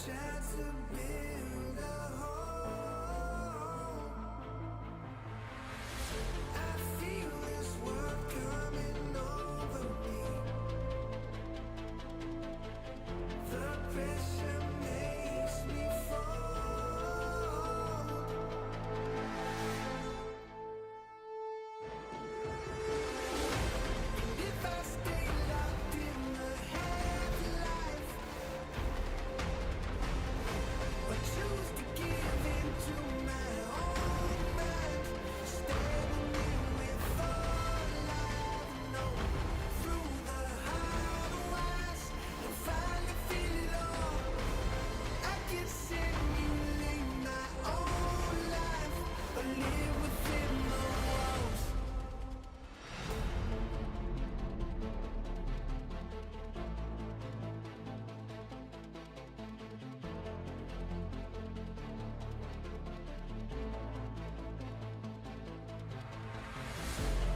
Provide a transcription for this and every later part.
Tried to build a home. I feel this world coming over me. The pressure makes me fold. If I stay locked in the half-life, but choose to give in to my own mind, standing in with all I know, through the highways and finally feel it all. I can simulate my own life, or live within the walls.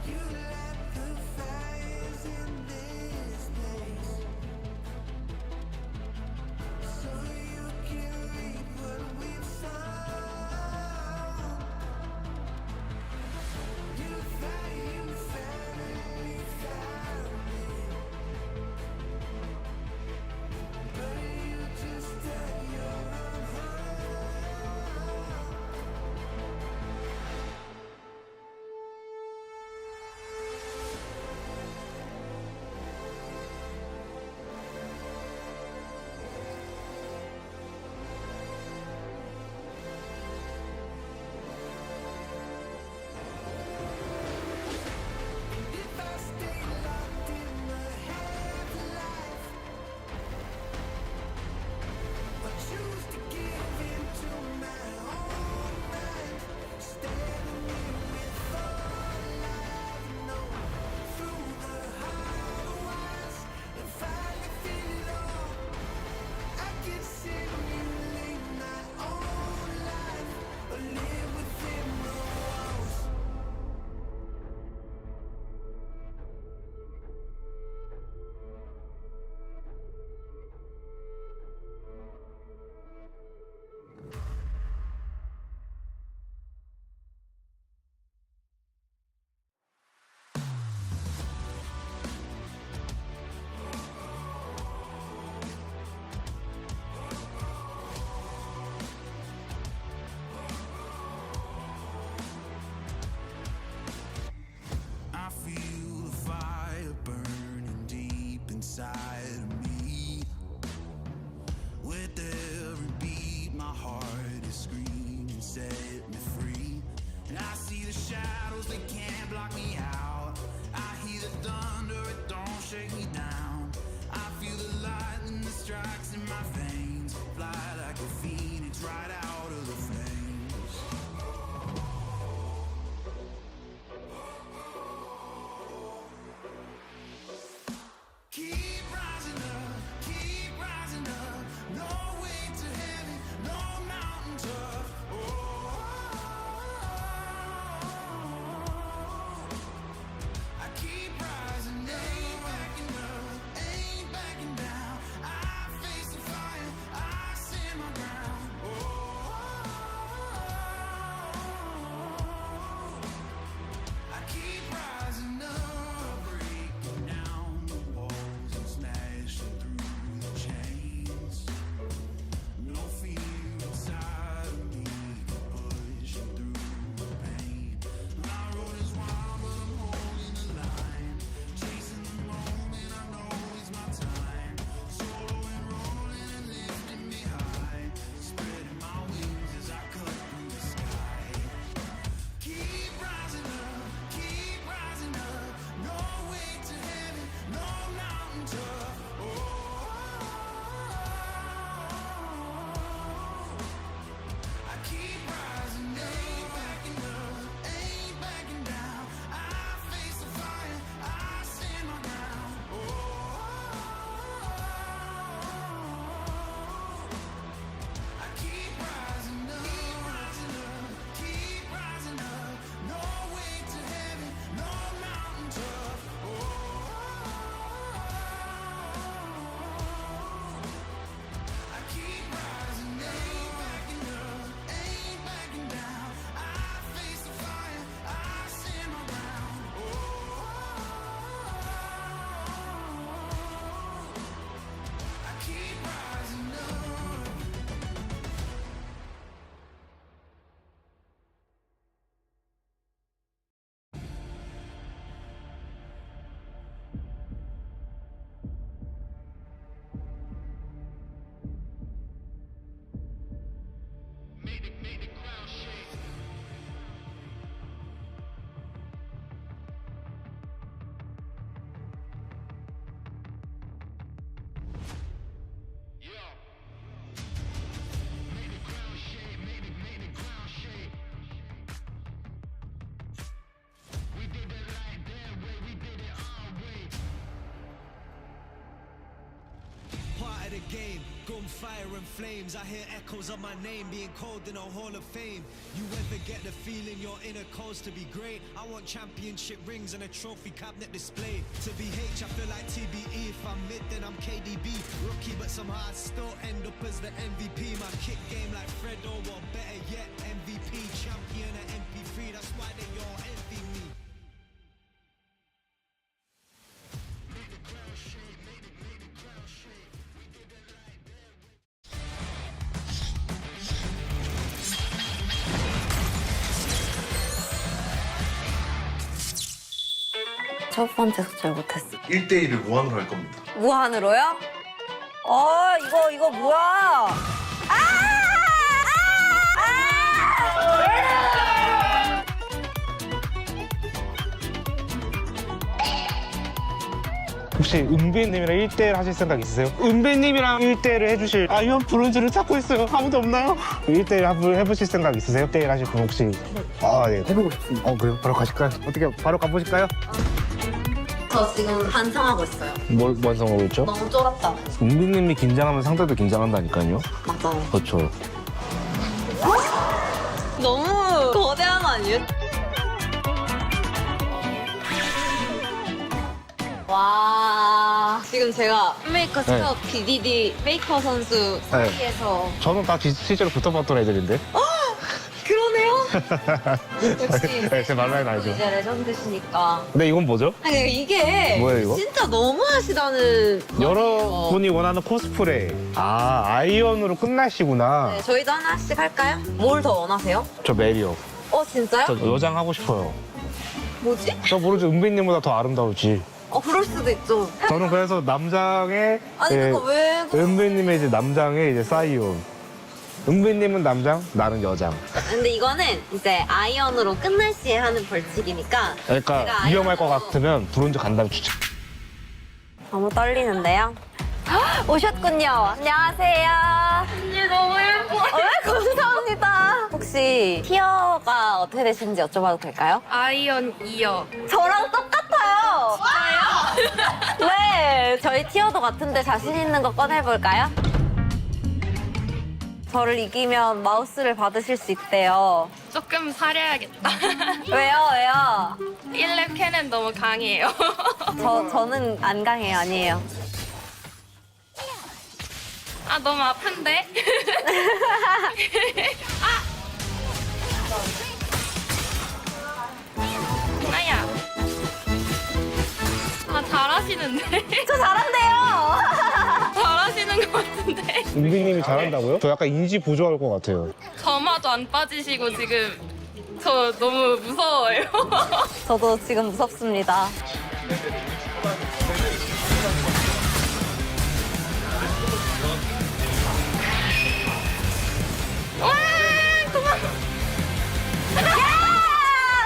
You light the fires in this place, so you can reap what we've sown. You finally found me, but you just dug your own hole. If I stay locked in the half-life, but choose to give in to my own mind, standing in with all I know, through the highways and finally feel it all. I can simulate my own life, or live within the walls. I feel the fire burning deep inside of me. With every beat, my heart is screaming, set me free. And I see the shadows, they can't block me out. I hear the thunder, it don't shake me down. I feel the lightning that strikes in my veins, fly like a phoenix right out of the flames. Keep rising up, no way to heaven, no mountain tough. I keep rising, ain't backing down. I face the fire, the game. Gunfire and flames, I hear echoes of my name being called in a hall of fame. You ever get the feeling your inner cause to be great? I want championship rings and a trophy cabinet display. To be H, I feel like TBE. If I'm mid, then I'm KDB. Rookie, but somehow I still end up as the MVP. My kick game like Fredo, or better yet, MVP. Champion at MP3, that's why they all envy me. 첫 번째 숙제를 못했어. 1대1을 무한으로 할 겁니다. 무한으로요? 이거 뭐야? 혹시 은비님이랑 1대1 하실 생각 있으세요? 은비님이랑 1대1을 해주실 아이언 브론즈를 찾고 있어요. 아무도 없나요? 1대1 한번 해보실 생각 있으세요? 1대1 하실 분 혹시? 예. 해보고 싶습니다. 그래요? 바로 가실까요? 어떻게 바로 가보실까요? 저 지금 반성하고 있어요. 뭘 완성하고 있죠? 너무 쫄았다. 은비님이 긴장하면 상대도 긴장한다니까요. 맞아요. 그렇죠. 너무 거대한 거 아니에요? 와, 지금 제가 메이커 스톱 BDD 메이커 선수 사이에서 저는 다 실제로 붙어봤던 애들인데. 그러네요. 역시 네, 제 말라인 알죠. 이제 레전드시니까. 근데 이건 뭐죠? 아니 이게 뭐예요, 이거? 진짜 너무하시다는 여러분이 원하는 코스프레. 아이언으로 끝나시구나. 네, 저희도 하나씩 할까요? 뭘 더 원하세요? 저 메리어. 진짜요? 저 여장 하고 싶어요. 뭐지? 저 모르죠. 은비님보다 더 아름다울지. 그럴 수도 있죠. 저는 그래서 남장에 아니 그거 왜? 은비님의 이제 남장에 이제 사이온. 은비님은 남장, 나는 여장. 근데 이거는 이제 아이언으로 끝날 시에 하는 벌칙이니까. 그러니까 제가 위험할 것 아이언으로- 같으면 브론즈 간다면 추천. 너무 떨리는데요? 오셨군요. 안녕하세요. 언니 너무 예뻐요. 감사합니다. 혹시 티어가 어떻게 되시는지 여쭤봐도 될까요? 아이언 2요. 저랑 똑같아요. 네, 저희 티어도 같은데 자신 있는 거 꺼내볼까요? 저를 이기면 마우스를 받으실 수 있대요. 조금 사려야겠다. 왜요? 1렙 캐는 너무 강해요. 저는 안 강해요, 아니에요. 너무 아픈데? 아야. 잘하시는데? 저 잘한대요. 잘하시는 것 같은데? 은비님이 잘한다고요? 저 약간 인지 부조할 것 같아요. 점화도 안 빠지시고 지금 저 너무 무서워요. 저도 지금 무섭습니다. 와, 그만.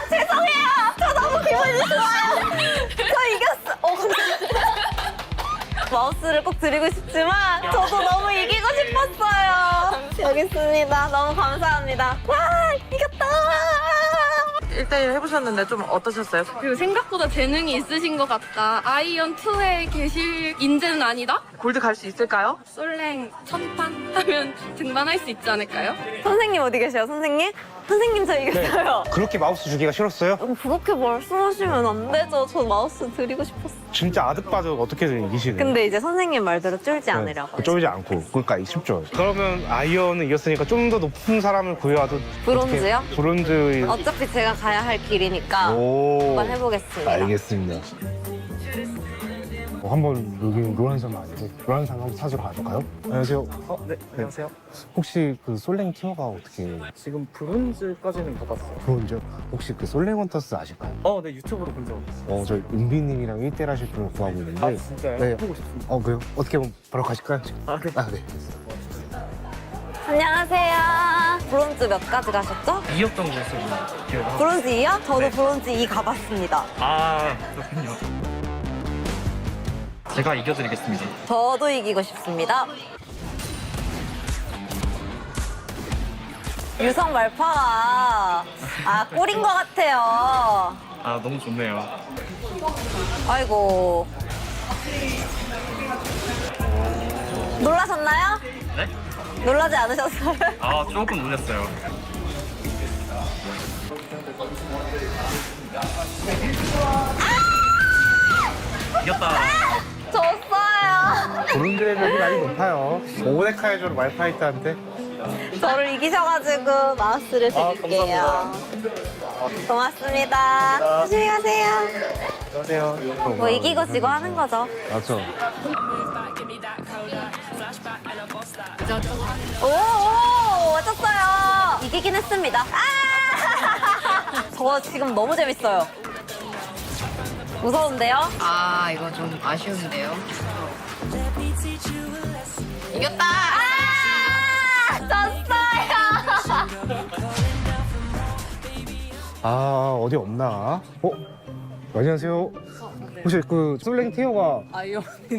죄송해요. 저 너무 기분이 좋아요. 저 이겼어. 마우스를 꼭 드리고 싶지만 저도 너무 이기고 싶었어요. 여기 있습니다. 너무 감사합니다. 와, 이겼다. 1대1 해보셨는데 좀 어떠셨어요? 그리고 생각보다 재능이 있으신 것 같다. 아이언 2에 계실 인재는 아니다? 골드 갈 수 있을까요? 솔랭 천판 하면 등반할 수 있지 않을까요? 선생님 어디 계세요, 선생님? 선생님 저 이겼어요. 그렇게 마우스 주기가 싫었어요? 그렇게 말씀하시면 안 되죠. 저 마우스 드리고 싶었어요. 진짜 아득바득 어떻게든 이기시네. 근데 이제 선생님 말대로 쫄지 않으려고. 쫄지 않고. 그러니까 쉽죠. 그러면 아이언은 이겼으니까 좀 더 높은 사람을 구해와도. 브론즈요? 어떻게- 브론즈. 어차피 제가 가야 할 길이니까 오. 한번 해보겠습니다. 알겠습니다. 한번 여기 로란섬 아니고 로란섬 한번 찾으러 가볼까요? 안녕하세요. 네, 안녕하세요. 혹시 그 솔랭 티어가 어떻게 지금 브론즈까지는 가봤어요. 브론즈? 혹시 그 솔랭 헌터스 아실까요? 네, 유튜브로 본 적 있어요. 저희 은비님이랑 1대1 하실 분을 구하고 있는데. 진짜요? 네. 해보고 싶습니다. 그래요? 어떻게 한번 바로 가실까요? 네. 네. 안녕하세요. 브론즈 몇 가지 가셨죠? 2였던 거였어요. 기억나? 브론즈 2요? 저도 브론즈 2 가봤습니다. 그렇군요. 제가 이겨드리겠습니다. 저도 이기고 싶습니다. 유성 말파가 꼴인 것 같아요. 너무 좋네요. 아이고. 놀라셨나요? 네? 놀라지 않으셨어요? 아, 조금 놀랐어요. 이겼다. 졌어요. 브론즈의 벽이 많이 높아요. 오데카이저로 말파이트한테. 저를 이기셔가지고 마우스를 드릴게요. 고맙습니다. 조심히 가세요. 안녕하세요. 뭐 이기고 지고 하는 거죠. 맞죠. 오, 맞췄어요. 이기긴 했습니다. 아! 저 지금 너무 재밌어요. 무서운데요? 아, 이거 좀 아쉬운데요. 이겼다! 아! 졌어요. 아, 어디 없나? 안녕하세요. 혹시 그 솔랭 티어가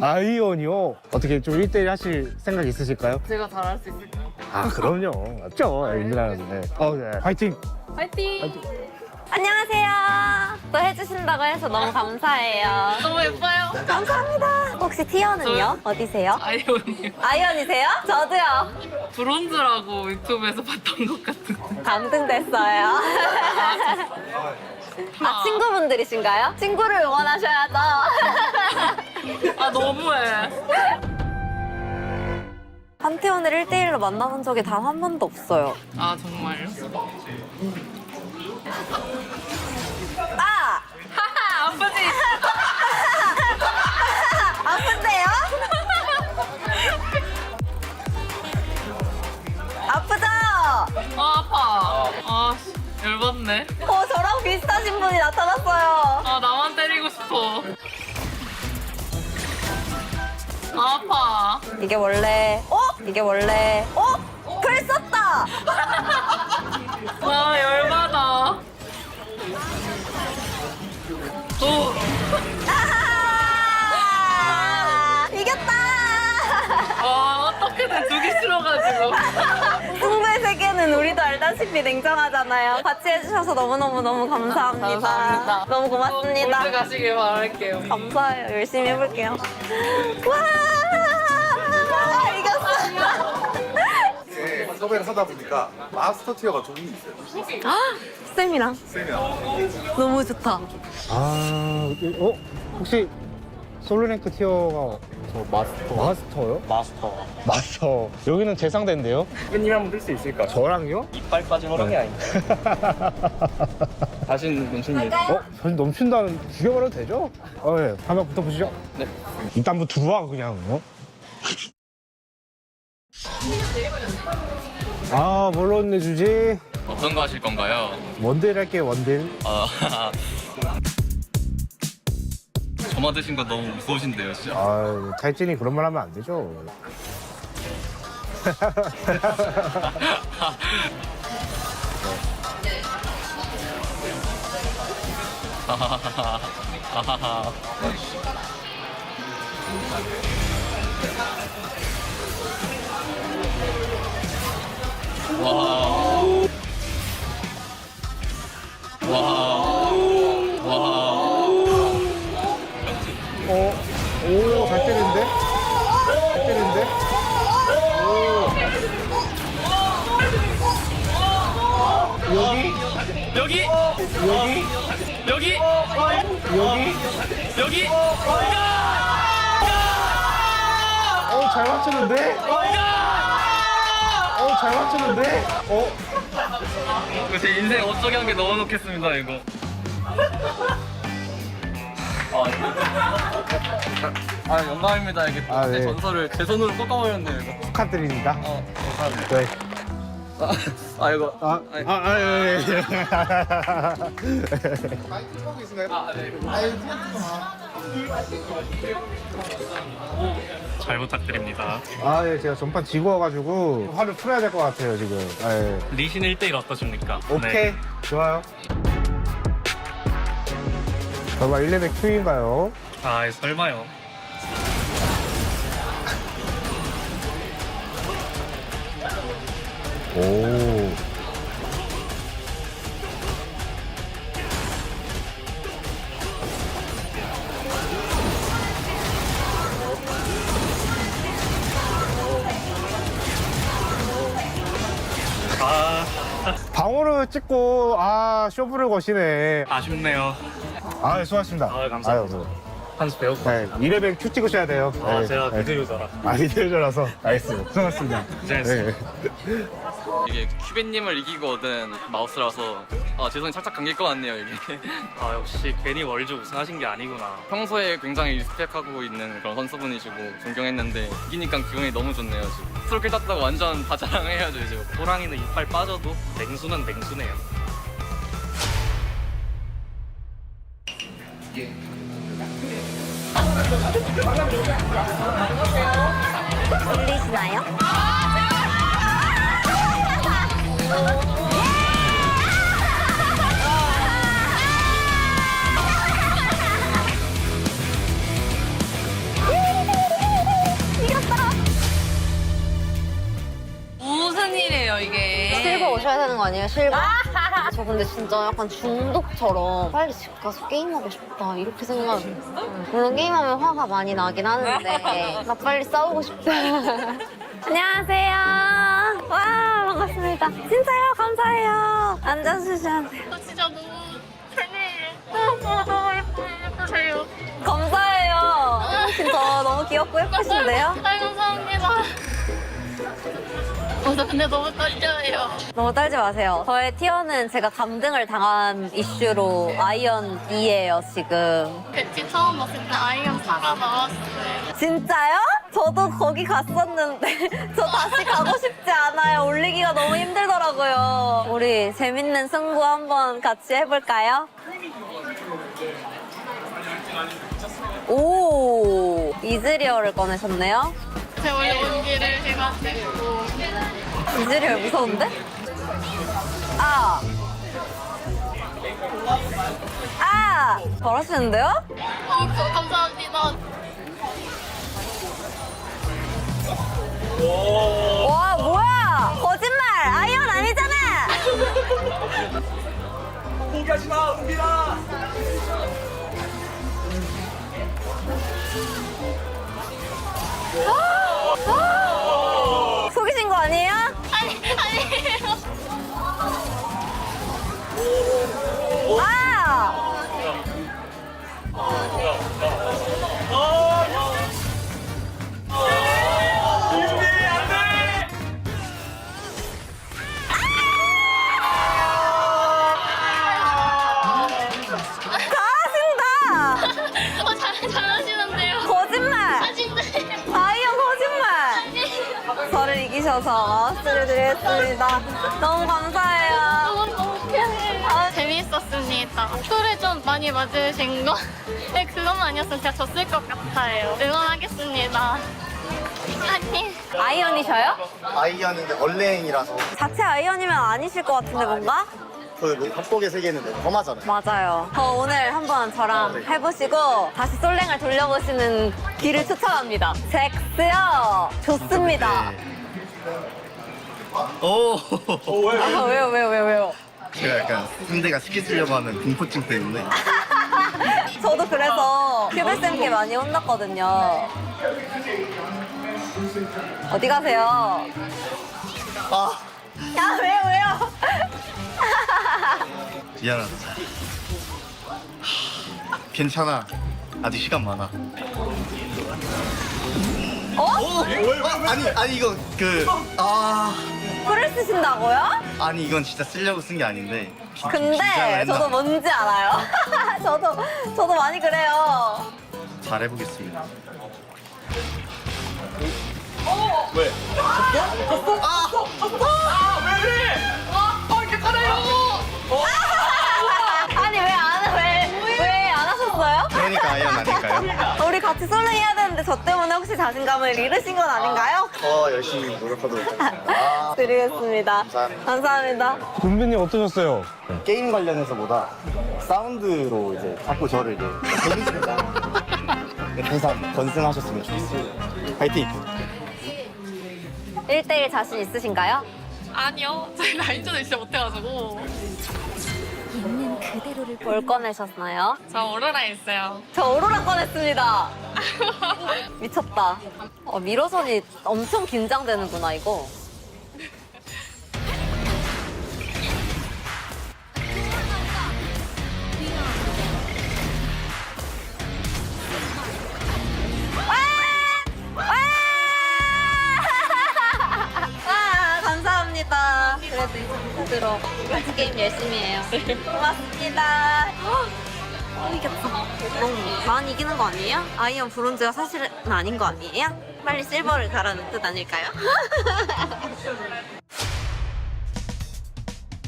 아이언이요? 어떻게 좀 1대1 하실 생각 있으실까요? 제가 잘할 수 있을까요? 아, 그럼요. 맞죠? 인간한테. 네. 파이팅! 파이팅! 안녕하세요. 또 해주신다고 해서 너무 감사해요. 너무 예뻐요. 감사합니다. 혹시 티어는요? 어디세요? 아이언이요. 아이언이세요? 저도요. 브론즈라고 유튜브에서 봤던 것 같은. 감등됐어요. 아, 친구분들이신가요? 친구를 응원하셔야죠. 아, 너무해. 판테온을 1대1로 만나본 적이 단 한 번도 없어요. 아, 정말요? 아! 하하, 아프지? 아픈데요? 아프죠? 아파. 아, 열받네. 저랑 비슷하신 분이 나타났어요. 아, 나만 때리고 싶어. 아파. 이게 원래, 풀 썼다! 아, 열받아. 오. 이겼다! 아, 어떻게든 두기 싫어가지고. 승부의 세계는 우리도 알다시피 냉정하잖아요. 같이 해주셔서 너무너무 감사합니다. 감사합니다. 너무 고맙습니다. 골드 가시길 바랄게요. 감사해요. 열심히 해볼게요. 와! 이겼어요. 섭외를 하다 보니까 마스터 티어가 좀 있어요. 쌤이랑 쌤이랑. 너무 좋다. 아, 혹시 솔로랭크 티어가 저 마스터. 마스터요? 마스터. 마스터. 여기는 재상대인데요? 끈님 한번 뜰 수 있을까요? 저랑요? 이빨 빠진 허락이 아닌데. 다시는 문신님. 사실 넘친다는 죽여버려도 되죠? 네. 한번 붙어보시죠. 네. 일단 뭐 들어와, 그냥. 아, 뭘로 혼내주지? 어떤 거 하실 건가요? 원딜 할게요, 원딜. 저만 드신 거 너무 무서우신데요, 진짜. 아, 탈진이 그런 말 하면 안 되죠. 오, 잘 때리는데? 잘 때리는데? 여기? 여기! 여기? 여기! 여기? 여기! 잘 맞추는데? 잘 맞추는데? 제 인생 어쩌게 한 게 넣어놓겠습니다, 이거. 영광입니다. 이게 아, 제 네. 전설을 제 손으로 꺾어버렸네요, 이거. 축하드립니다. 감사합니다. 네. 이거. 예. 잘 부탁드립니다. 예, 제가 전판 지고 와가지고 화를 풀어야 될 것 같아요, 지금. 예. 리신 1대1 어떠십니까? 오케이, 좋아요. 설마 1레벨 Q인가요? 아, 설마요. 오. 찍고 쇼부를 거시네. 아쉽네요. 수고하셨습니다. 감사합니다. 한수 배웠고. 네, 2레벨 Q 찍으셔야 돼요. 네. 제가 미드 유저라. 미드 유저라서. 알겠습니다. 수고하셨습니다. 고생했습니다. 이게 큐빈님을 이기고 얻은 마우스라서 재성이 살짝 감길 것 같네요 이게. 역시 괜히 월즈 우승하신 게 아니구나. 평소에 굉장히 리스펙하고 있는 그런 선수분이시고 존경했는데 이기니까 기분이 너무 좋네요 지금. 트로킬 땄다고 완전 다 자랑해야죠 이제. 호랑이는 이빨 빠져도 맹수는 맹수네요. 들리시나요? 이겼다. 무슨 일이에요, 이게? 실버 오셔야 되는 거 아니에요? 실버? 저 근데 진짜 약간 중독처럼 빨리 집 가서 게임하고 싶다 이렇게 생각해요. 물론 게임하면 화가 많이 나긴 하는데 나 빨리 싸우고 싶다. 안녕하세요. 와 반갑습니다. 진짜요? 감사해요. 앉아주셔야 돼요. 진짜 너무 팬이에요. 너무 예쁘세요. 감사해요. 진짜 너무 귀엽고 예쁘신데요? 감사합니다. 저 근데 너무 떨려요. 너무 떨지 마세요. 저의 티어는 제가 감등을 당한 이슈로 아이언 2예요 지금. 배치 처음 봤을 때 아이언 4가 나왔어요. 진짜요? 저도 거기 갔었는데 저 다시 가고 싶지 않아요. 올리기가 너무 힘들더라고요. 우리 재밌는 승부 한번 같이 해볼까요? 오, 이즈리얼을 꺼내셨네요. 제가 원래 원기를 해가지고. 이즈리얼 무서운데? 잘하시는데요? 감사합니다. 와 뭐야 거짓말 아이언 아니잖아. 포기하지 마, 은빈아. 속이신 거 아니에요? 아니에요. 잘하시는데요. 거짓말 아이언 거짓말. 저를 이기셔서 마우스를 드리겠습니다. 너무 감사해요. 너무 편해요. 재미있었습니다. 소리 좀 많이 맞으신 거? 네, 그것만 아니었으면 제가 졌을 것 같아요. 응원하겠습니다. 아니. 아이언이셔요? 아이언인데 얼레행이라서 자체 아이언이면 아니실 것 같은데 뭔가? 그 합곡의 세계는 험하잖아요. 맞아요. 오늘 한번 저랑 해보시고 다시 솔랭을 돌려보시는 길을 추천합니다. 잭스요. 좋습니다. 왜요? 제가 약간 상대가 쉽게 쓰려고 하는 공포증 때문에 저도 그래서 큐베쌤께 많이 혼났거든요. 어디 가세요? 야, 왜요? 미안하다. 괜찮아. 아직 시간 많아. 아니 이거 풀을 쓰신다고요? 아니 이건 진짜 쓰려고 쓴 게 아닌데. 근데 저도 뭔지 알아요. 저도 많이 그래요. 잘해보겠습니다. 왜? 왜 그래? 이렇게 잘해요. 아니 왜 안 하셨어요? 그러니까 아이언 아닐까요? 우리 같이 솔랭 해야 되는데 저 때문에 혹시 자신감을 잃으신 건 아닌가요? 더 열심히 노력하도록 하겠습니다. 드리겠습니다. 감사합니다. 은빈님 어떠셨어요? 게임 관련해서보다 사운드로 이제 자꾸 저를 이제 재밌습니다. 항상 건승하셨으면 좋겠어요. 파이팅! 1대1 자신 있으신가요? 아니요. 저희 라인전을 진짜 못해가지고. 뭘 꺼내셨나요? 저 오로라 있어요. 저 오로라 꺼냈습니다. 미쳤다. 미러전이 엄청 긴장되는구나 이거. 게임 열심히 해요. 고맙습니다. 이겼어. 너무 많이 이기는 거 아니에요? 아이언 브론즈가 사실은 아닌 거 아니에요? 빨리 실버를 가라는 뜻 아닐까요?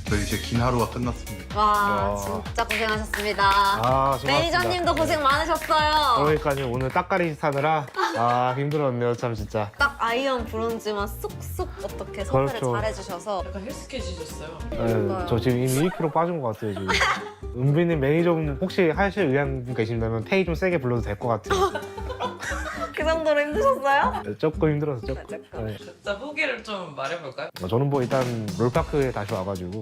저희 이제 긴 하루가 끝났습니다. 와, 진짜 고생하셨습니다. 수고하셨습니다. 매니저님도 고생 많으셨어요. 그러니까요, 오늘 딱가리 타느라 힘들었네요, 참 진짜. 딱 아이언 브론즈만 쏙쏙 어떻게 섭외를 그렇죠. 잘해주셔서. 약간 헬스케지셨어요. 네, 저 지금 이미 1kg 빠진 것 같아요, 지금. 은비님 매니저분 혹시 하실 의향 계신다면 페이 좀 세게 불러도 될 것 같아요. 그 정도로 힘드셨어요? 조금 힘들어서 조금. 네. 자, 후기를 좀 말해볼까요? 저는 뭐 일단 롤파크에 다시 와가지고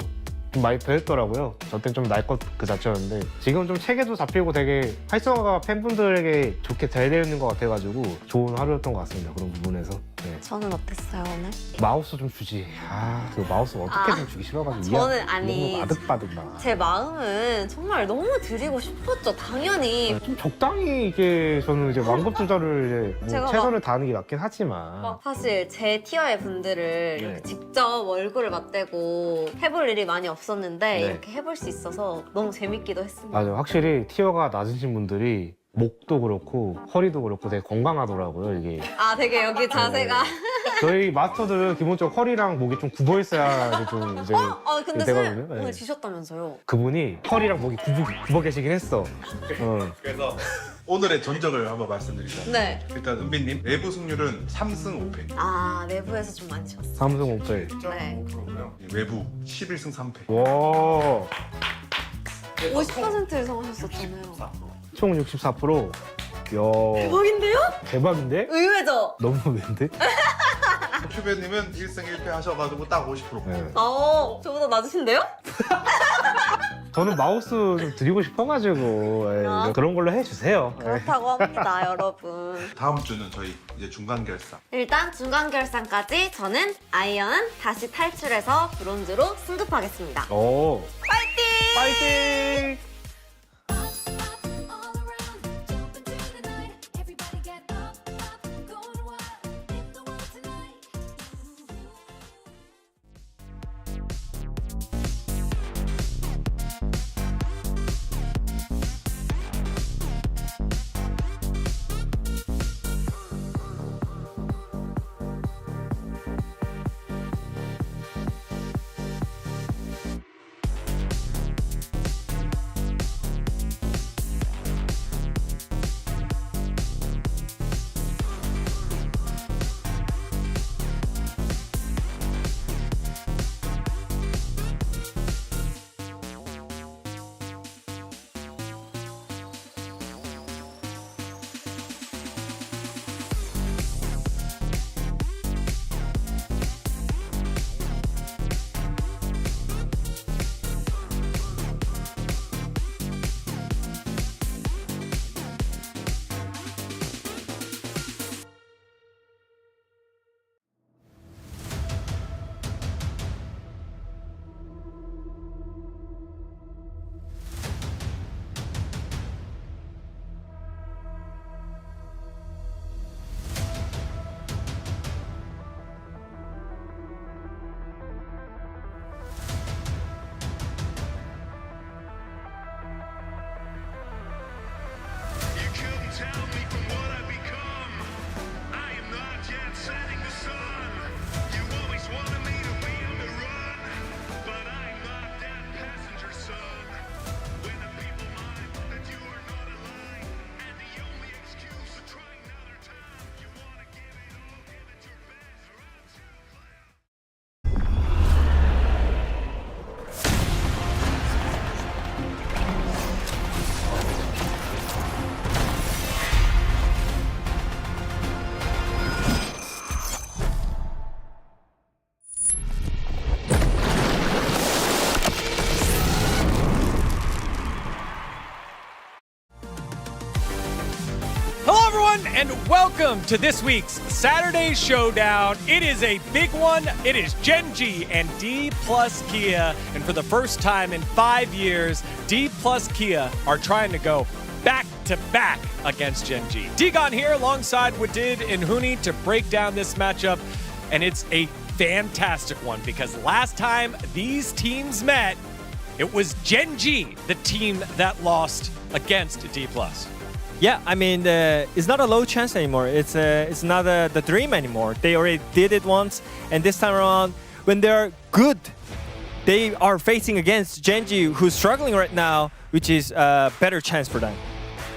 좀 많이 배웠더라고요. 저 땐 좀 날 것 그 자체였는데 지금 좀 체계도 잡히고 되게 활성화가 팬분들에게 좋게 잘 되어 있는 것 같아가지고 좋은 하루였던 것 같습니다. 그런 부분에서. 네. 저는 어땠어요, 오늘? 마우스 좀 주지. 그 마우스 어떻게든 주기 싫어가지고. 저는 아니, 아득바득 막. 제 마음은 정말 너무 드리고 싶었죠, 당연히. 좀 적당히 이게 저는 이제 완급 조절을 이제 제가 뭐 최선을 다하는 게 낫긴 하지만. 사실 제 티어의 분들을 이렇게 직접 얼굴을 맞대고 해볼 일이 많이 없었는데 이렇게 해볼 수 있어서 너무 재밌기도 했습니다. 맞아요. 확실히 티어가 낮으신 분들이 목도 그렇고 허리도 그렇고 되게 건강하더라고요, 이게. 되게 여기 자세가. 저희 마스터들은 기본적으로 허리랑 목이 좀 굽어 있어야 좀 이제 근데 되거든요. 오늘 네. 지셨다면서요? 그분이 허리랑 목이 굽어 계시긴 했어. 그래서 오늘의 전적을 한번 말씀드리자면 네. 일단 은비님 내부 승률은 3승 5패. 내부에서 좀 많이 졌어요. 삼성 오펠. 네. 그러고요. 외부 11승 3패. 와. 50% 이상 하셨었잖아요. 총 64%. 야. 대박인데요? 대박인데? 의외죠? 너무 의외인데? 큐베님은 1승 1패 하셔가지고 딱 50%. 네. 저보다 낮으신데요? 저는 마우스 좀 드리고 싶어가지고 그런 걸로 해주세요. 그렇다고 합니다, 여러분. 다음 주는 저희 이제 중간 결산. 일단 중간 결산까지 저는 아이언은 다시 탈출해서 브론즈로 승급하겠습니다. 오. 파이팅! 파이팅! And welcome to this week's Saturday Showdown. It is a big one. It is Gen G and D plus Kia. And for the first time in 5 years, D plus Kia are trying to go back to back against Gen G. Digon here alongside Wadid and Huni to break down this matchup. And it's a fantastic one because last time these teams met, it was Gen G, the team that lost against D+. Yeah, I mean, it's not a low chance anymore. It's not the dream anymore. They already did it once, and this time around, when they're good, they are facing against Gen G, who's struggling right now, which is a better chance for them.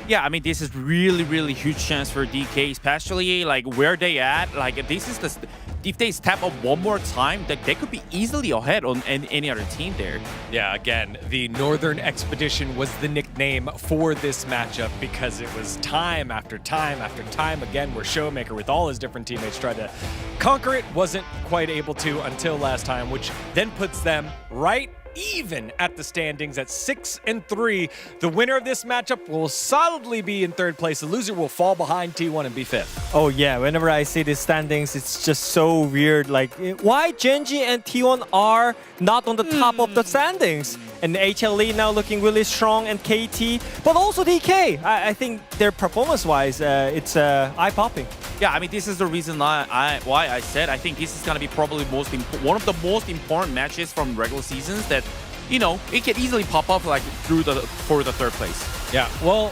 Yeah, I mean, this is really huge chance for DK, especially like where they at. Like this is the if they step up one more time, that they could be easily ahead on any other team there. Yeah, again, the Northern Expedition was the nickname for this matchup because it was time after time after time again where Showmaker with all his different teammates tried to conquer it, wasn't quite able to until last time, which then puts them right even at the standings at 6-3. The winner of this matchup will solidly be in third place. The loser will fall behind T1 and be fifth. Oh yeah, whenever I see these standings, it's just so weird. Like, why Gen G and T1 are not on the top of the standings? And HLE now looking really strong, and KT, but also DK. I think their performance-wise, it's eye-popping. Yeah, I mean, this is the reason why I said I think this is going to be probably one of the most important matches from regular seasons that, you know, it can easily pop up like for the third place. Yeah, well,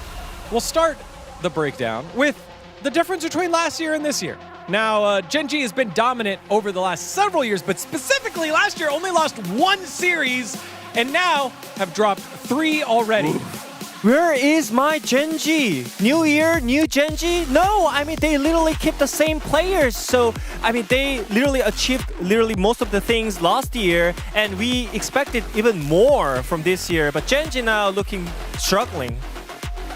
we'll start the breakdown with the difference between last year and this year. Now, Gen G has been dominant over the last several years, but specifically last year only lost one series and now have dropped 3 already. Where is my Gen G? New year, new Gen G? No, I mean, they literally keep the same players. So, I mean, they literally achieved most of the things last year, and we expected even more from this year. But Gen G now looking struggling.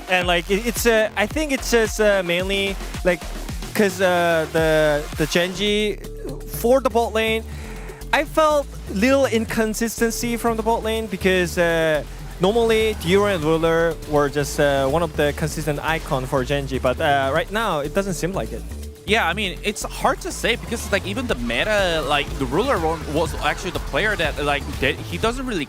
And like, I think it's just mainly like, because the Gen G for the bot lane, I felt little inconsistency from the bot lane because normally Dior and Ruler were just one of the consistent icon for Gen G, but right now it doesn't seem like it. Yeah, I mean, it's hard to say because like even the meta, like the Ruler was actually the player that like he doesn't really,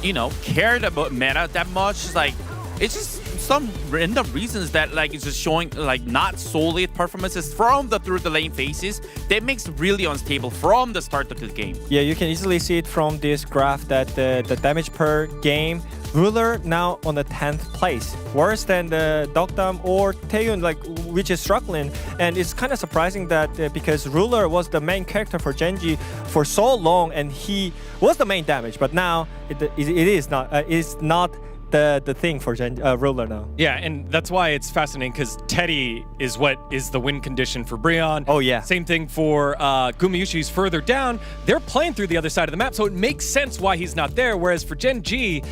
you know, care about meta that much. Like it's just some random reasons that like it's just showing like not solid performances from through the lane phases that makes it really unstable from the start of the game. Yeah, you can easily see it from this graph that the damage per game, Ruler now on the 10th place, worse than the Dogdam or Taeyun, like which is struggling. And it's kind of surprising that because Ruler was the main character for Gen G for so long and he was the main damage, but now it is not. It's not the thing for Ruler now. Yeah, and that's why it's fascinating because Teddy is what is the win condition for Breon. Oh yeah. Same thing for Gumayushi's further down. They're playing through the other side of the map, so it makes sense why he's not there. Whereas for Gen G,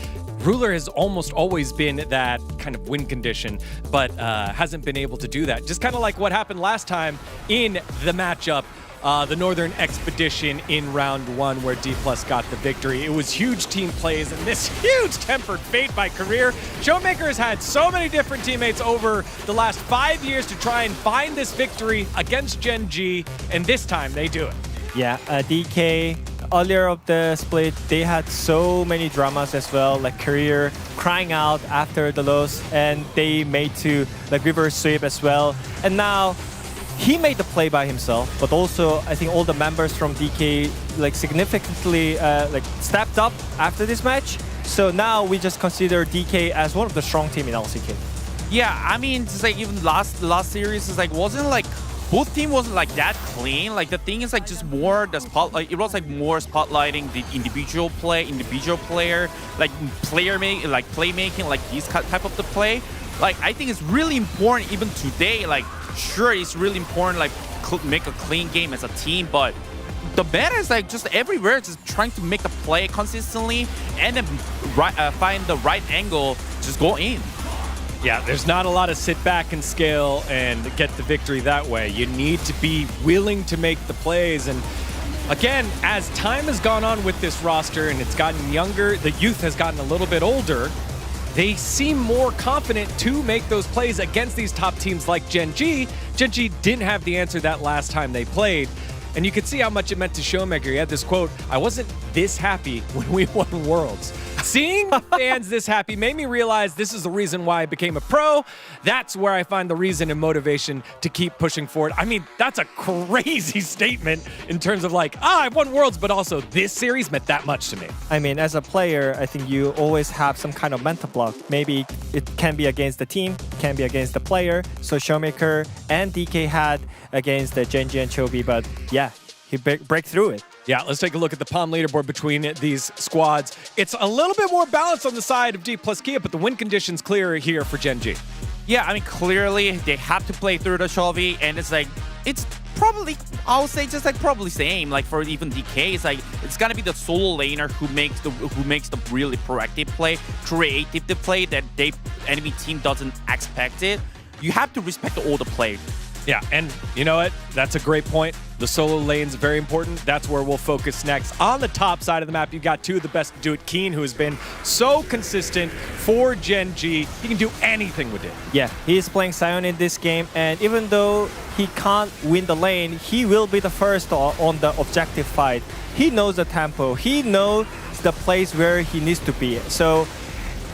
Ruler has almost always been that kind of win condition, but hasn't been able to do that. Just kind of like what happened last time in the matchup. The Northern Expedition in round 1 where D+ got the victory. It was huge team plays and this huge tempered fate by Career. Showmaker has had so many different teammates over the last 5 years to try and find this victory against Gen G, and this time they do it. Yeah, DK, earlier of the split, they had so many dramas as well, like Career crying out after the loss, and they made to like reverse sweep as well. And now, he made the play by himself, but also I think all the members from DK like significantly like stepped up after this match. So now we just consider DK as one of the strong team in LCK. Yeah, I mean, it's like even last series is like wasn't like both team wasn't like that clean. Like the thing is like just more the spotlight. It was like more spotlighting the individual player, like playmaking, like this type of the play. Like I think it's really important even today. Like sure, it's really important like make a clean game as a team, but the meta is like just everywhere, just trying to make the play consistently and then find the right angle, just go in. Yeah, there's not a lot of sit back and scale and get the victory that way. You need to be willing to make the plays. And again, as time has gone on with this roster and it's gotten younger, the youth has gotten a little bit older, they seem more confident to make those plays against these top teams like Gen G. Gen G didn't have the answer that last time they played. And you could see how much it meant to Showmaker. He had this quote, "I wasn't this happy when we won Worlds. Seeing the fans this happy made me realize this is the reason why I became a pro. That's where I find the reason and motivation to keep pushing forward. I mean, that's a crazy statement in terms of like, I've won Worlds, but also this series meant that much to me. I mean, as a player, I think you always have some kind of mental block. Maybe it can be against the team, can be against the player. So Showmaker and DK had against the Genji and Chovy, but yeah, he break through it. Yeah, let's take a look at the POM leaderboard between these squads. It's a little bit more balanced on the side of D plus Kia, but the win conditions clear here for Gen G. Yeah, I mean, clearly they have to play through the Chovy, and it's probably, I would say, just like probably same. Like for even DK, it's gonna be the solo laner who makes the really proactive play, creative play that enemy team doesn't expect it. You have to respect all the play. Yeah, and you know what? That's a great point. The solo lane's very important. That's where we'll focus next. On the top side of the map, you've got two of the best to do it. Keen, who has been so consistent for Gen G. He can do anything with it. Yeah, he is playing Sion in this game, and even though he can't win the lane, he will be the first on the objective fight. He knows the tempo. He knows the place where he needs to be. So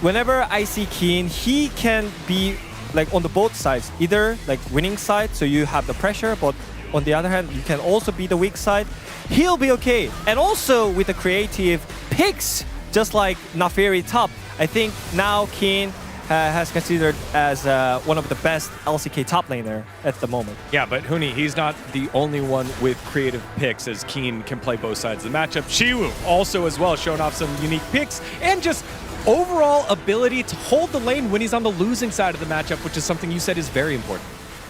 whenever I see Keen, he can be like on the both sides, either like winning side, so you have the pressure, but on the other hand, you can also be the weak side. He'll be okay. And also with the creative picks, just like Nafiri top, I think now Keen has considered as one of the best LCK top laner at the moment. Yeah, but Huni, he's not the only one with creative picks, as Keen can play both sides of the matchup. Shiwu also as well, showing off some unique picks and just overall ability to hold the lane when he's on the losing side of the matchup, which is something you said is very important.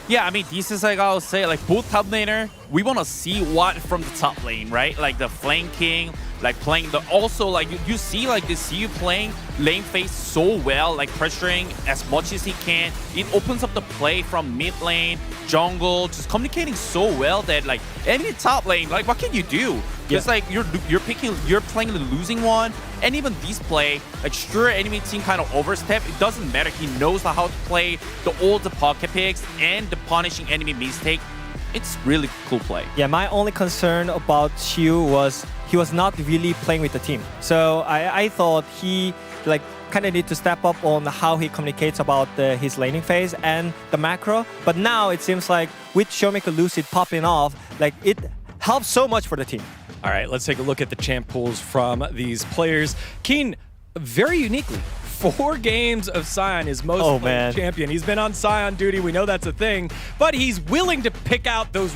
Yeah, I mean, this is like I'll say, like both top laner, we want to see what from the top lane, right? Like the flanking, like playing the, also like you see like they see you playing lane phase so well, like pressuring as much as he can. It opens up the play from mid lane, jungle, just communicating so well that like any top lane, like what can you do? It's like you're playing the losing one, and even this play, like sure enemy team kind of overstep, it doesn't matter. He knows how to play all the pocket picks and the punishing enemy mistake. It's really cool play. Yeah, my only concern about Shiu was he was not really playing with the team. So I thought he like kind of need to step up on how he communicates about his laning phase and the macro. But now it seems like with Showmaker Lucid popping off, like it helps so much for the team. All right, let's take a look at the champ pools from these players. Keen, very uniquely, 4 games of Sion, his most played champion. He's been on Sion duty, we know that's a thing, but he's willing to pick out those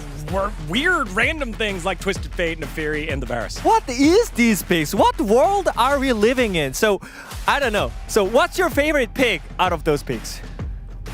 weird random things like Twisted Fate, Neferi, and the Varus. What is these picks? What world are we living in? So, I don't know. So, what's your favorite pick out of those picks?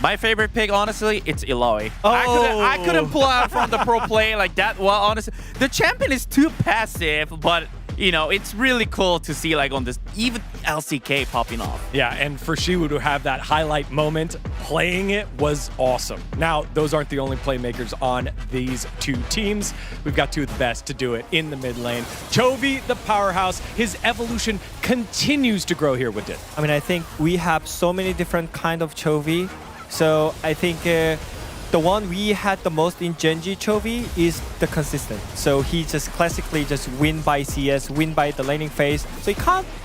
My favorite pick, honestly, it's Eloy. I couldn't pull out from the pro play like that. Well, honestly, the champion is too passive, but you know, it's really cool to see like on this even LCK popping off. Yeah, and for Shiwu to have that highlight moment playing it was awesome. Now, those aren't the only playmakers on these two teams. We've got two of the best to do it in the mid lane. Chovy, the powerhouse, his evolution continues to grow here with it. I mean, I think we have so many different kind of Chovy. So I think the one we had the most in Genji Chovy is the consistent. So he just classically just win by CS, win by the laning phase. So it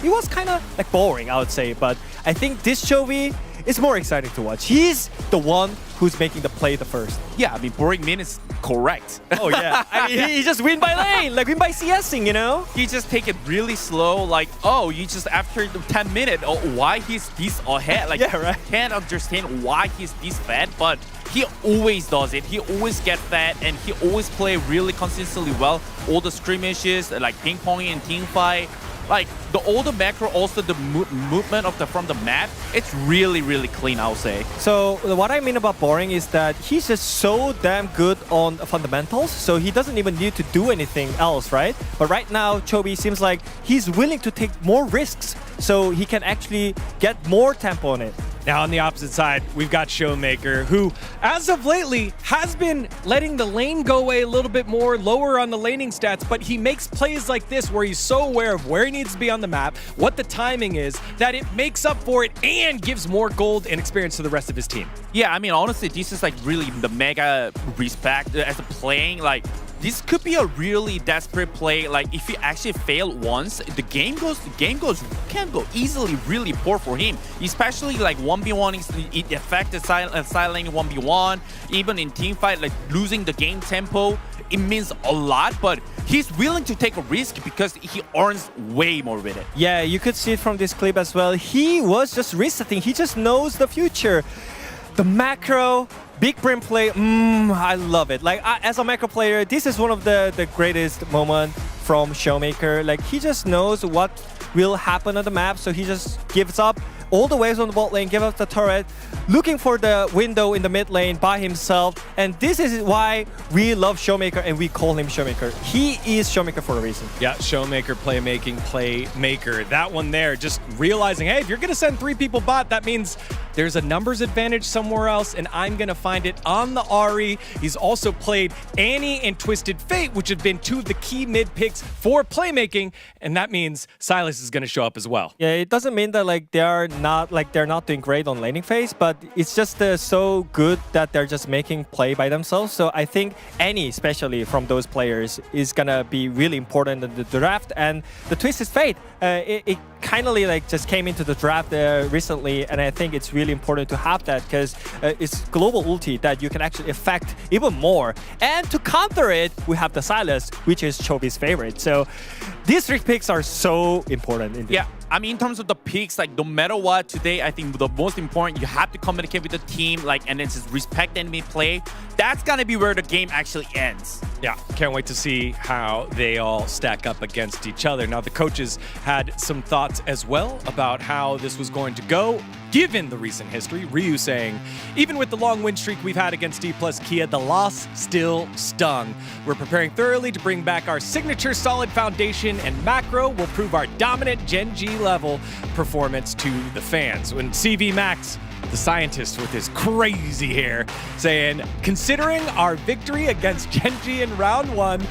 was kind of like boring, I would say. But I think this Chovy is more exciting to watch. He's the one who's making the play the first. Yeah, I mean, boring mean is correct. Oh yeah, I mean, he just win by lane, like win by CSing, you know? He just take it really slow, like, oh, you just after the 10 minutes, oh, why he's this ahead? Like, yeah, right. Can't understand why he's this fat, but he always does it. He always get fat, and he always play really consistently well. All the skirmishes, like ping-ponging and team fight, like all the macro, also the movement of from the map, it's really, really clean, I would say. So what I mean about boring is that he's just so damn good on fundamentals, so he doesn't even need to do anything else, right? But right now, Chovy seems like he's willing to take more risks, so he can actually get more tempo on it. Now on the opposite side, we've got Showmaker, who, as of lately, has been letting the lane go away a little bit more, lower on the laning stats, but he makes plays like this where he's so aware of where he needs to be on the map, what the timing is, that it makes up for it and gives more gold and experience to the rest of his team. Yeah, I mean, honestly, this is like really the mega respect as a playing, like, this could be a really desperate play. Like if he actually failed once, the game can go easily really poor for him. Especially like 1v1, it affected silent lane 1v1. Even in team fight, like losing the game tempo, it means a lot. But he's willing to take a risk because he earns way more with it. Yeah, you could see it from this clip as well. He was just resetting. He just knows the future. The macro, big brain play, I love it. Like as a macro player, this is one of the greatest moments from Showmaker. Like he just knows what will happen on the map, so he just gives up all the waves on the bot lane, give up the turret, looking for the window in the mid lane by himself. And this is why we love Showmaker and we call him Showmaker. He is Showmaker for a reason. Yeah, Showmaker, playmaker. That one there, just realizing, hey, if you're going to send 3 people bot, that means there's a numbers advantage somewhere else, and I'm going to find it on the Ahri. He's also played Annie and Twisted Fate, which have been 2 of the key mid picks for playmaking, and that means Silas is going to show up as well. Yeah, it doesn't mean that like they're not doing great on laning phase, but it's just so good that they're just making play by themselves. So I think Annie, especially from those players, is gonna be really important in the draft. And the Twisted Fate, it kind of like just came into the draft recently, and I think it's really important to have that because it's global ulti that you can actually affect even more. And to counter it, we have the Silas, which is Chovi's favorite. So these 3 picks are so important. Yeah, I mean, in terms of the picks, like no matter what, today I think the most important, you have to communicate with the team, like, and then just respect enemy play. That's gonna be where the game actually ends. Yeah, can't wait to see how they all stack up against each other. Now, the coaches had some thoughts as well about how this was going to go, given the recent history. Ryu saying, even with the long win streak we've had against D+ Kia, the loss still stung. We're preparing thoroughly to bring back our signature solid foundation, and macro will prove our dominant Gen G level performance to the fans. When CV Max, the scientist with his crazy hair, saying, considering our victory against Gen G in round 1,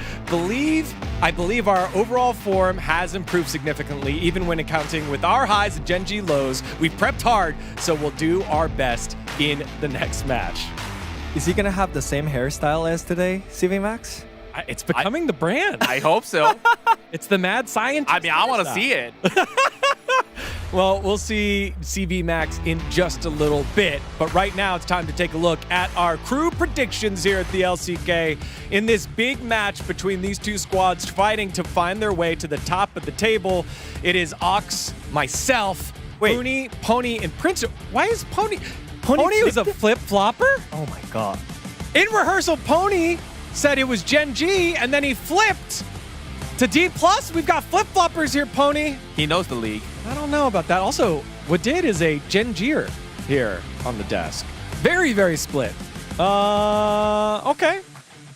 I believe our overall form has improved significantly, even when accounting with our highs and Gen G lows. We've prepped hard, so we'll do our best in the next match. Is he gonna have the same hairstyle as today, CV Max? It's becoming the brand. I hope so. It's the mad scientist. I mean, I want to see it. Well, we'll see CV Max in just a little bit. But right now, it's time to take a look at our crew predictions here at the LCK in this big match between these 2 squads fighting to find their way to the top of the table. It is Ox, myself, Pony, and Prince. Why is Pony? Pony was a flip-flopper? Oh my god. In rehearsal, Pony said it was Gen G, and then he flipped to D+. We've got flip-floppers here, Pony. He knows the league. I don't know about that. Also, Wadid is a Gen G-er here on the desk. Very, very split. Okay.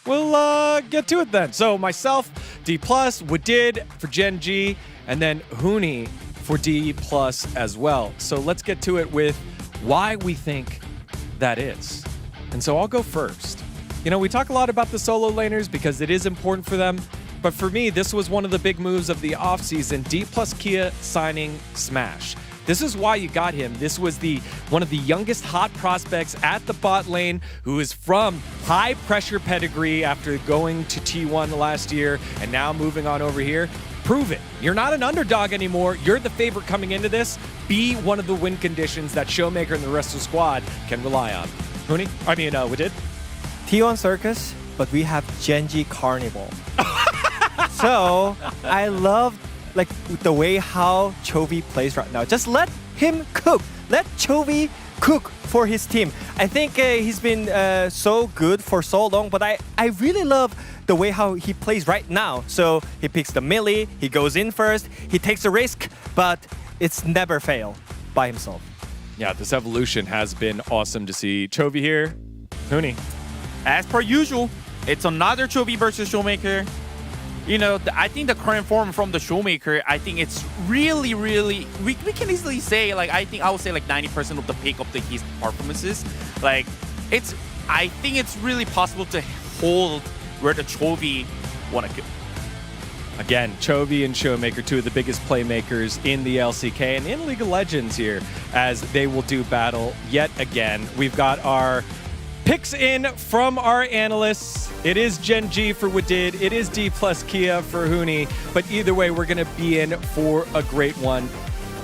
We'll get to it then. So myself, D+, Wadid for Gen G, and then Huni for D+ as well. So let's get to it with why we think that is. And so I'll go first. You know, we talk a lot about the solo laners because it is important for them. But for me, this was one of the big moves of the offseason, D+ Kia signing Smash. This is why you got him. This was one of the youngest hot prospects at the bot lane who is from high pressure pedigree after going to T1 last year and now moving on over here. Prove it. You're not an underdog anymore. You're the favorite coming into this. Be one of the win conditions that Showmaker and the rest of the squad can rely on. Huni? We did? T1 Circus, but we have Genji Carnival. So I love like the way how Chovy plays right now. Just let him cook. Let Chovy cook for his team. I think he's been so good for so long, but I really love the way how he plays right now. So he picks the melee, he goes in first, he takes a risk, but it's never fail by himself. Yeah, this evolution has been awesome to see. Chovy here. Huni. As per usual, it's another Chovy versus Showmaker. You know, I think the current form from the Showmaker, I think it's really, we can easily say, like, I would say like 90% of the pick of his performances. Like, I think it's really possible to hold where the Chovy want to go. Again, Chovy and Showmaker, 2 of the biggest playmakers in the LCK and in League of Legends here, as they will do battle yet again. We've got our Picks in from our analysts. It is Gen G for Wadid. It is D plus Kia for Huni. But either way, we're going to be in for a great one.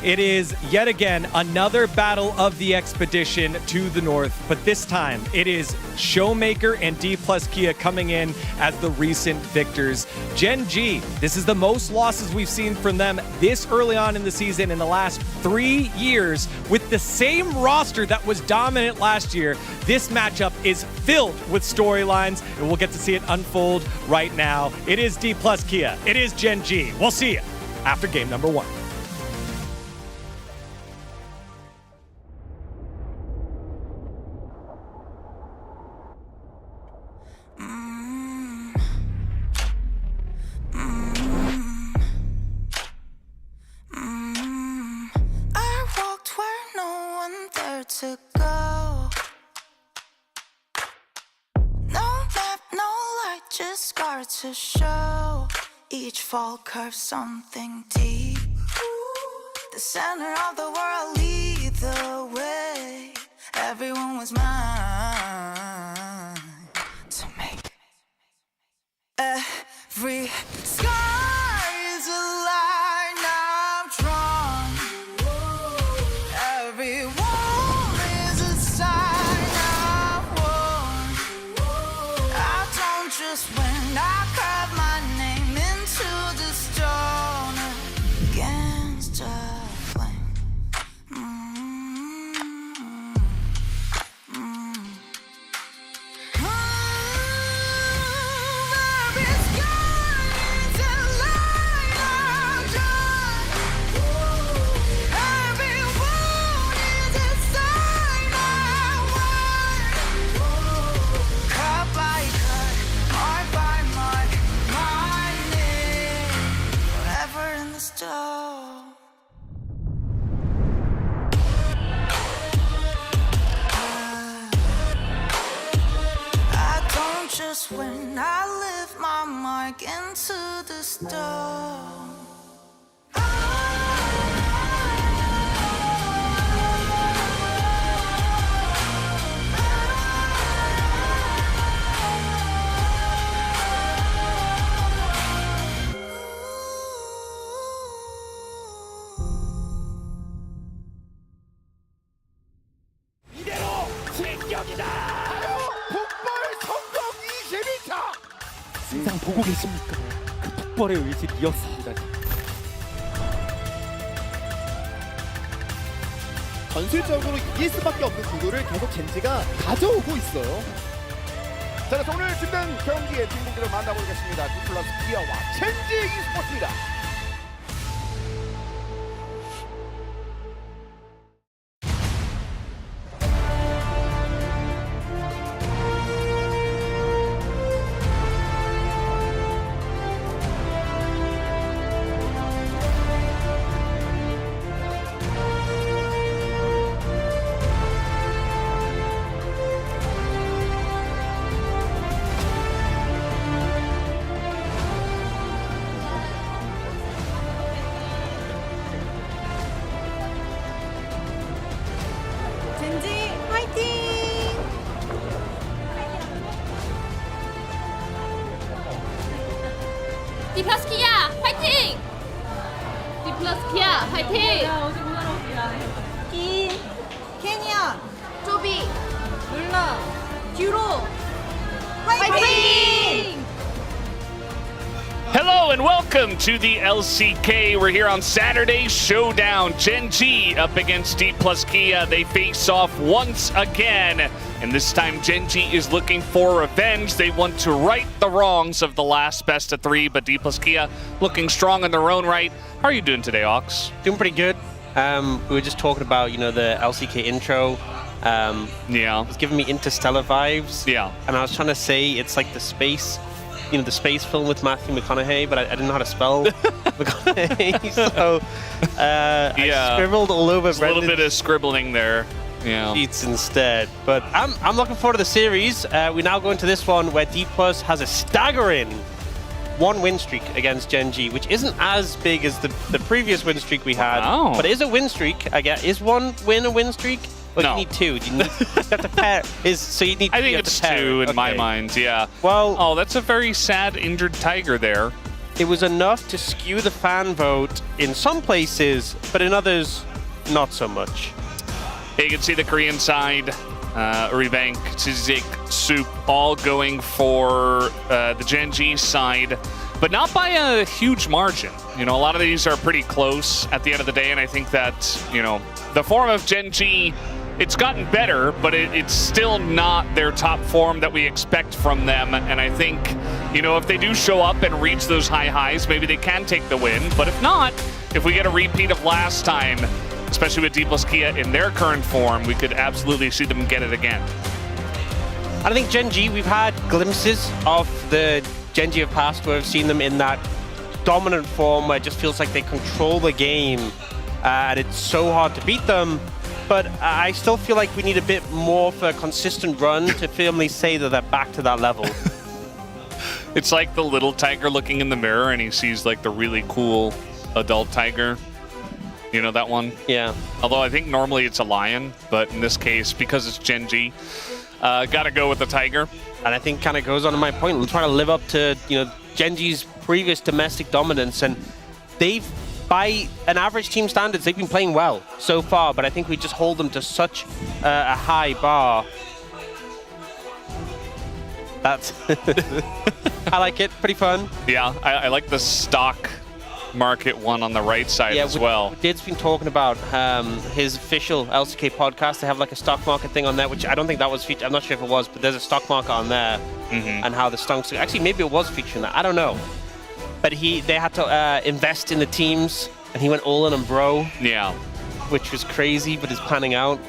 It is yet again another battle of the expedition to the north, but this time it is Showmaker and D plus Kia coming in as the recent victors. Gen G, this is the most losses we've seen from them this early on in the season in the last 3 years with the same roster that was dominant last year. This matchup is filled with storylines, and we'll get to see it unfold right now. It is D plus Kia. It is Gen G. We'll see you after game number 1. To go. No map, no light, just scars to show. Each fall curves something deep. The center of the world lead the way. Everyone was mine to make. Every sky is a line I've drawn. Every just when I carve my name into the stone against a flame. Every sky is a line I've drawn. Every wound is a sign I won. Cut by cut, mark by mark, my name forever in the stone. I don't just win, I live my mark into the stone. 세상 보고 계십니까? 그 폭발의 의지를 이었습니다. 전술적으로 이길 수밖에 없는 구도를 계속 젠지가 가져오고 있어요. 자, 그래서 오늘 준비된 경기의 팀분들을 만나보겠습니다. D 플러스 기아와 젠지 e스포츠입니다. 젠지 화이팅! D 플러스 키야 화이팅! D 플러스 키야 화이팅! 긴, 캐니언, 쪼비, 룰라, 듀로 화이팅! Hello and welcome to the LCK. We're here on Saturday Showdown. Gen G up against D plus Kia. They face off once again. And this time Gen G is looking for revenge. They want to right the wrongs of the last best of 3, but D plus Kia looking strong in their own right. How are you doing today, Ox? Doing pretty good. We were just talking about, the LCK intro. Yeah. It was giving me Interstellar vibes. Yeah. And I was trying to say it's like the space film with Matthew McConaughey, but I didn't know how to spell McConaughey, so I scribbled all over a little bit of scribbling there. Yeah. Sheets instead. But I'm looking forward to the series. We now go into this one where D Plus has a staggering 1 win streak against Gen G, which isn't as big as the previous win streak we had, but it is a win streak. I guess is 1 win a win streak? Well, No. you need 2. Do you need have to pair? So you need. I think you have it's to pair 2 it. in my Okay. mind, yeah. Well, oh, that's a very sad injured Tiger there. It was enough to skew the fan vote in some places, but in others, not so much. You can see the Korean side, Uribank, Chizik, Soup, all going for the Gen.G side, but not by a huge margin. You know, a lot of these are pretty close at the end of the day, and I think that, you know, the form of Gen.G, it's gotten better, but it's still not their top form that we expect from them. And I think, you know, if they do show up and reach those high highs, maybe they can take the win. But if not, if we get a repeat of last time, especially with D plus Kia in their current form, we could absolutely see them get it again. I think Gen.G, we've had glimpses of the Gen.G of past where we've seen them in that dominant form where it just feels like they control the game and it's so hard to beat them. But I still feel like we need a bit more of a consistent run to firmly say that they're back to that level. It's like the little tiger looking in the mirror and he sees like the really cool adult tiger. You know that one? Yeah. Although I think normally it's a lion, but in this case, because it's Gen.G, gotta go with the tiger. And I think kind of goes on to my point. We're trying to live up to, you know, Gen.G's previous domestic dominance, and they've, by an average team standards, they've been playing well so far, but I think we just hold them to such a high bar. That's I like it, pretty fun. Yeah, I like the stock market one on the right side as well. Did's been talking about his official LCK podcast. They have like a stock market thing on there, which I don't think that was featured. I'm not sure if it was, but there's a stock market on there, and how the stocks. Actually, maybe it was featuring that. I don't know. But they had to invest in the teams, and he went all in on Bro. Yeah, which was crazy, but is panning out.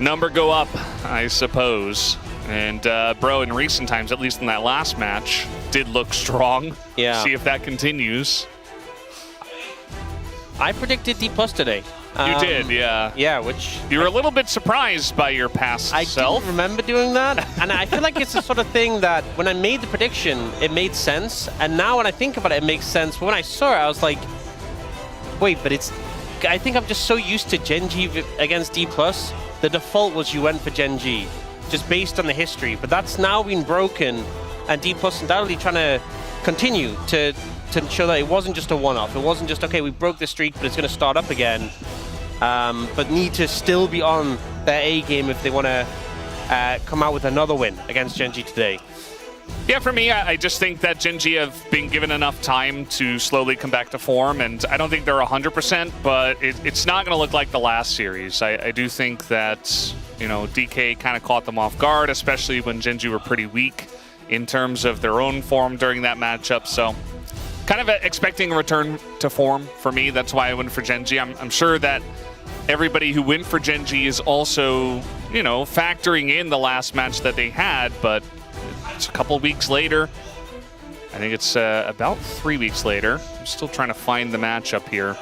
Number go up, I suppose. And Bro, in recent times, at least in that last match, did look strong. Yeah. See if that continues. I predicted D+ today. You did, yeah. Yeah, which... You were a little bit surprised by your past self. I don't remember doing that. And I feel like it's the sort of thing that when I made the prediction, it made sense. And now when I think about it, it makes sense. But when I saw it, I was like, wait, but it's... I think I'm just so used to Gen.G against D+. The default was you went for Gen.G, just based on the history. But that's now been broken. And D+ undoubtedly trying to continue to show that it wasn't just a one-off. It wasn't just, okay, we broke the streak, but it's going to start up again. But need to still be on their A game if they want to come out with another win against Gen.G today. Yeah, for me, I just think that Gen.G have been given enough time to slowly come back to form, and I don't think they're 100%, but it's not going to look like the last series. I do think that, you know, DK kind of caught them off guard, especially when Gen.G were pretty weak in terms of their own form during that matchup, so kind of expecting a return to form for me. That's why I went for Gen.G. I'm sure that everybody who went for Gen.G is also, you know, factoring in the last match that they had, but it's a couple weeks later. I think it's about 3 weeks later. I'm still trying to find the matchup here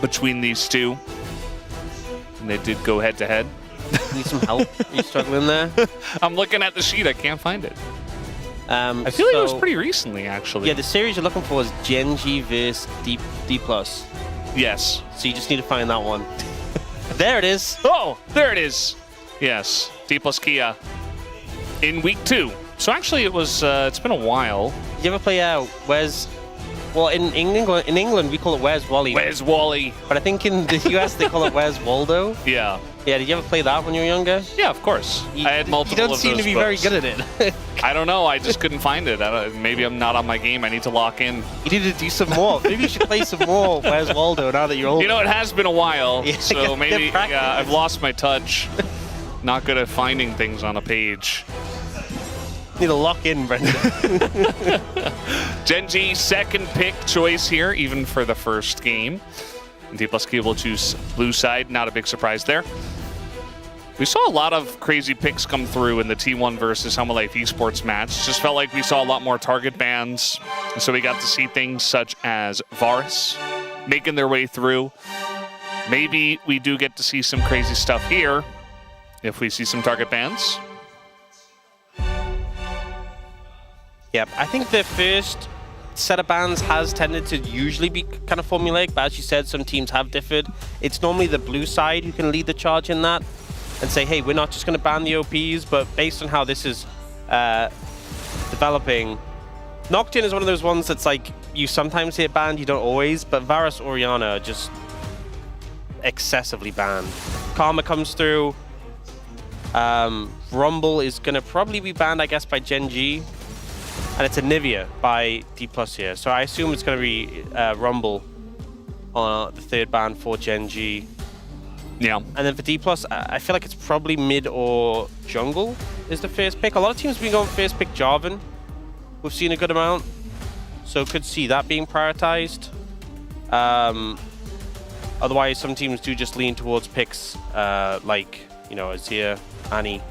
between these two. And they did go head-to-head. Need some help? Are you struggling there? I'm looking at the sheet. I can't find it. I feel like it was pretty recently, actually. Yeah, the series you're looking for is Gen.G vs D+. Yes. So you just need to find that one. There it is. Oh, there it is. Yes, D+ Kia in week 2. So actually, it's been a while. Did you ever play Where's? Well, in England we call it Where's Wally. Where's Wally? But I think in the US they call it Where's Waldo. Yeah. Yeah. Did you ever play that when you were younger? Yeah, of course. I had multiple. You don't seem to be very good at it. I don't know. I just couldn't find it. Maybe I'm not on my game. I need to lock in. You need to do some more. Maybe you should play some more Where's Waldo now that you're older. You know, it has been a while, Yeah, so maybe practice. I've lost my touch. Not good at finding things on a page. Need to lock in, Brendan. Gen.G second pick choice here, even for the first game. And D+ Kia will choose blue side. Not a big surprise there. We saw a lot of crazy picks come through in the T1 versus Helmet Life Esports match. Just felt like we saw a lot more target bans. So we got to see things such as Varus making their way through. Maybe we do get to see some crazy stuff here if we see some target bans. Yeah, I think the first set of bans has tended to usually be kind of formulaic, but as you said, some teams have differed. It's normally the blue side who can lead the charge in that. and say, hey, we're not just going to ban the OPs, but based on how this is developing, Nocturne is one of those ones that's like, you sometimes hit banned, you don't always, but Varus Orianna are just excessively banned. Karma comes through. Rumble is going to probably be banned, I guess, by Gen G. And it's a Nivea by D+ here. So I assume it's going to be Rumble on the third ban for Gen G. Yeah. And then for D+, I feel like it's probably mid or jungle is the first pick. A lot of teams have been going first pick Jarvan. We've seen a good amount. So could see that being prioritized. Otherwise, some teams do just lean towards picks like, you know, Azir, Annie.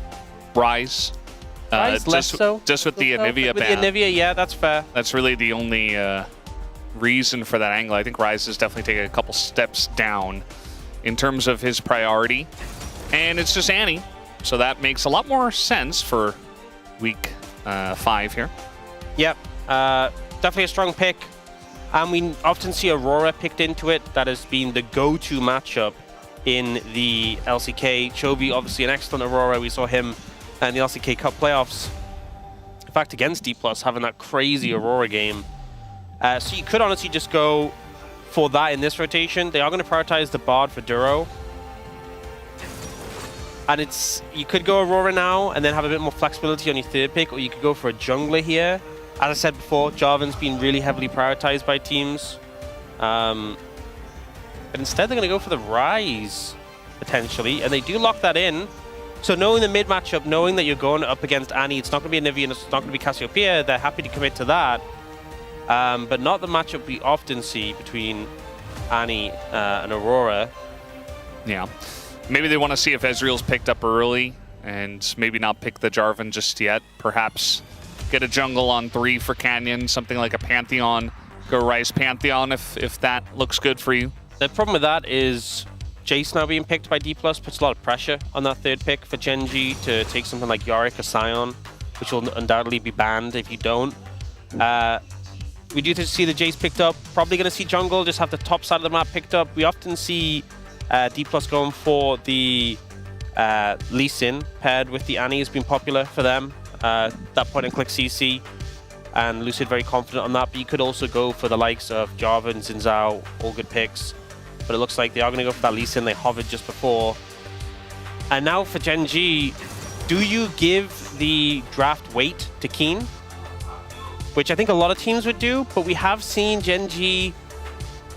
Rise. Less so. Just with the Anivia ban. With the Anivia, yeah, that's fair. That's really the only reason for that angle. I think Rise is definitely taking a couple steps down in terms of his priority. And it's just Annie. So that makes a lot more sense for week 5 here. Yep. Definitely a strong pick. And we often see Aurora picked into it. That has been the go-to matchup in the LCK. Chovy, obviously an excellent Aurora. We saw him in the LCK Cup playoffs. In fact, against D+, having that crazy Aurora game. So you could honestly just go for that in this rotation. They are going to prioritize the Bard for Duro. And you could go Aurora now and then have a bit more flexibility on your third pick, or you could go for a jungler here. As I said before, Jarvan's been really heavily prioritized by teams. But instead, they're going to go for the Rise, potentially. And they do lock that in. So knowing the mid matchup, knowing that you're going up against Annie, it's not going to be Anivia and it's not going to be Cassiopeia, they're happy to commit to that. But not the matchup we often see between Annie and Aurora. Yeah. Maybe they want to see if Ezreal's picked up early and maybe not pick the Jarvan just yet. Perhaps get a jungle on 3 for Canyon, something like a Pantheon. Go Rise Pantheon if that looks good for you. The problem with that is Jace now being picked by D+, puts a lot of pressure on that third pick for Gen G to take something like Yorick or Sion, which will undoubtedly be banned if you don't. We do see the Jace picked up. Probably going to see jungle, just have the top side of the map picked up. We often see D+ going for the Lee Sin paired with the Annie has been popular for them. That point and click CC, and Lucid very confident on that. But you could also go for the likes of Jarvan, Xin Zhao, all good picks. But it looks like they are going to go for that Lee Sin. They hovered just before. And now for Gen G, do you give the draft weight to Keen? Which I think a lot of teams would do, but we have seen Gen G,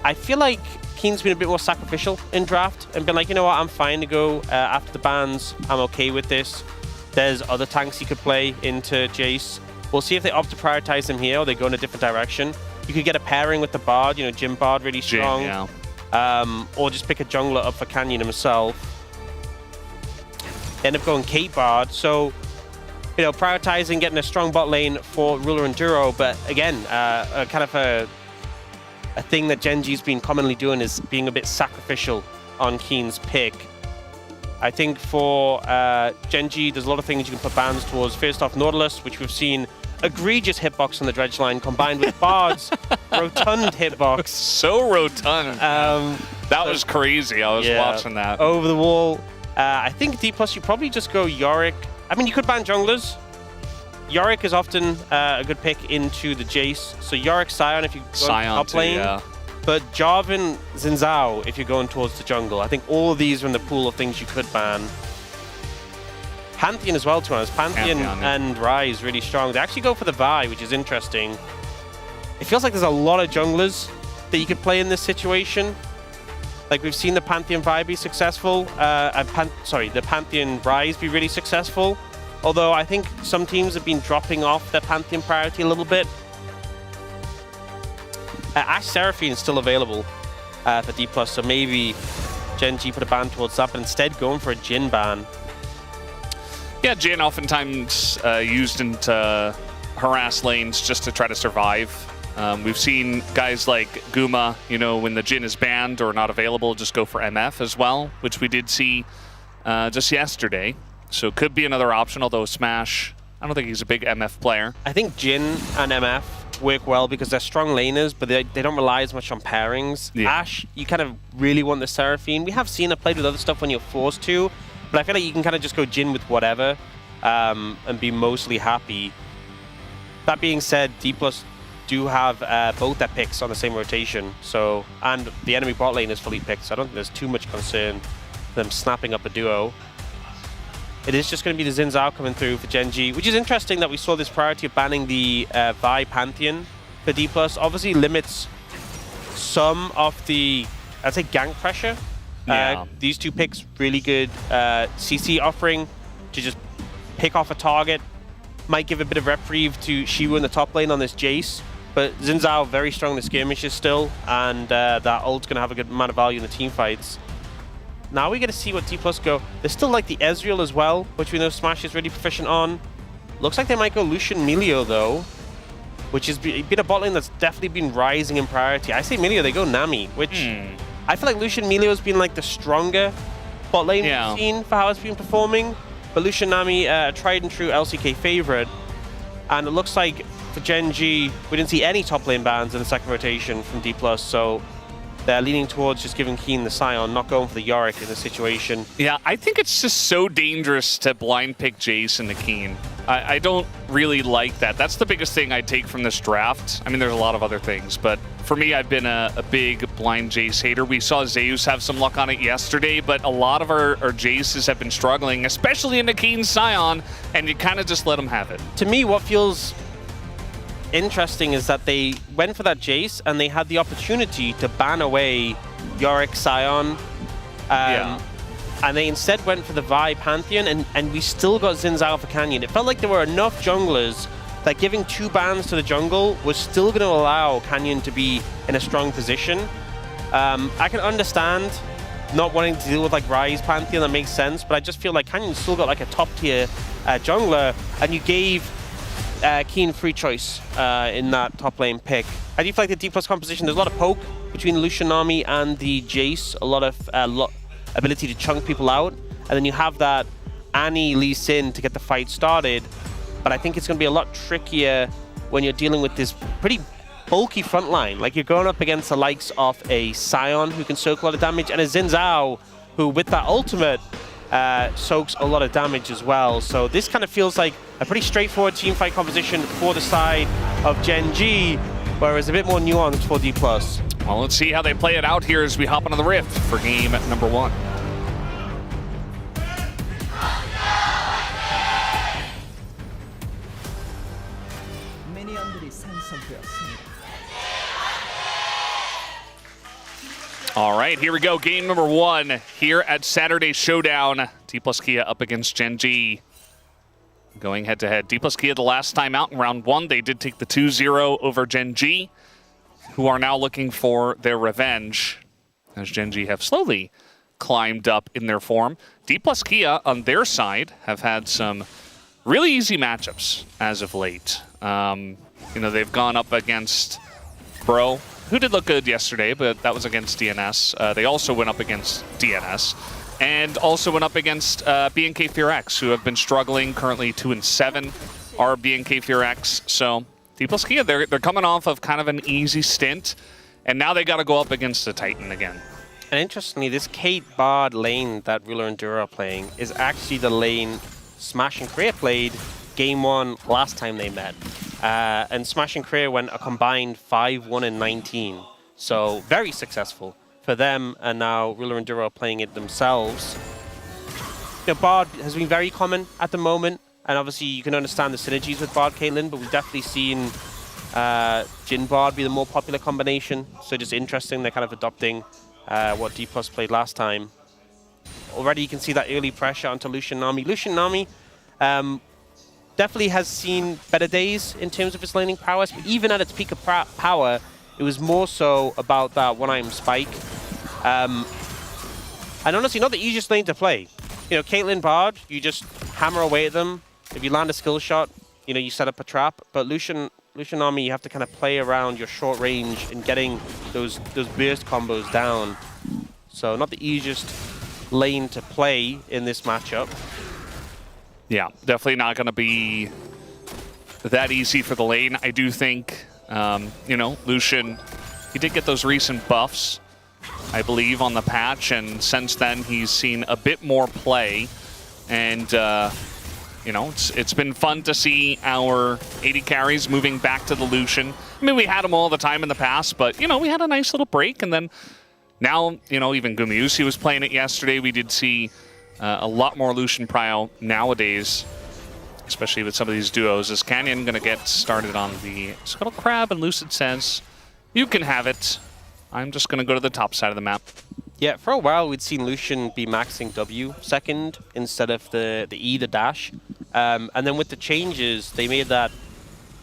I feel like Keen's been a bit more sacrificial in draft and been like, you know what, I'm fine to go after the bans. I'm okay with this. There's other tanks you could play into Jace. We'll see if they opt to prioritize him here or they go in a different direction. You could get a pairing with the Bard, you know, Jim Bard really strong. Jim, yeah. Or just pick a jungler up for Canyon himself. End up going Kate Bard. So, you know, prioritizing getting a strong bot lane for Ruler and Duro. But again, kind of a thing that Gen G's been commonly doing is being a bit sacrificial on Keen's pick. I think for Gen G, there's a lot of things you can put bans towards. First off, Nautilus, which we've seen egregious hitbox on the dredge line combined with Bard's rotund hitbox. So rotund. That was crazy. I was watching that. Over the wall. I think D+, you probably just go Yorick. I mean, you could ban junglers. Yorick is often a good pick into the Jace. So Yorick, Sion if you go top lane. Yeah. But Jarvan, Xin Zhao if you're going towards the jungle. I think all of these are in the pool of things you could ban. Pantheon as well, to be honest. Pantheon and Rise really strong. They actually go for the Vi, which is interesting. It feels like there's a lot of junglers that you could play in this situation. Like we've seen the Pantheon Vi be successful. The Pantheon Rise be really successful. Although I think some teams have been dropping off their Pantheon priority a little bit. Ashe Seraphine is still available for D+, so maybe Gen G put a ban towards that, but instead going for a Jhin ban. Yeah, Jhin oftentimes used into harass lanes just to try to survive. We've seen guys like Guma, you know, when the Jhin is banned or not available, just go for MF as well, which we did see just yesterday. So it could be another option, although Smash, I don't think he's a big MF player. I think Jhin and MF work well because they're strong laners, but they don't rely as much on pairings. Yeah. Ashe, you kind of really want the Seraphine. We have seen it played with other stuff when you're forced to, But I feel like you can kind of just go Jhin with whatever and be mostly happy. That being said, D+ do have both their picks on the same rotation, so and the enemy bot lane is fully picked, so I don't think there's too much concern for them snapping up a duo. It is just going to be the Xin Zhao coming through for Gen G, which is interesting that we saw this priority of banning the Vi Pantheon for D+. Obviously limits some of the, I'd say, gank pressure. Yeah. These two picks, really good CC offering to just pick off a target. Might give a bit of reprieve to Shiwu in the top lane on this Jace. But Xin Zhao very strong in the skirmishes still, and that ult's going to have a good amount of value in the team fights. Now we get to see what D+ go. There's still like the Ezreal as well, which we know Smash is really proficient on. Looks like they might go Lucian Milio though, which has been a bot lane that's definitely been rising in priority. I say Milio, they go Nami, which I feel like Lucian Milio has been like the stronger bot lane we've seen for how it's been performing. But Lucian Nami, a tried and true LCK favorite. And it looks like for Gen G, we didn't see any top lane bans in the second rotation from D+, so they're leaning towards just giving Keen the Scion, not going for the Yorick in this situation. Yeah, I think it's just so dangerous to blind pick Jace and the Keen. I don't really like that. That's the biggest thing I take from this draft. I mean, there's a lot of other things, but for me, I've been a big blind Jace hater. We saw Zeus have some luck on it yesterday, but a lot of our Jaces have been struggling, especially in the Keen Scion, and you kind of just let them have it. To me, what feels interesting is that they went for that Jace and they had the opportunity to ban away Yorick Scion. And they instead went for the Vi Pantheon, and we still got Xin Zhao for Canyon. It felt like there were enough junglers that giving 2 bans to the jungle was still going to allow Canyon to be in a strong position. I can understand not wanting to deal with like Rise Pantheon, that makes sense, but I just feel like Canyon still got like a top tier jungler, and you gave Keen free choice in that top lane pick. I do feel like the D+ composition, there's a lot of poke between Lucian Nami and the Jace, a lot of ability to chunk people out, and then you have that Annie Lee Sin to get the fight started. But I think it's going to be a lot trickier when you're dealing with this pretty bulky front line. Like, you're going up against the likes of a Scion who can soak a lot of damage, and a Xin Zhao who, with that ultimate, soaks a lot of damage as well. So this kind of feels like a pretty straightforward teamfight composition for the side of Gen G, whereas a bit more nuanced for D+. Well, let's see how they play it out here as we hop onto the Rift for game number 1. All right, here we go. Game number 1 here at Saturday Showdown. D+ Kia up against Gen G. Going head-to-head. D+ Kia the last time out in round 1. They did take the 2-0 over Gen G, who are now looking for their revenge, as Gen G have slowly climbed up in their form. D+ Kia, on their side, have had some really easy matchups as of late. You know, they've gone up against Bro, who did look good yesterday, but that was against DNS. They also went up against DNS, and also went up against BNK KRX, who have been struggling, currently 2-7 are BNK KRX. So D+ Kia, they're coming off of kind of an easy stint, and now they got to go up against the Titan again. And interestingly, this Kate Bard lane that Ruler and Dura are playing is actually the lane Smash and Korea played game 1 last time they met. And Smash and Korea went a combined 5-1-19. So very successful for them, and now Ruler and Dura are playing it themselves. You know, Bard has been very common at the moment, and obviously you can understand the synergies with Bard Caitlyn, but we've definitely seen Jhin Bard be the more popular combination. So just interesting, they're kind of adopting what D+ played last time. Already you can see that early pressure onto Lucian Nami. Lucian Nami definitely has seen better days in terms of its laning prowess, but even at its peak of power, it was more so about that one-item spike. And honestly, not the easiest lane to play. You know, Caitlyn Bard, you just hammer away at them. If you land a skill shot, you know, you set up a trap. But Lucian Nami, you have to kind of play around your short range and getting those burst combos down. So not the easiest lane to play in this matchup. Yeah, definitely not going to be that easy for the lane. I do think, you know, Lucian, he did get those recent buffs. I believe, on the patch, and since then he's seen a bit more play. And, you know, it's been fun to see our AD carries moving back to the Lucian. I mean, we had them all the time in the past, but, you know, we had a nice little break, and then now, you know, even Gumiusi was playing it yesterday. We did see a lot more Lucian prio nowadays, especially with some of these duos. Is Canyon going to get started on the Scuttle Crab? And Lucid says, you can have it. I'm just going to go to the top side of the map. Yeah, for a while we'd seen Lucian be maxing W second instead of the E, the dash. And then with the changes, they made that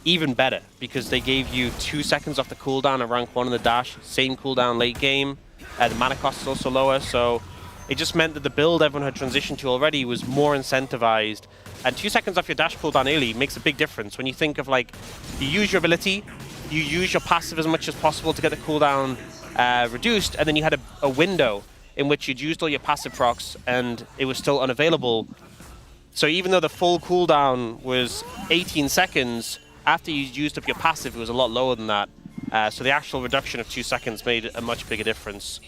even better because they gave you 2 seconds off the cooldown at rank 1 in the dash, same cooldown late game. The mana cost is also lower, so it just meant that the build everyone had transitioned to already was more incentivized. And 2 seconds off your dash cooldown early makes a big difference. When you think of, like, you use your ability, you use your passive as much as possible to get the cooldown reduced, and then you had a window in which you'd used all your passive procs and it was still unavailable. So even though the full cooldown was 18 seconds, after you used up your passive, it was a lot lower than that. So the actual reduction of 2 seconds made a much bigger difference.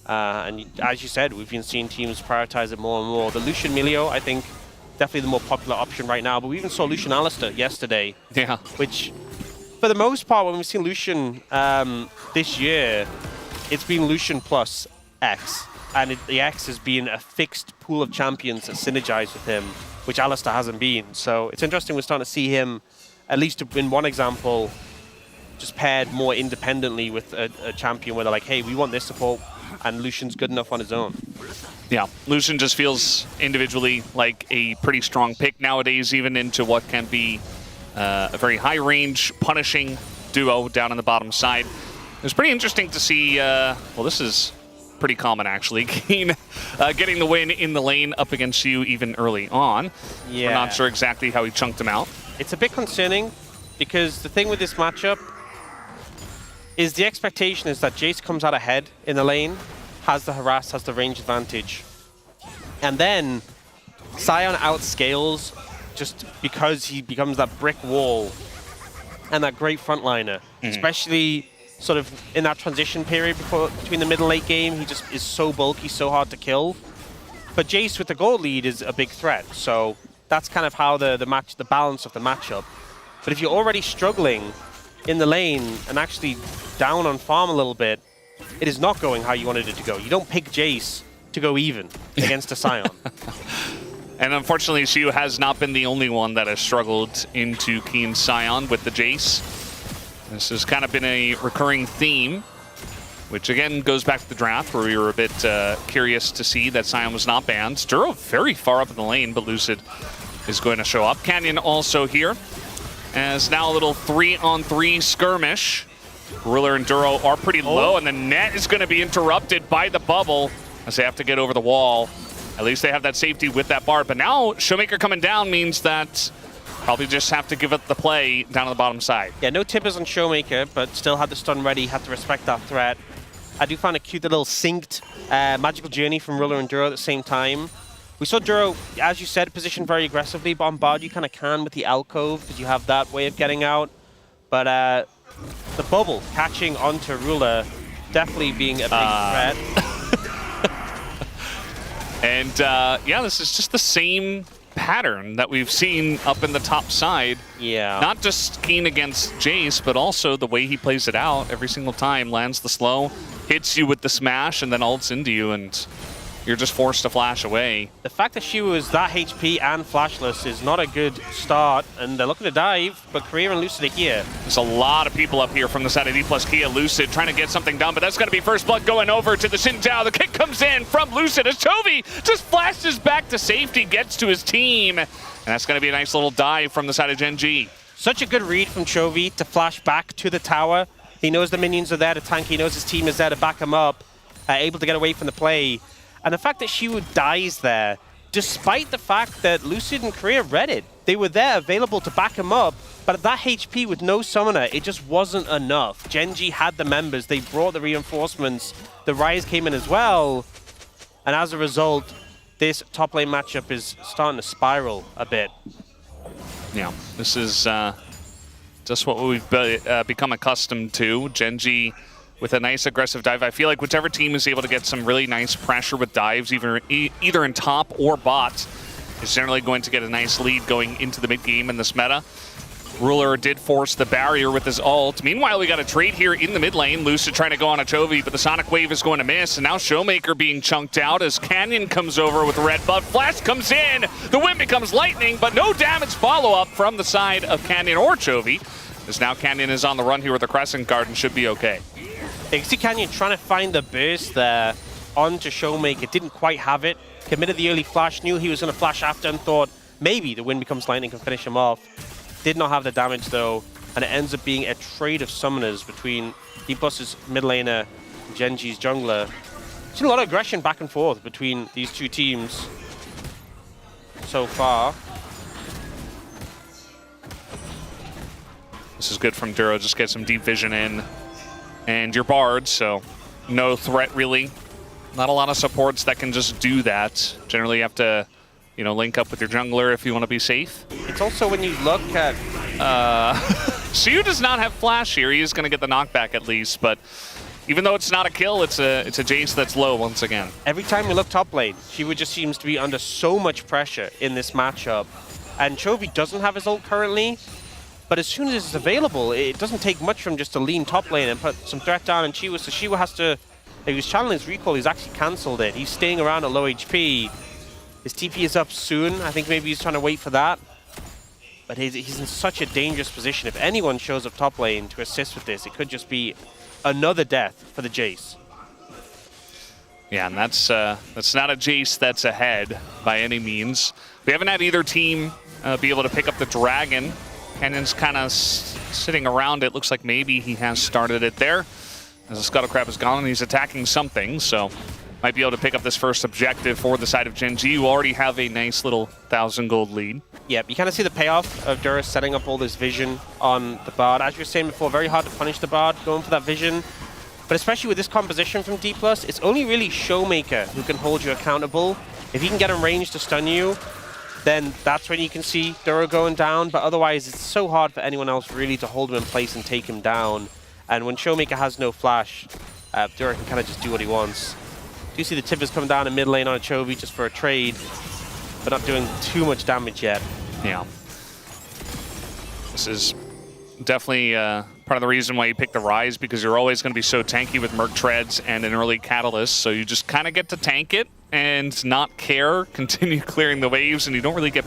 And as you said, we've been seeing teams prioritize it more and more. The Lucian Milio, I think, definitely the more popular option right now, but we even saw Lucian Alistair yesterday. Yeah. Which, for the most part, when we've seen Lucian this year, it's been Lucian plus X. And the X has been a fixed pool of champions that synergize with him, which Alistair hasn't been. So it's interesting we're starting to see him, at least in one example, just paired more independently with a champion where they're like, hey, we want this support, and Lucian's good enough on his own. Yeah, Lucian just feels individually like a pretty strong pick nowadays, even into what can be a very high-range, punishing duo down on the bottom side. It was pretty interesting to see, well, this is pretty common, actually, Keen getting the win in the lane up against you even early on. Yeah. We're not sure exactly how he chunked him out. It's a bit concerning, because the thing with this matchup is the expectation is that Jace comes out ahead in the lane, has the harass, has the range advantage. And then Sion outscales just because he becomes that brick wall and that great frontliner, especially sort of in that transition period between the middle late game. He just is so bulky, so hard to kill. But Jace with the gold lead is a big threat, so that's kind of how the balance of the matchup. But if you're already struggling in the lane and actually down on farm a little bit, it is not going how you wanted it to go. You don't pick Jace to go even against a Sion. And unfortunately, Xiu has not been the only one that has struggled into Keen Sion with the Jace. This has kind of been a recurring theme, which again goes back to the draft where we were a bit curious to see that Sion was not banned. Duro very far up in the lane, but Lucid is going to show up. Canyon also here, as now a little 3-on-3 skirmish. Ruler and Duro are pretty low, and the net is going to be interrupted by the bubble as they have to get over the wall. At least they have that safety with that bar. But now Showmaker coming down means that probably just have to give it the play down on the bottom side. Yeah, no tippers on Showmaker, but still had the stun ready, had to respect that threat. I do find a cute little synced magical journey from Ruler and Duro at the same time. We saw Duro, as you said, positioned very aggressively. Bombard you kind of can with the alcove because you have that way of getting out. But the bubble catching onto Ruler definitely being a big threat. And yeah, this is just the same pattern that we've seen up in the top side. Yeah. Not just Keen against Jace, but also the way he plays it out every single time. Lands the slow, hits you with the smash, and then ults into you, and you're just forced to flash away. The fact that she was that HP and flashless is not a good start, and they're looking to dive, but Korea and Lucid are here. There's a lot of people up here from the side of D plus Kia. Lucid trying to get something done, but that's going to be first blood going over to the Xin Zhao. The kick comes in from Lucid as Chovy just flashes back to safety, gets to his team, and that's going to be a nice little dive from the side of Gen G. Such a good read from Chovy to flash back to the tower. He knows the minions are there to tank, he knows his team is there to back him up, able to get away from the play. And the fact that Xiu dies there, despite the fact that Lucid and Korea read it, they were there available to back him up, but at that HP with no summoner, it just wasn't enough. Gen G had the members, they brought the reinforcements, the Rise came in as well, and as a result, this top lane matchup is starting to spiral a bit. Yeah, this is just what we've become accustomed to. Gen G with a nice aggressive dive. I feel like whichever team is able to get some really nice pressure with dives, either in top or bot, is generally going to get a nice lead going into the mid game in this meta. Ruler did force the barrier with his ult. Meanwhile, we got a trade here in the mid lane. Lucid trying to go on a Chovy, but the Sonic Wave is going to miss. And now Showmaker being chunked out as Canyon comes over with red buff. Flash comes in. The wind becomes lightning, but no damage follow-up from the side of Canyon or Chovy. As now Canyon is on the run here with the Crescent Guard and should be okay. You can see Canyon trying to find the burst there onto Showmaker. Didn't quite have it. Committed the early flash. Knew he was going to flash after and thought maybe the wind becomes lightning can finish him off. Did not have the damage though, and it ends up being a trade of summoners between D+'s mid laner and Genji's jungler. Seen a lot of aggression back and forth between these two teams so far. This is good from Duro, just get some deep vision in. And your Bard, so no threat really. Not a lot of supports that can just do that. Generally you have to, you know, link up with your jungler if you want to be safe. It's also when you look at... Siu does not have flash here. He is going to get the knockback at least, but even though it's not a kill, it's a Jace that's low once again. Every time you look top lane, Shiva just seems to be under so much pressure in this matchup. And Chovy doesn't have his ult currently, but as soon as it's available, it doesn't take much from just to lean top lane and put some threat down on Shiva. So Shiva has to... If he was channeling his recall, he's actually cancelled it. He's staying around at low HP. His TP is up soon. I think maybe he's trying to wait for that. But he's in such a dangerous position. If anyone shows up top lane to assist with this, it could just be another death for the Jace. Yeah, and that's not a Jace that's ahead by any means. We haven't had either team be able to pick up the Dragon. Canyon's kind of sitting around it. Looks like maybe he has started it there. As the Scuttle Crab is gone and he's attacking something, so might be able to pick up this first objective for the side of Genji, who already have a nice little 1,000 gold lead. Yeah, you kind of see the payoff of Dura setting up all this vision on the Bard. As you were saying before, very hard to punish the Bard going for that vision. But especially with this composition from D+, it's only really Showmaker who can hold you accountable. If he can get in range to stun you, then that's when you can see Dura going down. But otherwise, it's so hard for anyone else really to hold him in place and take him down. And when Showmaker has no flash, Dura can kind of just do what he wants. You see the Tibbers come down in mid lane on a Chovy just for a trade, but not doing too much damage yet. Yeah. This is definitely part of the reason why you pick the Rise, because you're always going to be so tanky with Merc Treads and an early Catalyst, so you just kind of get to tank it and not care, continue clearing the waves, and you don't really get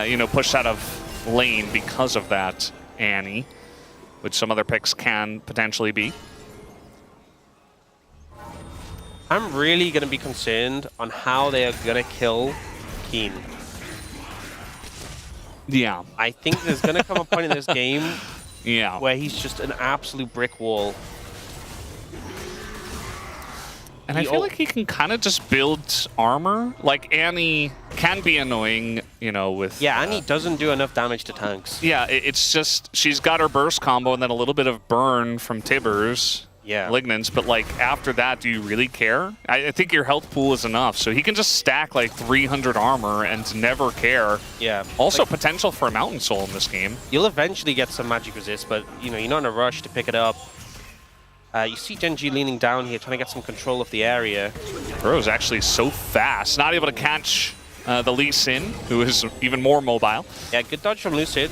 you know, pushed out of lane because of that, Annie, which some other picks can potentially be. I'm really going to be concerned on how they are going to kill Keen. Yeah. I think there's going to come a point in this game where he's just an absolute brick wall. And I feel like he can kind of just build armor. Like, Annie can be annoying, you know, with... Yeah, Annie doesn't do enough damage to tanks. Yeah, it's just, she's got her burst combo and then a little bit of burn from Tibbers. Yeah. Lignance, but like after that, do you really care? I think your health pool is enough, so he can just stack like 300 armor and never care. Yeah. Also, like, potential for a Mountain Soul in this game. You'll eventually get some magic resist, but you know you're not in a rush to pick it up. You see Genji leaning down here, trying to get some control of the area. Bro's actually so fast, not able to catch the Lee Sin, who is even more mobile. Yeah, good dodge from Lucid.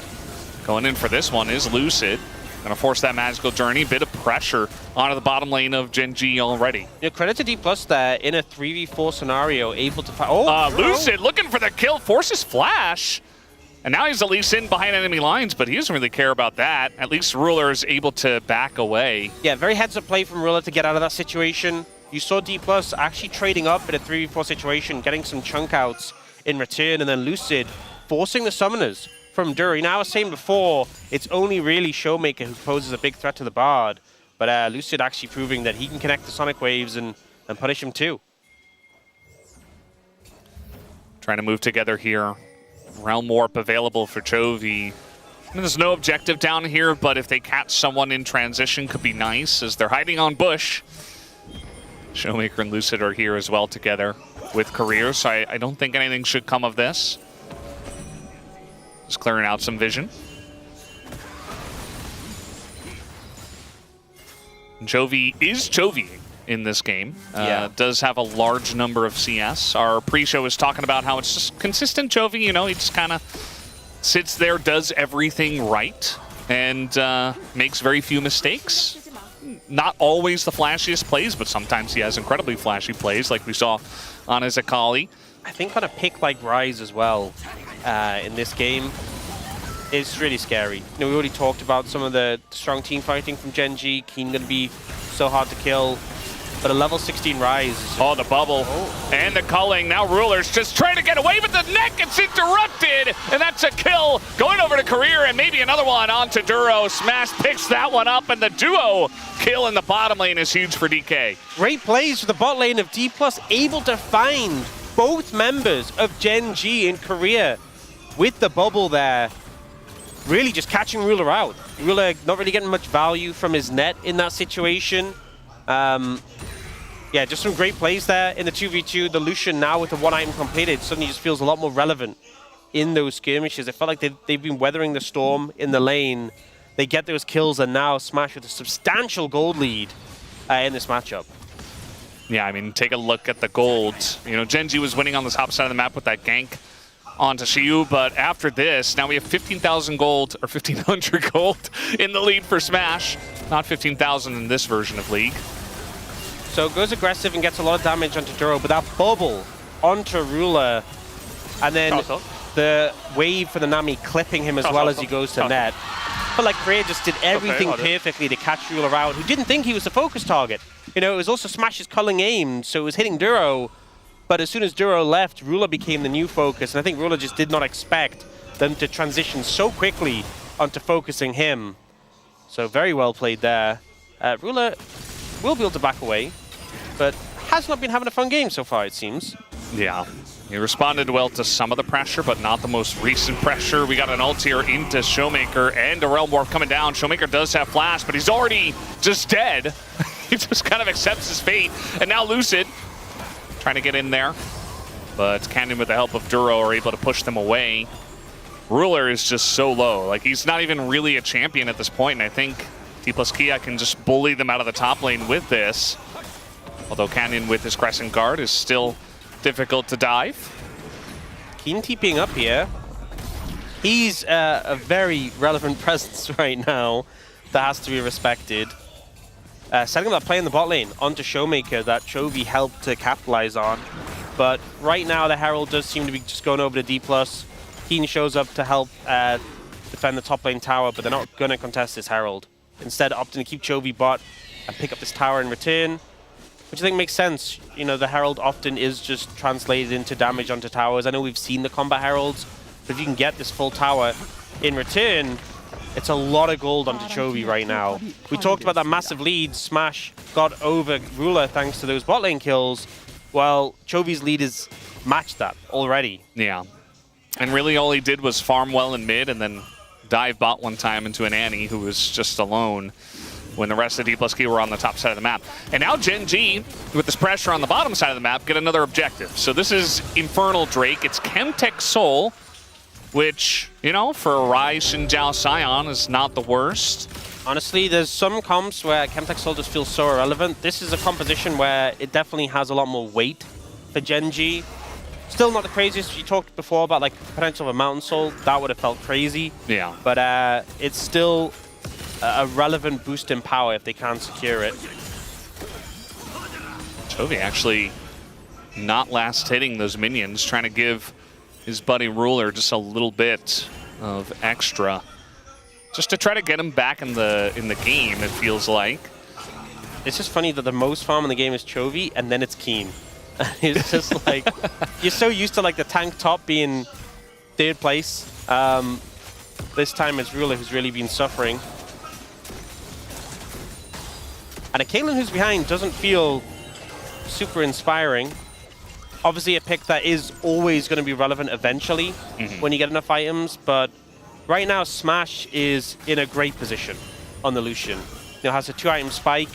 Going in for this one is Lucid. Gonna force that magical journey. Bit of pressure onto the bottom lane of Genji already. Yeah, credit to D+ there in a 3v4 scenario, able to fight. Lucid looking for the kill, forces flash. And now he's at least in behind enemy lines, but he doesn't really care about that. At least Ruler is able to back away. Yeah, very heads-up play from Ruler to get out of that situation. You saw D+ actually trading up in a 3v4 situation, getting some chunk outs in return, and then Lucid forcing the summoners from Dury. Now, I was saying before, it's only really Showmaker who poses a big threat to the Bard, but Lucid actually proving that he can connect the Sonic Waves and punish him too. Trying to move together here. Realm Warp available for Chovy. There's no objective down here, but if they catch someone in transition, could be nice, as they're hiding on Bush. Showmaker and Lucid are here as well together with careers, so I don't think anything should come of this. Just clearing out some vision. Chovy is Chovy in this game. Does have a large number of CS. Our pre-show was talking about how it's just consistent Chovy, you know, he just kind of sits there, does everything right, and makes very few mistakes. Not always the flashiest plays, but sometimes he has incredibly flashy plays, like we saw on his Akali. I think on a pick like Ryze as well, in this game, it's really scary. You know, we already talked about some of the strong team fighting from Gen G. Keen going to be so hard to kill. But a level 16 Ryze is just... Oh, the bubble. And the culling. Now Ruler's just trying to get away with the neck. It's interrupted. And that's a kill. Going over to Career and maybe another one onto Duro. Smash picks that one up. And the duo kill in the bottom lane is huge for DK. Great plays for the bot lane of D+, able to find both members of Gen G in Korea with the bubble there. Really just catching Ruler out. Ruler not really getting much value from his net in that situation. Yeah, just some great plays there in the 2v2. The Lucian now with the one item completed suddenly just feels a lot more relevant in those skirmishes. It felt like they've been weathering the storm in the lane. They get those kills and now Smash with a substantial gold lead in this matchup. Yeah, I mean, take a look at the gold. You know, Gen G was winning on the top side of the map with that gank onto Xiu, but after this, now we have 15,000 gold, or 1,500 gold in the lead for Smash. Not 15,000 in this version of League. So goes aggressive and gets a lot of damage onto Duro, but that bubble onto Ruler, and then the wave for the Nami clipping him as well as he goes to net. But like Korea just did everything perfectly to catch Ruler out, who didn't think he was the focus target. You know, it was also Smash's culling aim, so it was hitting Duro. But as soon as Duro left, Ruler became the new focus, and I think Ruler just did not expect them to transition so quickly onto focusing him. So very well played there. Ruler will be able to back away, but has not been having a fun game so far, it seems. Yeah, he responded well to some of the pressure, but not the most recent pressure. We got an ult here into Showmaker and a Realm Warp coming down. Showmaker does have flash, but he's already just dead. He just kind of accepts his fate. And now Lucid trying to get in there, but Canyon with the help of Duro are able to push them away. Ruler is just so low. Like, he's not even really a champion at this point, and I think D+Kia can just bully them out of the top lane with this. Although Canyon with his Crescent Guard is still difficult to dive. Keen TPing up here. He's a very relevant presence right now that has to be respected. Setting up that play in the bot lane onto Showmaker that Chovy helped to capitalize on. But right now the Herald does seem to be just going over to D+. Keen shows up to help defend the top lane tower, but they're not going to contest this Herald. Instead, opting to keep Chovy bot and pick up this tower in return, which I think makes sense. You know, the Herald often is just translated into damage onto towers. I know we've seen the combat Heralds, but if you can get this full tower in return, it's a lot of gold onto Chovy right now. We talked about that massive lead Smash got over Ruler thanks to those bot lane kills. Well, Chovy's lead is matched that already. Yeah. And really all he did was farm well in mid and then dive bot one time into an Annie who was just alone when the rest of D+K were on the top side of the map. And now Gen G, with this pressure on the bottom side of the map, get another objective. So this is Infernal Drake. It's Chemtech Soul, which, you know, for a Ryze Xinjiao Scion is not the worst. Honestly, there's some comps where Chemtech Soul just feels so irrelevant. This is a composition where it definitely has a lot more weight for Gen G. Still not the craziest. You talked before about like potential of a Mountain Soul. That would have felt crazy. Yeah. But it's still a relevant boost in power if they can secure it. Chovy actually not last hitting those minions, trying to give his buddy Ruler just a little bit of extra, just to try to get him back in the game. It feels like it's just funny that the most farm in the game is Chovy, and then it's Keen. It's just like you're so used to like the tank top being third place. This time it's Ruler who's really been suffering. And a Caitlyn who's behind doesn't feel super inspiring. Obviously a pick that is always going to be relevant eventually when you get enough items, but right now Smash is in a great position on the Lucian. You know, has a 2-item spike.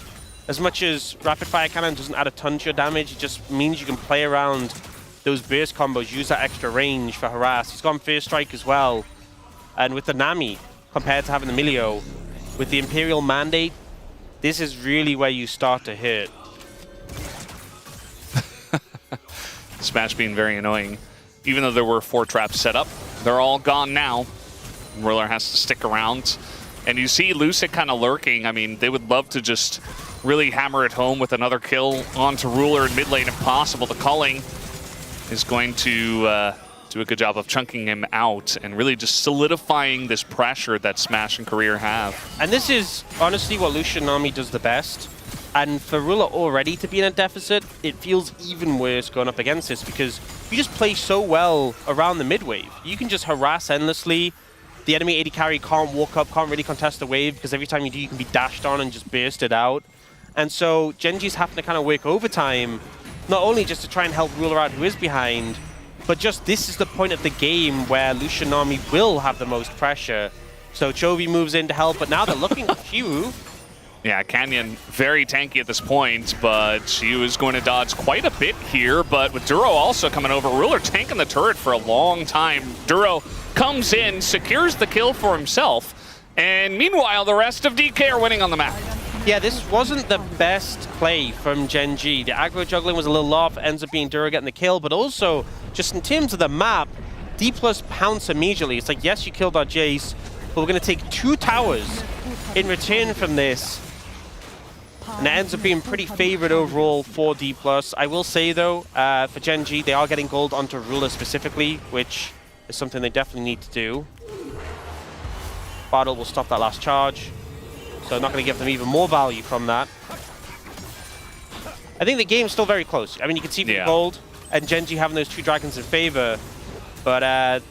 As much as Rapid Fire Cannon doesn't add a ton to your damage, it just means you can play around those burst combos, use that extra range for harass. He's gone First Strike as well. And with the Nami, compared to having the Milio, with the Imperial Mandate, this is really where you start to hit. Smash being very annoying. Even though there were 4 traps set up, they're all gone now. Ruler has to stick around. And you see Lucid kind of lurking. I mean, they would love to just really hammer it home with another kill onto Ruler in mid lane if possible. The Culling is going to do a good job of chunking him out and really just solidifying this pressure that Smash and Career have. And this is honestly what Lucian Army does the best. And for Ruler already to be in a deficit, it feels even worse going up against this because you just play so well around the mid wave. You can just harass endlessly. The enemy AD carry can't walk up, can't really contest the wave because every time you do, you can be dashed on and just burst it out. And so Genji's having to kind of work overtime, not only just to try and help Ruler out who is behind, but just this is the point of the game where Lucian Army will have the most pressure. So Chovy moves in to help, but now they're looking at Xiu. Yeah, Canyon very tanky at this point, but Xiu is going to dodge quite a bit here. But with Duro also coming over, Ruler tanking the turret for a long time. Duro comes in, secures the kill for himself, and meanwhile, the rest of DK are winning on the map. Yeah, this wasn't the best play from Gen.G. The aggro juggling was a little off, ends up being Duro getting the kill, but also, just in terms of the map, D+ pounce immediately. It's like, yes, you killed our Jace, but we're going to take 2 towers in return from this. And it ends up being pretty favored overall for D+. I will say, though, for Gen.G, they are getting gold onto Ruler specifically, which is something they definitely need to do. Bartle will stop that last charge. So not going to give them even more value from that. I think the game's still very close. I mean, you can see the gold and Gen.G having those 2 dragons in favor. But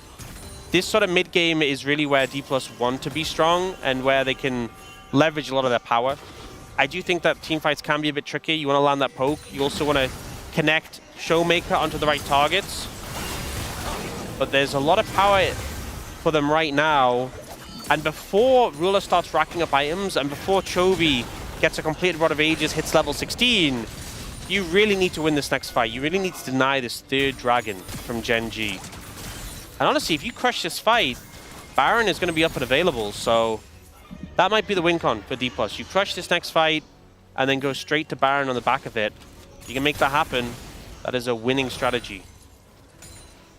this sort of mid-game is really where D+ want to be strong and where they can leverage a lot of their power. I do think that teamfights can be a bit tricky. You want to land that poke. You also want to connect Showmaker onto the right targets. But there's a lot of power for them right now. And before Ruler starts racking up items, and before Chovy gets a completed Rod of Ages, hits level 16, you really need to win this next fight. You really need to deny this 3rd dragon from Gen.G. And honestly, if you crush this fight, Baron is going to be up and available, so that might be the win con for D+. You crush this next fight, and then go straight to Baron on the back of it. If you can make that happen, that is a winning strategy.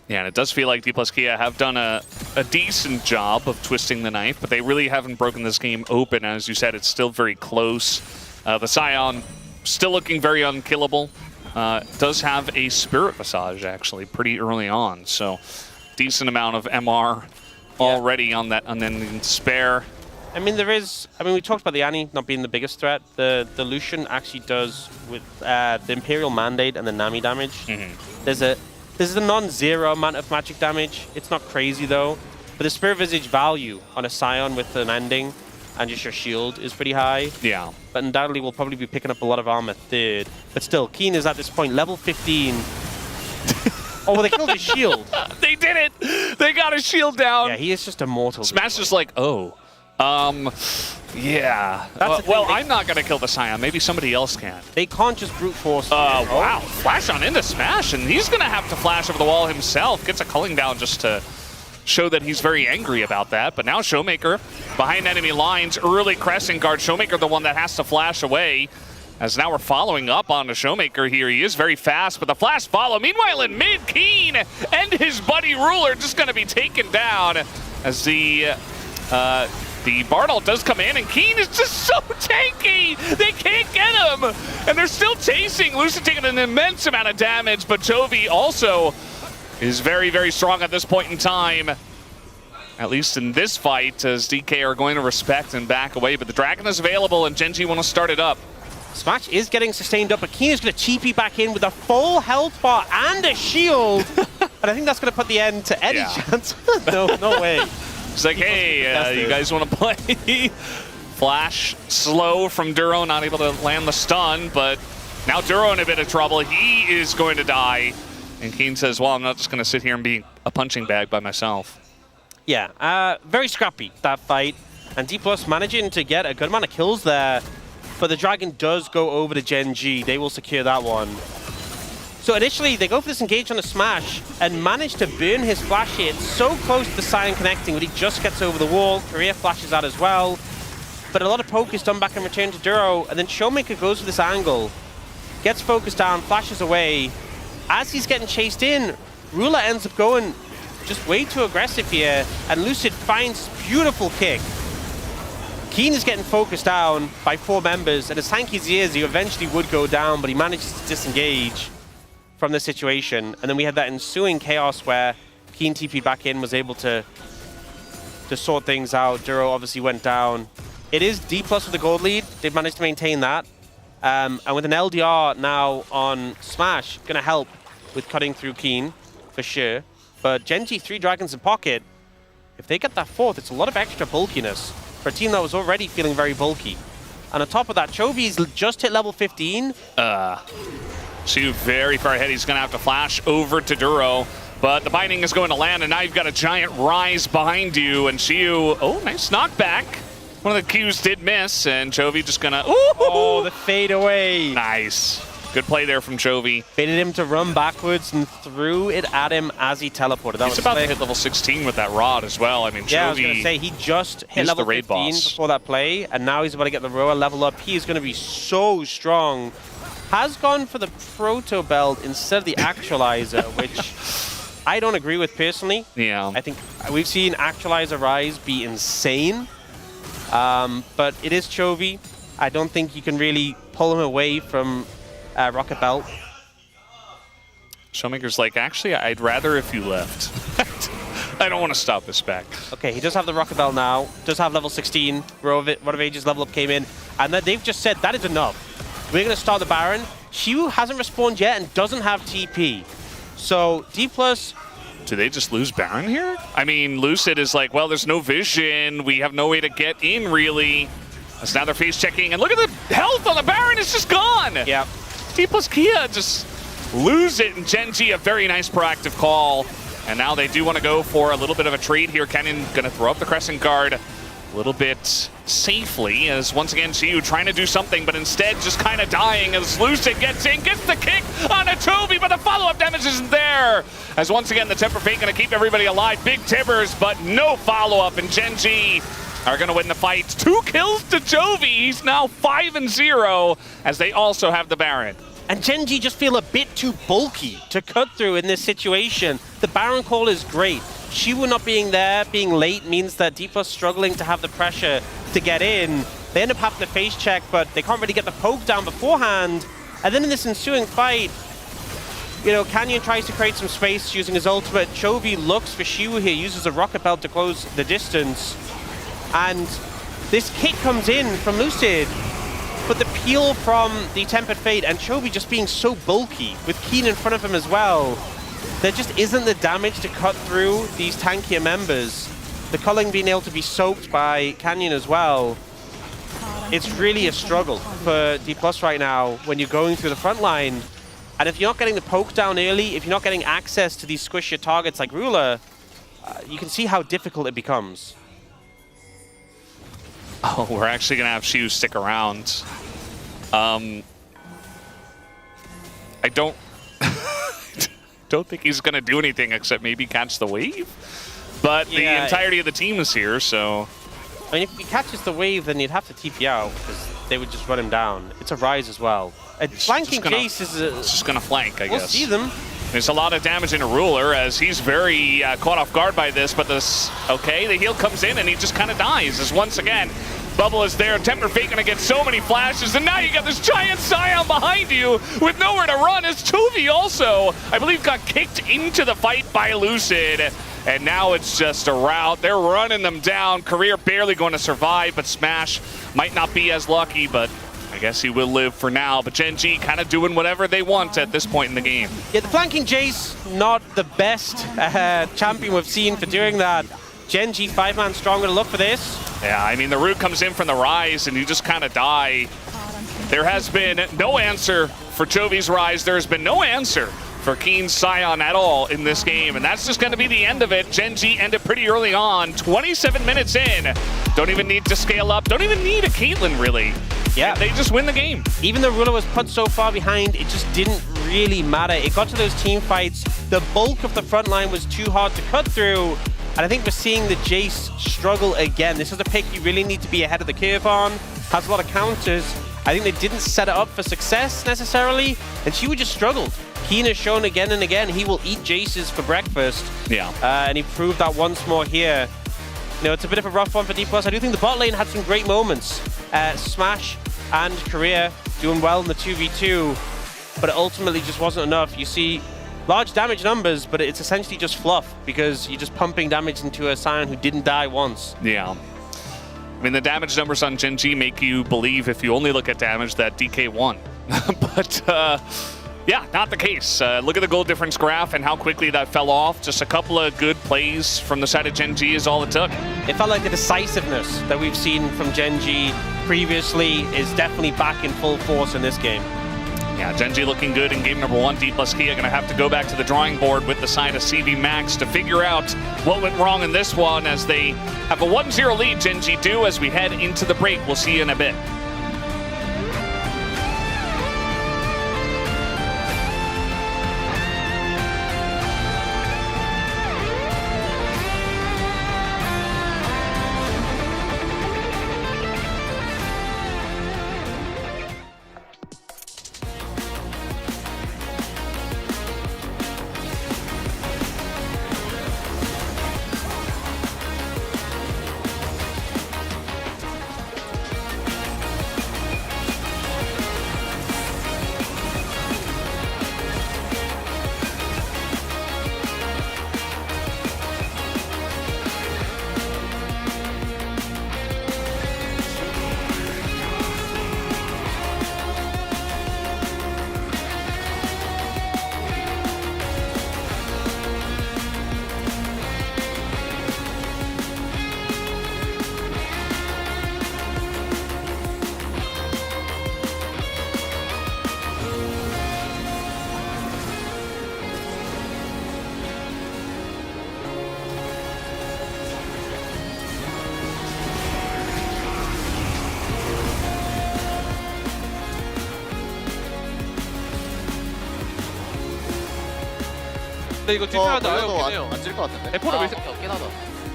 Yeah, and it does feel like D+ Kia have done a decent job of twisting the knife, but they really haven't broken this game open. As you said, it's still very close. The Scion still looking very unkillable. Does have a Spirit Visage, actually, pretty early on. So, decent amount of MR already on that, and then spare. I mean, we talked about the Annie not being the biggest threat. The Lucian actually does with the Imperial Mandate and the Nami damage. There's a non-zero amount of magic damage. It's not crazy, though. But the Spirit Visage value on a Scion with an ending and just your shield is pretty high. Yeah. But undoubtedly, we'll probably be picking up a lot of armor 3rd. But still, Keen is at this point level 15. Oh, well, they killed his shield. They did it! They got his shield down! Yeah, he is just immortal. Smash is like, oh. Yeah. Well, I'm not going to kill the Scion. Maybe somebody else can. They can't just brute force. Wow. Flash on into Smash, and he's going to have to flash over the wall himself. Gets a culling down just to show that he's very angry about that. But now Showmaker behind enemy lines, early Crescent Guard. Showmaker the one that has to flash away. As now we're following up on the Showmaker here. He is very fast, but the flash follow. Meanwhile, in mid, Keen and his buddy Ruler just going to be taken down as the Bartle does come in, and Keen is just so tanky! They can't get him! And they're still chasing. Lucid taking an immense amount of damage, but Chovy also is very, very strong at this point in time. At least in this fight, as DK are going to respect and back away. But the Dragon is available, and Gen.G want to start it up. Smash is getting sustained up, but Keen is going to cheapy back in with a full health bar and a shield. And I think that's going to put the end to any chance. No way. It's like, hey, you guys want to play? Flash slow from Duro, not able to land the stun, but now Duro in a bit of trouble. He is going to die. And Keen says, well, I'm not just going to sit here and be a punching bag by myself. Yeah, very scrappy, that fight. And D+ managing to get a good amount of kills there. But the Dragon does go over to Gen.G. They will secure that one. So initially, they go for this engage on the Smash and manage to burn his flash here. It's so close to the Scion connecting, but he just gets over the wall. Career flashes out as well. but a lot of poke is done back in return to Duro, and then Showmaker goes for this angle, gets focused down, flashes away. As he's getting chased in, Ruler ends up going just way too aggressive here, and Lucid finds beautiful kick. Keen is getting focused down by 4 members, and as tanky as he is, he eventually would go down, but he manages to disengage from the situation. And then we had that ensuing chaos where Keen TP'd back in, was able to sort things out. Duro obviously went down. It is D+ with the gold lead. They've managed to maintain that. And with an LDR now on Smash, going to help with cutting through Keen, for sure. But Gen G 3 Dragons in pocket, if they get that 4th, it's a lot of extra bulkiness for a team that was already feeling very bulky. And on top of that, Chovy's just hit level 15. Xiu very far ahead. He's going to have to flash over to Duro. But the binding is going to land, and now you've got a giant rise behind you. And Xiu, oh, nice knockback. One of the Qs did miss, and Chovy just going to... Oh, the fade away. Nice. Good play there from Chovy. Baited him to run backwards and threw it at him as he teleported. That He's was about slick. to hit level 16 with that rod as well. I mean, Yeah, Chovy, I was going to say, he just hit he's level the raid 15 boss. before that play, and now he's about to get the Roa level up. He is going to be so strong. Has gone for the Proto Belt instead of the Actualizer, which I don't agree with personally. Yeah. I think we've seen Actualizer Rise be insane, but it is Chovy. I don't think you can really pull him away from Rocket Belt. Showmaker's like, actually, I'd rather if you left. I don't want to stop this back. Okay, he does have the Rocket Bell now. Does have level 16. Rod of Ages level up came in. And then they've just said, that is enough. We're going to start the Baron. Xiu hasn't respawned yet and doesn't have TP. So, D+... Do they just lose Baron here? I mean, Lucid is like, well, there's no vision. We have no way to get in, really. As now they're face checking. And look at the health on the Baron. It's just gone. Yeah. D+ Kia just lose it. And Gen G, a very nice proactive call. And now they do want to go for a little bit of a trade here. Canyon going to throw up the Crescent Guard a little bit safely, as once again Xiu trying to do something, but instead just kind of dying as Lucid gets in, gets the kick on a Chovy, but the follow-up damage isn't there. As once again the Temper Fate going to keep everybody alive. Big Tibbers, but no follow-up, and Gen G are going to win the fight. 2 kills to Chovy. He's now 5-0 as they also have the Baron. And Gen G just feel a bit too bulky to cut through in this situation. The Baron call is great. Xiu not being there, being late, means that D+ struggling to have the pressure to get in. They end up having to face check, but they can't really get the poke down beforehand. And then in this ensuing fight, you know, Canyon tries to create some space using his ultimate. Chovy looks for Xiu here, uses a Rocket Belt to close the distance. And this kick comes in from Lucid, but the peel from the Tempered Fate and Chovy just being so bulky, with Keen in front of him as well, there just isn't the damage to cut through these tankier members. The culling being able to be soaked by Canyon as well. It's really a struggle for D+ right now when you're going through the front line. And if you're not getting the poke down early, if you're not getting access to these squishier targets like Ruler, you can see how difficult it becomes. Oh, we're actually going to have Xiu stick around. I don't think he's going to do anything except maybe catch the wave. But the entirety of the team is here, so... I mean, if he catches the wave, then you'd have to TP out, because they would just run him down. It's a Rise as well. A flanking Jace is a... It's just going to flank, I guess. We'll see them. There's a lot of damage into Ruler, as he's very caught off guard by this, but this... Okay, the heal comes in, and he just kind of dies, as once again... Bubble is there, Temper Fate gonna get so many flashes, and now you got this giant Scion behind you with nowhere to run. As Chovy also, I believe, got kicked into the fight by Lucid. And now it's just a rout. They're running them down. Career barely going to survive, but Smash might not be as lucky, but I guess he will live for now. But Gen G kind of doing whatever they want at this point in the game. Yeah, the flanking Jace, not the best champion we've seen for doing that. Gen G 5-man strong, gonna look for this. Yeah, I mean, the root comes in from the Rise, and you just kind of die. There has been no answer for Chovy's Rise. There has been no answer for Keen's Scion at all in this game, and that's just going to be the end of it. Gen G ended pretty early on, 27 minutes in. Don't even need to scale up. Don't even need a Caitlyn, really. Yeah. They just win the game. Even though Ruler was put so far behind, it just didn't really matter. It got to those team fights. The bulk of the front line was too hard to cut through. And I think we're seeing the Jace struggle again. This is a pick you really need to be ahead of the curve on. Has a lot of counters. I think they didn't set it up for success necessarily, and Chiwu just struggled. Keen has shown again and again he will eat Jaces for breakfast. Yeah. And he proved that once more here. You know, it's a bit of a rough one for D+. I do think the bot lane had some great moments. Smash and Korea doing well in the 2v2, but it ultimately just wasn't enough. You see large damage numbers, but it's essentially just fluff because you're just pumping damage into a Sion who didn't die once. Yeah. I mean, the damage numbers on Gen G make you believe, if you only look at damage, that DK won. But, yeah, not the case. Look at the goal difference graph and how quickly that fell off. Just a couple of good plays from the side of Gen G is all it took. It felt like the decisiveness that we've seen from Gen G previously is definitely back in full force in this game. Yeah, Gen G looking good in game number 1. D+Kia gonna have to go back to the drawing board with the side of CV Max to figure out what went wrong in this one as they have a 1-0 lead, Gen G do, as we head into the break. We'll see you in a bit. 근데 이거 뒷편도 아예 그래도 없긴 해요. 안찔 것 같은데. 대포를 왜 없긴 하다.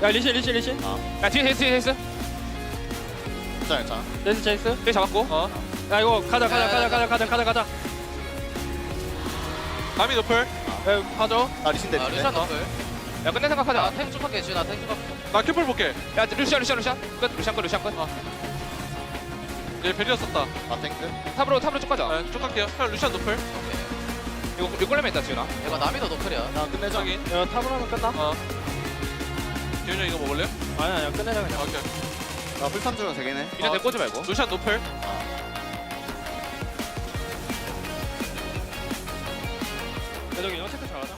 야, 리신. 야, 뒤에 제이스. 괜찮아. 제이스. 뒤에 잡았고. 야, 이거 가자. 남이 노플. 야, 가져. 리신 대. 루시안 너플. 야, 끝내 생각하자. 나탱 좀 할게, 지금 나탱 좀 할게. 나 큐플 볼게. 야, 루시안. 끝. 루시안 끝. 얘 베리어 썼다. 탱크. 탑으로 쭉 가자. 쭉 갈게요. 형 루시안 노플. 이거 꼴레면 있다, 지훈아. 이거 남이도 노플이야. 끝내자. 야, 탑으로 하면 끝나? 지훈이 형 이거 먹을래요? 아니야, 끝내자 그냥. 오케이. 풀탐 주면 되겠네. 이제 내 꽂지 말고. 루시안 노플. 야, 저기 이거 체크 잘하자.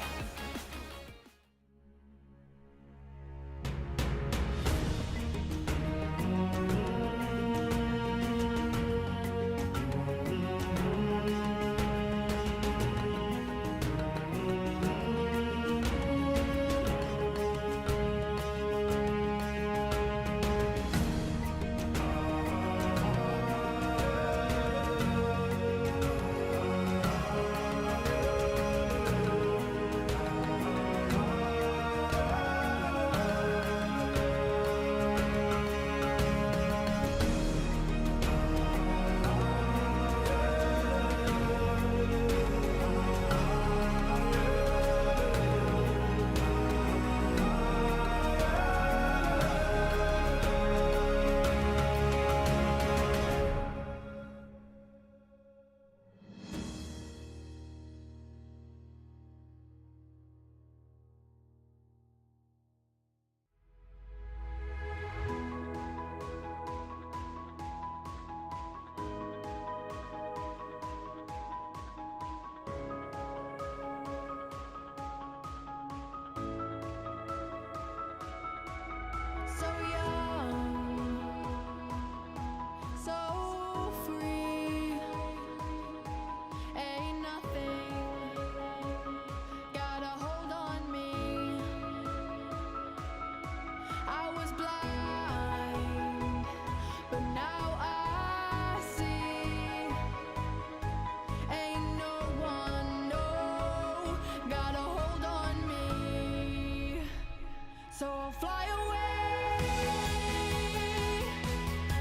So I'll fly away,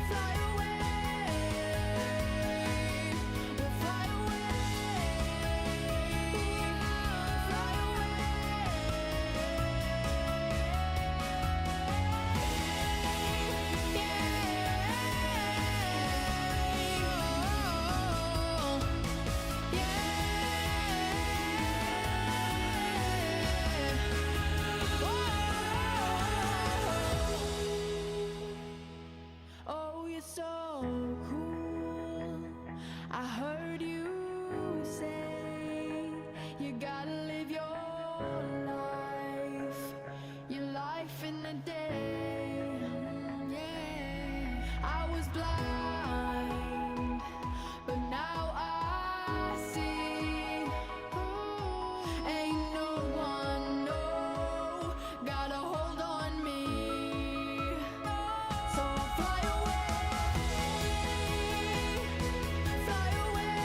fly away, we'll fly away, fly Oh, you're so cool. I heard you say you gotta live your life in a day. Yeah, I was blind, but now I see. Ain't no one, no, got a hold on me. So I'll fly away, fly away,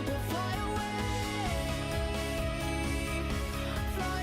we'll fly away, fly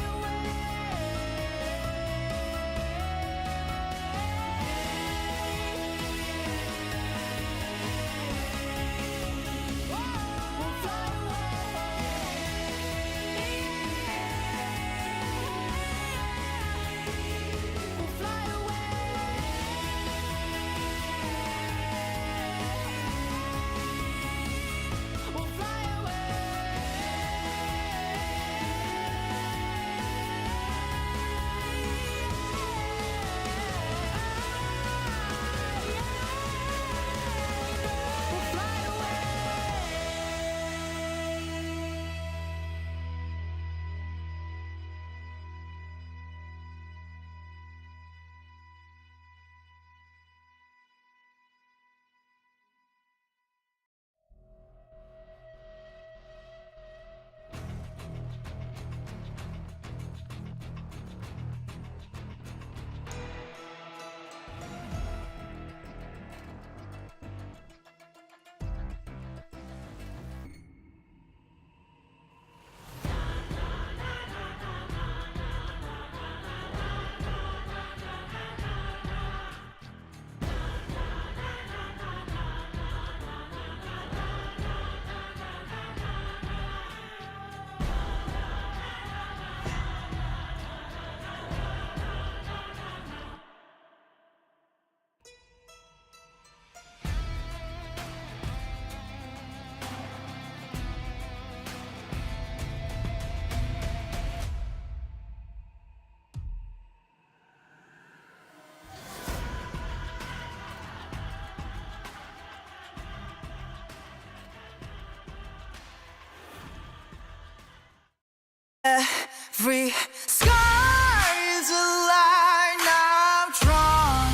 Every sky's a line I'm drawn.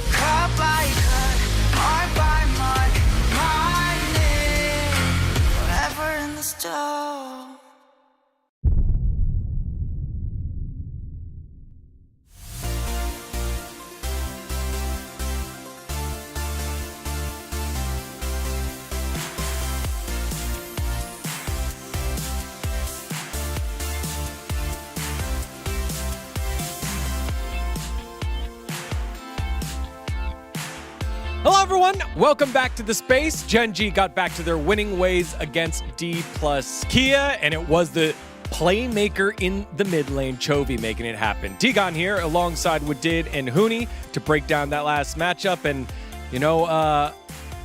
Cut by cut, mark by mark, my name forever in the stone. Hello, everyone. Welcome back to the space. Gen G got back to their winning ways against D plus Kia, and it was the playmaker in the mid lane, Chovy, making it happen. Tigon here alongside Wadid and Huni to break down that last matchup. And, you know,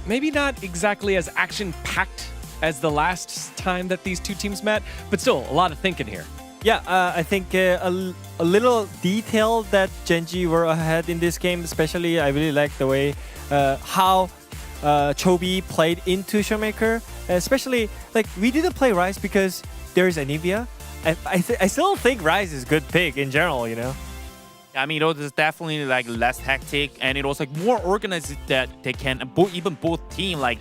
maybe not exactly as action-packed as the last time that these two teams met, but still a lot of thinking here. Yeah, I think a little detail that Gen G were ahead in this game, especially I really like the way how Chovy played into Showmaker. Especially, like, we didn't play Rise because there's Anivia. I still think Rise is a good pick in general, you know? I mean, it was definitely like less hectic, and it was like more organized that they can, even both team, like,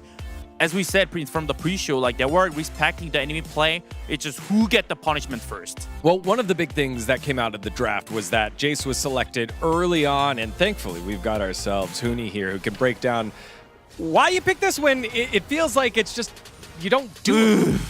as we said from the pre-show, like they were respecting the enemy play. It's just who get the punishment first. Well, one of the big things that came out of the draft was that Jace was selected early on, and thankfully we've got ourselves Huni here who can break down why you picked this when it feels like it's just, you don't do it.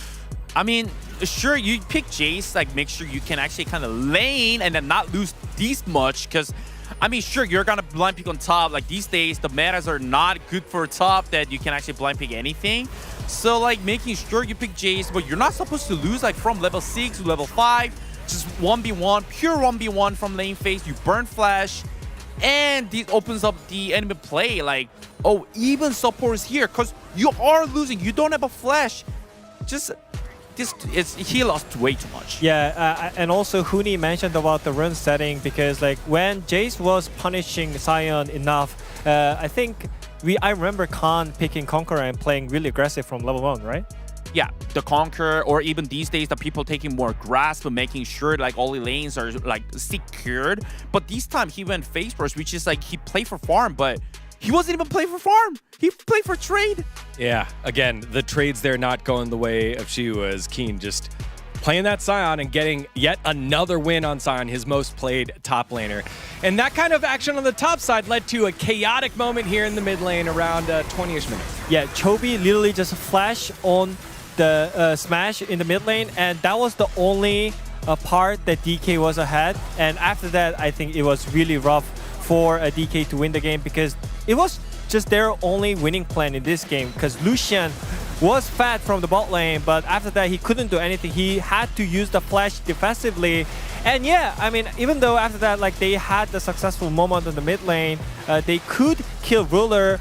I mean, sure, you pick Jace, like make sure you can actually kind of lane and then not lose this much, because I mean, sure, you're gonna blind pick on top. Like these days, the metas are not good for top that you can actually blind pick anything. So like making sure you pick Jace, but you're not supposed to lose like from level 6 to level 5. Just 1v1, pure 1v1 from lane phase. You burn flash, and this opens up the enemy play. Like, oh, even support is here because you are losing. You don't have a flash. Just he lost way too much. Yeah, and also Huni mentioned about the run setting, because like when Jace was punishing Sion enough, I think I remember Khan picking Conqueror and playing really aggressive from level 1, right? Yeah, the Conqueror, or even these days the people taking more grasp and making sure like all the lanes are like secured. But this time he went face first, which is like he played for farm, but he wasn't even playing for farm. He played for trade. Yeah, again, the trades there not going the way of Shiwa, as Keen just playing that Sion and getting yet another win on Sion, his most played top laner. And that kind of action on the top side led to a chaotic moment here in the mid lane around 20-ish minutes. Yeah, Chovy literally just flashed on the smash in the mid lane, and that was the only part that DK was ahead. And after that, I think it was really rough for DK to win the game, because it was just their only winning plan in this game, because Lucian was fat from the bot lane, but after that he couldn't do anything. He had to use the flash defensively. And yeah, I mean, even though after that like they had the successful moment on the mid lane, they could kill Ruler.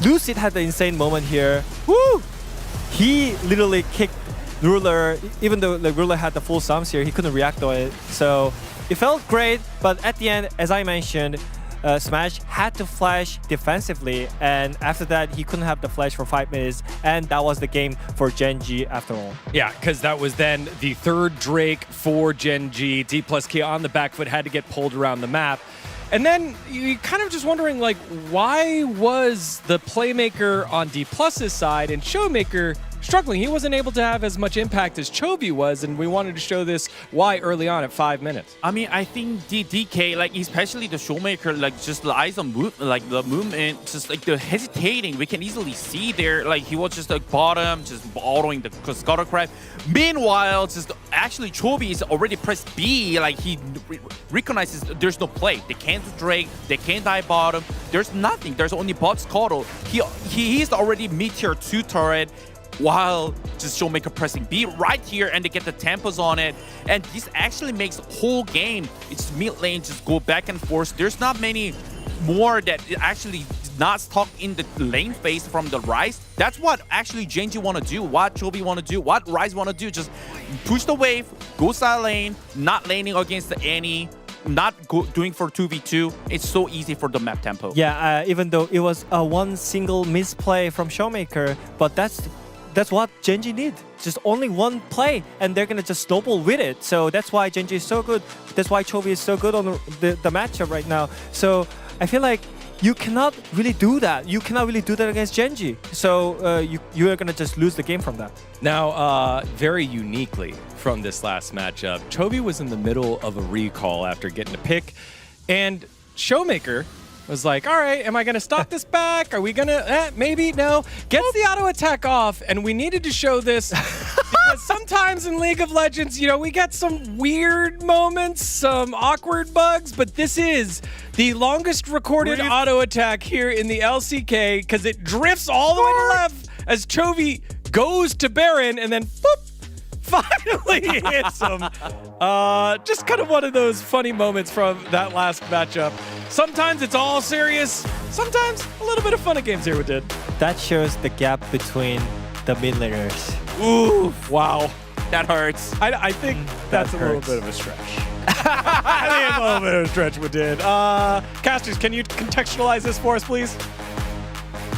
Lucid had the insane moment here. Woo! He literally kicked Ruler, even though the Ruler had the full sums here, he couldn't react to it. So it felt great, but at the end, as I mentioned, Smash had to flash defensively, and after that he couldn't have the flash for 5 minutes, and that was the game for Gen G after all. Yeah, because that was then the third Drake for Gen G. D+K on the back foot had to get pulled around the map. And then you kind of just wondering, like, why was the playmaker on D+'s side and Showmaker struggling? He wasn't able to have as much impact as Chovy was, and we wanted to show this why early on at 5 minutes. I mean, I think DK, like especially the Showmaker, like just the eyes on like the movement, just like the hesitating, we can easily see there. Like he was just like bottom, just autoing the Scuttle Crab. Meanwhile, just actually Chovy is already pressed B. Like he recognizes there's no play. They can't do Drake. They can't die bottom. There's nothing. There's only bot Scuttle. He's already mid-tier 2 turret, while just Showmaker pressing B right here, and they get the tempos on it. And this actually makes the whole game, it's mid lane, just go back and forth. There's not many more that actually not stuck in the lane phase from the Rise. That's what actually Gen G want to do, what Chovy want to do, what Rise want to do. Just push the wave, go side lane, not laning against any, not doing for 2v2. It's so easy for the map tempo. Yeah, even though it was one single misplay from Showmaker, but that's what Gen G need. Just only one play, and they're gonna just snowball with it. So that's why Gen G is so good. That's why Chovy is so good on the matchup right now. So I feel like you cannot really do that. You cannot really do that against Gen G. So you are gonna just lose the game from that. Now, very uniquely from this last matchup, Chovy was in the middle of a recall after getting a pick, and Showmaker was like, all right, am I going to stop this back? Are we going to, maybe, no. Gets the auto attack off, and we needed to show this because sometimes in League of Legends, you know, we get some weird moments, some awkward bugs, but this is the longest recorded auto attack here in the LCK because it drifts all the way to left as Chovy goes to Baron and then boop, finally hits him. Just kind of one of those funny moments from that last matchup. Sometimes it's all serious, sometimes a little bit of fun at games here we did. That shows the gap between the mid laners. Ooh, wow. That hurts. I think that's a little bit of a stretch. I think a little bit of a stretch we did. Casters, can you contextualize this for us, please?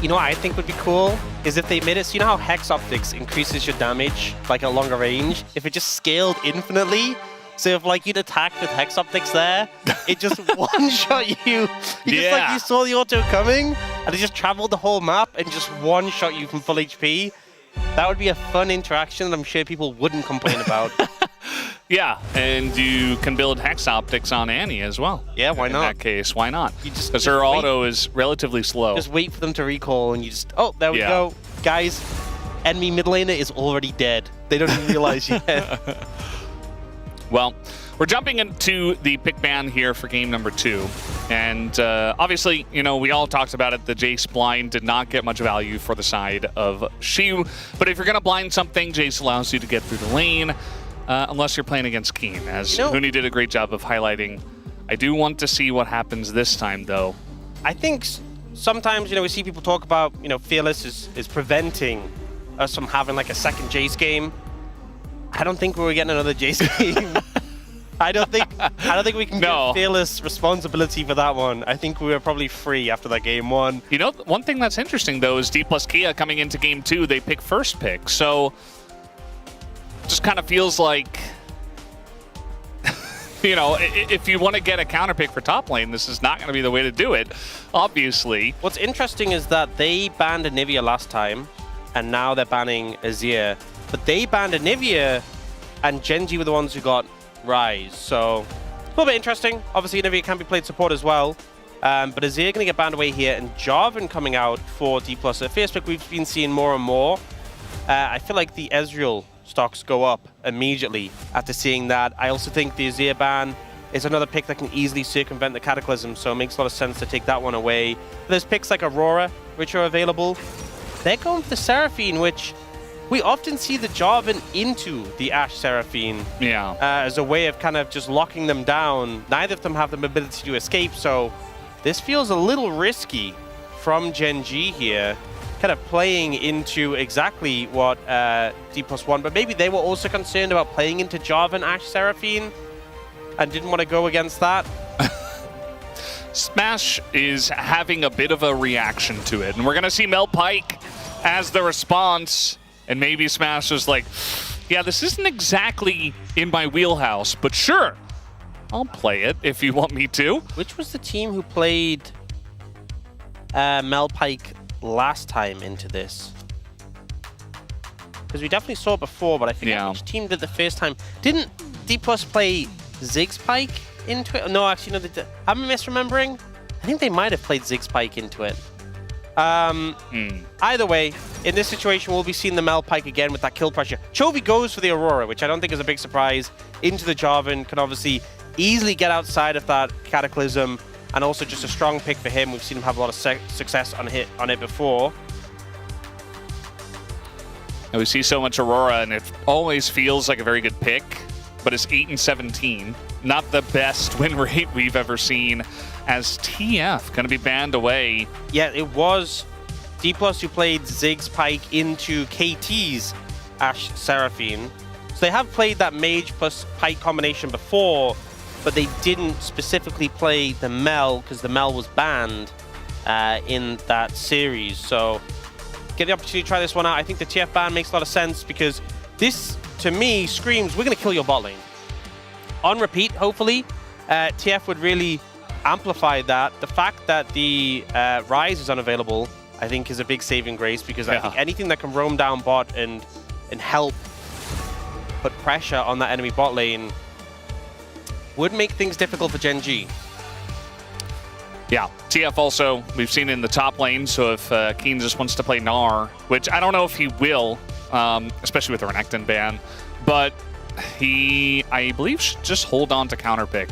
You know what I think would be cool is if they made it so you know how Hex Optics increases your damage like at longer range? If it just scaled infinitely, so if like you'd attack with Hex Optics there, it just one-shot you. Just like you saw the auto coming and it just traveled the whole map and just one-shot you from full HP. That would be a fun interaction that I'm sure people wouldn't complain about. Yeah, and you can build Hex Optics on Annie as well. Yeah, why not? In that case, why not? Because her auto is relatively slow. Just wait for them to recall and you just, oh, there we go. Guys, enemy mid laner is already dead. They don't even realize yet. Well, we're jumping into the pick ban here for game number 2. And obviously, you know, we all talked about it. The Jace blind did not get much value for the side of Shu. But if you're going to blind something, Jace allows you to get through the lane, unless you're playing against Keen, as Huni did a great job of highlighting. I do want to see what happens this time, though. I think sometimes, you know, we see people talk about, you know, Fearless is preventing us from having like a second Jace game. I don't think we're getting another Jace game. I don't think we can give Fearless responsibility for that one. I think we were probably free after that game 1. You know, one thing that's interesting though is D plus Kia coming into game 2, they pick first pick. So just kind of feels like, you know, if you want to get a counter pick for top lane, this is not going to be the way to do it, obviously. What's interesting is that they banned Anivia last time, and now they're banning Azir. But they banned Anivia, and Genji were the ones who got Rise. So, a little bit interesting. Obviously, Anivia can be played support as well. But Azir going to get banned away here, and Jarvan coming out for D+. At first pick, we've been seeing more and more. I feel like the Ezreal stocks go up immediately after seeing that. I also think the Azir ban is another pick that can easily circumvent the Cataclysm, so it makes a lot of sense to take that one away. But there's picks like Aurora, which are available. They're going for the Seraphine, which we often see the Jarvan into the Ashe Seraphine as a way of kind of just locking them down. Neither of them have the ability to escape, so this feels a little risky from Gen G here, kind of playing into exactly what D+1, but maybe they were also concerned about playing into Jarvan Ashe Seraphine and didn't want to go against that. Smash is having a bit of a reaction to it, and we're going to see Mel Pike as the response. And maybe Smash was like, yeah, this isn't exactly in my wheelhouse, but sure, I'll play it if you want me to. Which was the team who played Mel Pike last time into this? Because we definitely saw it before, but I forget which team did the first time. Didn't D+ play Ziggs Pike into it? No, actually, no, they did. Am I misremembering? I think they might have played Ziggs Pike into it. Either way, in this situation, we'll be seeing the Mel Pike again with that kill pressure. Chovy goes for the Aurora, which I don't think is a big surprise. Into the Jarvan, can obviously easily get outside of that Cataclysm, and also just a strong pick for him. We've seen him have a lot of success on it before. And we see so much Aurora, and it always feels like a very good pick, but it's 8-17. Not the best win rate we've ever seen, as TF going to be banned away. Yeah, it was D+ who played Ziggs Pike into KT's Ashe Seraphine. So they have played that Mage plus Pike combination before, but they didn't specifically play the Mel because the Mel was banned in that series. So get the opportunity to try this one out. I think the TF ban makes a lot of sense because this, to me, screams, we're going to kill your bot lane. On repeat, hopefully, TF would really amplify that. The fact that the Rise is unavailable, I think, is a big saving grace because I think anything that can roam down bot and help put pressure on that enemy bot lane would make things difficult for Gen G. Yeah, TF also, we've seen in the top lane, so if Keen just wants to play Gnar, which I don't know if he will, especially with the Renekton ban, but he, I believe, should just hold on to counter pick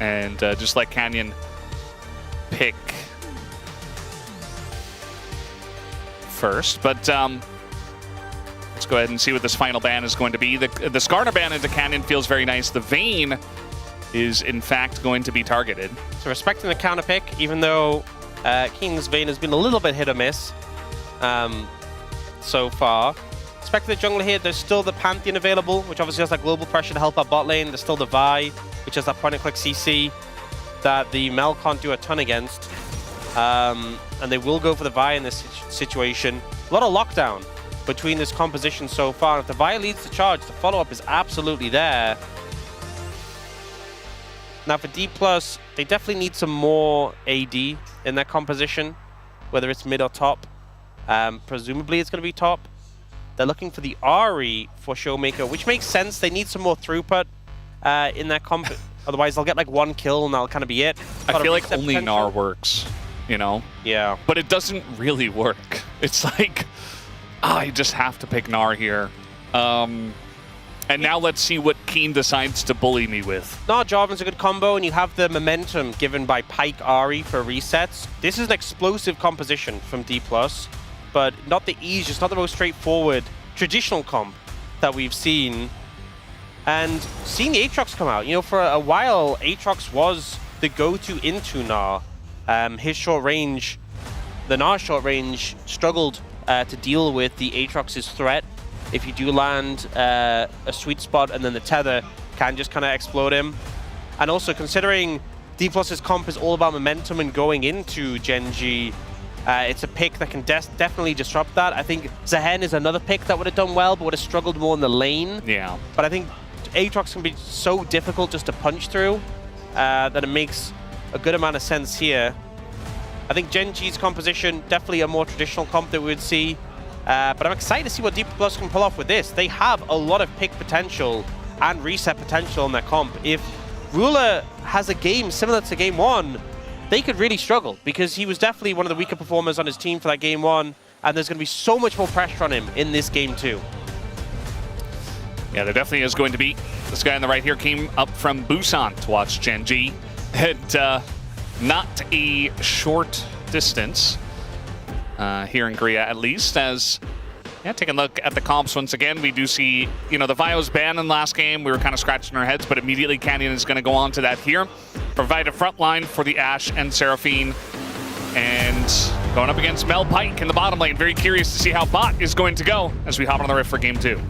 and just let Canyon pick first. But let's go ahead and see what this final ban is going to be. The Skarner ban into Canyon feels very nice. The Vayne is, in fact, going to be targeted. So respecting the counter pick, even though Keen's Vayne has been a little bit hit or miss so far. Respecting the jungler here, there's still the Pantheon available, which obviously has that global pressure to help our bot lane. There's still the Vi, which has that point-and-click CC that the Mel can't do a ton against. And they will go for the Vi in this situation. A lot of lockdown between this composition so far. If the Vi leads the charge, the follow-up is absolutely there. Now for D+, they definitely need some more AD in their composition, whether it's mid or top. Presumably it's going to be top. They're looking for the Ahri for Showmaker, which makes sense. They need some more throughput in their comp. Otherwise, they'll get like one kill and that'll kind of be it. I feel like only Gnar works, you know? Yeah. But it doesn't really work. It's like I just have to pick Gnar here. And now let's see what Keen decides to bully me with. Gnar Jarvan's a good combo, and you have the momentum given by Pyke Ahri for resets. This is an explosive composition from D+, but not the easiest, not the most straightforward traditional comp that we've seen. And seeing the Aatrox come out, you know, for a while, Aatrox was the go-to into Gnar. His short range, the Gnar short range, struggled to deal with the Aatrox's threat. If you do land a sweet spot, and then the tether can just kind of explode him. And also considering D+'s comp is all about momentum and going into Gen G, it's a pick that can definitely disrupt that. I think Zehen is another pick that would have done well, but would have struggled more in the lane. Yeah. But I think Aatrox can be so difficult just to punch through that it makes a good amount of sense here. I think Gen G's composition, definitely a more traditional comp that we would see. But I'm excited to see what D+ can pull off with this. They have a lot of pick potential and reset potential in their comp. If Ruler has a game similar to Game 1, they could really struggle, because he was definitely one of the weaker performers on his team for that Game 1, and there's going to be so much more pressure on him in this Game 2. Yeah, there definitely is going to be. This guy on the right here came up from Busan to watch Gen G. And not a short distance. Here in Korea, at least, as taking a look at the comps once again, we do see, you know, the Vio's banned in the last game. We were kind of scratching our heads, but immediately Canyon is going to go on to that here. Provide a front line for the Ashe and Seraphine. And going up against Mel Pyke in the bottom lane. Very curious to see how bot is going to go as we hop on the rift for Game 2.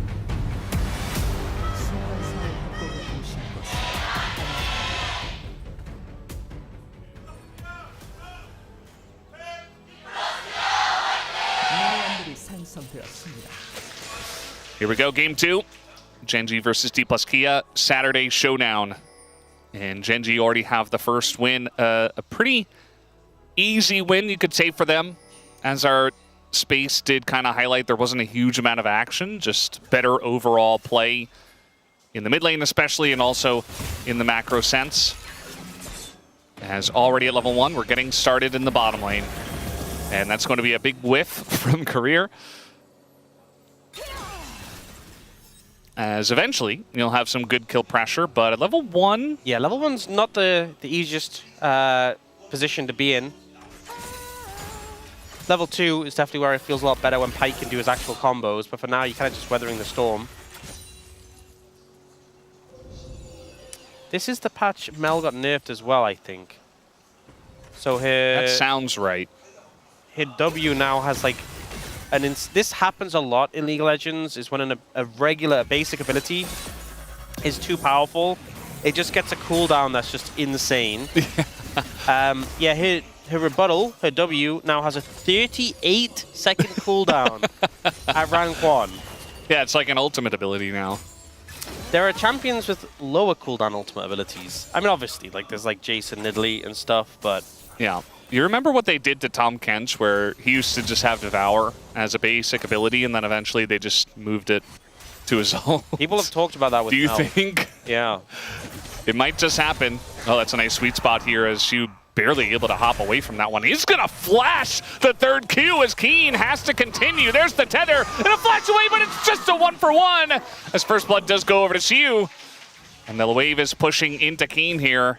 Here we go, Game 2. Gen G versus D+ Kia, Saturday showdown. And Gen G already have the first win. A pretty easy win, you could say, for them. As our space did kind of highlight, there wasn't a huge amount of action, just better overall play in the mid lane especially, and also in the macro sense. As already at level 1, we're getting started in the bottom lane. And that's going to be a big whiff from Career. As eventually, you'll have some good kill pressure, but at level 1... Yeah, level 1's not the easiest position to be in. Level 2 is definitely where it feels a lot better when Pyke can do his actual combos, but for now, you're kind of just weathering the storm. This is the patch Mel got nerfed as well, I think. So here... That sounds right. Here W now has like... And this happens a lot in League of Legends, is when a regular basic ability is too powerful, it just gets a cooldown that's just insane. Yeah, her rebuttal, her W, now has a 38-second cooldown at rank 1. Yeah, it's like an ultimate ability now. There are champions with lower cooldown ultimate abilities. I mean, obviously, like there's like Jason Nidley and stuff, but... Yeah. You remember what they did to Tom Kench, where he used to just have Devour as a basic ability, and then eventually they just moved it to his own? People have talked about that with Do you Mel. think? Yeah. It might just happen. Oh, that's a nice sweet spot here as you barely able to hop away from that one. He's going to flash the third Q as Keen has to continue. There's the tether and a flash away, but it's just a 1-for-1 as First Blood does go over to Siu. And the wave is pushing into Keen here.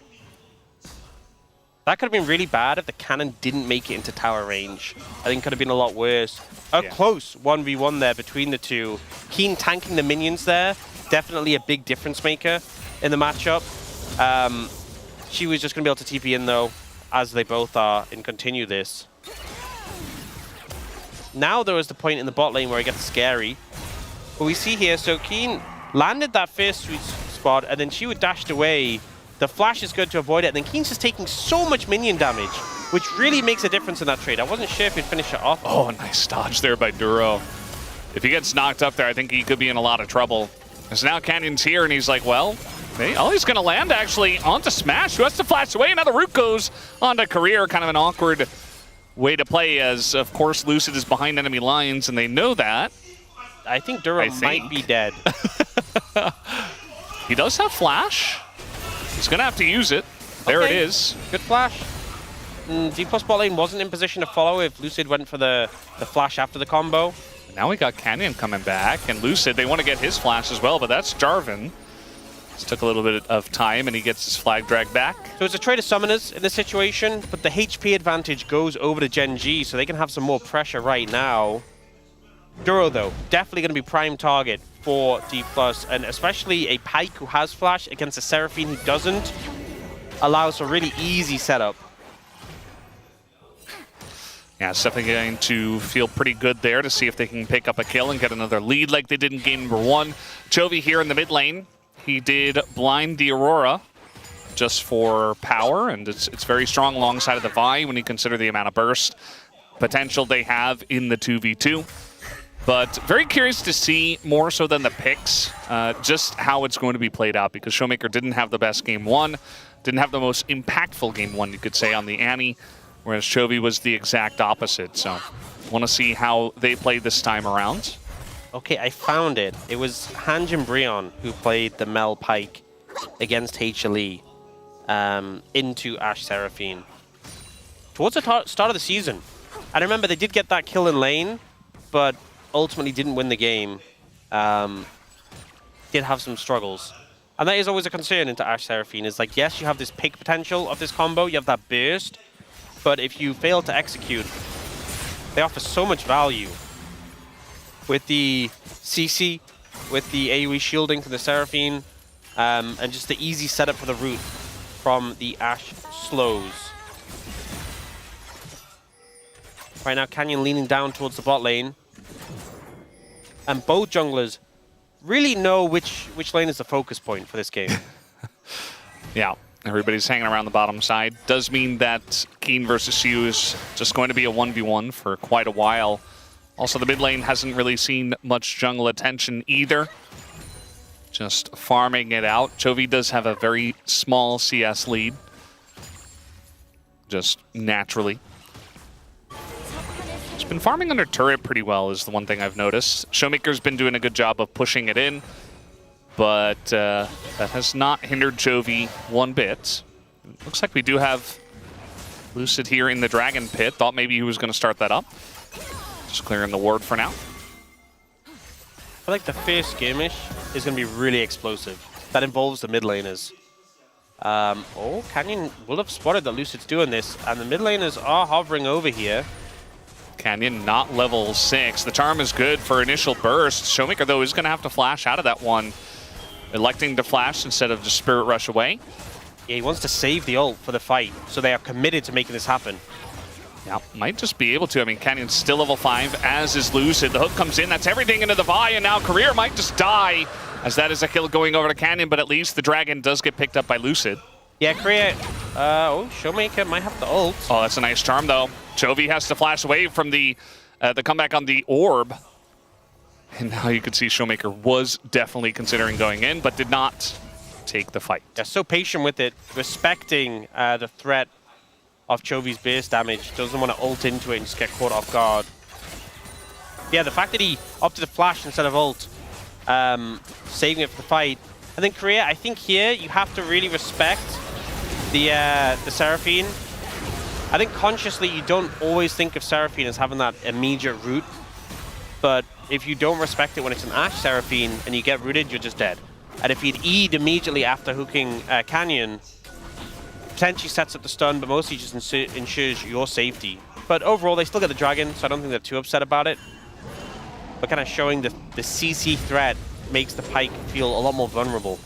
That could have been really bad if the cannon didn't make it into tower range. I think it could have been a lot worse. A close 1v1 there between the two. Keen tanking the minions there. Definitely a big difference maker in the matchup. She was just going to be able to TP in, though, as they both are, and continue this. Now there is the point in the bot lane where it gets scary. But we see here, so Keen landed that first sweet spot, and then she would dashed away. The flash is good to avoid it, and then Keen's just taking so much minion damage, which really makes a difference in that trade. I wasn't sure if he'd finish it off. Oh, nice dodge there by Duro. If he gets knocked up there, I think he could be in a lot of trouble. Because now Canyon's here, and he's like, well, hey, oh, he's going to land, actually, onto Smash, who has to flash away. Now the root goes onto Career. Kind of an awkward way to play, as, of course, Lucid is behind enemy lines, and they know that. I think Duro might be dead. He does have flash. He's going to have to use it. There it is. Good flash. D+ bot lane wasn't in position to follow if Lucid went for the flash after the combo. Now we got Canyon coming back, and Lucid, they want to get his flash as well, but that's Jarvan. This took a little bit of time, and he gets his flag dragged back. So it's a trade of summoners in this situation, but the HP advantage goes over to Gen G, so they can have some more pressure right now. Duro, though, definitely going to be prime target for D+, and especially a Pyke who has flash against a Seraphine who doesn't, allows for a really easy setup. Yeah, it's definitely going to feel pretty good there to see if they can pick up a kill and get another lead like they did in game number 1. Chovy here in the mid lane. He did blind the Aurora just for power, and it's very strong alongside of the Vi when you consider the amount of burst potential they have in the 2v2. But very curious to see, more so than the picks, just how it's going to be played out, because Showmaker didn't have the best game 1, didn't have the most impactful game 1, you could say, on the Annie, whereas Chovy was the exact opposite. So want to see how they play this time around. Okay, I found it. It was Hanjin Brion who played the Mel Pyke against HLE into Ashe Seraphine towards the start of the season. I remember they did get that kill in lane, but ultimately didn't win the game. Did have some struggles. And that is always a concern into Ashe Seraphine, is like, yes, you have this pick potential of this combo, you have that burst, but if you fail to execute, they offer so much value. With the CC, with the AoE shielding from the Seraphine, and just the easy setup for the root from the Ashe slows. Right now, Canyon leaning down towards the bot lane. And both junglers really know which lane is the focus point for this game. Yeah, everybody's hanging around the bottom side. Does mean that Keen versus Siu is just going to be a 1v1 for quite a while. Also, the mid lane hasn't really seen much jungle attention either. Just farming it out. Chovy does have a very small CS lead. Just naturally. He's been farming under turret pretty well is the one thing I've noticed. Showmaker's been doing a good job of pushing it in, but that has not hindered Chovy one bit. Looks like we do have Lucid here in the Dragon Pit. Thought maybe he was going to start that up. Just clearing the ward for now. I feel like the first skirmish is going to be really explosive. That involves the mid laners. Oh, Canyon will have spotted that Lucid's doing this, and the mid laners are hovering over here. Canyon not level 6. The charm is good for initial burst. Showmaker, though, is going to have to flash out of that one. Electing to flash instead of just Spirit Rush away. Yeah, he wants to save the ult for the fight, so they are committed to making this happen. Yeah, might just be able to. I mean, Canyon's still level 5, as is Lucid. The hook comes in, that's everything into the Vi, and now Career might just die, as that is a kill going over to Canyon, but at least the Dragon does get picked up by Lucid. Yeah, Career, Showmaker might have the ult. Oh, that's a nice charm, though. Chovy has to flash away from the comeback on the orb. And now you can see Showmaker was definitely considering going in, but did not take the fight. Yeah, so patient with it, respecting the threat of Chovy's base damage. Doesn't want to ult into it and just get caught off guard. Yeah, the fact that he opted to flash instead of ult, saving it for the fight. And then Korea, I think here you have to really respect the Seraphine. I think consciously you don't always think of Seraphine as having that immediate root, but if you don't respect it when it's an Ashe Seraphine and you get rooted, you're just dead. And if he'd E'd immediately after hooking Canyon, potentially sets up the stun, but mostly just ensures your safety. But overall, they still get the Dragon, so I don't think they're too upset about it. But kind of showing the CC threat makes the Pyke feel a lot more vulnerable.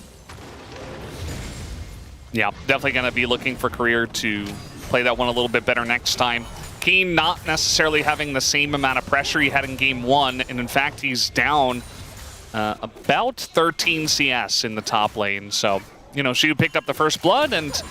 Yeah, definitely going to be looking for Career to play that one a little bit better next time. Keen not necessarily having the same amount of pressure he had in game 1, and in fact, he's down about 13 CS in the top lane. So, you know, Shu picked up the first blood, and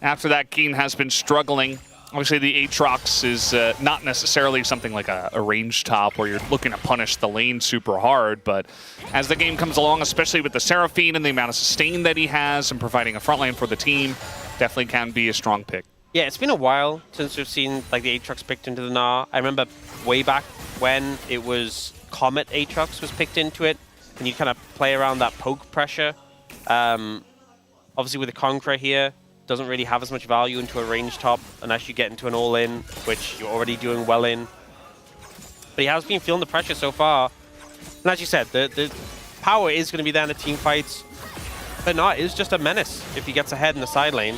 after that, Keen has been struggling. Obviously, the Aatrox is not necessarily something like a range top where you're looking to punish the lane super hard, but as the game comes along, especially with the Seraphine and the amount of sustain that he has and providing a front lane for the team, definitely can be a strong pick. Yeah, it's been a while since we've seen like the Aatrox picked into the Gnar. I remember way back when it was Comet Aatrox was picked into it, and you kind of play around that poke pressure. Obviously with the Conqueror here, doesn't really have as much value into a range top unless you get into an all-in, which you're already doing well in. but he has been feeling the pressure so far. And as you said, the power is going to be there in the team fights. But not, it's just a menace if he gets ahead in the side lane.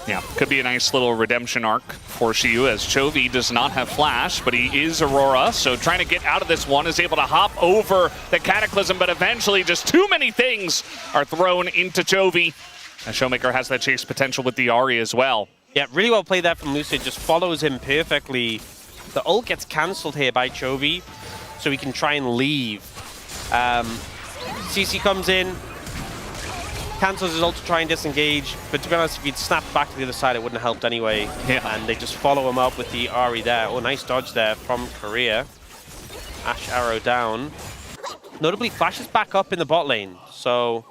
Yeah, could be a nice little redemption arc for Shiyu, as Chovy does not have Flash, but he is Aurora, so trying to get out of this one, is able to hop over the Cataclysm, but eventually just too many things are thrown into Chovy. And Showmaker has that chase potential with the Ahri as well. Yeah, really well played there from Lucid, just follows him perfectly. The ult gets cancelled here by Chovy, so he can try and leave. CC comes in, cancels his ult to try and disengage, but to be honest, if he'd snapped back to the other side, it wouldn't have helped anyway. Yeah. And they just follow him up with the Ahri there. Oh, nice dodge there from Korea. Ash arrow down. Notably, Flash is back up in the bot lane, so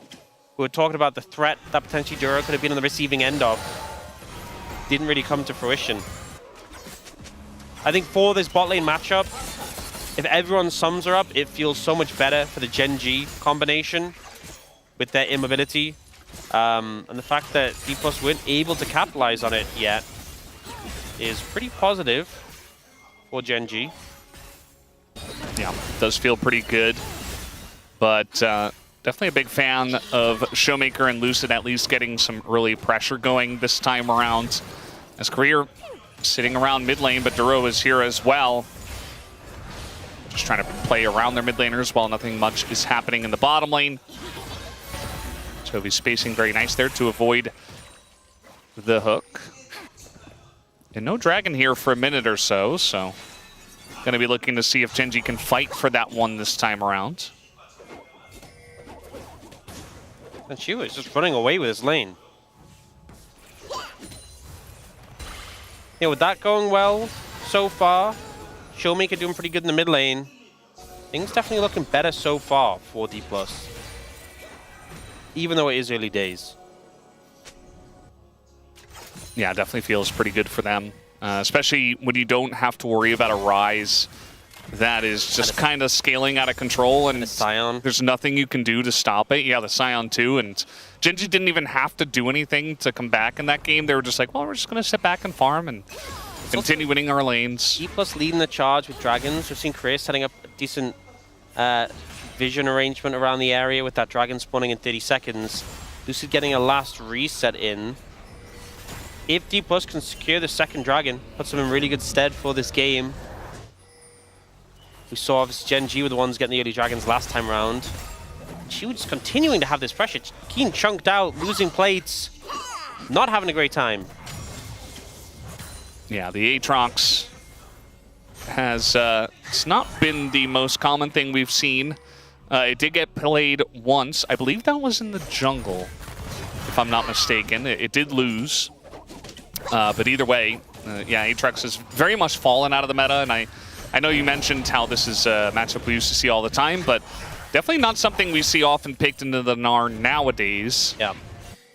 we were talking about the threat that potentially Duro could have been on the receiving end of. Didn't really come to fruition. I think for this bot lane matchup, if everyone's sums are up, it feels so much better for the Gen.G combination with their immobility. And the fact that D+ weren't able to capitalize on it yet is pretty positive for Gen.G. Yeah, does feel pretty good. But definitely a big fan of Showmaker and Lucid at least getting some early pressure going this time around. As Career sitting around mid lane, but Duro is here as well. Just trying to play around their mid laners while nothing much is happening in the bottom lane. Chovy spacing very nice there to avoid the hook. And no dragon here for a minute or so, so going to be looking to see if Gen.G can fight for that one this time around. And Shiyu is just running away with his lane. Yeah, with that going well so far, Showmaker doing pretty good in the mid lane. Things definitely looking better so far for D+. Even though it is early days. Yeah, definitely feels pretty good for them. Especially when you don't have to worry about a Rise that is just kind of scaling out of control, and Scion. There's nothing you can do to stop it. Yeah, the Scion too, and Gen.G didn't even have to do anything to come back in that game. They were just like, well, we're just going to sit back and farm and continue winning our lanes. D+ leading the charge with dragons. We've seen Chris setting up a decent vision arrangement around the area with that dragon spawning in 30 seconds. Lucid getting a last reset in. If D+ can secure the second dragon, puts them in really good stead for this game. We saw obviously Gen.G were the ones getting the early dragons last time around. She was continuing to have this pressure. Keen chunked out, losing plates, not having a great time. Yeah, the Aatrox has it's not been the most common thing we've seen. It did get played once. I believe that was in the jungle, if I'm not mistaken. It did lose. But either way, yeah, Aatrox has very much fallen out of the meta, and I know you mentioned how this is a matchup we used to see all the time, but definitely not something we see often picked into the Gnar nowadays. Yeah.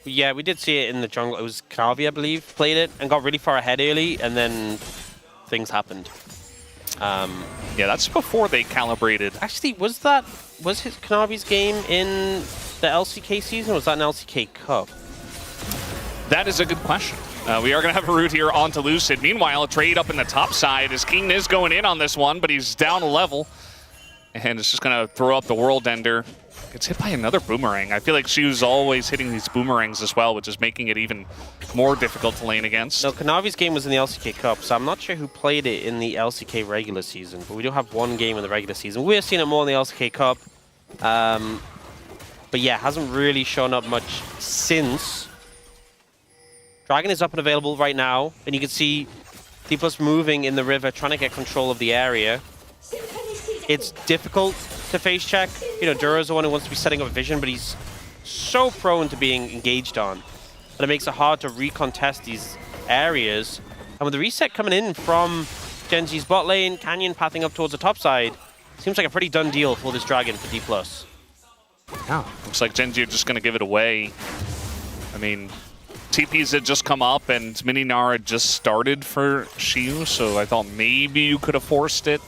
Yeah, we did see it in the jungle. It was Knavi, I believe, played it and got really far ahead early, and then things happened. Yeah, that's before they calibrated. Actually, was his Knavi's game in the LCK season, or was that an LCK Cup? That is a good question. We are going to have a route here onto Lucid. Meanwhile, a trade up in the top side as King is going in on this one, but he's down a level. And it's just going to throw up the World Ender. Gets hit by another boomerang. I feel like she was always hitting these boomerangs as well, which is making it even more difficult to lane against. No, Knavi's game was in the LCK Cup, so I'm not sure who played it in the LCK regular season, but we do have one game in the regular season. We're seeing it more in the LCK Cup. But yeah, hasn't really shown up much since. Dragon is up and available right now, and you can see D+ moving in the river, trying to get control of the area. It's difficult to face check. You know, Duro's the one who wants to be setting up vision, but he's so prone to being engaged on. And it makes it hard to recontest these areas. And with the reset coming in from Gen.G's bot lane, Canyon pathing up towards the top side, seems like a pretty done deal for this Dragon for D+. Yeah, looks like Gen.G are just going to give it away. I mean, TPs had just come up and Mini Gnar had just started for Shiyu, so I thought maybe you could have forced it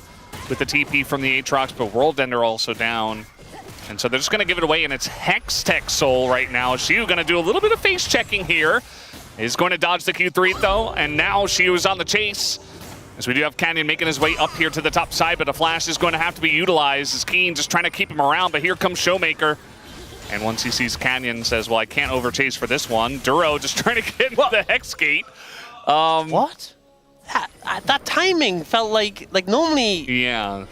with the TP from the Aatrox, but World Ender also down. And so they're just going to give it away, and it's Hextech Soul right now. Shiyu going to do a little bit of face checking here. Is going to dodge the Q3 though, and now Shiyu's on the chase. As we do have Canyon making his way up here to the top side, but a flash is going to have to be utilized as Keen just trying to keep him around, but here comes Showmaker. And once he sees Canyon, says, well, I can't overchase for this one. Duro just trying to get into the Hex Gate. What? That timing felt like normally... Yeah.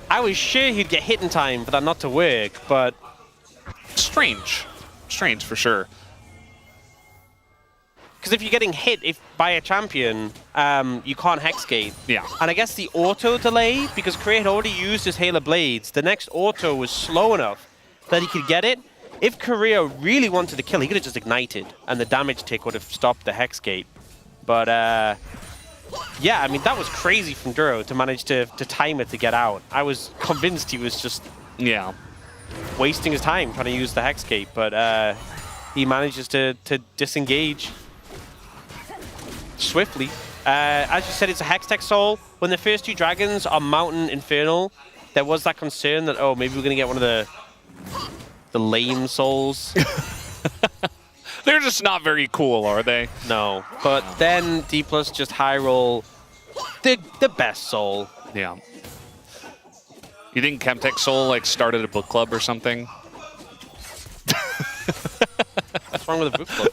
I was sure he'd get hit in time for that not to work, but... Strange. Strange for sure. Because if you're getting hit by a champion, you can't Hexgate. Yeah. And I guess the auto delay, because Korea had already used his Halo Blades, the next auto was slow enough that he could get it. If Korea really wanted to kill, he could have just ignited, and the damage tick would have stopped the Hexgate. But, yeah, I mean, that was crazy from Duro to manage to time it to get out. I was convinced he was just wasting his time trying to use the Hexgate, but he manages to disengage swiftly. As you said, it's a Hextech Soul. When the first two dragons are Mountain Infernal, there was that concern that, oh, maybe we're going to get one of the lame souls. They're just not very cool, are they? No. But then D+ just high roll the best soul. Yeah. You think Chemtech Soul like started a book club or something? What's wrong with a book club?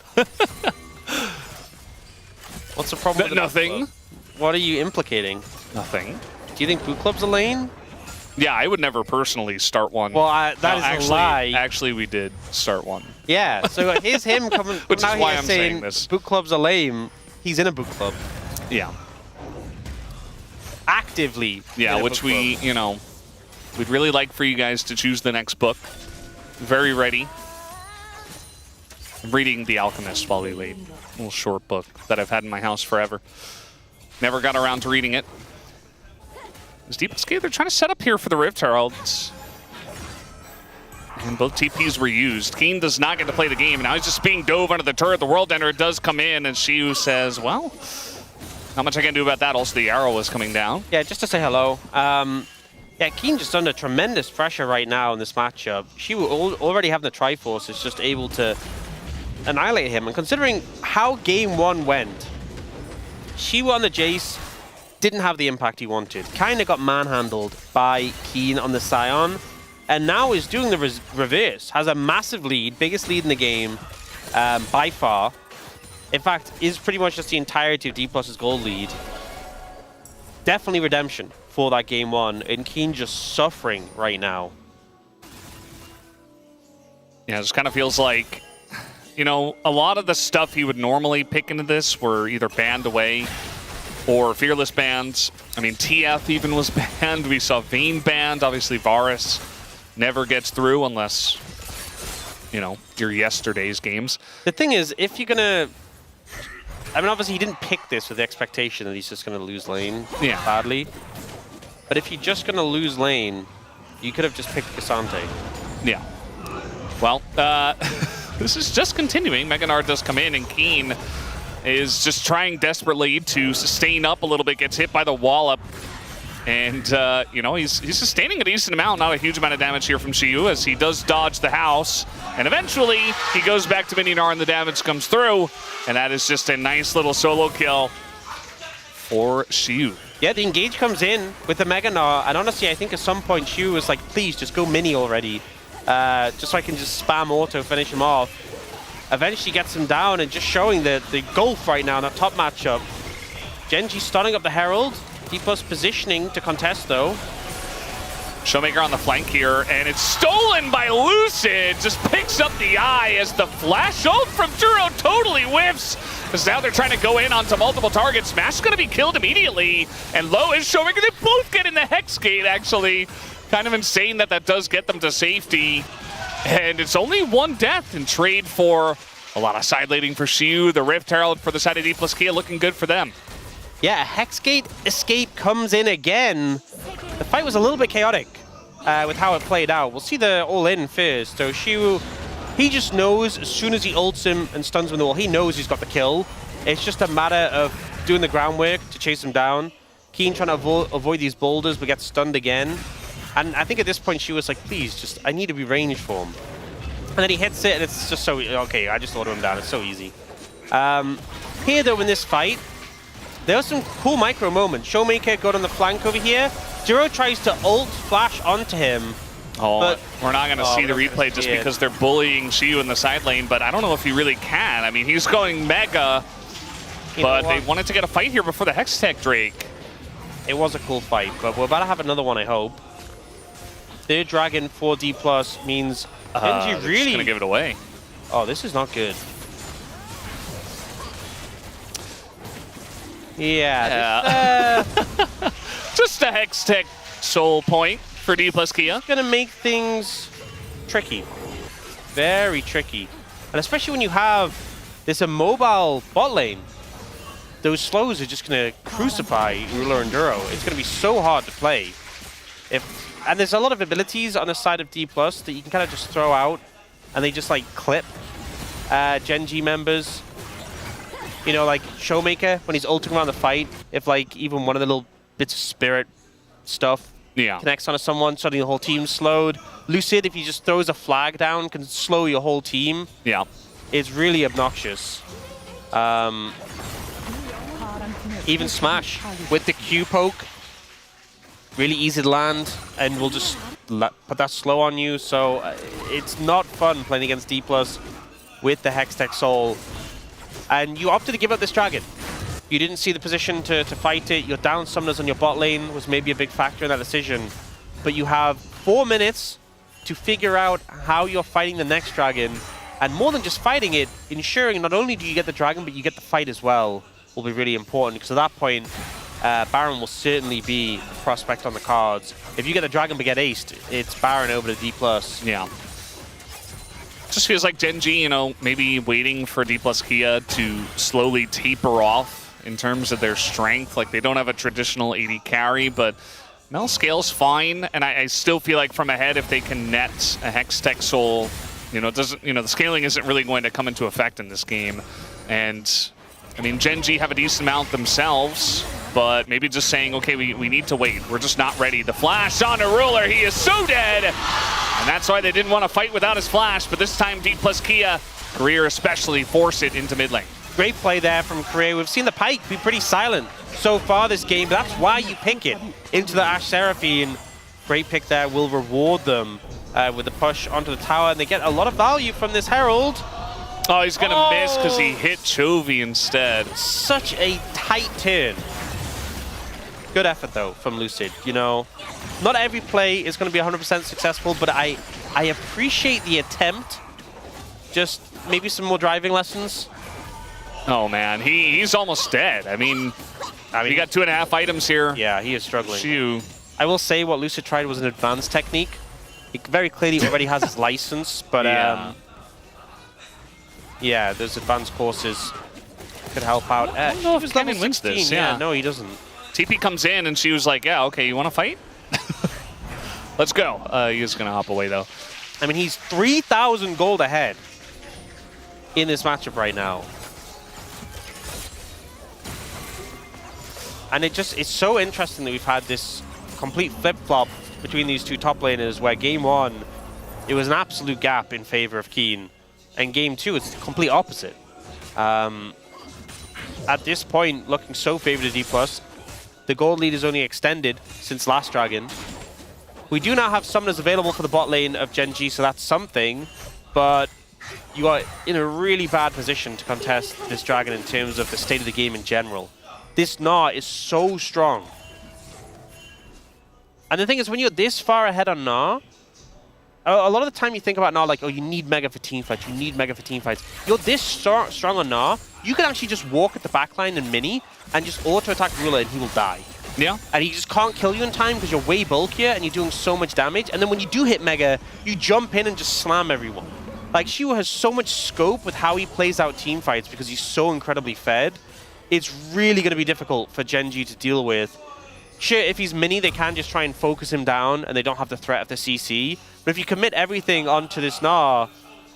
What's the problem with nothing. Book club? What are you implicating? Nothing. Do you think book club's a lane? Yeah, I would never personally start one. Well, that is a lie. Actually, we did start one. Yeah, so here's him coming Which out is why here I'm saying saying this. Book clubs are lame. He's in a book club. Yeah. Actively. Yeah, which we, you know, we'd really like for you guys to choose the next book. Very ready. I'm reading The Alchemist while we wait. A little short book that I've had in my house forever. Never got around to reading it. As DeepSK, they're trying to set up here for the Rift Heralds. And both TPs were used. Keen does not get to play the game. Now he's just being dove under the turret. The World Ender does come in, and Shiu says, well, not much I can do about that. Also, the arrow was coming down. Yeah, just to say hello. Yeah, Keen just under tremendous pressure right now in this matchup. Shiu already having the Triforce is just able to annihilate him. And considering how game one went, Shiu on the Jace didn't have the impact he wanted. Kind of got manhandled by Keen on the Scion. And now is doing the reverse. Has a massive lead, biggest lead in the game by far. In fact, is pretty much just the entirety of D+'s gold lead. Definitely redemption for that game one. And Keen just suffering right now. Yeah, it just kind of feels like, you know, a lot of the stuff he would normally pick into this were either banned away or Fearless banned. I mean, TF even was banned. We saw Vayne banned. Obviously, Varus never gets through unless, you know, your yesterday's games. The thing is, if you're going to... I mean, obviously, he didn't pick this with the expectation that he's just going to lose lane badly. But if you're just going to lose lane, you could have just picked Cassante. Yeah. Well, this is just continuing. Meganar does come in, and Keen is just trying desperately to sustain up a little bit, gets hit by the wallop. And, you know, he's sustaining a decent amount, not a huge amount of damage here from Shiu as he does dodge the house. And eventually, he goes back to Mininar and the damage comes through. And that is just a nice little solo kill for Shiu. Yeah, the engage comes in with the Meganar. And honestly, I think at some point, Shiu was like, please, just go mini already. Just so I can just spam auto, finish him off. Eventually gets him down and just showing the gulf right now in that top matchup. Genji starting up the Herald. D+ positioning to contest, though. Showmaker on the flank here, and it's stolen by Lucid. Just picks up the eye as the flash ult from Duro totally whiffs. Because now they're trying to go in onto multiple targets. Smash is going to be killed immediately. And low is Showmaker. They both get in the Hex Gate, actually. Kind of insane that does get them to safety. And it's only one death in trade for a lot of side laning for Shiu. The Rift Herald for the side of D+Kia looking good for them. Yeah, Hexgate escape comes in again. The fight was a little bit chaotic with how it played out. We'll see the all-in first. So Shiu, he just knows as soon as he ults him and stuns him in the wall, he knows he's got the kill. It's just a matter of doing the groundwork to chase him down. Keen trying to avoid these boulders, but gets stunned again. And I think at this point, Shiu was like, please, just, I need to be ranged for him. And then he hits it, and it's just so, okay, I just auto him down. It's so easy. Here, though, in this fight, There are some cool micro moments. Showmaker got on the flank over here. Zero tries to ult flash onto him. Oh, but we're not going to see the replay just because they're bullying Shiyu in the side lane, but I don't know if he really can. I mean, he's going Mega, but they wanted to get a fight here before the Hextech Drake. It was a cool fight, but we're about to have another one, I hope. Third Dragon 4D+ means Genji really... going to give it away. Oh, this is not good. Yeah. Just a Hextech soul point for D+Kia. Gonna make things tricky. Very tricky. And especially when you have this immobile bot lane. Those slows are just gonna crucify Ruler and Duro. It's gonna be so hard to play. And there's a lot of abilities on the side of D+ that you can kind of just throw out and they just like clip Genji members. You know, like Showmaker, when he's ulting around the fight, if like even one of the little bits of spirit stuff connects onto someone, suddenly the whole team's slowed. Lucid, if he just throws a flag down, can slow your whole team. Yeah. It's really obnoxious. Even Smash with the Q poke, really easy to land, and we'll just put that slow on you. So it's not fun playing against D+ with the Hextech Soul. And you opted to give up this dragon. You didn't see the position to fight it. Your down summoners on your bot lane was maybe a big factor in that decision. But you have 4 minutes to figure out how you're fighting the next dragon. And more than just fighting it, ensuring not only do you get the dragon, but you get the fight as well will be really important. Because at that point, Baron will certainly be a prospect on the cards. If you get the dragon but get aced, it's Baron over to D+. Yeah. Just feels like Genji, you know, maybe waiting for D+Kia to slowly taper off in terms of their strength. Like, they don't have a traditional AD carry, but Mel scales fine, and I still feel like from ahead, if they can net a Hextech Soul, you know, the scaling isn't really going to come into effect in this game. And I mean, Genji have a decent amount themselves, but maybe just saying, okay, we need to wait. We're just not ready. The flash on a Ruler, he is so dead! And that's why they didn't want to fight without his flash, but this time D+Kia, Career especially, force it into mid lane. Great play there from Career. We've seen the Pyke be pretty silent so far this game, but that's why you pick it into the Ashe Seraphine. Great pick there, will reward them with the push onto the tower, and they get a lot of value from this Herald. Oh, he's going to miss because he hit Chovy instead. Such a tight turn. Good effort, though, from Lucid. You know, not every play is going to be 100% successful, but I appreciate the attempt. Just maybe some more driving lessons. Oh, man. He's almost dead. I mean, you got 2.5 items here. Yeah, he is struggling. Phew. I will say what Lucid tried was an advanced technique. He very clearly already has his license, but yeah, those advanced courses could help out. I don't know if Kevin wins this. Yeah, no, he doesn't. TP comes in and she was like, yeah, okay, you want to fight? Let's go. He's going to hop away, though. I mean, he's 3,000 gold ahead in this matchup right now. And it's so interesting that we've had this complete flip-flop between these two top laners, where game 1, it was an absolute gap in favor of Keen. And game 2, it's the complete opposite. At this point, looking so favored to D+, the gold lead is only extended since last dragon. We do now have summoners available for the bot lane of Genji, so that's something. But you are in a really bad position to contest this dragon in terms of the state of the game in general. This Gnar is so strong. And the thing is, when you're this far ahead on Gnar, a lot of the time you think about Gnar like, oh, you need Mega for team fights, you need Mega for team fights. You're this strong on Gnar, you can actually just walk at the backline and mini and just auto-attack Ruler and he will die. Yeah. And he just can't kill you in time because you're way bulkier and you're doing so much damage. And then when you do hit Mega, you jump in and just slam everyone. Like, Shiwu has so much scope with how he plays out team fights because he's so incredibly fed. It's really going to be difficult for Genji to deal with. Sure, if he's mini, they can just try and focus him down and they don't have the threat of the CC. But if you commit everything onto this Gnar,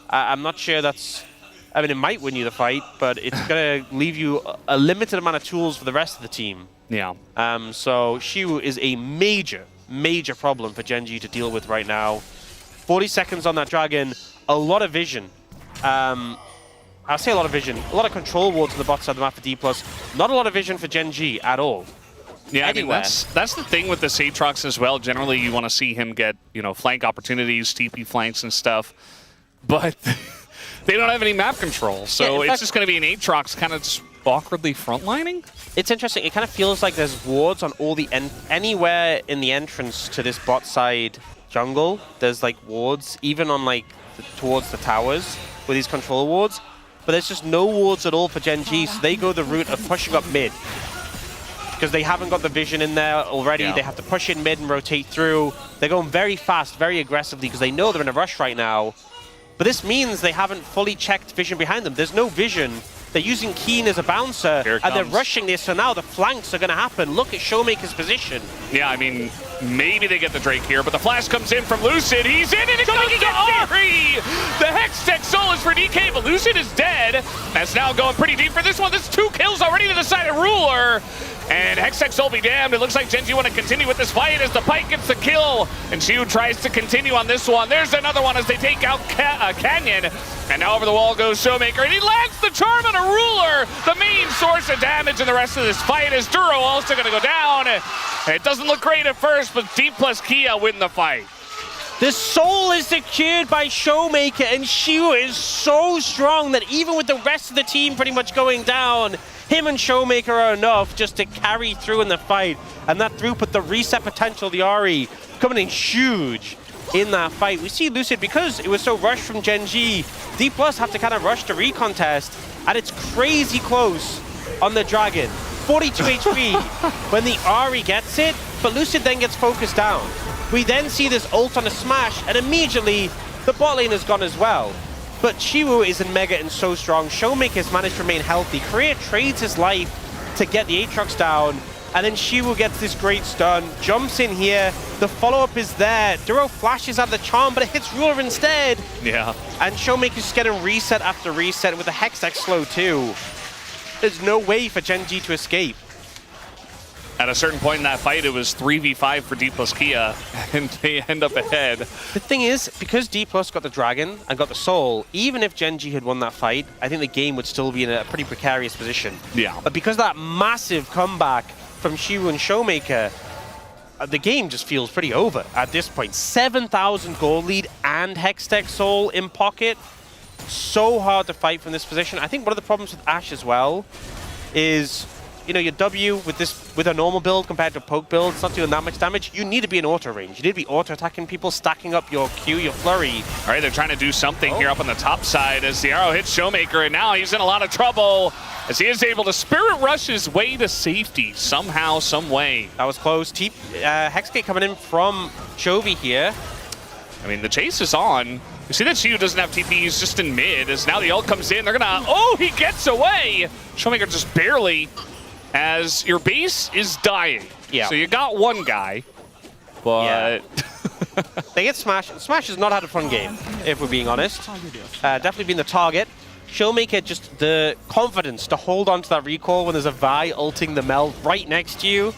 I'm not sure that's... I mean, it might win you the fight, but it's going to leave you a limited amount of tools for the rest of the team. Yeah. So Shiwu is a major, major problem for Genji to deal with right now. 40 seconds on that dragon, a lot of vision. I I'll say a lot of vision. A lot of control wards on the bot side of the map for D+. Not a lot of vision for Gen G at all. Yeah, I mean, that's the thing with the Aatrox as well. Generally, you want to see him get, you know, flank opportunities, TP flanks and stuff. But they don't have any map control. So it's just going to be an Aatrox kind of just awkwardly frontlining. It's interesting. It kind of feels like there's wards on all the anywhere in the entrance to this bot side jungle. There's like wards, even on like towards the towers with these control wards. But there's just no wards at all for Gen G, so they go the route of pushing up mid. Because they haven't got the vision in there already. Yeah. They have to push in mid and rotate through. They're going very fast, very aggressively, because they know they're in a rush right now. But this means they haven't fully checked vision behind them. There's no vision. They're using Keen as a bouncer, and they're rushing this, so now the flanks are going to happen. Look at Showmaker's position. Yeah, I mean, maybe they get the Drake here, but the flash comes in from Lucid. He's in, and it's going to get Theory! The Hextech Soul is for DK, but Lucid is dead. That's now going pretty deep for this one. There's 2 kills already to the side of Ruler. And Hextech Soul be damned. It looks like Gen G want to continue with this fight as the Pike gets the kill. And Shiu tries to continue on this one. There's another one as they take out Canyon. And now over the wall goes Showmaker. And he lands the charm on a Ruler. The main source of damage in the rest of this fight is Duro also going to go down. And it doesn't look great at first, but D plus Kia win the fight. The soul is secured by Showmaker, and Shiu is so strong that even with the rest of the team pretty much going down, him and Showmaker are enough just to carry through in the fight. And that throughput, the reset potential, the Ahri, coming in huge in that fight. We see Lucid, because it was so rushed from Gen G, D+ have to kind of rush the recontest, and it's crazy close on the Dragon. 42 HP when the Ahri gets it, but Lucid then gets focused down. We then see this ult on a smash, and immediately the bot lane is gone as well. But Shiwu is in mega and so strong. Showmaker's managed to remain healthy. Korea trades his life to get the Aatrox down, and then Shiwu gets this great stun, jumps in here, the follow-up is there. Duro flashes out the charm, but it hits Ruler instead. Yeah. And Showmaker's just getting reset after reset with the Hextech slow too. There's no way for Gen G to escape. At a certain point in that fight, it was 3v5 for D plus Kia, and they end up ahead. The thing is, because D plus got the Dragon and got the Soul, even if Gen G had won that fight, I think the game would still be in a pretty precarious position. Yeah. But because of that massive comeback from Shiwu and Showmaker, the game just feels pretty over at this point. 7,000 gold lead and Hextech Soul in pocket. So hard to fight from this position. I think one of the problems with Ashe as well is, you know, your W with a normal build compared to a poke build, it's not doing that much damage. You need to be in auto range. You need to be auto attacking people, stacking up your Q, your flurry. All right, they're trying to do something here up on the top side as the arrow hits Showmaker, and now he's in a lot of trouble as he is able to spirit rush his way to safety somehow, some way. That was close. Hexgate coming in from Chovy here. I mean, the chase is on. You see that Shiu doesn't have TP, he's just in mid. As now the ult comes in, they're gonna, oh, he gets away! Showmaker just barely, as your base is dying. Yeah. So you got one guy, but... Yeah. They get Smash. Smash has not had a fun game, if we're being honest. Definitely been the target. Showmaker, just the confidence to hold on to that recall when there's a Vi ulting the Mel right next to you.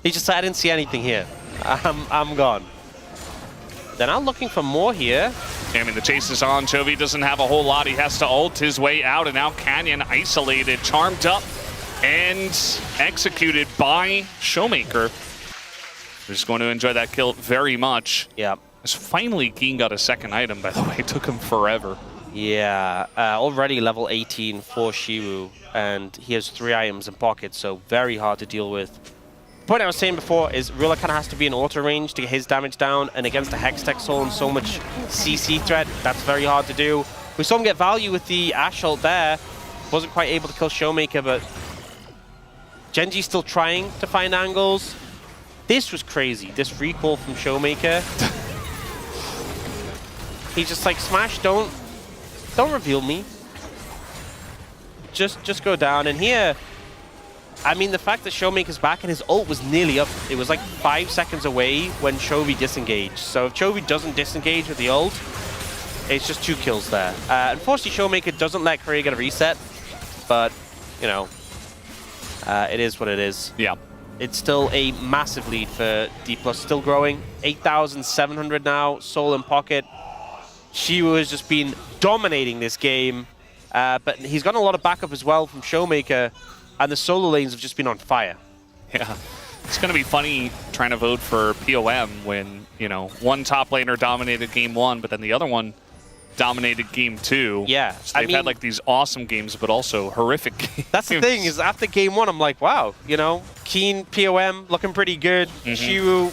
He just said, I didn't see anything here. I'm gone. They're now looking for more here. I mean, the chase is on. Chovy doesn't have a whole lot. He has to ult his way out, and now Canyon isolated, charmed up, and executed by Showmaker. We're just going to enjoy that kill very much. Yeah. As finally, Keen got a second item, by the way. It took him forever. Yeah, already level 18 for Shiwu, and he has 3 items in pocket, so very hard to deal with. The point I was saying before is Ruler kind of has to be in auto range to get his damage down, and against the Hextech Soul and so much CC threat, that's very hard to do. We saw him get value with the Ashe ult there. Wasn't quite able to kill Showmaker, but Gen G still trying to find angles. This was crazy, this recall from Showmaker. He's just like, Smash, don't reveal me. Just go down. And here, I mean, the fact that Showmaker's back and his ult was nearly up. It was like 5 seconds away when Chovy disengaged. So if Chovy doesn't disengage with the ult, it's just 2 kills there. Unfortunately, Showmaker doesn't let Korea get a reset. But, you know, it is what it is. Yeah. It's still a massive lead for D+, still growing. 8,700 now, Soul in pocket. Shiwu has just been dominating this game. But he's gotten a lot of backup as well from Showmaker, and the solo lanes have just been on fire. Yeah. It's going to be funny trying to vote for POM when, you know, one top laner dominated game 1, but then the other one dominated game 2. Yeah. So they've had like these awesome games, but also horrific games. That's the thing, is after game 1, I'm like, wow, you know, Keen, POM, looking pretty good. Shiwu,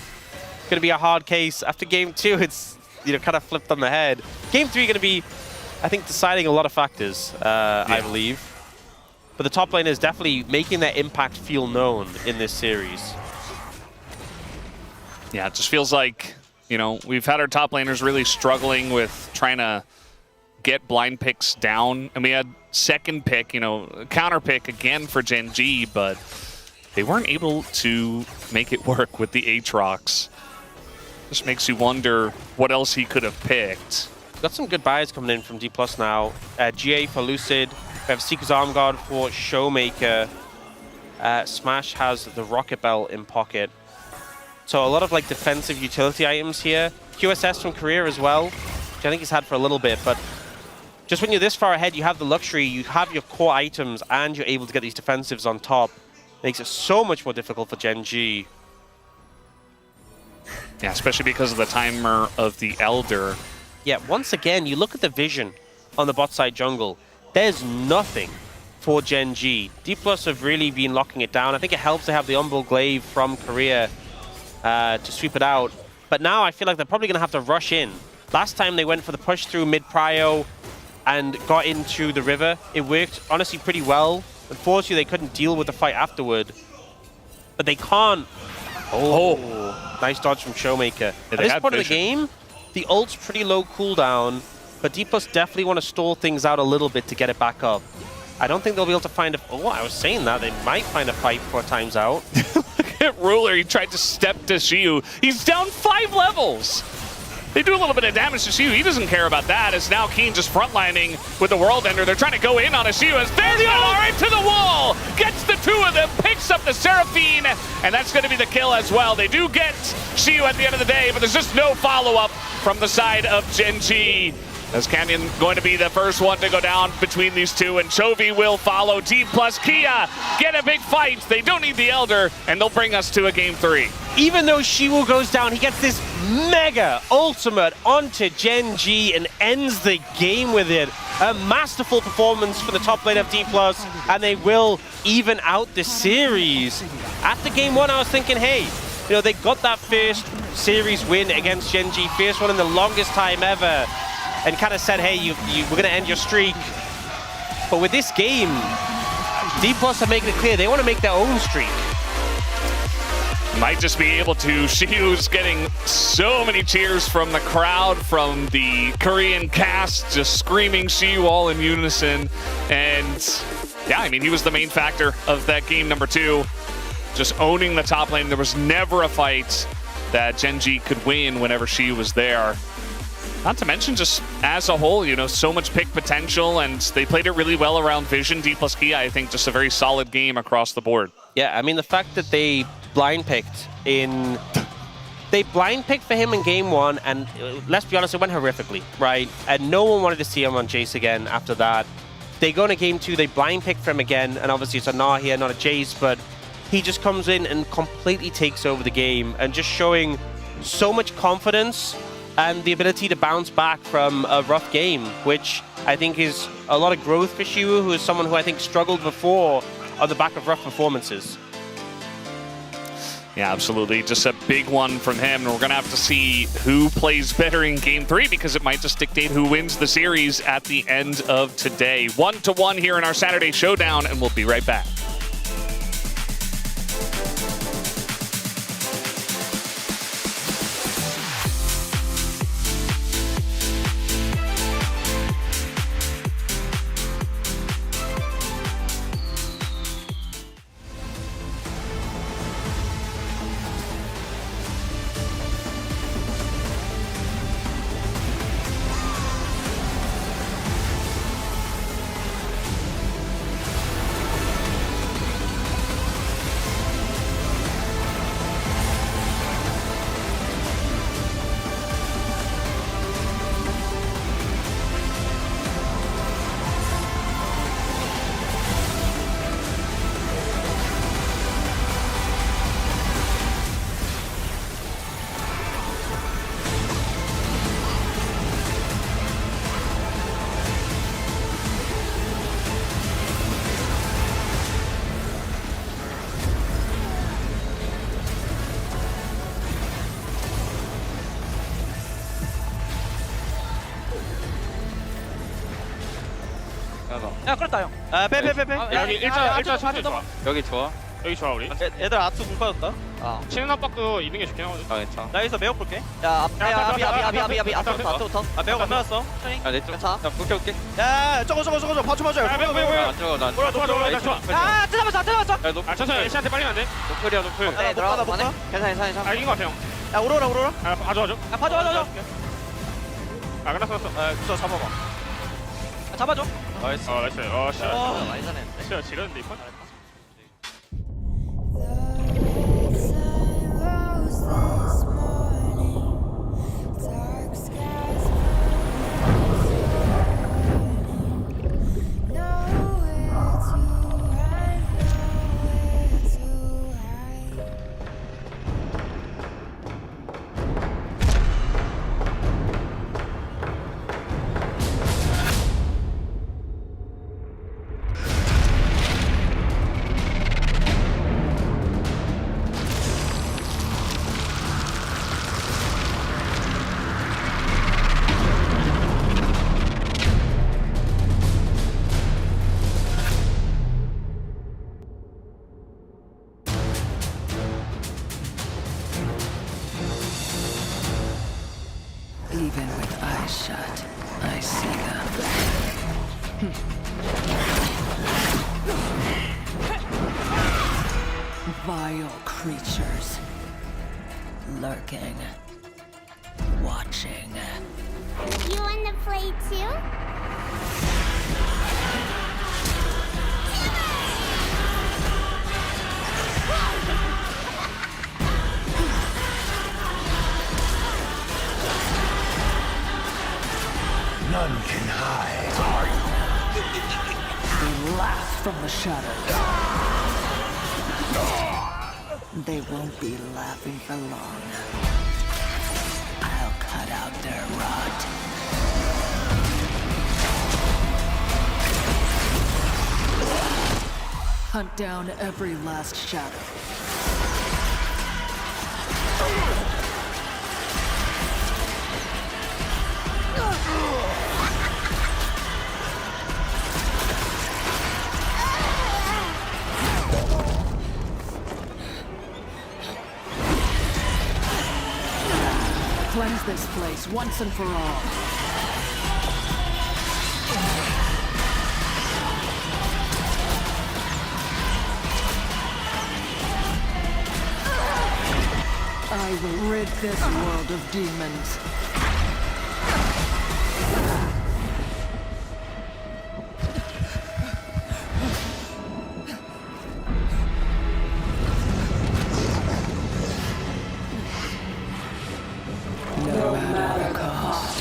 going to be a hard case. After game 2, it's, you know, kind of flipped on the head. Game 3 going to be, I think, deciding a lot of factors, I believe. But the top lane is definitely making their impact feel known in this series. Yeah, it just feels like, you know, we've had our top laners really struggling with trying to get blind picks down. And we had second pick, you know, counter pick again for Gen G, but they weren't able to make it work with the Aatrox. Just makes you wonder what else he could have picked. Got some good buys coming in from D+ now. GA for Lucid. We have Seeker's Arm Guard for Showmaker. Smash has the Rocket Belt in pocket. So a lot of like defensive utility items here. QSS from Korea as well, which I think he's had for a little bit, but just when you're this far ahead, you have the luxury, you have your core items, and you're able to get these defensives on top. Makes it so much more difficult for Gen G. Yeah, especially because of the timer of the Elder. Yeah, once again, you look at the vision on the bot side jungle. There's nothing for Gen G. D+ have really been locking it down. I think it helps to have the Umbral Glaive from Korea to sweep it out. But now I feel like they're probably going to have to rush in. Last time they went for the push through mid-prio and got into the river. It worked, honestly, pretty well. Unfortunately, they couldn't deal with the fight afterward. But they can't... Oh, nice dodge from Showmaker. At this point of the game, the ult's pretty low cooldown, but D+ definitely want to stall things out a little bit to get it back up. I don't think they'll be able to find a... Oh, I was saying that. They might find a fight before time's out. Look at Ruler. He tried to step to Shiu. He's down 5 levels. They do a little bit of damage to Shiu. He doesn't care about that. As now Keen just frontlining with the World Ender. They're trying to go in on a Shiu. As there's right to the wall. Gets the 2 of them. Picks up the Seraphine. And that's going to be the kill as well. They do get Shiu at the end of the day, but there's just no follow-up from the side of Gen G. As Canyon going to be the first one to go down between these two, and Chovy will follow. D+ Kia get a big fight. They don't need the Elder, and they'll bring us to a game 3. Even though Shiwu goes down, he gets this mega ultimate onto Gen G and ends the game with it. A masterful performance for the top lane of D+, and they will even out the series. After game 1, I was thinking, hey, you know, they got that first series win against Gen G, first one in the longest time ever, and kind of said, hey, we're going to end your streak. But with this game, D+ are making it clear they want to make their own streak. Might just be able to. Shiu's getting so many cheers from the crowd, from the Korean cast, just screaming Shiu all in unison. And yeah, I mean, he was the main factor of that game number 2, just owning the top lane. There was never a fight that Gen G could win whenever Shiu was there. Not to mention, just as a whole, you know, so much pick potential, and they played it really well around Vision. D+ Kia, I think, just a very solid game across the board. Yeah, I mean, the fact that they blind picked in... They blind picked for him in game 1, and let's be honest, it went horrifically, right? And no one wanted to see him on Jace again after that. They go into game 2, they blind pick for him again, and obviously it's a Nah here, not a Jace, but he just comes in and completely takes over the game, and just showing so much confidence and the ability to bounce back from a rough game, which I think is a lot of growth for Shiwu, who is someone who I think struggled before on the back of rough performances. Yeah, absolutely. Just a big one from him. And we're going to have to see who plays better in game 3, because it might just dictate who wins the series at the end of today. 1-1 here in our Saturday Showdown, and we'll be right back. 야 끌었다 형. 빼. 여기 일자 천천히 좋아. 여기 좋아. 여기 좋아 우리. 애들 아트 공 빠졌다. 치는 압박도 입는 게 좋긴 하거든. 괜찮아. 나 여기서 매혹 볼게. 야 앞에 앞부터. 매혹 안 맞았어. 내 쪽. 괜찮아. 나 볼게 볼게. 야 저거 봐줘. 안 들어가 나. 좋아. 야 뜯어봤어. 야 너. 천천히 애쉬한테 빨리면 안 돼. 노플이야 노플. 네 들어가다 보네. 괜찮아. 이긴 거 같아 형. 야 오로라. 봐줘. 야 봐줘. 끝났어. 구서 잡아봐. 잡아줘. 나이스. 나이스. 씨. 많이 잘했는데. 진짜 지렸는데 이건. Even with eyes shut, I see them. Vile creatures. Lurking. Watching. You wanna play too? None can hide. They laugh from the shadows. They won't be laughing for long. I'll cut out their rot. Hunt down every last shadow. Cleanse this place once and for all. I will rid this world of demons. No matter the cost.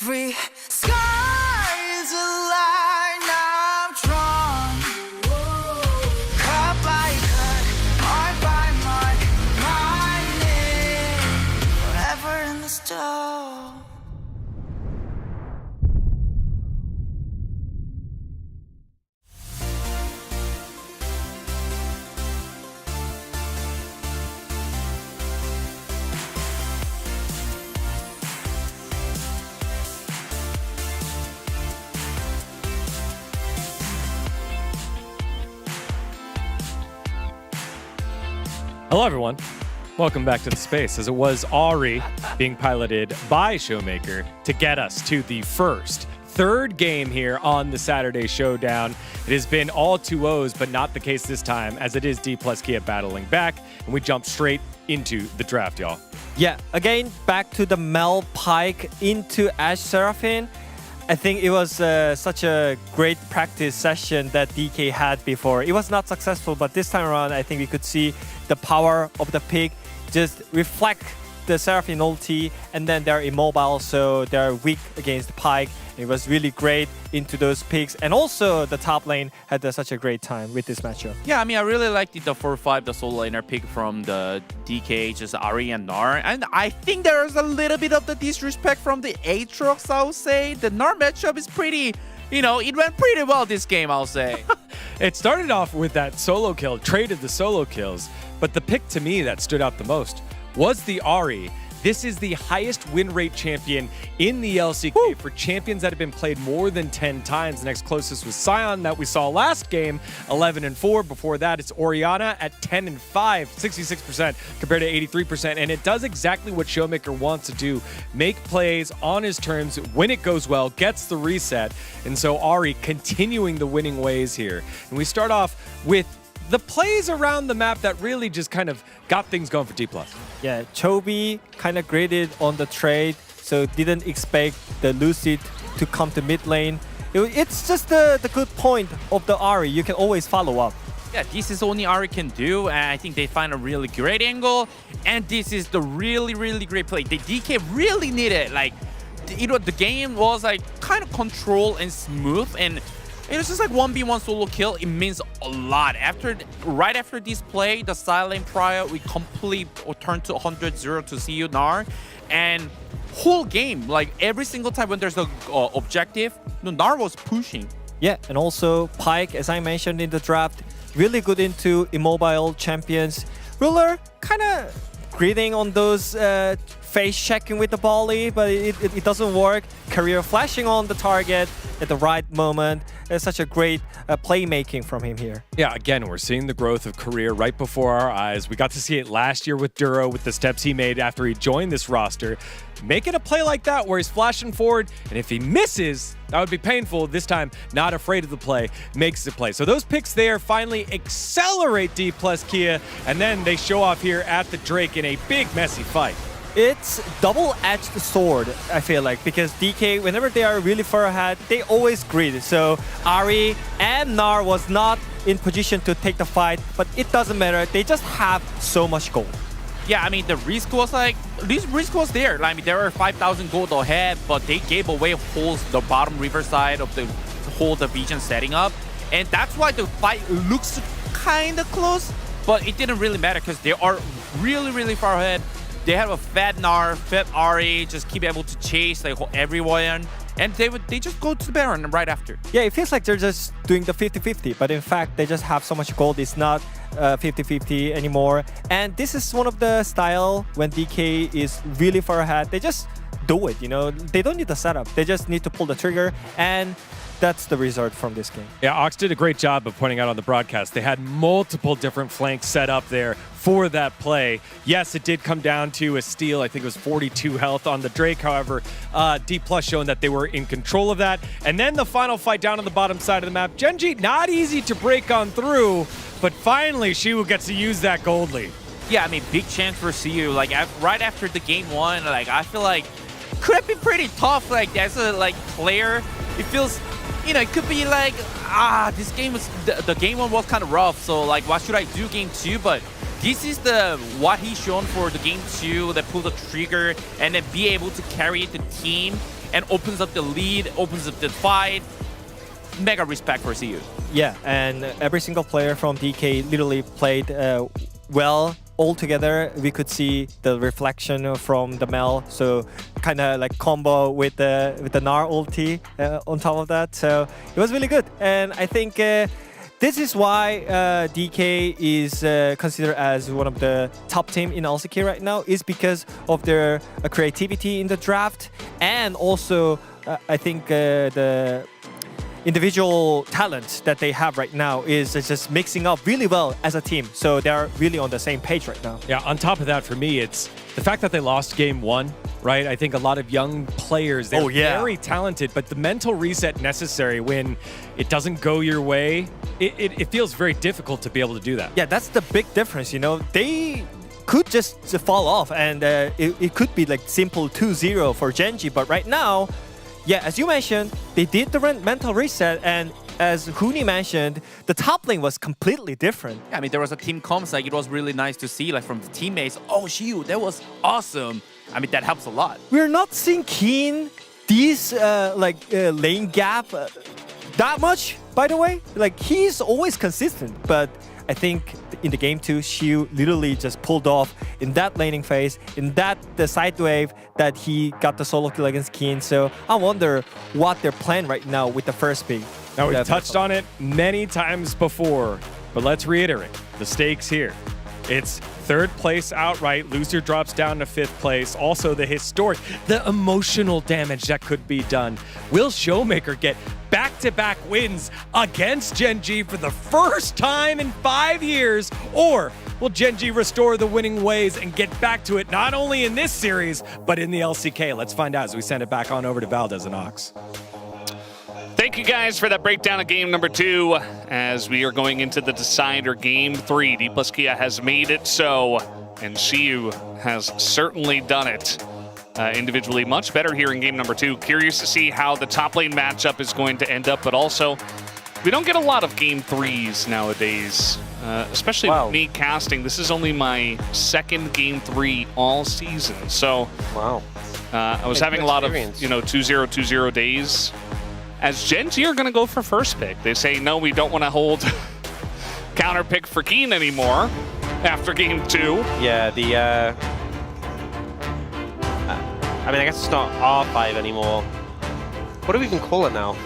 Every sky's a line I'm drawn. Cut by cut, mark by mark, mining forever in the stone. Hello, everyone. Welcome back to the space, as it was Ari being piloted by Showmaker to get us to the third game here on the Saturday Showdown. It has been all 2-0s, but not the case this time, as it is D plus Kia battling back, and we jump straight into the draft, y'all. Yeah, again, back to the Mel Pike into Ash Seraphine. I think it was such a great practice session that DK had before. It was not successful, but this time around, I think we could see the power of the pick just reflect the Seraphine ulti, and then they're immobile, so they're weak against Pike. It was really great into those picks, and also the top lane had such a great time with this matchup. Yeah, I mean, I really liked the 4-5, the solo laner pick from the DK, just Ari and Gnar. And I think there's a little bit of the disrespect from the Aatrox, I would say. The Gnar matchup is pretty, it went pretty well this game, I'll say. It started off with that solo kill, traded the solo kills, but the pick to me that stood out the most was the Ari. This is the highest win rate champion in the LCK for champions that have been played more than 10 times. The next closest was Sion that we saw last game, 11-4. Before that, it's Orianna at 10-5, 66% compared to 83%. And it does exactly what Showmaker wants to do, make plays on his terms. When it goes well, gets the reset. And so Ari continuing the winning ways here. And we start off with the plays around the map that really just kind of got things going for D+. Yeah, Chobi kind of graded on the trade, so didn't expect the Lucid to come to mid lane. It's just the good point of the Ari. You can always follow up. Yeah, this is only Ari can do, and I think they find a really great angle, and this is the really, really great play. The DK really needed, the game was kind of controlled and smooth, and it was just 1v1 solo kill. It means a lot. Right after this play, the silent prior, we completely turned to 100-0 to see you, Gnar. And whole game, every single time when there's an objective, Gnar was pushing. Yeah, and also Pike, as I mentioned in the draft, really good into immobile champions. Ruler kind of greeting on those face checking with the volley, but it doesn't work. Career flashing on the target at the right moment. It's such a great playmaking from him here. Yeah, again, we're seeing the growth of Career right before our eyes. We got to see it last year with Duro, with the steps he made after he joined this roster. Making a play like that where he's flashing forward, and if he misses, that would be painful. This time, not afraid of the play, makes the play. So those picks there finally accelerate D plus Kia, and then they show off here at the Drake in a big, messy fight. It's double-edged sword, I feel like, because DK, whenever they are really far ahead, they always greed. So Ari and Gnar was not in position to take the fight, but it doesn't matter. They just have so much gold. Yeah, I mean, the risk was risk was there. I mean, there were 5,000 gold ahead, but they gave away the bottom riverside of the whole division setting up. And that's why the fight looks kind of close, but it didn't really matter because they are really, really far ahead. They have a fat Gnar, fat Ari, just keep able to chase everyone, and they just go to the Baron right after. Yeah, it feels like they're just doing the 50-50, but in fact, they just have so much gold. It's not 50-50 anymore. And this is one of the style when DK is really far ahead. They just do it, They don't need the setup. They just need to pull the trigger, and that's the result from this game. Yeah, Ox did a great job of pointing out on the broadcast. They had multiple different flanks set up there for that play. Yes, it did come down to a steal. I think it was 42 health on the Drake. However, D+ showing that they were in control of that. And then the final fight down on the bottom side of the map. Genji, not easy to break on through, but finally Shiwu gets to use that gold lead. Yeah, I mean, big chance for CU. Right after the game one, I feel like could have been pretty tough. As a player, it feels, it could be this game was the game one was kind of rough. So what should I do game two? But this is what he's shown for the game two, that pull the trigger and then be able to carry the team and opens up the lead, opens up the fight. Mega respect for CU. Yeah, and every single player from DK literally played well. All together, we could see the reflection from the Mel, so kind of combo with the Gnar ulti on top of that. So it was really good, and I think this is why DK is considered as one of the top team in LCK right now, is because of their creativity in the draft, and also I think individual talent that they have right now is just mixing up really well as a team. So they're really on the same page right now. Yeah, on top of that, for me, it's the fact that they lost game one, right? I think a lot of young players, they're very talented, but the mental reset necessary when it doesn't go your way, it feels very difficult to be able to do that. Yeah, that's the big difference, you know. They could just fall off and it could be like simple 2-0 for Gen.G, but right now, yeah, as you mentioned, they did the mental reset, and as Huni mentioned, the top lane was completely different. Yeah, I mean, there was a team comms, like, it was really nice to see, like, from the teammates, oh, Shiyu, that was awesome. I mean, that helps a lot. We're not seeing Keen these lane gap that much, by the way. Like, he's always consistent, but I think in the game 2, Shiyu literally just pulled off in that laning phase, in the side wave that he got the solo kill against Keen. So I wonder what their plan right now with the first pick. Now, we've touched on it many times before, but let's reiterate the stakes here. It's third place outright. Loser drops down to fifth place. Also, the emotional damage that could be done. Will Showmaker get back-to-back wins against Gen.G for the first time in 5 years? Or will Gen.G restore the winning ways and get back to it not only in this series, but in the LCK? Let's find out as we send it back on over to Valdez and Ox. Thank you guys for that breakdown of game number 2 as we are going into the decider game 3. D plus Kia has made it so, and Shiyu has certainly done it individually. Much better here in game number 2. Curious to see how the top lane matchup is going to end up, but also we don't get a lot of game 3s nowadays, especially with me casting. This is only my second game 3 all season, so I was having a lot of 2-0, 2-0 days. As Gen.G are going to go for first pick. They say, no, we don't want to hold counter pick for Keen anymore after game 2. Yeah, I mean, I guess it's not R5 anymore. What do we even call it now?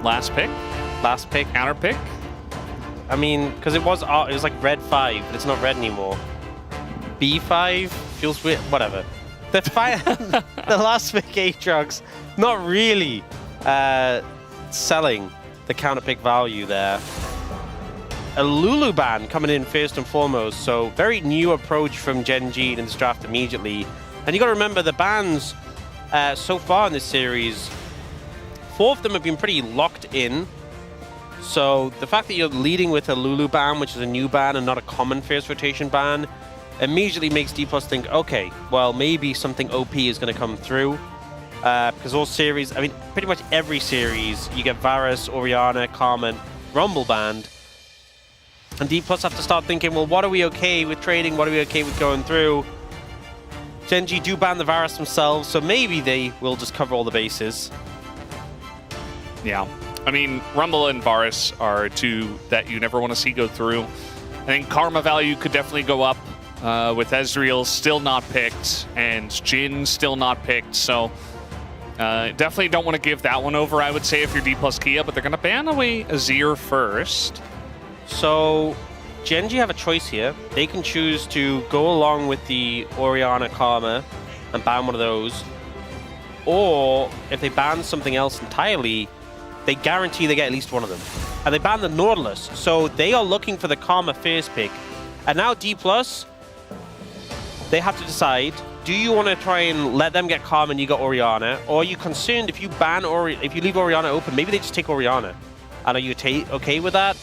Last pick? Last pick. Counter pick? I mean, because it was like red 5, but it's not red anymore. B5 feels weird. Whatever. The last pick Aatrox, not really selling the counter pick value there. A Lulu ban coming in first and foremost, so very new approach from Gen.G in this draft immediately. And you got to remember the bans so far in this series, 4 of them have been pretty locked in. So the fact that you're leading with a Lulu ban, which is a new ban and not a common first rotation ban, immediately makes D+ think, okay, well, maybe something OP is going to come through. Because all series, I mean, pretty much every series, you get Varus, Orianna, Karma, Rumble banned. And D+ have to start thinking, well, what are we okay with trading? What are we okay with going through? Gen.G do ban the Varus themselves, so maybe they will just cover all the bases. Yeah. I mean, Rumble and Varus are 2 that you never want to see go through. I think Karma value could definitely go up with Ezreal still not picked and Jhin still not picked, so definitely don't want to give that one over, I would say, if you're D+ Kia, but they're going to ban away Azir first. So Gen.G have a choice here. They can choose to go along with the Orianna Karma and ban one of those, or if they ban something else entirely, they guarantee they get at least one of them. And they ban the Nautilus, so they are looking for the Karma first pick. And now D+, they have to decide, do you want to try and let them get Karma and you got Orianna, or are you concerned if you ban if you leave Orianna open, maybe they just take Orianna? And are you okay with that?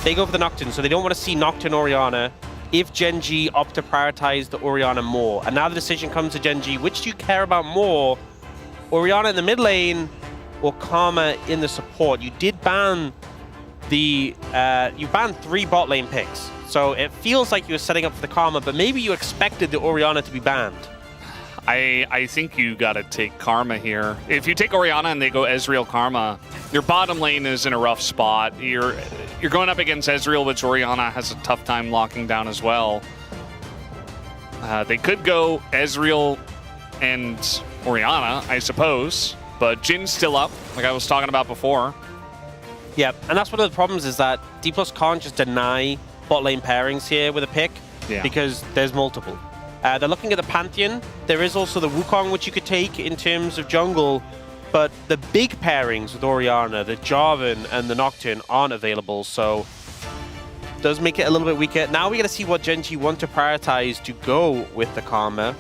They go for the Nocturne, so they don't want to see Nocturne Orianna if Gen.G opt to prioritize the Orianna more. And now the decision comes to Gen.G, which do you care about more? Orianna in the mid lane or Karma in the support? You did ban you banned 3 bot lane picks. So it feels like you were setting up for the Karma, but maybe you expected the Orianna to be banned. I think you got to take Karma here. If you take Orianna and they go Ezreal Karma, your bottom lane is in a rough spot. You're going up against Ezreal, which Orianna has a tough time locking down as well. They could go Ezreal and Orianna, I suppose, but Jin's still up, like I was talking about before. Yeah, and that's one of the problems is that D+ can't just deny bot lane pairings here with a pick because there's multiple. They're looking at the Pantheon. There is also the Wukong, which you could take in terms of jungle. but the big pairings with Orianna, the Jarvan and the Nocturne aren't available, so does make it a little bit weaker. Now we got to see what Gen G want to prioritize to go with the Karma.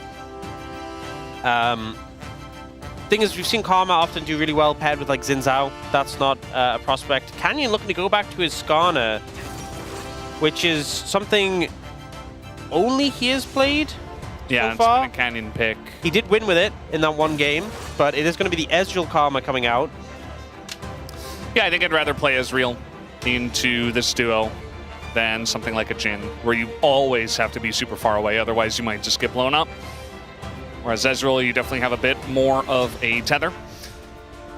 Thing is, we've seen Karma often do really well paired with like Xin Zhao. That's not a prospect. Canyon looking to go back to his Skarner, which is something only he has played. Yeah, so far. It's been a Canyon pick. He did win with it in that one game, but it is going to be the Ezreal Karma coming out. Yeah, I think I'd rather play Ezreal into this duo than something like a Jhin, where you always have to be super far away, otherwise you might just get blown up. Whereas Ezreal, you definitely have a bit more of a tether.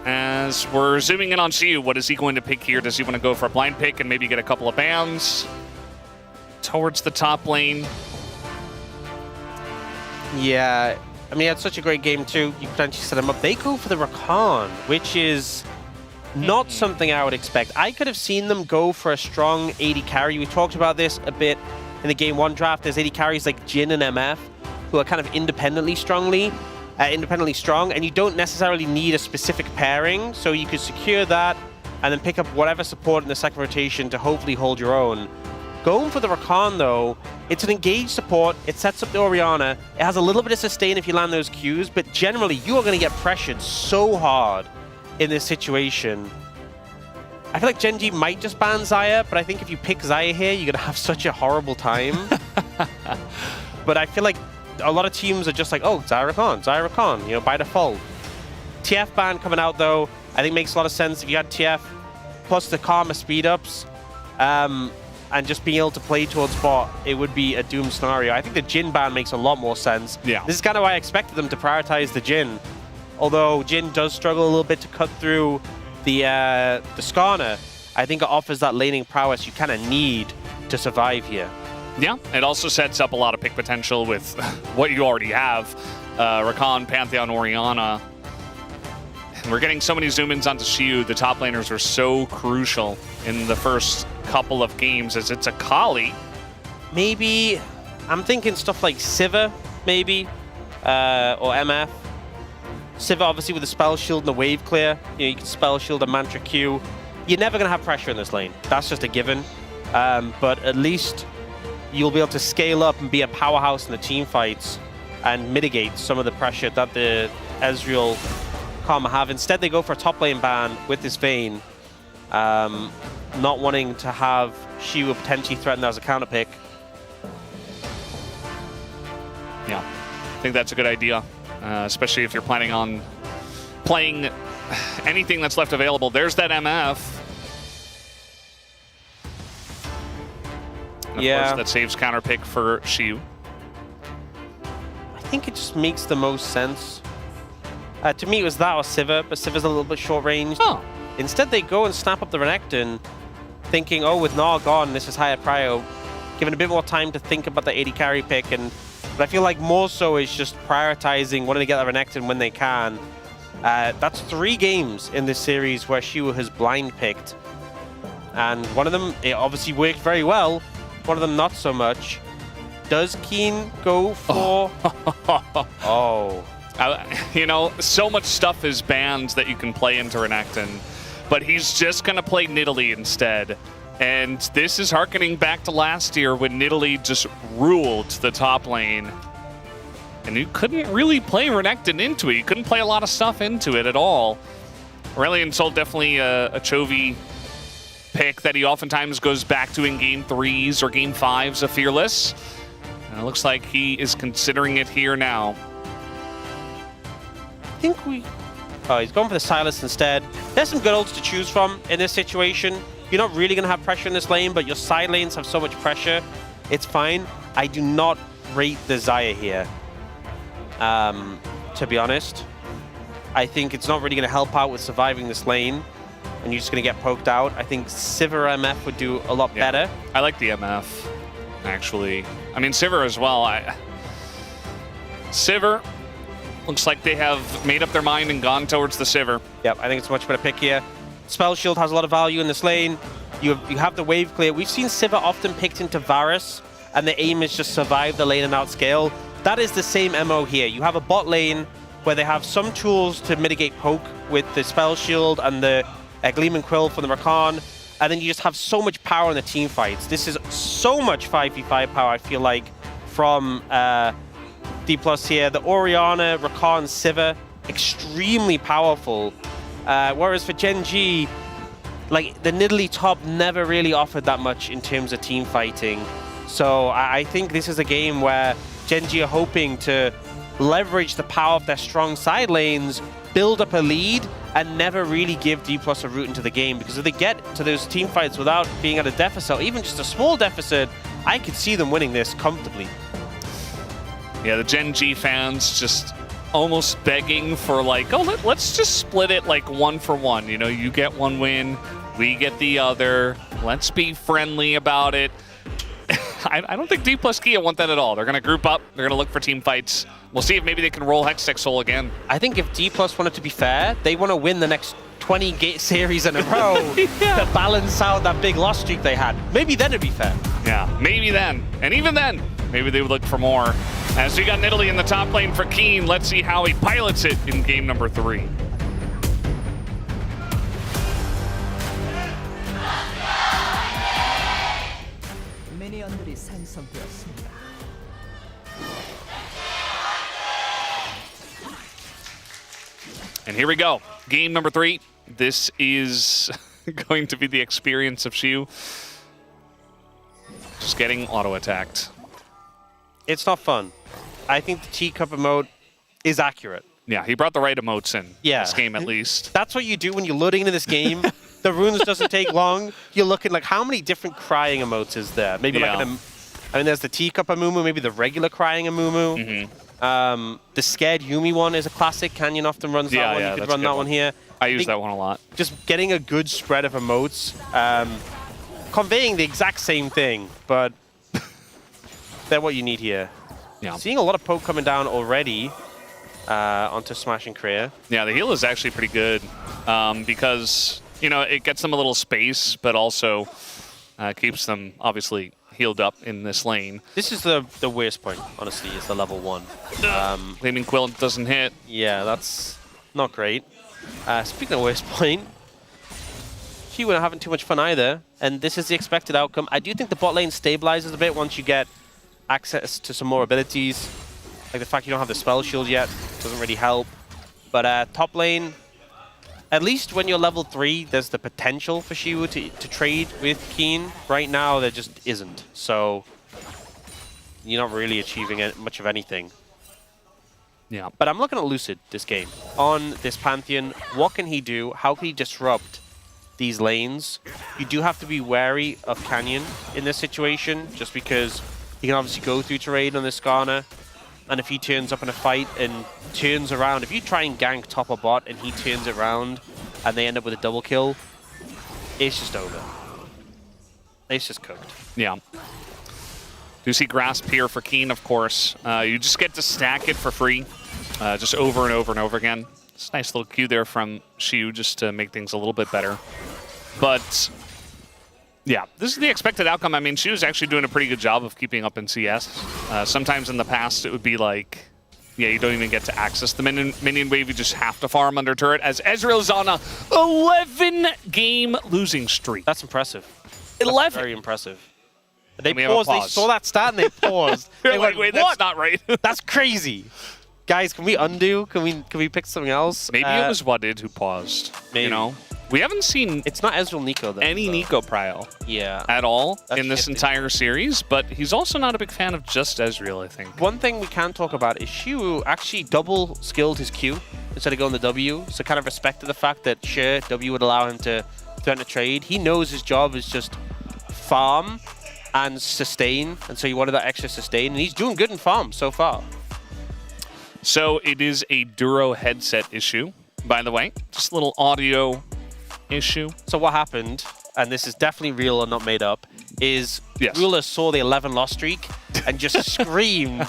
As we're zooming in on Xiu, what is he going to pick here? Does he want to go for a blind pick and maybe get a couple of bans towards the top lane? Yeah, I mean, it's such a great game too. You potentially set him up. They go for the Rakan, which is not something I would expect. I could have seen them go for a strong AD carry. We talked about this a bit in the Game 1 draft. There's AD carries like Jhin and MF, who are kind of independently strong, and you don't necessarily need a specific pairing, so you could secure that and then pick up whatever support in the second rotation to hopefully hold your own. Going for the Rakan, though, it's an engaged support. It sets up the Orianna. It has a little bit of sustain if you land those Qs, but generally, you are going to get pressured so hard in this situation. I feel like Gen G might just ban Xayah, but I think if you pick Xayah here, you're going to have such a horrible time. But I feel like a lot of teams are just like, oh, Xayah Rakan, you know, by default. TF ban coming out, though, I think makes a lot of sense. If you had TF plus the Karma speed-ups, and just being able to play towards bot, it would be a doom scenario. I think the Jhin ban makes a lot more sense. Yeah. This is kind of why I expected them to prioritize the Jhin. Although Jhin does struggle a little bit to cut through the Skarner, I think it offers that laning prowess you kind of need to survive here. Yeah, it also sets up a lot of pick potential with what you already have. Rakan, Pantheon, Orianna. We're getting so many zoom-ins onto Xiu. The top laners are so crucial in the first couple of games as it's a Kali. Maybe, I'm thinking stuff like Sivir, maybe, or MF. Sivir, obviously, with the Spell Shield and the Wave Clear. You know, you can Spell Shield a Mantra Q. You're never going to have pressure in this lane. That's just a given. But at least you'll be able to scale up and be a powerhouse in the team fights and mitigate some of the pressure that the Ezreal Karma have. Instead, they go for a top lane ban with this Vayne, not wanting to have Xiu potentially threatened as a counter pick. Yeah, I think that's a good idea, especially if you're planning on playing anything that's left available. There's that MF. And of course, that saves counter pick for Xiu. I think it just makes the most sense. To me, it was that or Sivir, but Sivir's a little bit short-ranged. Oh. Instead, they go and snap up the Renekton, thinking, oh, with Gnar gone, this is higher prio, given a bit more time to think about the AD carry pick. But I feel like more so is just prioritizing wanting to get the Renekton when they can. That's 3 games in this series where Xiu has blind picked. And one of them, it obviously worked very well. One of them, not so much. Does Keen go for... Oh. You know, so much stuff is banned that you can play into Renekton, but he's just going to play Nidalee instead. And this is harkening back to last year when Nidalee just ruled the top lane. And you couldn't really play Renekton into it. You couldn't play a lot of stuff into it at all. Aurelion Sol definitely a Chovy pick that he oftentimes goes back to in Game 3s or Game 5s of Fearless. And it looks like he is considering it here now. I think he's going for the Silas instead. There's some good ults to choose from in this situation. You're not really going to have pressure in this lane, but your side lanes have so much pressure. It's fine. I do not rate the Xayah here, to be honest. I think it's not really going to help out with surviving this lane, and you're just going to get poked out. I think Sivir MF would do a lot better. I like the MF, actually. I mean, Sivir as well. Sivir... Looks like they have made up their mind and gone towards the Sivir. Yep, I think it's a much better pick here. Spell Shield has a lot of value in this lane. You have the Wave Clear. We've seen Sivir often picked into Varus, and the aim is just survive the lane and outscale. That is the same MO here. You have a bot lane where they have some tools to mitigate poke with the Spell Shield and the Gleaming Quill for the Rakan, and then you just have so much power in the team fights. This is so much 5v5 power, I feel like, from D+ here. The Orianna, Rakan, Sivir, extremely powerful. Whereas for Gen G, like, the Nidalee top never really offered that much in terms of team fighting. So I think this is a game where Gen G are hoping to leverage the power of their strong side lanes, build up a lead, and never really give D+ a route into the game. Because if they get to those team fights without being at a deficit, or even just a small deficit, I could see them winning this comfortably. Yeah, the Gen G fans just almost begging for, like, oh, let's just split it like 1 for 1. You know, you get one win, we get the other. Let's be friendly about it. I don't think D+ Kia want that at all. They're going to group up. They're going to look for team fights. We'll see if maybe they can roll Hextech Soul again. I think if D+ wanted to be fair, they want to win the next 20 gate series in a row to balance out that big loss streak they had. Maybe then it'd be fair. Yeah, maybe then. And even then, maybe they would look for more. As we got Nidalee in the top lane for Keen, let's see how he pilots it in game number 3. 미니언들이 생성되었습니다. And here we go. Game number 3. This is going to be the experience of Xiu. Just getting auto-attacked. It's not fun. I think the teacup emote is accurate. Yeah, he brought the right emotes in Yeah. this game at least. That's what you do when you're loading into this game. The runes doesn't take long. You're looking like, how many different crying emotes is there? Maybe like I mean, there's the teacup Amumu, maybe the regular crying Amumu. The scared Yumi one is a classic. Canyon often runs that one. You could run that one here. I use that one a lot. Just getting a good spread of emotes, conveying the exact same thing, but they're what you need here. Yeah. Seeing a lot of poke coming down already onto Smash and Korea. Yeah, the heal is actually pretty good because, you know, it gets them a little space, but also keeps them obviously healed up in this lane. This is the worst point, honestly, is the level 1. Gleaming Quill doesn't hit. Yeah, that's not great. Speaking of worst point, Xiu weren't having too much fun either, and this is the expected outcome. I do think the bot lane stabilizes a bit once you get access to some more abilities. Like the fact you don't have the spell shield yet doesn't really help. But top lane, at least when you're level 3, there's the potential for Xiu to trade with Keen. Right now, there just isn't. So you're not really achieving much of anything. Yeah. But I'm looking at Lucid this game. On this Pantheon, what can he do? How can he disrupt these lanes? You do have to be wary of Canyon in this situation, just because he can obviously go through terrain on this Skarner. And if he turns up in a fight and turns around, if you try and gank top or bot and he turns around and they end up with a double kill, it's just over. It's just cooked. Yeah. Do see Grasp here for Keen, of course. You just get to stack it for free, just over and over and over again. It's a nice little cue there from Xiu just to make things a little bit better. But yeah, this is the expected outcome. I mean, Xiu's actually doing a pretty good job of keeping up in CS. Sometimes in the past, it would be like, yeah, you don't even get to access the minion wave. You just have to farm under turret, as Ezreal's on a 11-game losing streak. That's impressive. 11. That's very impressive. They we have a paused. They pause. saw that stat and they paused. They're They like, went, wait, what? that's not right. That's crazy. Guys, can we undo? Can we pick something else? Maybe it was Wadid who paused. Maybe. You know, we haven't seen it's not Ezreal Nico though. any Nico Prio at all in this entire series, but he's also not a big fan of just Ezreal, I think. One thing we can talk about is Xiu actually double skilled his Q instead of going the W, so kind of respected the fact that sure, W would allow him to threaten a trade. He knows his job is just farm and sustain, and so he wanted that extra sustain, and he's doing good in farm so far. So it is a Duro headset issue, by the way. Just a little audio issue. So what happened, and this is definitely real and not made up, is Ruler saw the 11 loss streak and just screamed,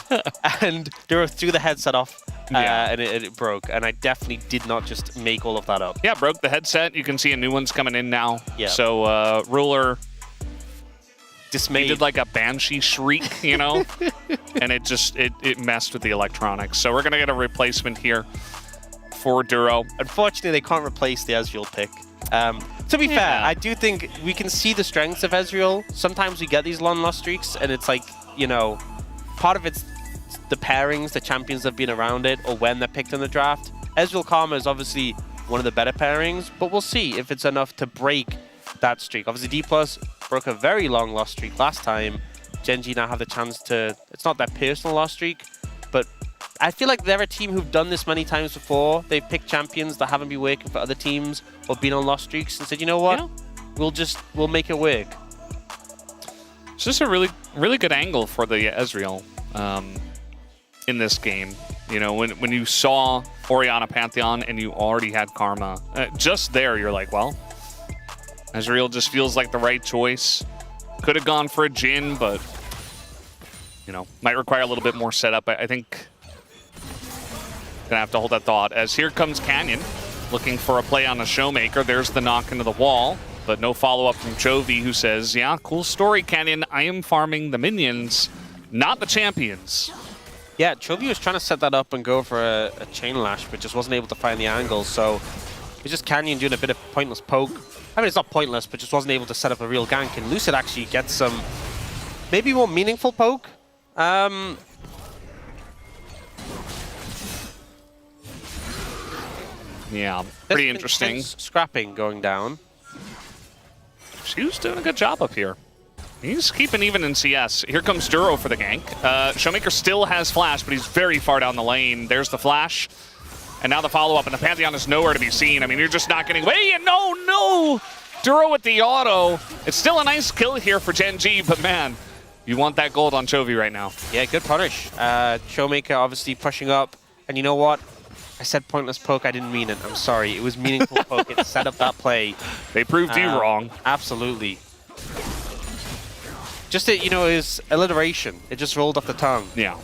and Duro threw the headset off, and it broke. And I definitely did not just make all of that up. Yeah, broke the headset. You can see a new one's coming in now. Yeah. So Ruler dismayed. He did like a banshee shriek, you know, and it messed with the electronics. So we're gonna get a replacement here for Duro. Unfortunately, they can't replace the Ezreal pick. To be fair, I do think we can see the strengths of Ezreal. Sometimes we get these long loss streaks, and it's like, you know, part of it's the pairings, the champions that have been around it, or when they're picked in the draft. Ezreal Karma is obviously one of the better pairings, but we'll see if it's enough to break that streak. Obviously, D+ broke a very long loss streak last time. Gen.G now have the chance to, it's not their personal loss streak, but I feel like they're a team who've done this many times before. They've picked champions that haven't been working for other teams or been on loss streaks and said, you know what, we'll make it work. It's just a really good angle for the Ezreal in this game. You know, when you saw Orianna Pantheon and you already had Karma, just there you're like, well, Ezreal just feels like the right choice. Could have gone for a Jhin, but, you know, might require a little bit more setup. I think gonna have to hold that thought, as here comes Canyon looking for a play on a Showmaker. There's the knock into the wall, but no follow-up from Chovy, who says, yeah, cool story, Canyon. I am farming the minions, not the champions. Yeah, Chovy was trying to set that up and go for a chain lash, but just wasn't able to find the angle. So it's just Canyon doing a bit of pointless poke. I mean, it's not pointless, but just wasn't able to set up a real gank. And Lucid actually gets some maybe more meaningful poke. Yeah, pretty interesting. Scrapping going down. She was doing a good job up here. He's keeping even in CS. Here comes Duro for the gank. Showmaker still has flash, but he's very far down the lane. There's the flash. And now the follow-up, and the Pantheon is nowhere to be seen. I mean, you're just not getting away. And no! Duro with the auto. It's still a nice kill here for Gen.G, but man, you want that gold on Chovy right now. Yeah, good punish. Showmaker obviously pushing up. And you know what? I said pointless poke, I didn't mean it. I'm sorry. It was meaningful poke. It set up that play. They proved you wrong. Absolutely. Just, his alliteration. It just rolled off the tongue. Yeah.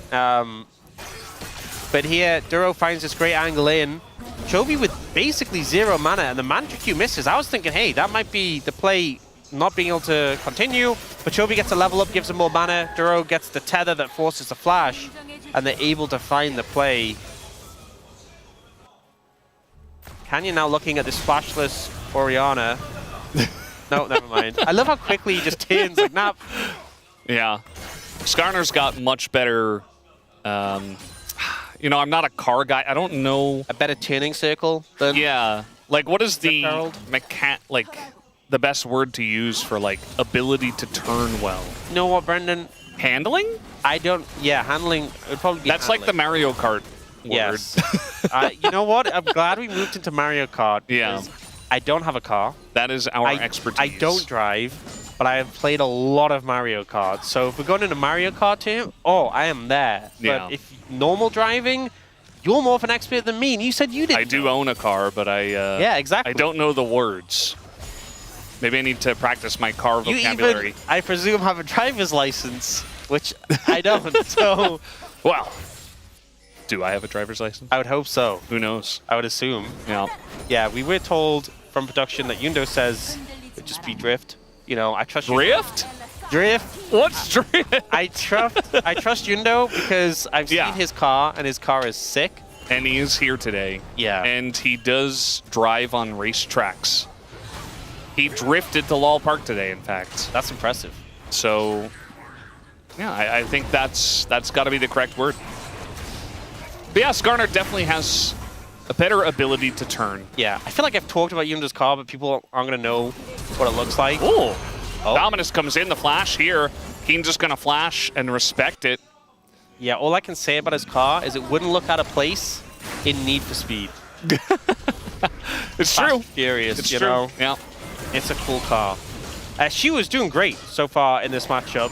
But here, Duro finds this great angle in. Chovy with basically 0 mana, and the Mantra Q misses. I was thinking, hey, that might be the play not being able to continue. But Chovy gets a level up, gives him more mana. Duro gets the tether that forces the flash, and they're able to find the play. Canyon now looking at this flashless Orianna. No, never mind. I love how quickly he just turns like, nah. Yeah. Skarner's got much better, you know, I'm not a car guy. I don't know. A better turning circle than... Yeah. Like, what is the the best word to use for, like, ability to turn well? You know what, Brendan? Handling? I don't... Yeah, handling would probably be That's handling. like the Mario Kart word. Yes. You know what? I'm glad we moved into Mario Kart. Yeah. I don't have a car. That is our expertise. I don't drive, but I have played a lot of Mario Kart. So if we're going into Mario Kart 2, I am there. Yeah. But if normal driving, you're more of an expert than me, and you said you didn't. I do own a car, but yeah, exactly. I don't know the words. Maybe I need to practice my car vocabulary. You even, I presume, have a driver's license, which I don't. So, well, do I have a driver's license? I would hope so. Who knows? I would assume. Yeah. Yeah, we were told from production that Yundo says it would just be drift. You know, I trust Drift? Drift. What's drift? I trust Yundo because I've seen his car, and his car is sick. And he is here today. Yeah. And he does drive on racetracks. He drifted to Lal Park today, in fact. That's impressive. So, yeah, I think that's got to be the correct word. But yeah, Skarner definitely has a better ability to turn. Yeah, I feel like I've talked about Yunda's car, but people aren't going to know what it looks like. Ooh. Dominus comes in, the flash here. Keen just going to flash and respect it. Yeah, all I can say about his car is it wouldn't look out of place in Need for Speed. It's true. Furious, it's you true. know? Yeah. It's a cool car. She was doing great so far in this matchup.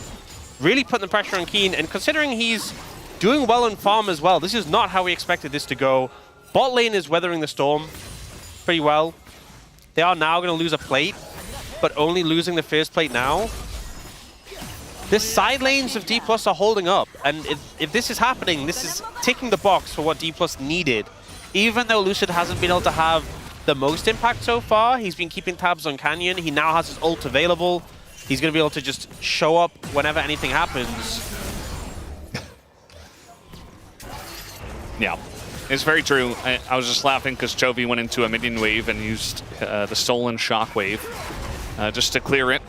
Really putting the pressure on Keen, and considering he's doing well in farm as well, this is not how we expected this to go. Bot lane is weathering the storm pretty well. They are now going to lose a plate, but only losing the first plate now. The side lanes of D+ are holding up, and if this is happening, this is ticking the box for what D+ needed. Even though Lucid hasn't been able to have the most impact so far, he's been keeping tabs on Canyon. He now has his ult available. He's going to be able to just show up whenever anything happens. Yeah, it's very true. I was just laughing because Chovy went into a minion wave and used the stolen shockwave just to clear it.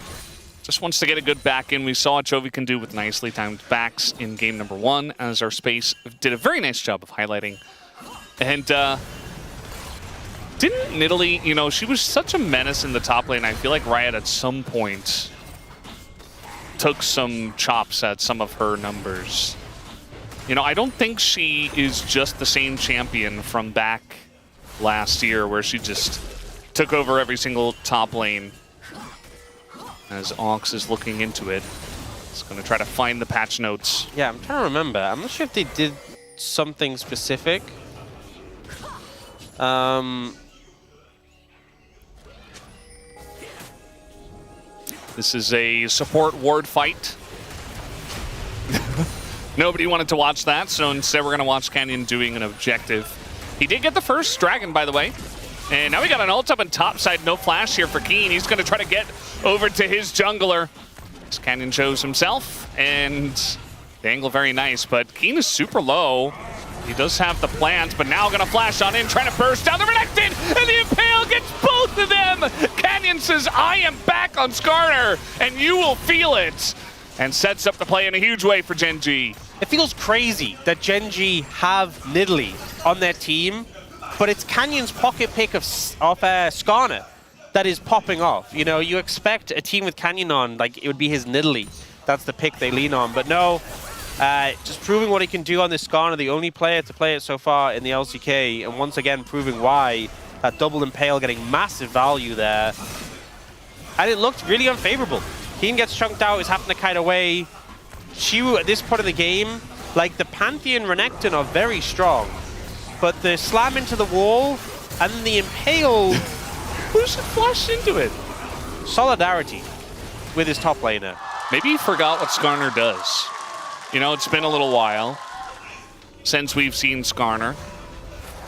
Just wants to get a good back in. We saw what Chovy can do with nicely timed backs in game number 1, as our space did a very nice job of highlighting. And didn't Nidalee, you know, she was such a menace in the top lane. I feel like Riot at some point took some chops at some of her numbers. You know, I don't think she is just the same champion from back last year where she just took over every single top lane. As Ox is looking into it. It's going to try to find the patch notes. Yeah, I'm trying to remember. I'm not sure if they did something specific. This is a support ward fight. Nobody wanted to watch that, so instead we're going to watch Canyon doing an objective. He did get the first dragon, by the way. And now we got an ult up in top side. No flash here for Keen. He's going to try to get over to his jungler. As Canyon shows himself, and the angle very nice, but Keen is super low. He does have the plant, but now going to flash on in, trying to burst down the Renekton, and the Impale gets both of them! Canyon says, I am back on Skarner, and you will feel it! And sets up the play in a huge way for Gen G. It feels crazy that Gen G have Nidalee on their team, but it's Canyon's pocket pick of Skarner that is popping off. You know, you expect a team with Canyon on, like it would be his Nidalee. That's the pick they lean on, but no. Just proving what he can do on this Skarner, the only player to play it so far in the LCK, and once again proving why that double Impale getting massive value there. And it looked really unfavorable. Keen gets chunked out, is having to kite away. Shu at this part of the game, like the Pantheon Renekton are very strong, but the slam into the wall and the Impale pushed and flashed into it. Solidarity with his top laner. Maybe he forgot what Skarner does. You know, it's been a little while since we've seen Skarner.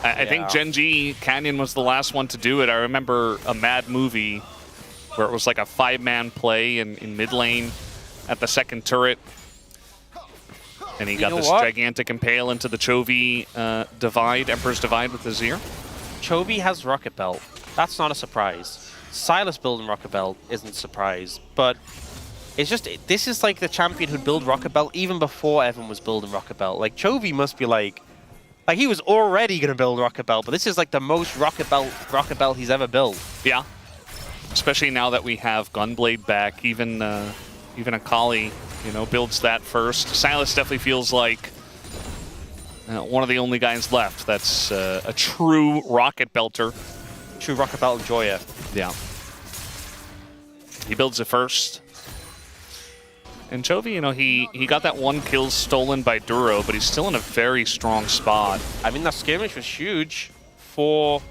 I think Gen G, Canyon was the last one to do it. I remember a Mad movie where it was like a 5-man play in mid lane at the second turret. And he got this gigantic Impale into the Chovy divide, Emperor's Divide with Azir. Chovy has Rocket Belt. That's not a surprise. Silas building Rocket Belt isn't a surprise, but it's just, this is like the champion who'd build Rocket Belt even before everyone was building Rocket Belt. Like, Chovy must be like he was already going to build Rocket Belt, but this is like the most Rocket Belt he's ever built. Yeah. Especially now that we have Gunblade back, even Akali, you know, builds that first. Silas definitely feels like one of the only guys left that's a true Rocket Belter. True Rocket Belt enjoyer. Yeah. He builds it first. And Chovy, you know, he got that 1 kill stolen by Duro, but he's still in a very strong spot. I mean, that skirmish was huge for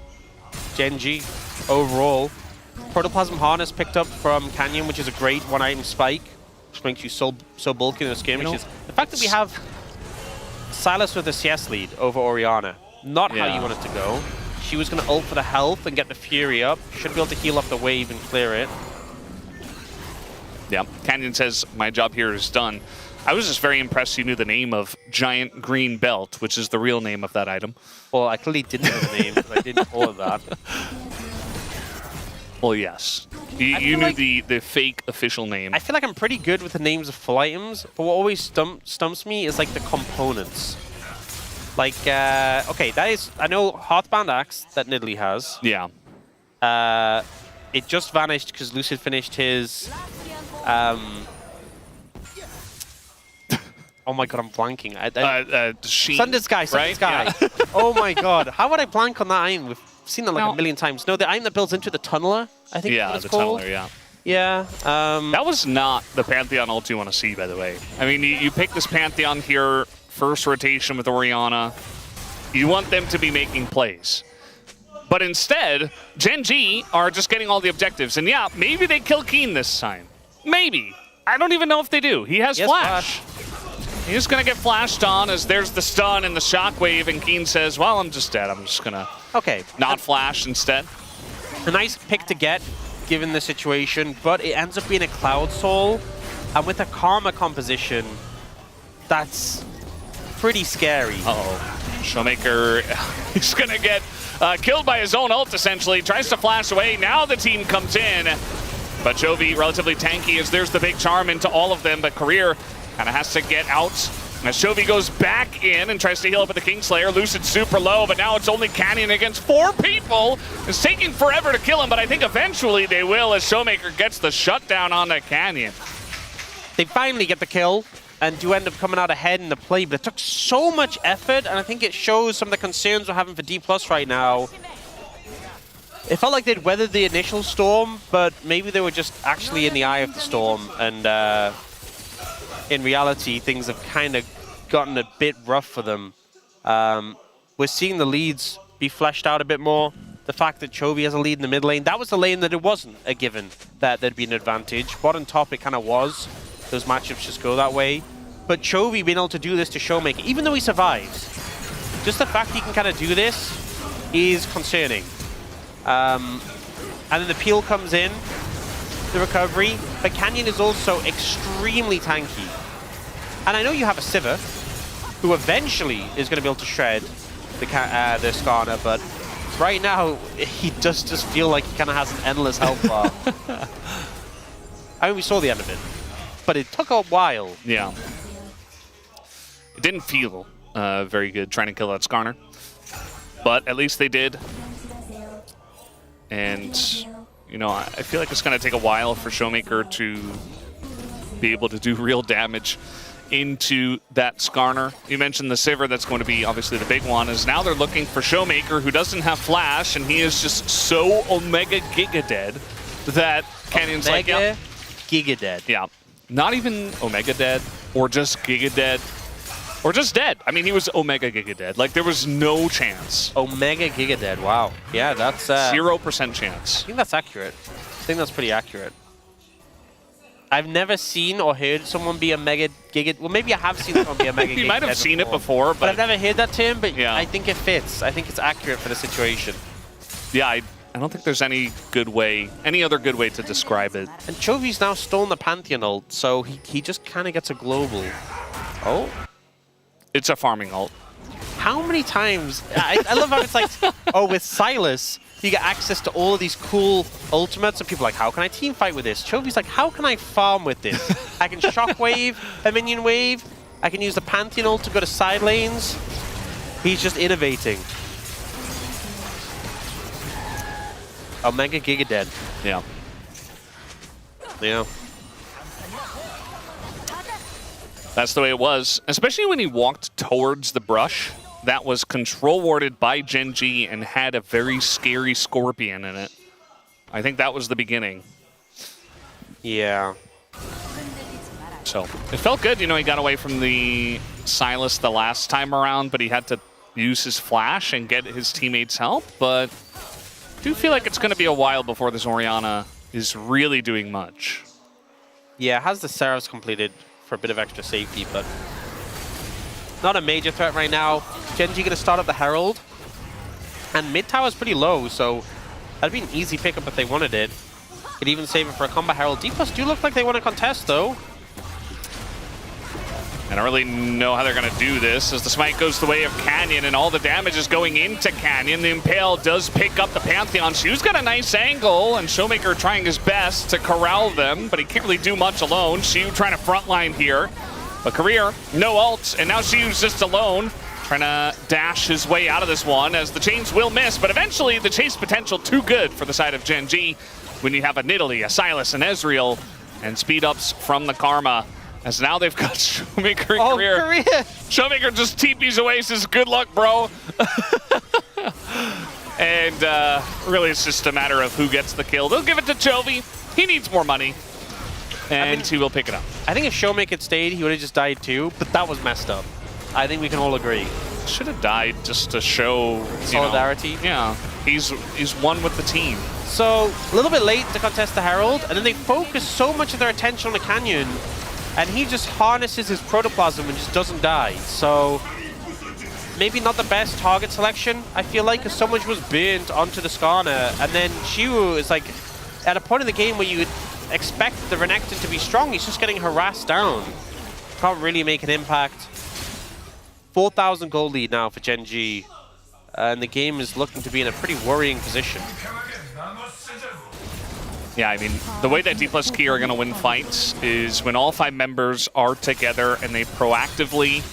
Gen G overall. Protoplasm Harness picked up from Canyon, which is a great 1-item spike, which makes you so bulky in the skirmishes. The fact that we have Silas with a CS lead over Orianna, not how you want it to go. She was going to ult for the health and get the Fury up. Should be able to heal up the wave and clear it. Yeah, Canyon says, my job here is done. I was just very impressed you knew the name of Giant Green Belt, which is the real name of that item. Well, I clearly didn't know the name, because I didn't call it that. Well, yes. You knew like the fake official name. I feel like I'm pretty good with the names of full items, but what always stumps me is like the components. Like, okay, that is, I know Hearthbound Axe that Nidalee has. Yeah. It just vanished because Lucid finished his, oh my god, I'm blanking. Sundered Sky, right? Sky. Yeah. Oh my god, how would I blank on that item? We've seen that like a million times. No, the item that builds into the Tunneler, I think is what it's called. Tunneler, yeah. Yeah. That was not the Pantheon ult you want to see, by the way. I mean, you pick this Pantheon here, first rotation with Orianna. You want them to be making plays. But instead, Gen G are just getting all the objectives. And yeah, maybe they kill Keen this time. Maybe. I don't even know if they do. He has flash. He's going to get flashed on as there's the stun and the shockwave, and Keen says, well, I'm just dead. I'm just going to not flash instead. A nice pick to get given the situation, but it ends up being a Cloud Soul. And with a Karma composition, that's pretty scary. Uh-oh. Showmaker, he's going to get killed by his own ult, essentially. Tries to flash away. Now the team comes in. But Chovy, relatively tanky, as there's the big charm into all of them. But Career kind of has to get out. As Chovy goes back in and tries to heal up with the Kingslayer. Lucid super low, but now it's only Canyon against 4 people. It's taking forever to kill him, but I think eventually they will as Showmaker gets the shutdown on the Canyon. They finally get the kill and do end up coming out ahead in the play, but it took so much effort, and I think it shows some of the concerns we're having for D+ right now. It felt like they'd weathered the initial storm, but maybe they were just actually in the eye of the storm, and in reality, things have kind of gotten a bit rough for them. We're seeing the leads be fleshed out a bit more. The fact that Chovy has a lead in the mid lane, that was the lane that it wasn't a given that there'd be an advantage. Bottom top, it kind of was. Those matchups just go that way. But Chovy being able to do this to Showmaker, even though he survives, just the fact he can kind of do this is concerning. And then the peel comes in, the recovery, but Canyon is also extremely tanky. And I know you have a Sivir, who eventually is going to be able to shred the Skarner, but right now, he does just feel like he kind of has an endless health bar. I mean, we saw the end of it, but it took a while. Yeah. It didn't feel very good trying to kill that Skarner, but at least they did. And, you know, I feel like it's going to take a while for Showmaker to be able to do real damage into that Skarner. You mentioned the Sivir, that's going to be obviously the big one, is now they're looking for Showmaker, who doesn't have Flash, and he is just so Omega Giga dead that Canyon's like, yeah. Giga dead. Yeah. Not even Omega dead, or just Giga dead, or just dead. I mean, he was Omega Giga dead. Like, there was no chance. Omega Giga dead, wow. Yeah, that's... 0% chance. I think that's accurate. I think that's pretty accurate. I've never seen or heard someone be a Mega Giga... Well, maybe I have seen someone be a Mega Giga You might have seen it before, but I've never heard that term, but yeah. I think it fits. I think it's accurate for the situation. Yeah, I don't think there's any good way, any other good way to describe it. And Chovy's now stolen the Pantheon ult, so he just kind of gets a global. Oh? It's a farming ult. How many times... I love how it's like, oh, with Sylas, you get access to all of these cool ultimates, and people are like, how can I team fight with this? Chovy's like, how can I farm with this? I can shockwave, a minion wave, I can use the Pantheon ult to go to side lanes. He's just innovating. Omega Giga dead. Yeah. Yeah. That's the way it was, especially when he walked towards the brush that was control warded by Gen.G and had a very scary Scorpion in it. I think that was the beginning. Yeah. So it felt good, you know, he got away from the Sylas the last time around, but he had to use his flash and get his teammates help, but I do feel like it's going to be a while before this Orianna is really doing much. Yeah, it has the Seraphs completed for a bit of extra safety, but not a major threat right now. Gen.G going to start up the Herald, and mid tower is pretty low, so that'd be an easy pickup if they wanted it. Could even save it for a combo Herald. D+ do look like they want to contest, though. I don't really know how they're going to do this as the smite goes the way of Canyon and all the damage is going into Canyon. The Impale does pick up the Pantheon. Shu's got a nice angle and Showmaker trying his best to corral them, but he can't really do much alone. Shu trying to frontline here. But Career, no ult, and now Shu's just alone, trying to dash his way out of this one as the chains will miss, but eventually the chase potential too good for the side of Gen.G when you have a Nidalee, a Sylas, an Ezreal, and speed ups from the Karma. As now they've got Showmaker and Career. Showmaker just TPs away, says, good luck, bro. And really it's just a matter of who gets the kill. They'll give it to Chovy. He needs more money. And he will pick it up. I think if Showmaker had stayed, he would have just died too, but that was messed up. I think we can all agree. Should have died just to show solidarity. Yeah, he's one with the team. So a little bit late to contest the Herald, and then they focus so much of their attention on the Canyon, and he just harnesses his protoplasm and just doesn't die. So maybe not the best target selection, I feel like, because so much was burnt onto the Skarner, and then Shu is like at a point in the game where you would expect the Renekton to be strong, he's just getting harassed down. Can't really make an impact. 4,000 gold lead now for Gen G. And the game is looking to be in a pretty worrying position. Yeah, I mean, the way that D plus Key are going to win fights is when all 5 members are together and they proactively,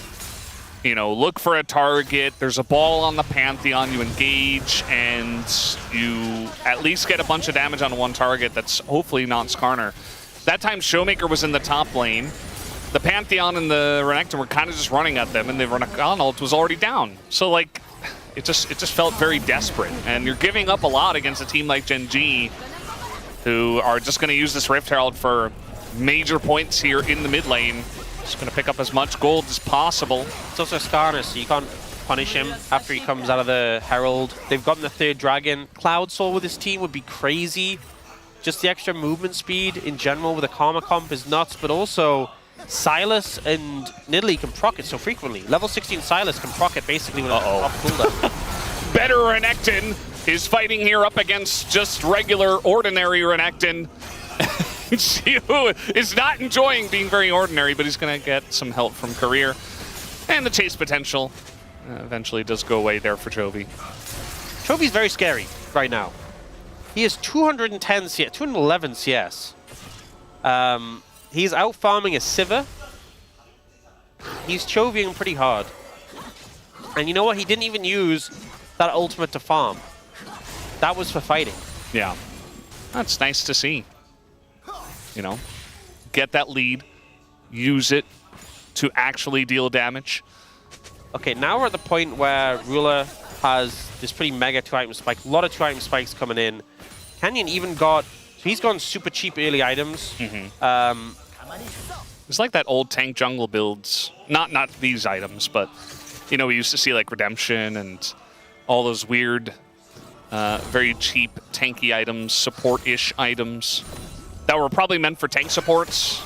you know, look for a target. There's a ball on the Pantheon, you engage, and you at least get a bunch of damage on one target that's hopefully not Skarner. That time, Showmaker was in the top lane. The Pantheon and the Renekton were kind of just running at them, and the Renekton ult was already down. So, like, it just felt very desperate. And you're giving up a lot against a team like Gen G, who are just going to use this Rift Herald for major points here in the mid lane. Just going to pick up as much gold as possible. It's also Skarner, so you can't punish him after he comes out of the Herald. They've gotten the 3rd Dragon. Cloud Soul with this team would be crazy. Just the extra movement speed in general with a Karma comp is nuts, but also Sylas and Nidalee can proc it so frequently. Level 16 Sylas can proc it basically with a off cooldown. Better Renekton is fighting here up against just regular, ordinary Renekton. Xiu is not enjoying being very ordinary, but he's going to get some help from Career. And the chase potential eventually does go away there for Chovy. Chovy's very scary right now. He has 210 CS, 211 CS. He's out farming a Sivir. He's Chovying pretty hard. And you know what? He didn't even use that ultimate to farm. That was for fighting. Yeah. That's nice to see. You know, get that lead, use it to actually deal damage. Okay, now we're at the point where Ruler has this pretty mega 2-item spike. A lot of 2-item spikes coming in. Canyon even got... So he's gone super cheap early items. It's like that old tank jungle builds. Not these items, but, you know, we used to see like Redemption and all those weird, very cheap tanky items, support-ish items that were probably meant for tank supports.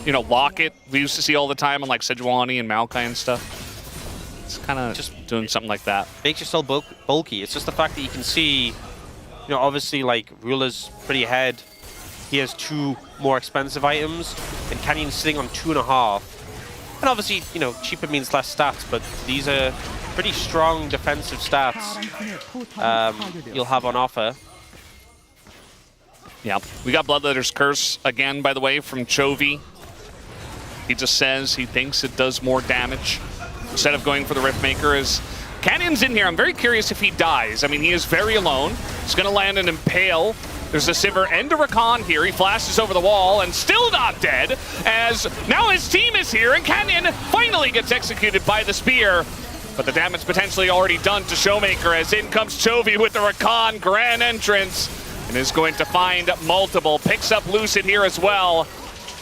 You know, Locket, we used to see all the time on like Sejuani and Maokai and stuff. It's kind of just doing something like that. Makes yourself bulky. It's just the fact that you can see, you know, obviously like Ruler's pretty ahead. He has 2 more expensive items, and Canyon's sitting on 2.5. And obviously, you know, cheaper means less stats, but these are pretty strong defensive stats you'll have on offer. Yeah, we got Bloodletter's Curse again, by the way, from Chovy. He just says he thinks it does more damage instead of going for the Riftmaker. As Canyon's in here, I'm very curious if he dies. I mean, he is very alone. He's going to land an Impale. There's a Sivir and a Rakan here. He flashes over the wall and still not dead, as now his team is here, and Canyon finally gets executed by the spear. But the damage potentially already done to Showmaker, as in comes Chovy with the Rakan grand entrance, and is going to find multiple. Picks up Lucid here as well,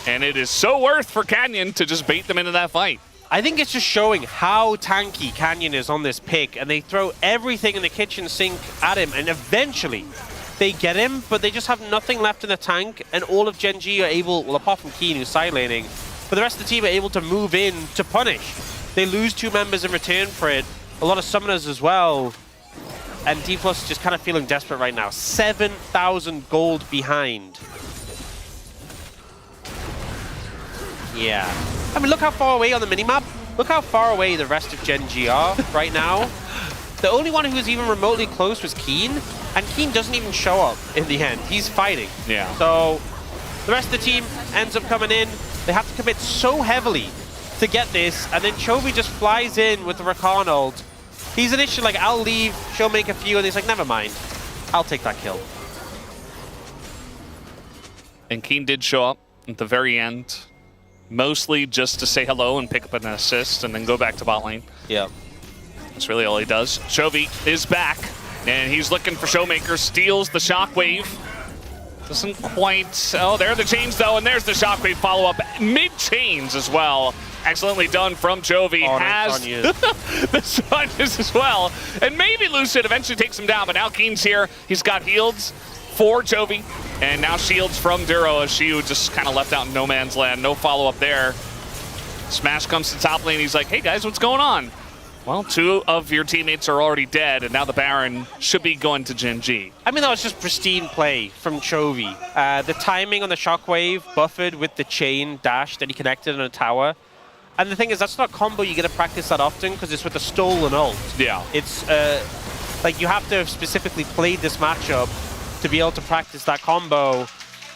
and it is so worth for Canyon to just bait them into that fight. I think it's just showing how tanky Canyon is on this pick, and they throw everything in the kitchen sink at him, and eventually they get him, but they just have nothing left in the tank, and all of Gen G are able, well, apart from Keen who's side laning, but the rest of the team are able to move in to punish. They lose 2 members in return for it, a lot of summoners as well, and D+ just kind of feeling desperate right now. 7,000 gold behind. Yeah. I mean, look how far away on the minimap. Look how far away the rest of Gen G are right now. The only one who was even remotely close was Keen, and Keen doesn't even show up in the end. He's fighting. Yeah. So the rest of the team ends up coming in. They have to commit so heavily to get this, and then Chovy just flies in with the Rakan ult. He's initially like, I'll leave, she'll make a few, and he's like, never mind. I'll take that kill. And Keen did show up at the very end, mostly just to say hello and pick up an assist and then go back to bot lane. Yeah. That's really all he does. Chovy is back, and he's looking for Showmaker, steals the Shockwave. Doesn't quite... Oh, there are the chains, though, and there's the Shockwave follow-up. Mid-chains as well. Excellently done from Chovy. Oh, has the Sponges as well. And maybe Lucid eventually takes him down, but now Keen's here. He's got heals for Chovy, and now shields from Duro, as Xiu just kind of left out in no man's land. No follow-up there. Smash comes to top lane. He's like, hey, guys, what's going on? Well, 2 of your teammates are already dead, and now the Baron should be going to Gen G. I mean, that was just pristine play from Chovy. The timing on the shockwave buffered with the chain dash that he connected on a tower. And the thing is, that's not a combo you get to practice that often because it's with a stolen ult. Yeah. It's like you have to have specifically played this matchup to be able to practice that combo.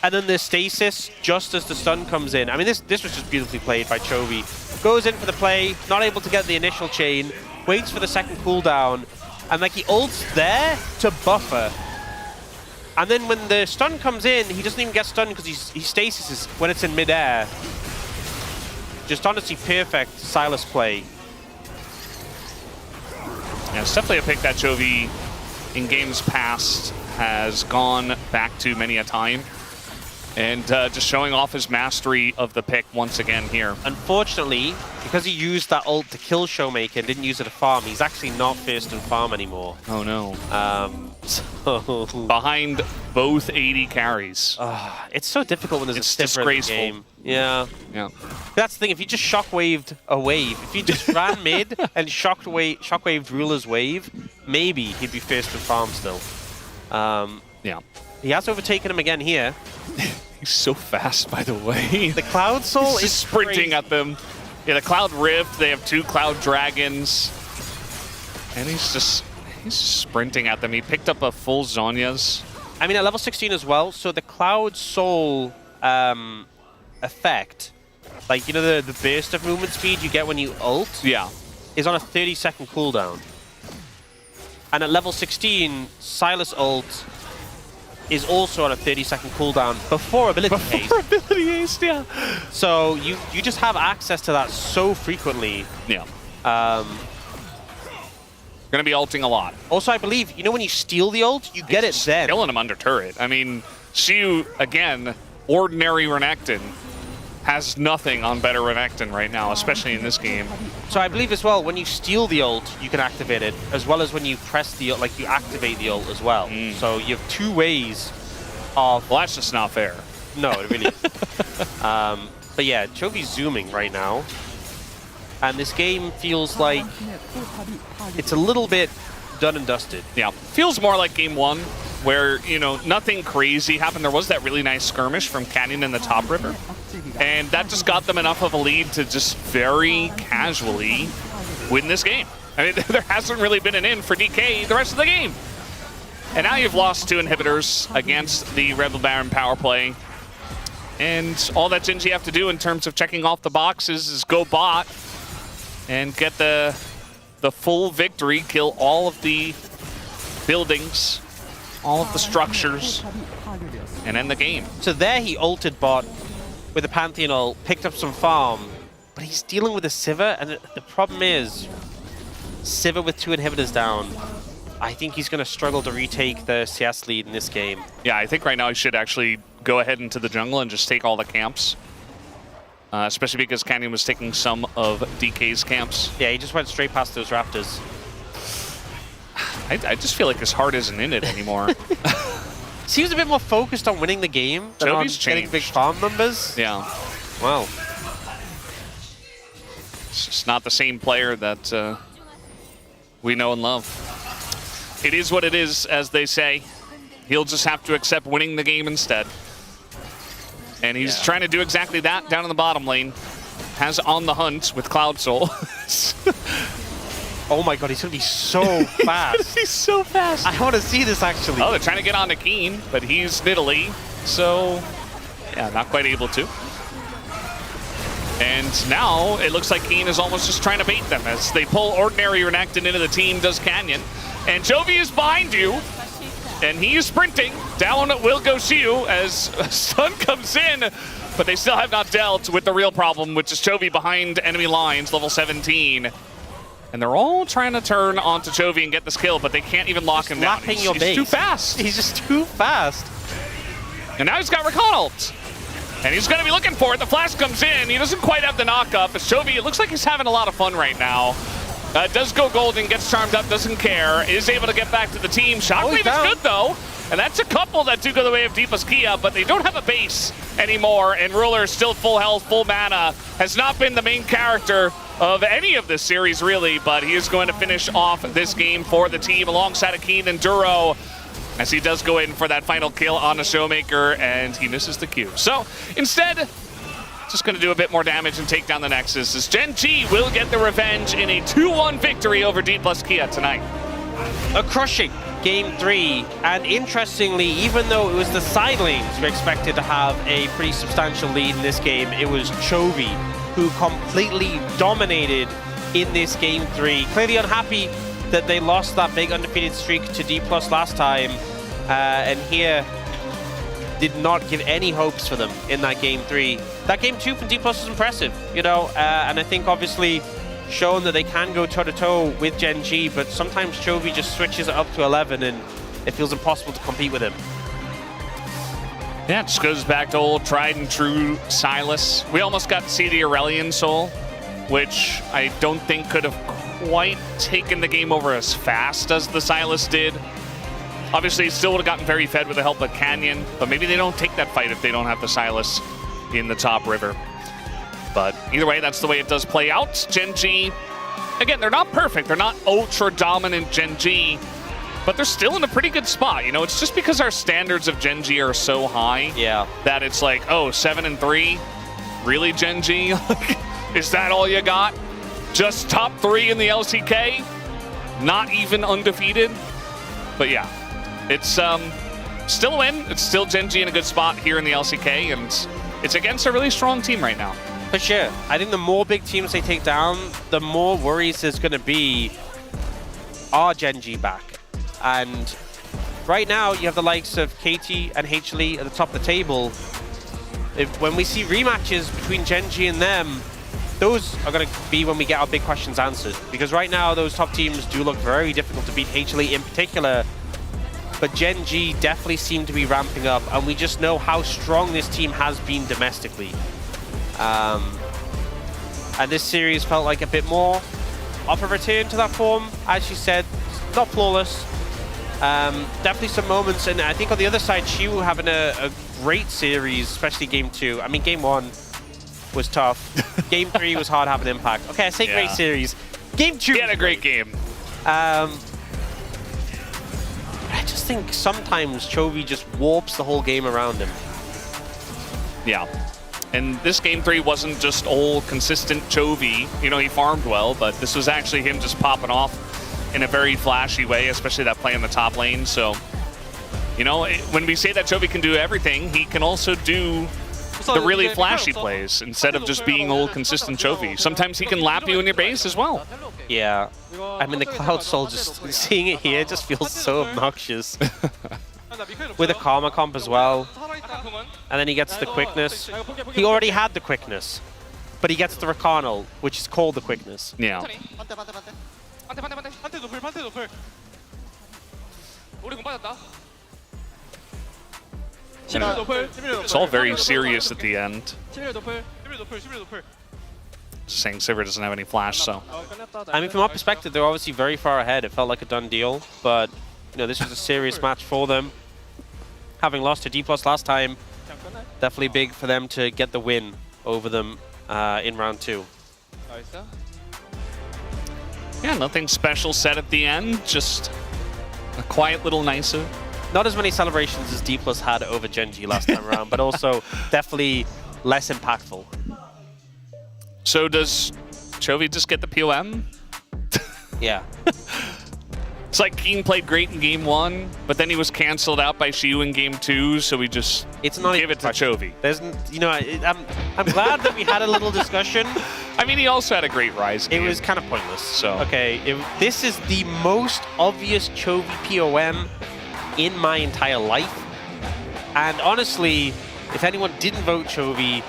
And then the stasis just as the stun comes in. I mean, this was just beautifully played by Chovy. Goes in for the play, not able to get the initial chain, waits for the second cooldown, and like he ults there to buffer. And then when the stun comes in, he doesn't even get stunned because he stasis when it's in midair. Just honestly perfect Sylas play. Yeah, it's definitely a pick that Chovy in games past has gone back to many a time. And just showing off his mastery of the pick once again here. Unfortunately, because he used that ult to kill Showmaker and didn't use it to farm, he's actually not first in farm anymore. Oh no. So behind both 80 carries. It's so difficult when there's it's a stiffer disgraceful. in the game. Yeah. Yeah. That's the thing, if you just shockwaved a wave, if you just ran mid and shockwaved Ruler's wave, maybe he'd be first in farm still. Yeah. He has overtaken him again here. He's so fast, by the way. The Cloud Soul is sprinting crazy. at them. Yeah, the Cloud Rift, they have 2 Cloud Dragons. And he's just sprinting at them. He picked up a full Zhonya's. I mean, at level 16 as well, so the Cloud Soul effect, like, you know, the burst of movement speed you get when you ult? Yeah. Is on a 30-second cooldown. And at level 16, Sylas ult is also on a 30-second cooldown before ability haste. Before ability haste, yeah. So you just have access to that so frequently. Yeah. Gonna be ulting a lot. Also, I believe, you know when you steal the ult, you get it then. Killing him under turret. I mean, Xiu, again, ordinary Renekton, has nothing on better Renekton right now, especially in this game. So I believe as well, when you steal the ult, you can activate it, as well as when you press the ult, like you activate the ult as well. So you have 2 ways of... Well, that's just not fair. No, it really isn't. But yeah, Chovy's zooming right now. And this game feels like it's a little bit done and dusted. Yeah, feels more like game 1, where, you know, nothing crazy happened. There was that really nice skirmish from Canyon in the top river. And that just got them enough of a lead to just very casually win this game. I mean, there hasn't really been an in for DK the rest of the game. And now you've lost 2 inhibitors against the Rebel Baron power play. And all that Gen G have to do in terms of checking off the boxes is go bot and get the full victory, kill all of the buildings, all of the structures, and end the game. So there he ulted bot with a Pantheon ult, picked up some farm, but he's dealing with a Sivir, and the problem is, Sivir with 2 inhibitors down, I think he's going to struggle to retake the CS lead in this game. Yeah, I think right now he should actually go ahead into the jungle and just take all the camps. Especially because Canyon was taking some of DK's camps. Yeah, he just went straight past those Raptors. I just feel like his heart isn't in it anymore. Seems a bit more focused on winning the game than on getting big farm numbers. Yeah. Wow. It's just not the same player that we know and love. It is what it is, as they say. He'll just have to accept winning the game instead. And he's trying to do exactly that down in the bottom lane. Has On the Hunt with Cloud Soul. Oh my god, he's going to be so fast. He's so fast. I want to see this, actually. Oh, they're trying to get on to Keen, but he's Nidalee. So, yeah, not quite able to. And now it looks like Keen is almost just trying to bait them as they pull Ordinary Renekton into the team, does Canyon. And Chovy is behind you. And he is sprinting. Down will go Xiu as Stun comes in. But they still have not dealt with the real problem, which is Chovy behind enemy lines, level 17. And they're all trying to turn onto Chovy and get this kill, but they can't even lock him down. He's too fast. He's just too fast. And now he's got Recon ult. And he's going to be looking for it. The flash comes in. He doesn't quite have the knock-up. As Chovy, it looks like he's having a lot of fun right now. Does go golden, gets charmed up, doesn't care. Is able to get back to the team. Shockwave is good, though. And that's a couple that do go the way of D plus Kia, but they don't have a base anymore, and Ruler is still full health, full mana, has not been the main character of any of this series, really, but he is going to finish off this game for the team alongside Akeen and Duro, as he does go in for that final kill on the Showmaker, and he misses the Q. So instead, just going to do a bit more damage and take down the Nexus, as Gen G will get the revenge in a 2-1 victory over D plus Kia tonight. A crushing Game 3, and interestingly, even though it was the side lanes who expected to have a pretty substantial lead in this game, it was Chovy who completely dominated in this Game 3. Clearly unhappy that they lost that big undefeated streak to D+ last time, and here did not give any hopes for them in that Game 3. That Game 2 from D+ was impressive, you know, and I think obviously shown that they can go toe-to-toe with Gen G, but sometimes Chovy just switches it up to 11 and it feels impossible to compete with him. Yeah, it just goes back to old tried and true Sylas. We almost got to see the Aurelion Soul, which I don't think could have quite taken the game over as fast as the Sylas did. Obviously, he still would have gotten very fed with the help of Canyon, but maybe they don't take that fight if they don't have the Sylas in the top river. But either way, that's the way it does play out. Gen G, again, they're not perfect. They're not ultra dominant Gen G, but they're still in a pretty good spot. You know, it's just because our standards of Gen G are so high that it's like, oh, 7-3? Really, Gen G? Is that all you got? Just top 3 in the LCK? Not even undefeated? But yeah, it's still a win. It's still Gen G in a good spot here in the LCK, and it's against a really strong team right now. For sure. I think the more big teams they take down, the more worries there's going to be, are Gen G back? And right now, you have the likes of KT and HLE at the top of the table. When we see rematches between Gen G and them, those are going to be when we get our big questions answered. Because right now, those top teams do look very difficult to beat, HLE in particular. But Gen G definitely seem to be ramping up, and we just know how strong this team has been domestically. And this series felt like a bit more of a return to that form. As you said, not flawless. Definitely some moments, and I think on the other side, Shiwu having a great series, especially Game 2. I mean, Game 1 was tough. Game 3 was hard to have an impact. Okay, I say great series. Game 2 he had a great game. I just think sometimes Chovy just warps the whole game around him. Yeah. And this Game 3 wasn't just old, consistent Chovy. You know, he farmed well, but this was actually him just popping off in a very flashy way, especially that play in the top lane. So, you know, when we say that Chovy can do everything, he can also do the really flashy plays instead of just being old, consistent Chovy. Sometimes he can lap you in your base as well. Yeah. I mean, the Cloud Soul, just seeing it here just feels so obnoxious. With a Karma comp as well. And then he gets the quickness. He already had the quickness, but he gets the Rakanal, which is called the quickness. Yeah. It's all very serious at the end. Just saying Sivir doesn't have any flash, so. I mean, from our perspective, they're obviously very far ahead. It felt like a done deal, but you know, this was a serious match for them. Having lost to D+ last time, definitely big for them to get the win over them in round 2. Yeah, nothing special said at the end, just a quiet little nicer. Not as many celebrations as D+ had over Gen G last time around, but also definitely less impactful. So does Chovy just get the POM? Yeah. It's like King played great in Game 1, but then he was canceled out by Shiyu in Game 2, so we just give it to Chovy. There's, you know, I'm glad that we had a little discussion. I mean, he also had a great Rise game. It was kind of pointless. So okay, this is the most obvious Chovy POM in my entire life. And honestly, if anyone didn't vote Chovy,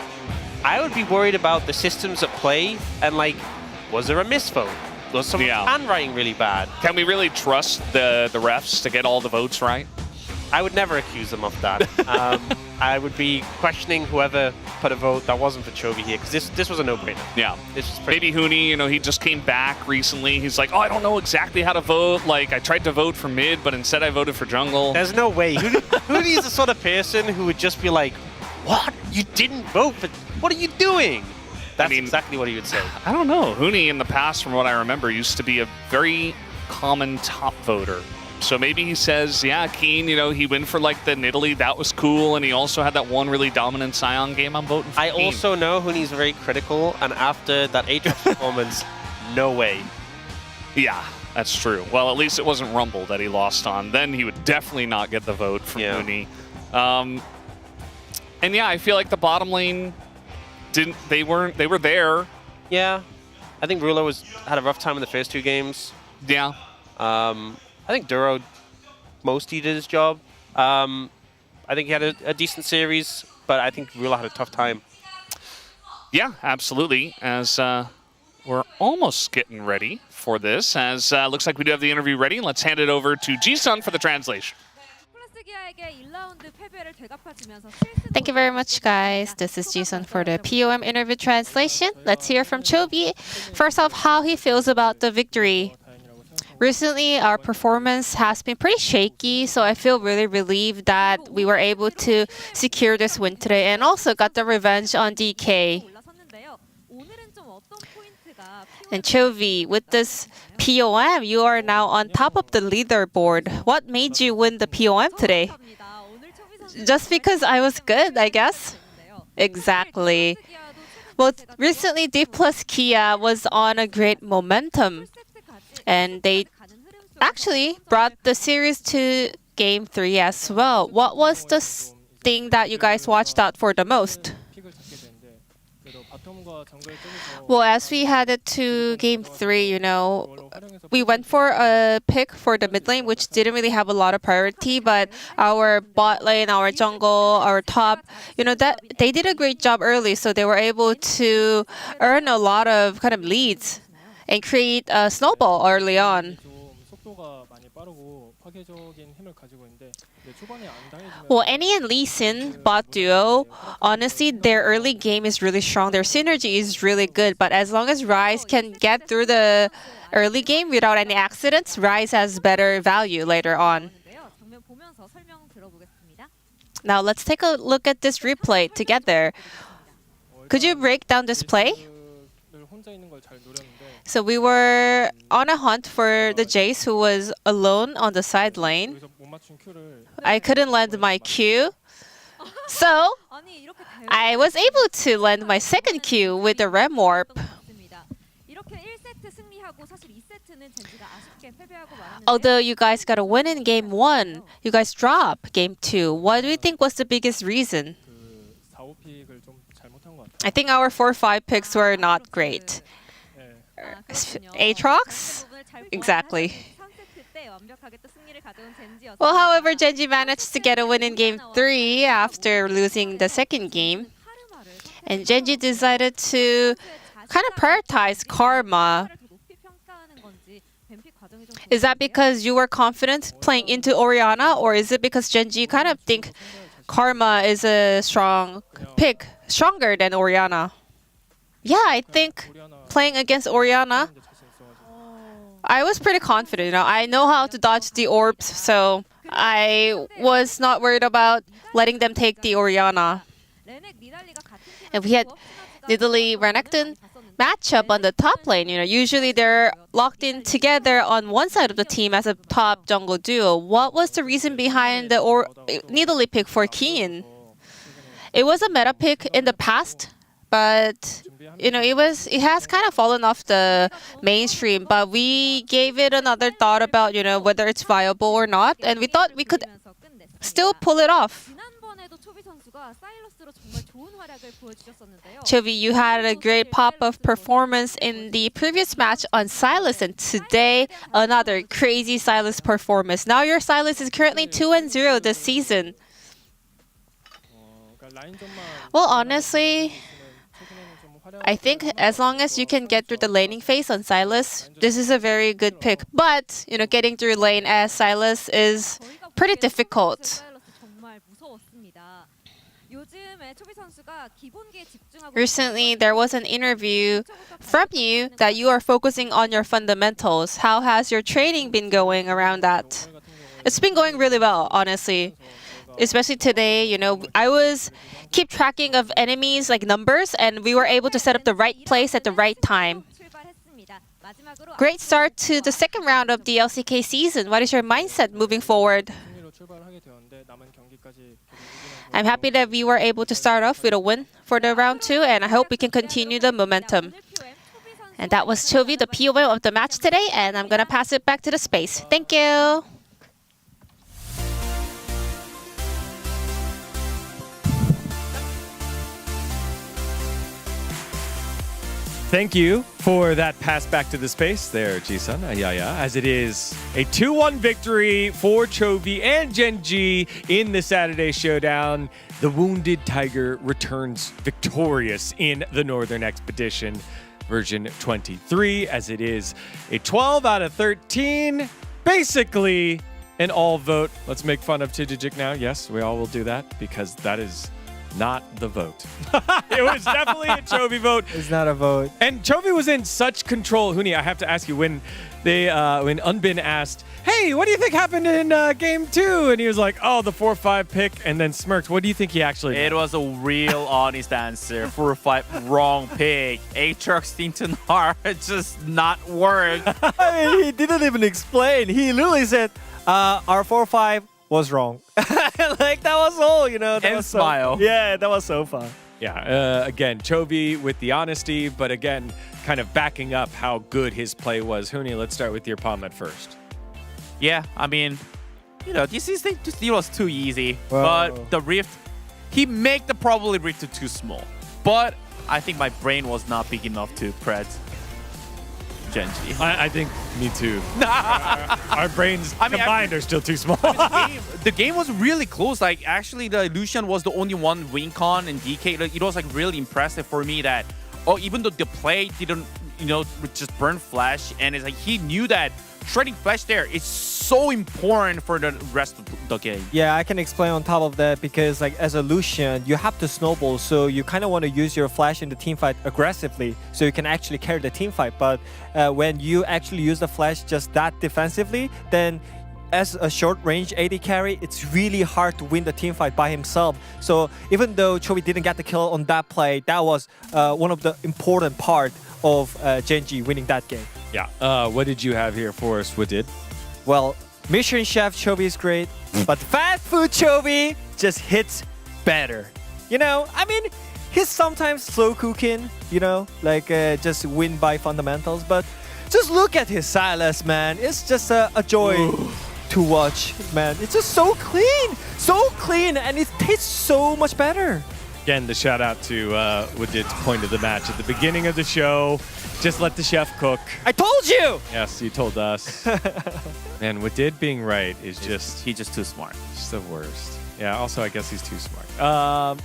I would be worried about the systems at play and like, was there a misvote? Was some handwriting really bad? Can we really trust the refs to get all the votes right? I would never accuse them of that. I would be questioning whoever put a vote that wasn't for Chovy here, because this was a no-brainer. Yeah. This was pretty Maybe Huni, you know, he just came back recently. He's like, oh, I don't know exactly how to vote. Like, I tried to vote for mid, but instead I voted for jungle. There's no way. Huni is the sort of person who would just be like, what? You didn't vote for... What are you doing? That's exactly what he would say. I don't know. Huni, in the past, from what I remember, used to be a very common top voter. So maybe he says, yeah, Keen, you know, he went for like the Nidalee, that was cool, and he also had that one really dominant Scion game. I'm voting for I Keen. also know Huni's very critical, and after that Aatrox performance, no way. Yeah, that's true. Well, at least it wasn't Rumble that he lost on. Then he would definitely not get the vote from Huni. And yeah, I feel like the bottom lane they were there. Yeah. I think Rulo had a rough time in the first 2 games. Yeah. I think Duro mostly did his job. I think he had a decent series, but I think Rulo had a tough time. Yeah, absolutely. As we're almost getting ready for this, as looks like we do have the interview ready. Let's hand it over to Ji-sun for the translation. Thank you very much, guys. This is Ji-sun for the POM interview translation. Let's hear from Chovy. First off, how he feels about the victory. Recently, our performance has been pretty shaky, so I feel really relieved that we were able to secure this win today and also got the revenge on DK. And Chovy, with this POM, you are now on top of the leaderboard. What made you win the POM today? Just because I was good, I guess? Exactly. Well, recently, D plus Kia was on a great momentum. And they actually brought the series to Game 3 as well. What was the thing that you guys watched out for the most? Well, as we headed to Game 3, you know, we went for a pick for the mid lane, which didn't really have a lot of priority, but our bot lane, our jungle, our top, you know, that they did a great job early, so they were able to earn a lot of kind of leads and create a snowball early on. Well, Annie and Lee Sin bot duo, honestly, their early game is really strong. Their synergy is really good. But as long as Rise can get through the early game without any accidents, Rise has better value later on. Now let's take a look at this replay together. Could you break down this play? So we were on a hunt for the Jace who was alone on the side lane. I couldn't land my Q. So I was able to land my second Q with the Rem Warp. Although you guys got a win in Game 1, you guys dropped Game 2. What do you think was the biggest reason? I think our 4-5 picks were not great. Aatrox? Exactly. Well, however, Genji managed to get a win in Game 3 after losing the second game. And Genji decided to kind of prioritize Karma. Is that because you were confident playing into Orianna, or is it because Genji kind of think Karma is a strong pick, stronger than Orianna? Yeah, I think playing against Orianna, I was pretty confident. You know, I know how to dodge the orbs, so I was not worried about letting them take the Orianna. And we had Nidalee Renekton matchup on the top lane. You know, usually they're locked in together on one side of the team as a top jungle duo. What was the reason behind the Nidalee pick for Keen? It was a meta pick in the past, but you know, it has kind of fallen off the mainstream. But we gave it another thought about, you know, whether it's viable or not, and we thought we could still pull it off. Chovy, you had a great pop-up performance in the previous match on Sylas, and today another crazy Sylas performance. Now your Sylas is currently 2-0 this season. Well, honestly, I think as long as you can get through the laning phase on Sylas, this is a very good pick. But, you know, getting through lane as Sylas is pretty difficult. Recently, there was an interview from you that you are focusing on your fundamentals. How has your training been going around that? It's been going really well, honestly. Especially today, you know, I was keep tracking of enemies like numbers, and we were able to set up the right place at the right time. Great start to the second round of the LCK season. What is your mindset moving forward? I'm happy that we were able to start off with a win for the round 2, and I hope we can continue the momentum. And that was Chovy, the POM of the match today, and I'm gonna pass it back to the space. Thank you. Thank you for that pass back to the space there, Ji-sun. As it is a 2-1 victory for Chovy and Gen.G in the Saturday Showdown. The Wounded Tiger returns victorious in the Northern Expedition version 23, as it is a 12 out of 13. Basically an all vote. Let's make fun of Tijijik now. Yes, we all will do that because that is not the vote. It was definitely a Chovy vote. It's not a vote. And Chovy was in such control. Huni, I have to ask you, when Unbin asked, hey, what do you think happened in game 2? And he was like, oh, the 4-5 pick, and then smirked. What do you think he actually did? It was a real honest answer. 4-5 wrong pick. Aatrox into Gnar. It just not work. I mean, he didn't even explain. He literally said, our 4-5 was wrong. Like, that was all, you know. That and was smile. Yeah, that was so fun. Yeah, again, Chovy with the honesty, but again, kind of backing up how good his play was. Huni, let's start with your Palmet first. Yeah, I mean, you know, this was too easy. Whoa. But the rift, he made the probably rift too small. But I think my brain was not big enough to pred Gen.G. I think me too. Our brains combined are still too small. The game was really close. Like, actually, the Lucian was the only one win con and DK. Like, it was like really impressive for me that, even though the play didn't, you know, just burn flash, and it's like he knew that shredding flash there is so important for the rest of the game. Yeah, I can explain on top of that because, like, as a Lucian, you have to snowball, so you kind of want to use your flash in the team fight aggressively, so you can actually carry the team fight. But when you actually use the flash just that defensively, then as a short-range AD carry, it's really hard to win the team fight by himself. So even though Chovy didn't get the kill on that play, that was one of the important part of Gen.G winning that game. Yeah. What did you have here for us? What did? Well, Mission Chef Chovy is great, but fast food Chovy just hits better. You know, I mean, he's sometimes slow cooking, you know, like just win by fundamentals, but just look at his Silas, man. It's just a joy to watch, man. It's just so clean, and it tastes so much better. Again, the shout out to Woodid's point of the match at the beginning of the show. Just let the chef cook. I told you! Yes, you told us. Man, Woodid being right is just... He's just too smart. Just the worst. Yeah, also, I guess he's too smart.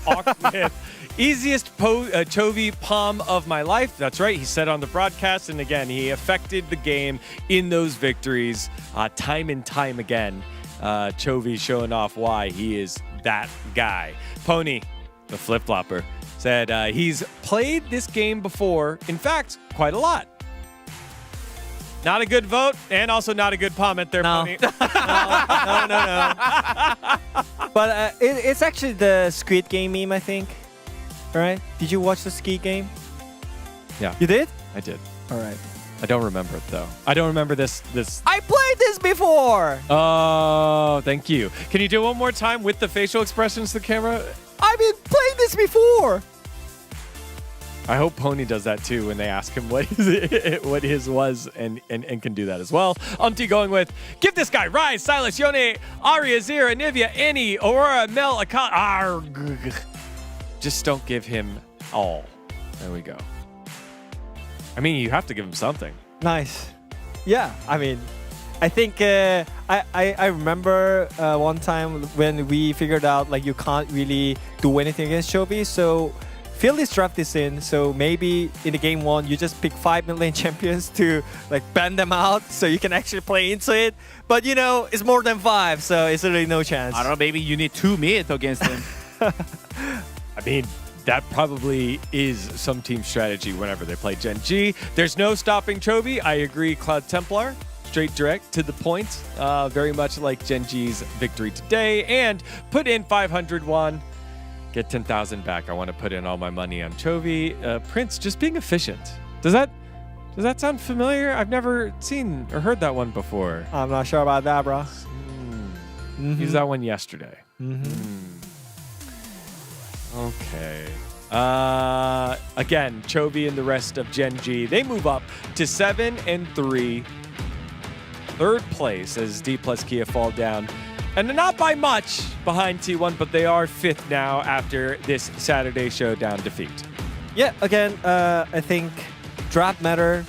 Awkward. Easiest Chovy palm of my life. That's right, he said on the broadcast. And again, he affected the game in those victories time and time again. Chovy showing off why he is that guy. Pony, the flip-flopper, said he's played this game before, in fact, quite a lot. Not a good vote, and also not a good comment there, No. Pony. No. But it's actually the Squid Game meme, I think. All right? Did you watch the Squid Game? Yeah. You did? I did. All right. I don't remember it, though. I don't remember this. I played this before! Oh, thank you. Can you do it one more time with the facial expressions to the camera? I've been playing this before! I hope Pony does that too when they ask him what his was and can do that as well. Umti going with, give this guy Rise, Silas, Yone, Arya, Zira, Nivea, Annie, Aurora, Mel, Akal. Just don't give him all. There we go. I mean, you have to give him something. Nice. Yeah, I mean, I think I remember one time when we figured out like you can't really do anything against Chovy, so feel this draft is in, so maybe in the game 1 you just pick 5 mid lane champions to like ban them out so you can actually play into it. But you know, it's more than 5, so it's really no chance. I don't know, maybe you need 2 mid against them. I mean, that probably is some team strategy whenever they play Gen G. There's no stopping Chovy. I agree, Cloud Templar. Straight direct to the point. Very much like Gen G's victory today. And put in 500 won. Get 10,000 back. I want to put in all my money on Chovy. Prince, just being efficient. Does that sound familiar? I've never seen or heard that one before. I'm not sure about that, bro. Used that one yesterday. Okay. Again, Chovy and the rest of Gen G, they move up to 7-3. Third place as D plus Kia fall down. And not by much behind T1, but they are 5th now after this Saturday Showdown defeat. Yeah, again, I think draft matter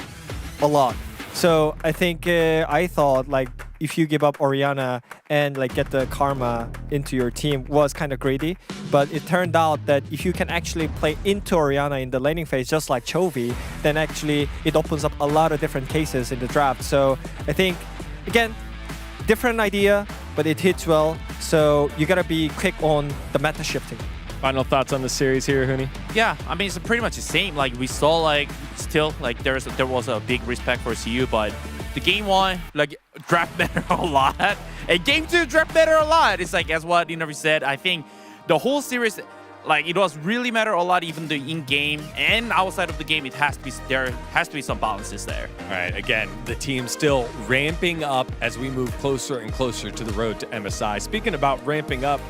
a lot. So I think I thought like if you give up Orianna and like get the Karma into your team was kind of greedy, but it turned out that if you can actually play into Orianna in the laning phase just like Chovy, then actually it opens up a lot of different cases in the draft. So I think again, different idea, but it hits well. So you gotta be quick on the meta shifting. Final thoughts on the series here, Huni? Yeah, I mean, it's pretty much the same. Like, we saw, like, still, like, there was a big respect for CU, but the game 1, like, draft matter a lot. And game 2, draft matter a lot. It's like, as what Inavi said, I think the whole series, like, it was really matter a lot, even the in-game and outside of the game. There has to be some balances there. All right, again, the team still ramping up as we move closer and closer to the road to MSI. Speaking about ramping up,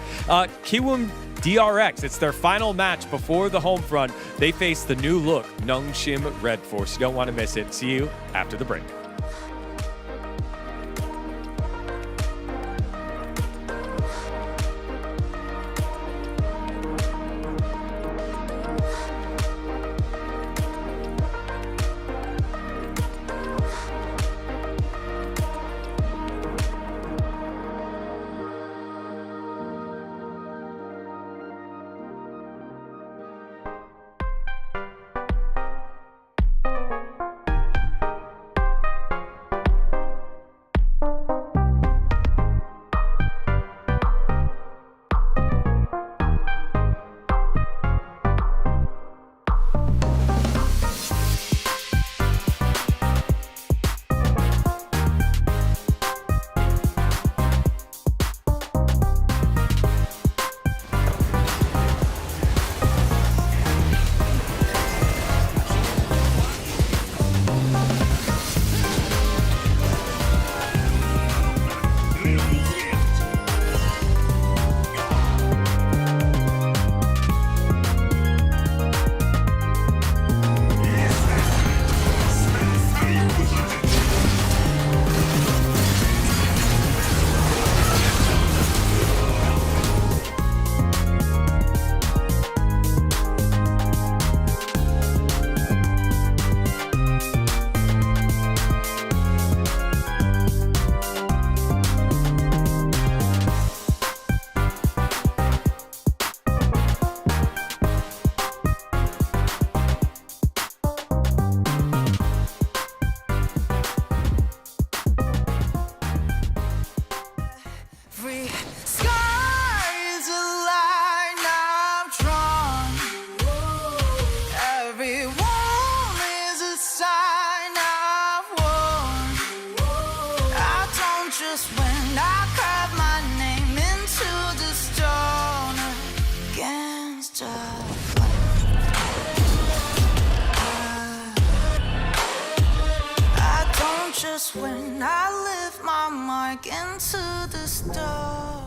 Kiwoom DRX, it's their final match before the home front. They face the new look, Nungshim Red Force. You don't want to miss it. See you after the break. When I lift my mic into the storm.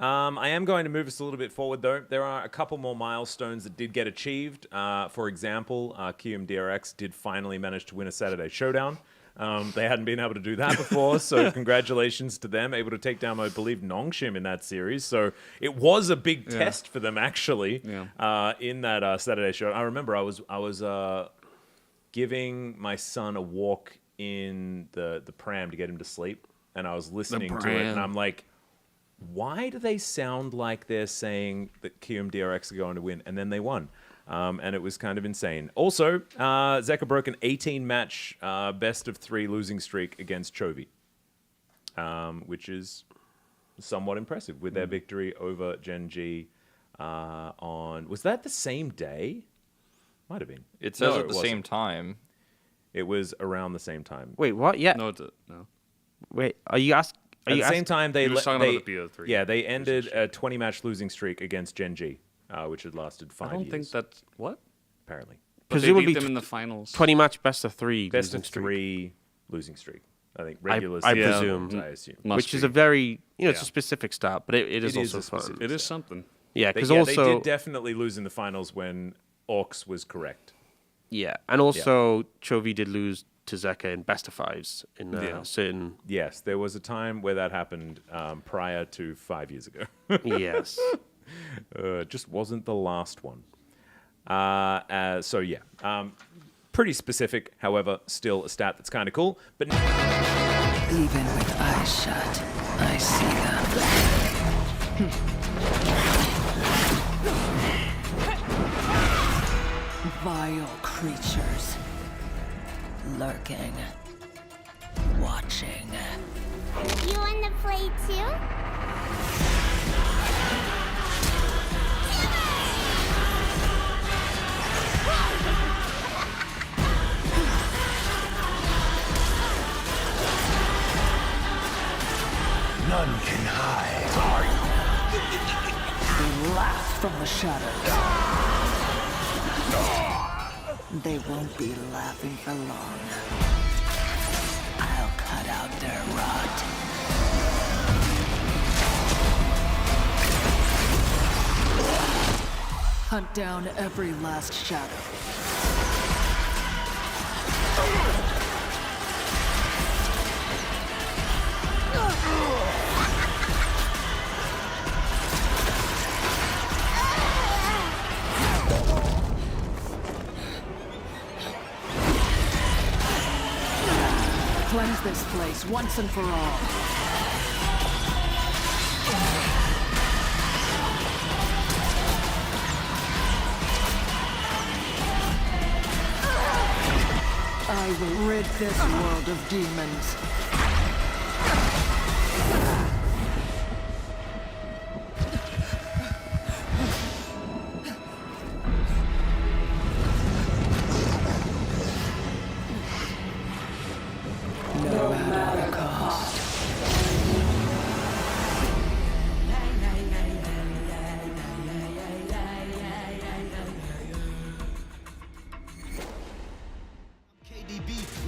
I am going to move us a little bit forward, though. There are a couple more milestones that did get achieved. For example, KRX did finally manage to win a Saturday Showdown. They hadn't been able to do that before, so congratulations to them. Able to take down, I believe, Nongshim in that series. So it was a big test for them, actually, in that Saturday Showdown. I remember I was giving my son a walk in the pram to get him to sleep, and I was listening to it, and I'm like, why do they sound like they're saying that KRX are going to win? And then they won. And it was kind of insane. Also, Zeka broke an 18-match best-of-3 losing streak against Chovy, which is somewhat impressive with their victory over Gen G on... Was that the same day? Might have been. It says at the same time. It was around the same time. Wait, what? Yeah. No. Wait, are you asking? At the same time, they talking about the BO3. Yeah, they ended a 20-match losing streak against Gen G, which had lasted 5 years. I don't think that's... What? Apparently. But they beat them in the finals. 20-match best-of-3 Best-of-3 losing streak. I think regular I season, presume. I assume. Which is a very, it's a specific stat, but it is also fun. It is something. Yeah, because they also... did definitely lose in the finals when Orcs was correct. Yeah, and also Chovy did lose to Zeka in best-of-5s in certain... Yes, there was a time where that happened prior to 5 years ago. Yes. Just wasn't the last one. So, yeah. Pretty specific, however, still a stat that's kind of cool. But Even with eyes shut, I see them. Vile creatures. Lurking. Watching. You want to play too? None can hide. They laugh from the shadows. They won't be laughing for long. I'll cut out their rot. Hunt down every last shadow. Cleanse this place once and for all. I will rid this world of demons. No matter the cost.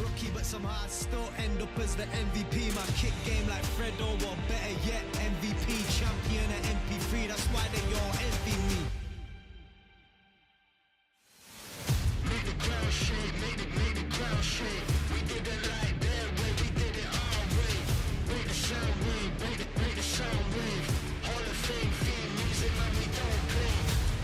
Rookie, but somehow I still end up as the MVP. My kick game like Fredo, or better yet, MVP champion at MP3. That's why they all envy me. Make the ground shake, make the ground shake. We did it like that way, we did it our way. Break the sound wave, break the sound wave. Hall of Fame, fame, music like we don't play.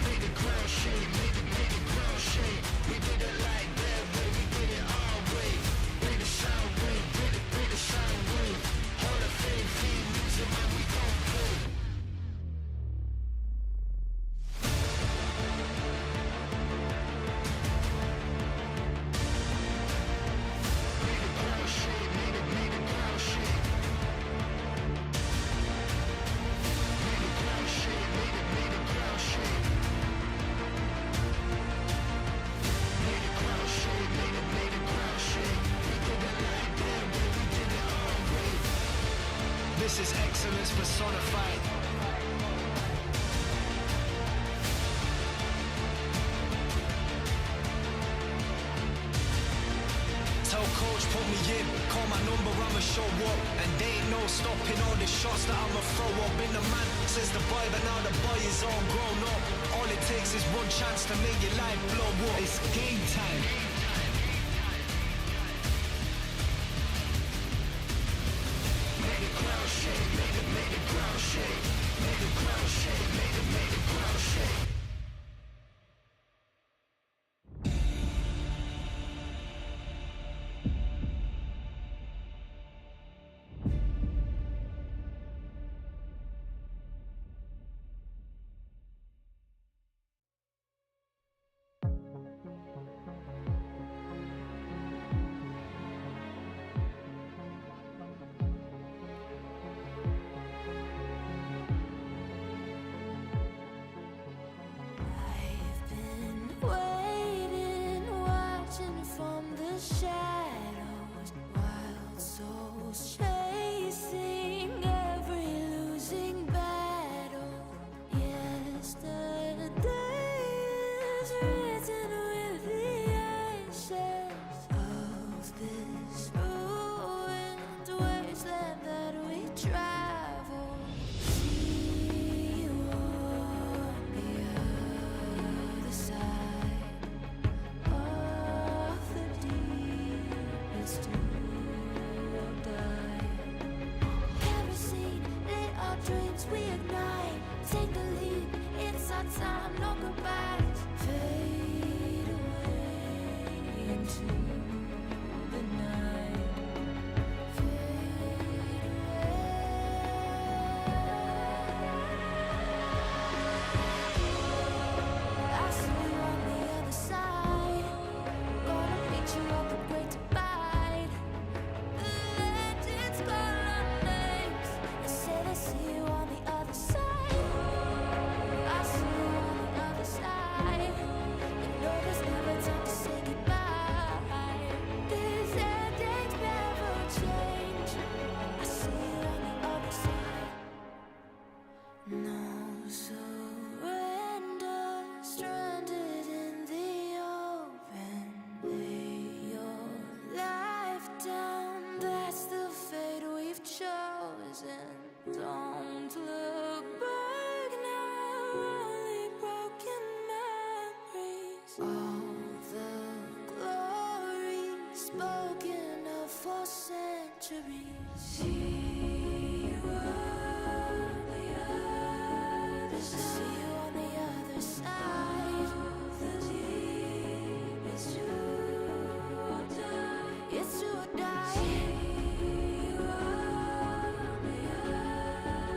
Make the ground shake, make the ground shake. We did it like that way, we did it our way. Break the sound wave, break the sound wave. Hall of Fame, fame, music like we don't play. This is excellence personified. Tell coach put me in. call my number, I'ma show up. And they ain't no stopping all the shots that I'ma throw up. Been the man since the boy, but now the boy is all grown up. All it takes is one chance to make your life blow up. It's game time. Make the ground shake, make the ground shake, make the ground shake, make the ground shake. Don't look back now, only broken memories. All the glory spoken of for centuries. See you on the other side. See you on the other side. The deep is true or die. It's true or die. See you on the other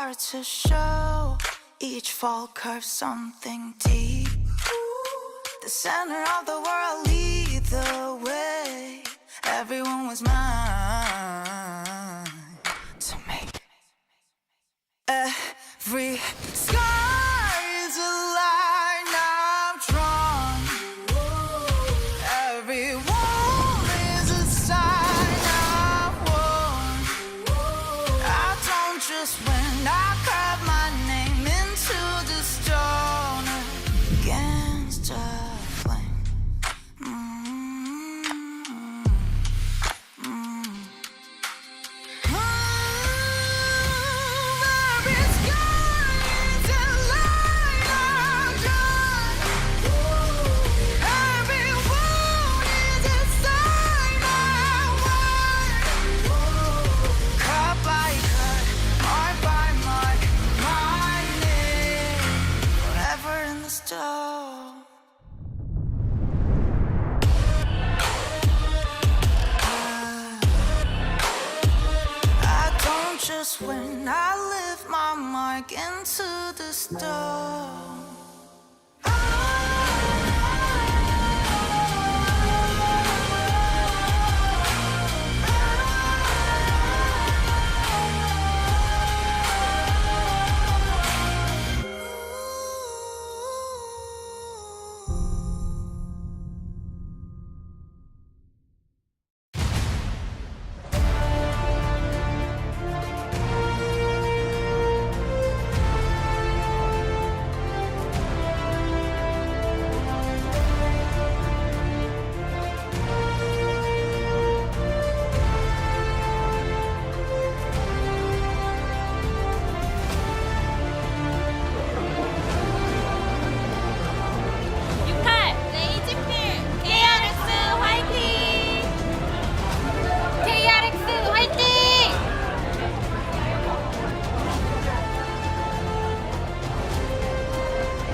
start to show. Each fall curves something deep. The center of the world lead the way. Everyone was mine to make. Every sky is a line I've drawn. Every wall is a sign I've worn. I don't just win, I carve my name into the stone against a flame. Every sky is a line I've drawn. Every wound is a sign I've worn. Cut by cut, mark by mark, my name forever in the stone. I don't just win, I live my mark into the stone. KRX 화이팅! KRX 화이팅!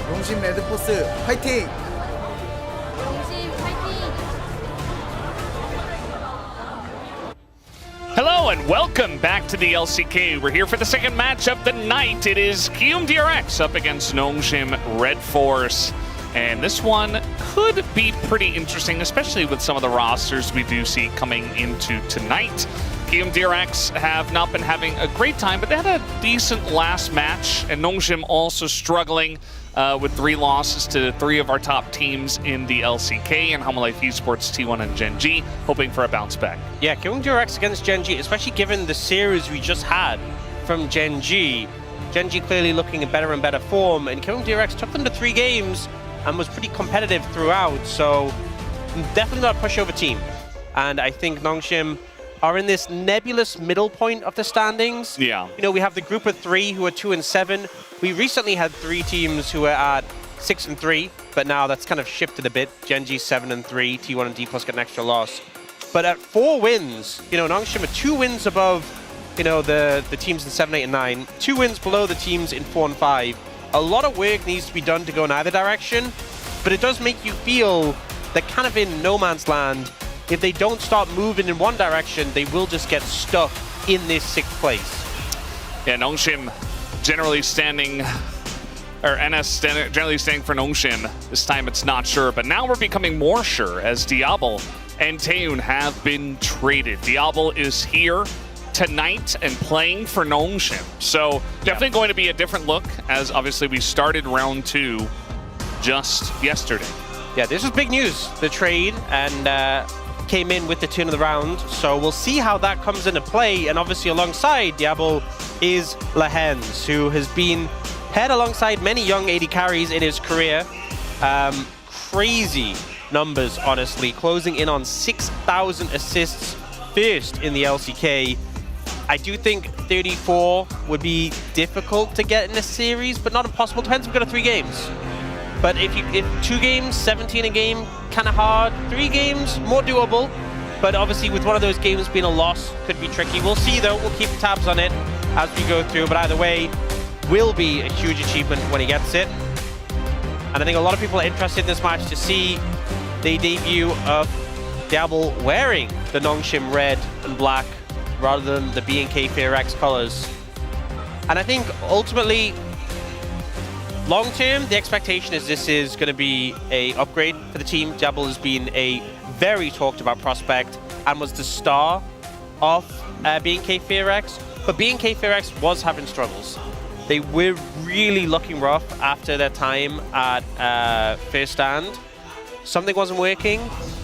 농심 레드포스 화이팅! 용심 화이팅! Hello and welcome back to the LCK. We're here for the second match of the night. It is KRX up against Nongshim Red Force. And this one could be pretty interesting, especially with some of the rosters we do see coming into tonight. KRX have not been having a great time, but they had a decent last match. And Nongshim also struggling with 3 losses to 3 of our top teams in the LCK, and Home Life Esports, T1 and Gen G, hoping for a bounce back. Yeah, KRX against Gen G, especially given the series we just had from Gen G. Gen G clearly looking in better and better form, and KRX took them to 3 games and was pretty competitive throughout, so definitely not a pushover team. And I think Nongshim are in this nebulous middle point of the standings. Yeah. You know, we have the group of 3 who are 2 and 7. We recently had 3 teams who were at 6 and 3, but now that's kind of shifted a bit. Gen G 7 and 3, T1 and D+ get an extra loss. But at 4 wins, you know, Nongshim are 2 wins above, you know, the teams in 7, 8, and 9, 2 wins below the teams in 4 and 5. A lot of work needs to be done to go in either direction, but it does make you feel they're kind of in no man's land. If they don't start moving in one direction, they will just get stuck in this 6th place. Yeah, Nongshim generally standing, or NS generally standing for Nongshim. This time it's not sure, but now we're becoming more sure as Diablo and Taeyoon have been traded. Diablo is here tonight and playing for Nongshim. So definitely going to be a different look, as obviously we started round 2 just yesterday. Yeah, this is big news, the trade, and came in with the turn of the round. So we'll see how that comes into play. And obviously alongside Diablo is Lahens, who has been paired alongside many young AD carries in his career. Crazy numbers, honestly, closing in on 6,000 assists first in the LCK. I do think 34 would be difficult to get in this series, but not impossible. Depends if we've got 3 games. But if 2 games, 17 a game, kind of hard. 3 games, more doable. But obviously with one of those games being a loss, could be tricky. We'll see though, we'll keep tabs on it as we go through. But either way, will be a huge achievement when he gets it. And I think a lot of people are interested in this match to see the debut of Diablo wearing the Nongshim red and black rather than the B&K KRX colors. And I think ultimately, long term, the expectation is this is going to be a upgrade for the team. Diablo has been a very talked about prospect and was the star of B&K KRX. But B&K KRX was having struggles. They were really looking rough after their time at First Stand. Something wasn't working,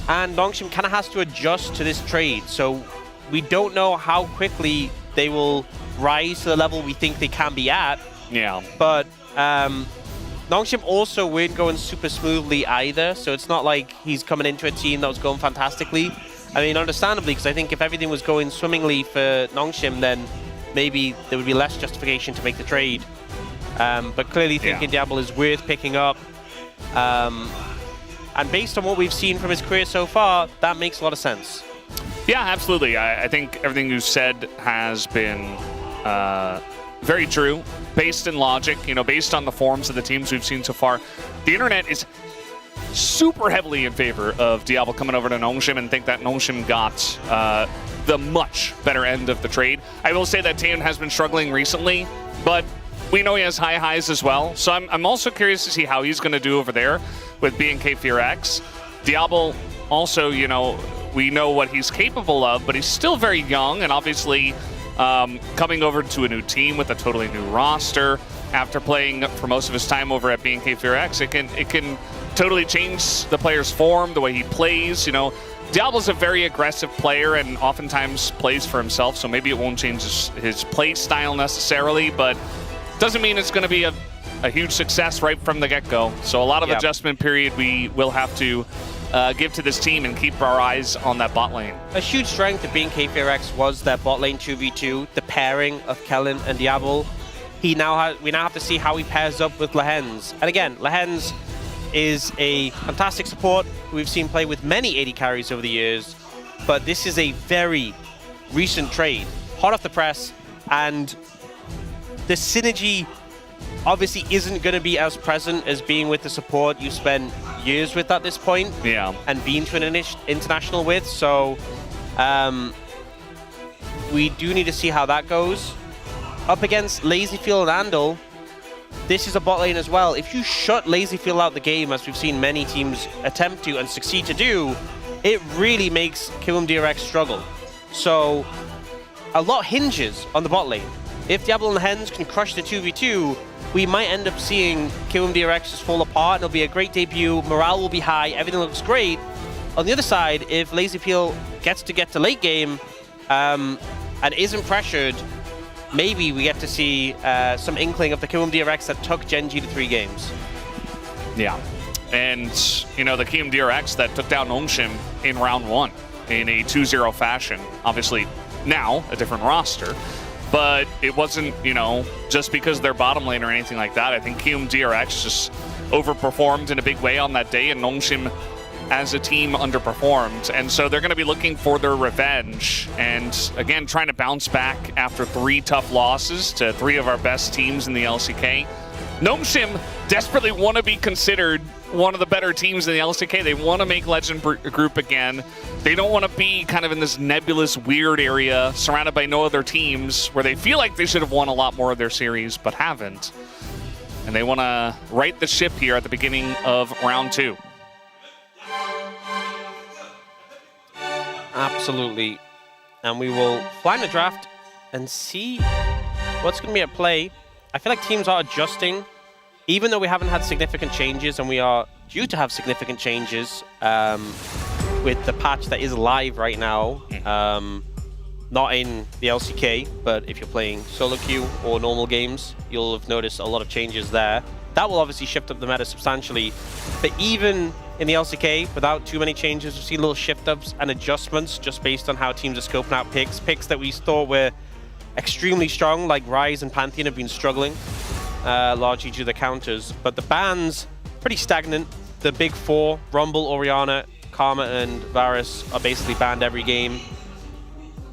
and Nongshim kind of has to adjust to this trade. So we don't know how quickly they will rise to the level we think they can be at. Yeah. But Nongshim also weren't going super smoothly either, so it's not like he's coming into a team that was going fantastically. I mean, understandably, because I think if everything was going swimmingly for Nongshim, then maybe there would be less justification to make the trade. But clearly thinking Diablo is worth picking up. And based on what we've seen from his career so far, that makes a lot of sense. Yeah, absolutely. I think everything you said has been very true, based in logic, based on the forms of the teams we've seen so far. The internet is super heavily in favor of Diablo coming over to Nongshim and think that Nongshim got the much better end of the trade. I will say that Taeyeon has been struggling recently, but we know he has high highs as well. So I'm also curious to see how he's going to do over there with B&K KRX. Diablo also, we know what he's capable of, but he's still very young, and obviously coming over to a new team with a totally new roster after playing for most of his time over at B&K KRX, it can totally change the player's form, the way he plays. Diablo's a very aggressive player and oftentimes plays for himself, so maybe it won't change his play style necessarily, but doesn't mean it's going to be a huge success right from the get-go. So a lot of adjustment period we will have to give to this team and keep our eyes on that bot lane. A huge strength of B&K KRX was their bot lane 2v2, the pairing of Kellen and Diablo. We now have to see how he pairs up with Lehens. And again, Lehens is a fantastic support who we've seen play with many AD carries over the years, but this is a very recent trade, hot off the press, and the synergy obviously isn't going to be as present as being with the support you spent years with at this point. Yeah. And being to an international with. So we do need to see how that goes. Up against Lazyfield and Andal, this is a bot lane as well. If you shut Lazyfield out the game, as we've seen many teams attempt to and succeed to do, it really makes KRX struggle. So a lot hinges on the bot lane. If Diablo and Hens can crush the 2v2, we might end up seeing KRX just fall apart. It'll be a great debut. Morale will be high. Everything looks great. On the other side, if Lazyfield gets to late game and isn't pressured, maybe we get to see some inkling of the KRX that took Gen.G to 3 games. Yeah. And, the KRX that took down Nongshim in round 1 in a 2-0 fashion. Obviously, now a different roster. But it wasn't, just because they're bottom lane or anything like that. I think KRX just overperformed in a big way on that day, and Nongshim as a team underperformed. And so they're going to be looking for their revenge. And again, trying to bounce back after 3 tough losses to 3 of our best teams in the LCK. Nongshim desperately want to be considered one of the better teams in the LCK. They want to make Legend Group again. They don't want to be kind of in this nebulous, weird area surrounded by no other teams where they feel like they should have won a lot more of their series, but haven't. And they want to right the ship here at the beginning of round 2. Absolutely. And we will find the draft and see what's going to be at play. I feel like teams are adjusting, even though we haven't had significant changes, and we are due to have significant changes with the patch that is live right now. Not in the LCK, but if you're playing solo queue or normal games, you'll have noticed a lot of changes there. That will obviously shift up the meta substantially. But even in the LCK, without too many changes, we've seen little shift-ups and adjustments just based on how teams are scoping out picks. Picks that we thought were extremely strong, like Ryze and Pantheon, have been struggling, largely due to the counters. But the bans, pretty stagnant. The big 4, Rumble, Orianna, Karma, and Varus are basically banned every game.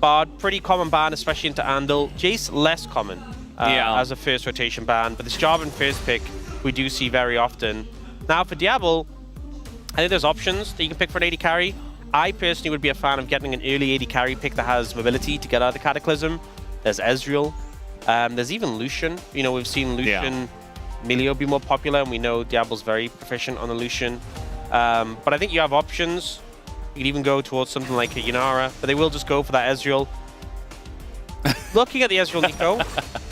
Bard, pretty common ban, especially into Andal. Jace, less common as a first rotation ban. But this Jarvan first pick, we do see very often. Now for Diablo, I think there's options that you can pick for an AD carry. I personally would be a fan of getting an early AD carry pick that has mobility to get out of the Cataclysm. There's Ezreal. There's even Lucian. You know, we've seen Lucian Milio be more popular, and we know Diablo's very proficient on the Lucian. But I think you have options. You could even go towards something like a Yanara, but they will just go for that Ezreal. Looking at the Ezreal Nico,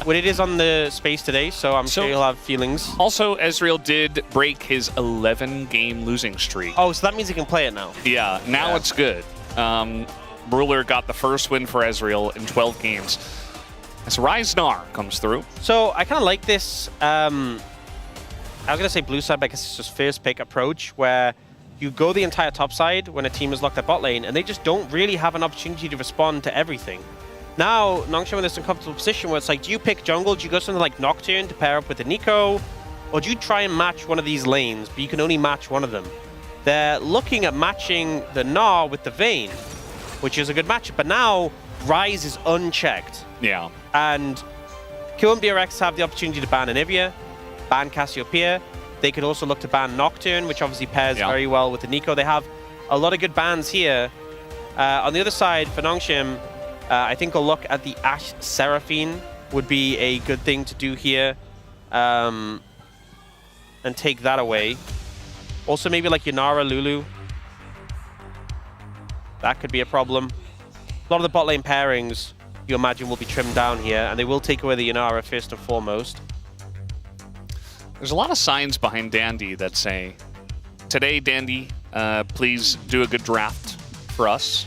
well, it is on the space today, so I'm sure you'll have feelings. Also, Ezreal did break his 11-game losing streak. Oh, so that means he can play it now. Yeah, now it's good. Ruler got the first win for Ezreal in 12 games. As Reisnar comes through. So I kind of like this, I was going to say blue side, but I guess it's just first pick approach, where you go the entire top side when a team is locked at bot lane, and they just don't really have an opportunity to respond to everything. Now, Nongshim in this uncomfortable position where it's like, do you pick jungle? Do you go something like Nocturne to pair up with the Nico? Or do you try and match one of these lanes, but you can only match one of them? They're looking at matching the Gnar with the Vayne, which is a good matchup. But now, Ryze is unchecked. Yeah. And KRX have the opportunity to ban Anivia, ban Cassiopeia. They could also look to ban Nocturne, which obviously pairs very well with the Nico. They have a lot of good bans here. On the other side, for Nongshim, I think a look at the Ashe Seraphine would be a good thing to do here. And take that away. Also maybe like Yanara Lulu. That could be a problem. A lot of the bot lane pairings, you imagine, will be trimmed down here, and they will take away the Yanara first and foremost. There's a lot of signs behind Dandy that say, today, Dandy, please do a good draft for us.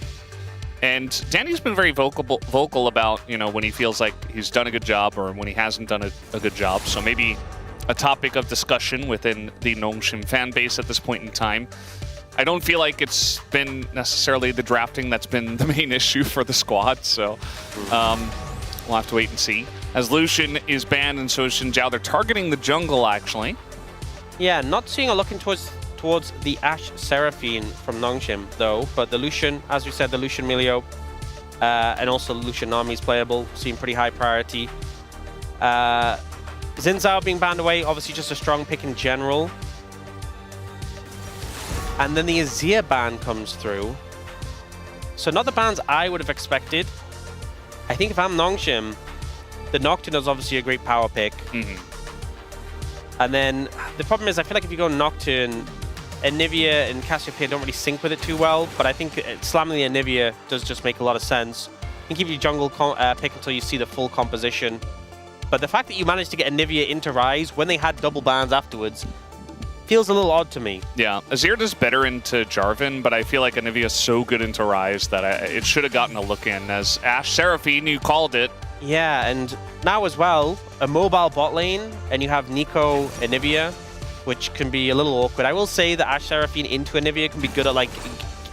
And Dandy's been very vocal about, you know, when he feels like he's done a good job or when he hasn't done a good job. So maybe a topic of discussion within the Nongshim fan base at this point in time. I don't feel like it's been necessarily the drafting that's been the main issue for the squad, so we'll have to wait and see. As Lucian is banned and so is Xin Zhao, they're targeting the jungle, actually. Yeah, not seeing or looking towards the Ashe Seraphine from Nongshim, though, but the Lucian, as we said, the Lucian Milio, and also Lucian Nami is playable, seem pretty high priority. Xin Zhao being banned away, obviously just a strong pick in general. And then the Azir ban comes through. So not the bans I would have expected. I think if I'm Nongshim, the Nocturne is obviously a great power pick. And then the problem is I feel like if you go Nocturne, Anivia and Cassiopeia don't really sync with it too well, but I think slamming the Anivia does just make a lot of sense. You can give you jungle pick until you see the full composition. But the fact that you managed to get Anivia into Ryze when they had double bans afterwards feels a little odd to me. Yeah, Azir does better into Jarvan, but I feel like Anivia is so good into Ryze that it should have gotten a look in. As Ashe Seraphine, you called it. Yeah, and now as well, a mobile bot lane, and you have Nico Anivia, which can be a little awkward. I will say that Ashe Seraphine into Anivia can be good at like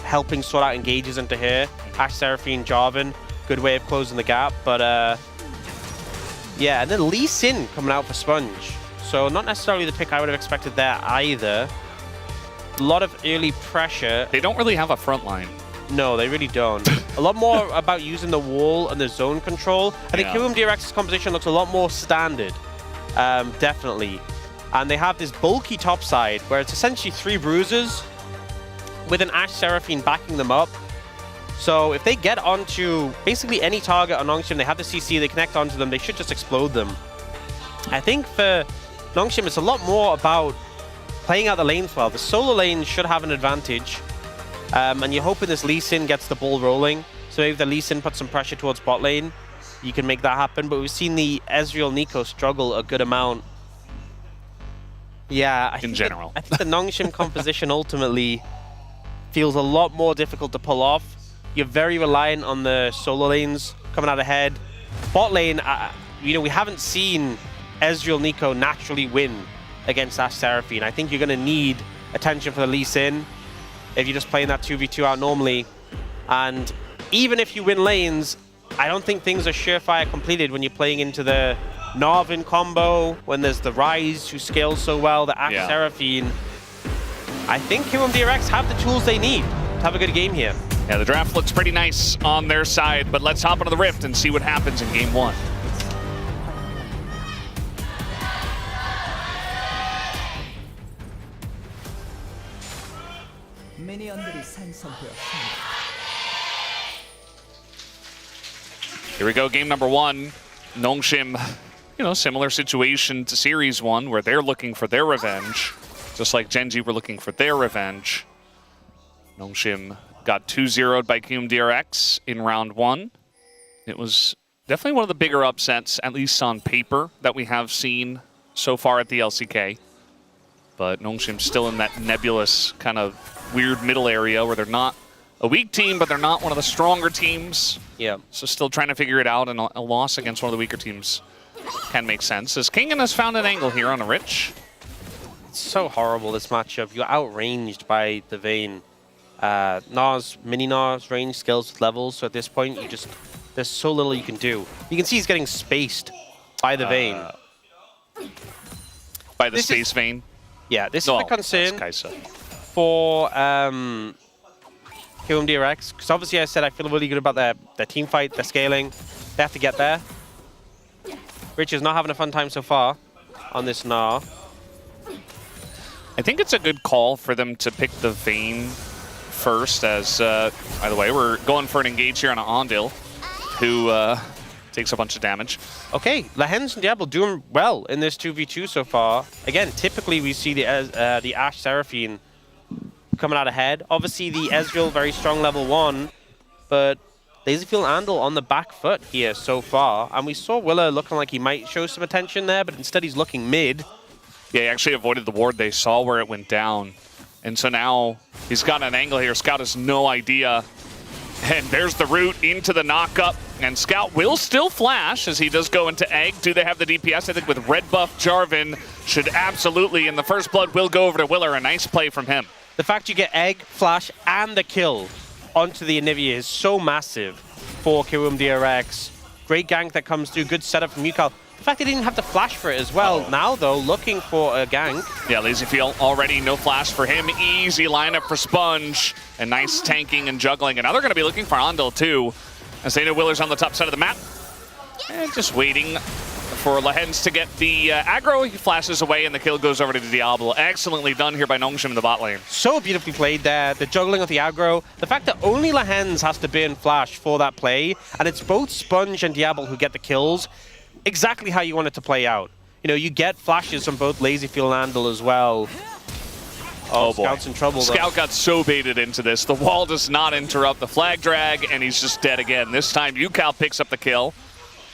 helping sort out engages into her. Ashe Seraphine, Jarvan, good way of closing the gap, but yeah, and then Lee Sin coming out for Sponge. So not necessarily the pick I would have expected there either. A lot of early pressure. They don't really have a front line. No, they really don't. A lot more about using the wall and the zone control. I think KRX's composition looks a lot more standard, definitely. And they have this bulky top side where it's essentially 3 bruisers with an Ashe Seraphine backing them up. So if they get onto basically any target on Nongshim, they have the CC, they connect onto them, they should just explode them. I think for Nongshim, it's a lot more about playing out the lanes well. The solo lane should have an advantage. And you're hoping this Lee Sin gets the ball rolling. So if the Lee Sin puts some pressure towards bot lane, you can make that happen. But we've seen the Ezreal Nico struggle a good amount. Yeah, in general. I think the Nongshim composition ultimately feels a lot more difficult to pull off. You're very reliant on the solo lanes coming out ahead. Bot lane, you know, we haven't seen Ezreal Nico naturally win against Ashe Seraphine. I think you're going to need attention for the Lee Sin if you're just playing that 2v2 out normally. And even if you win lanes, I don't think things are surefire completed when you're playing into the Narvin combo, when there's the Ryze who scales so well, the Ashe Seraphine. I think KRX have the tools they need to have a good game here. Yeah, the draft looks pretty nice on their side, but let's hop into the Rift and see what happens in Game 1. Here we go, game number 1. Nongshim, similar situation to Series 1 where they're looking for their revenge. Just like Gen G were looking for their revenge. Nongshim got 2-0'd by KRX in round 1. It was definitely one of the bigger upsets, at least on paper, that we have seen so far at the LCK. But Nongshim's still in that nebulous kind of weird middle area where they're not a weak team, but they're not one of the stronger teams. Yeah. So still trying to figure it out, and a loss against one of the weaker teams can make sense. As Kingen has found an angle here on a Rich. It's so horrible, this matchup. You're outranged by the Vayne. Nas, mini Nas, range, skills with levels. So at this point, there's so little you can do. You can see he's getting spaced by the Vayne. By the space Vayne? Yeah, this is the concern for KRX. Because obviously I said I feel really good about their team fight, their scaling. They have to get there. Rich is not having a fun time so far on this Na. I think it's a good call for them to pick the Vayne first, as, by the way, we're going for an engage here on an Ondil, who takes a bunch of damage. Okay, Lahens and Diablo doing well in this 2v2 so far. Again, typically we see the Ashe Seraphine coming out ahead. Obviously the Ezreal very strong level 1, but Laserfield Andal on the back foot here so far. And we saw Willer looking like he might show some attention there, but instead he's looking mid. Yeah, he actually avoided the ward. They saw where it went down. And so now he's got an angle here. Scout has no idea. And there's the root into the knockup. And Scout will still flash as he does go into Egg. Do they have the DPS? I think with red buff, Jarvan should absolutely, in the first blood, will go over to Willer. A nice play from him. The fact you get Egg, flash, and the kill onto the Anivia is so massive for KRX. Great gank that comes through. Good setup from Yukal. The fact they didn't have to flash for it as well. Now, though, looking for a gank. Yeah, Lazyfield already no flash for him. Easy lineup for Sponge. And nice tanking and juggling. And now they're going to be looking for Ondil, too. As they know Willer's on the top side of the map. And just waiting for Lahens to get the aggro. He flashes away, and the kill goes over to Diablo. Excellently done here by Nongshim in the bot lane. So beautifully played there. The juggling of the aggro. The fact that only Lahens has to burn flash for that play. And it's both Sponge and Diablo who get the kills. Exactly how you want it to play out. You get flashes from both Lazyfield and Andal as well. Oh boy. Scout's in trouble, though. Scout got so baited into this. The wall does not interrupt the flag drag, and he's just dead again. This time, Yukal picks up the kill.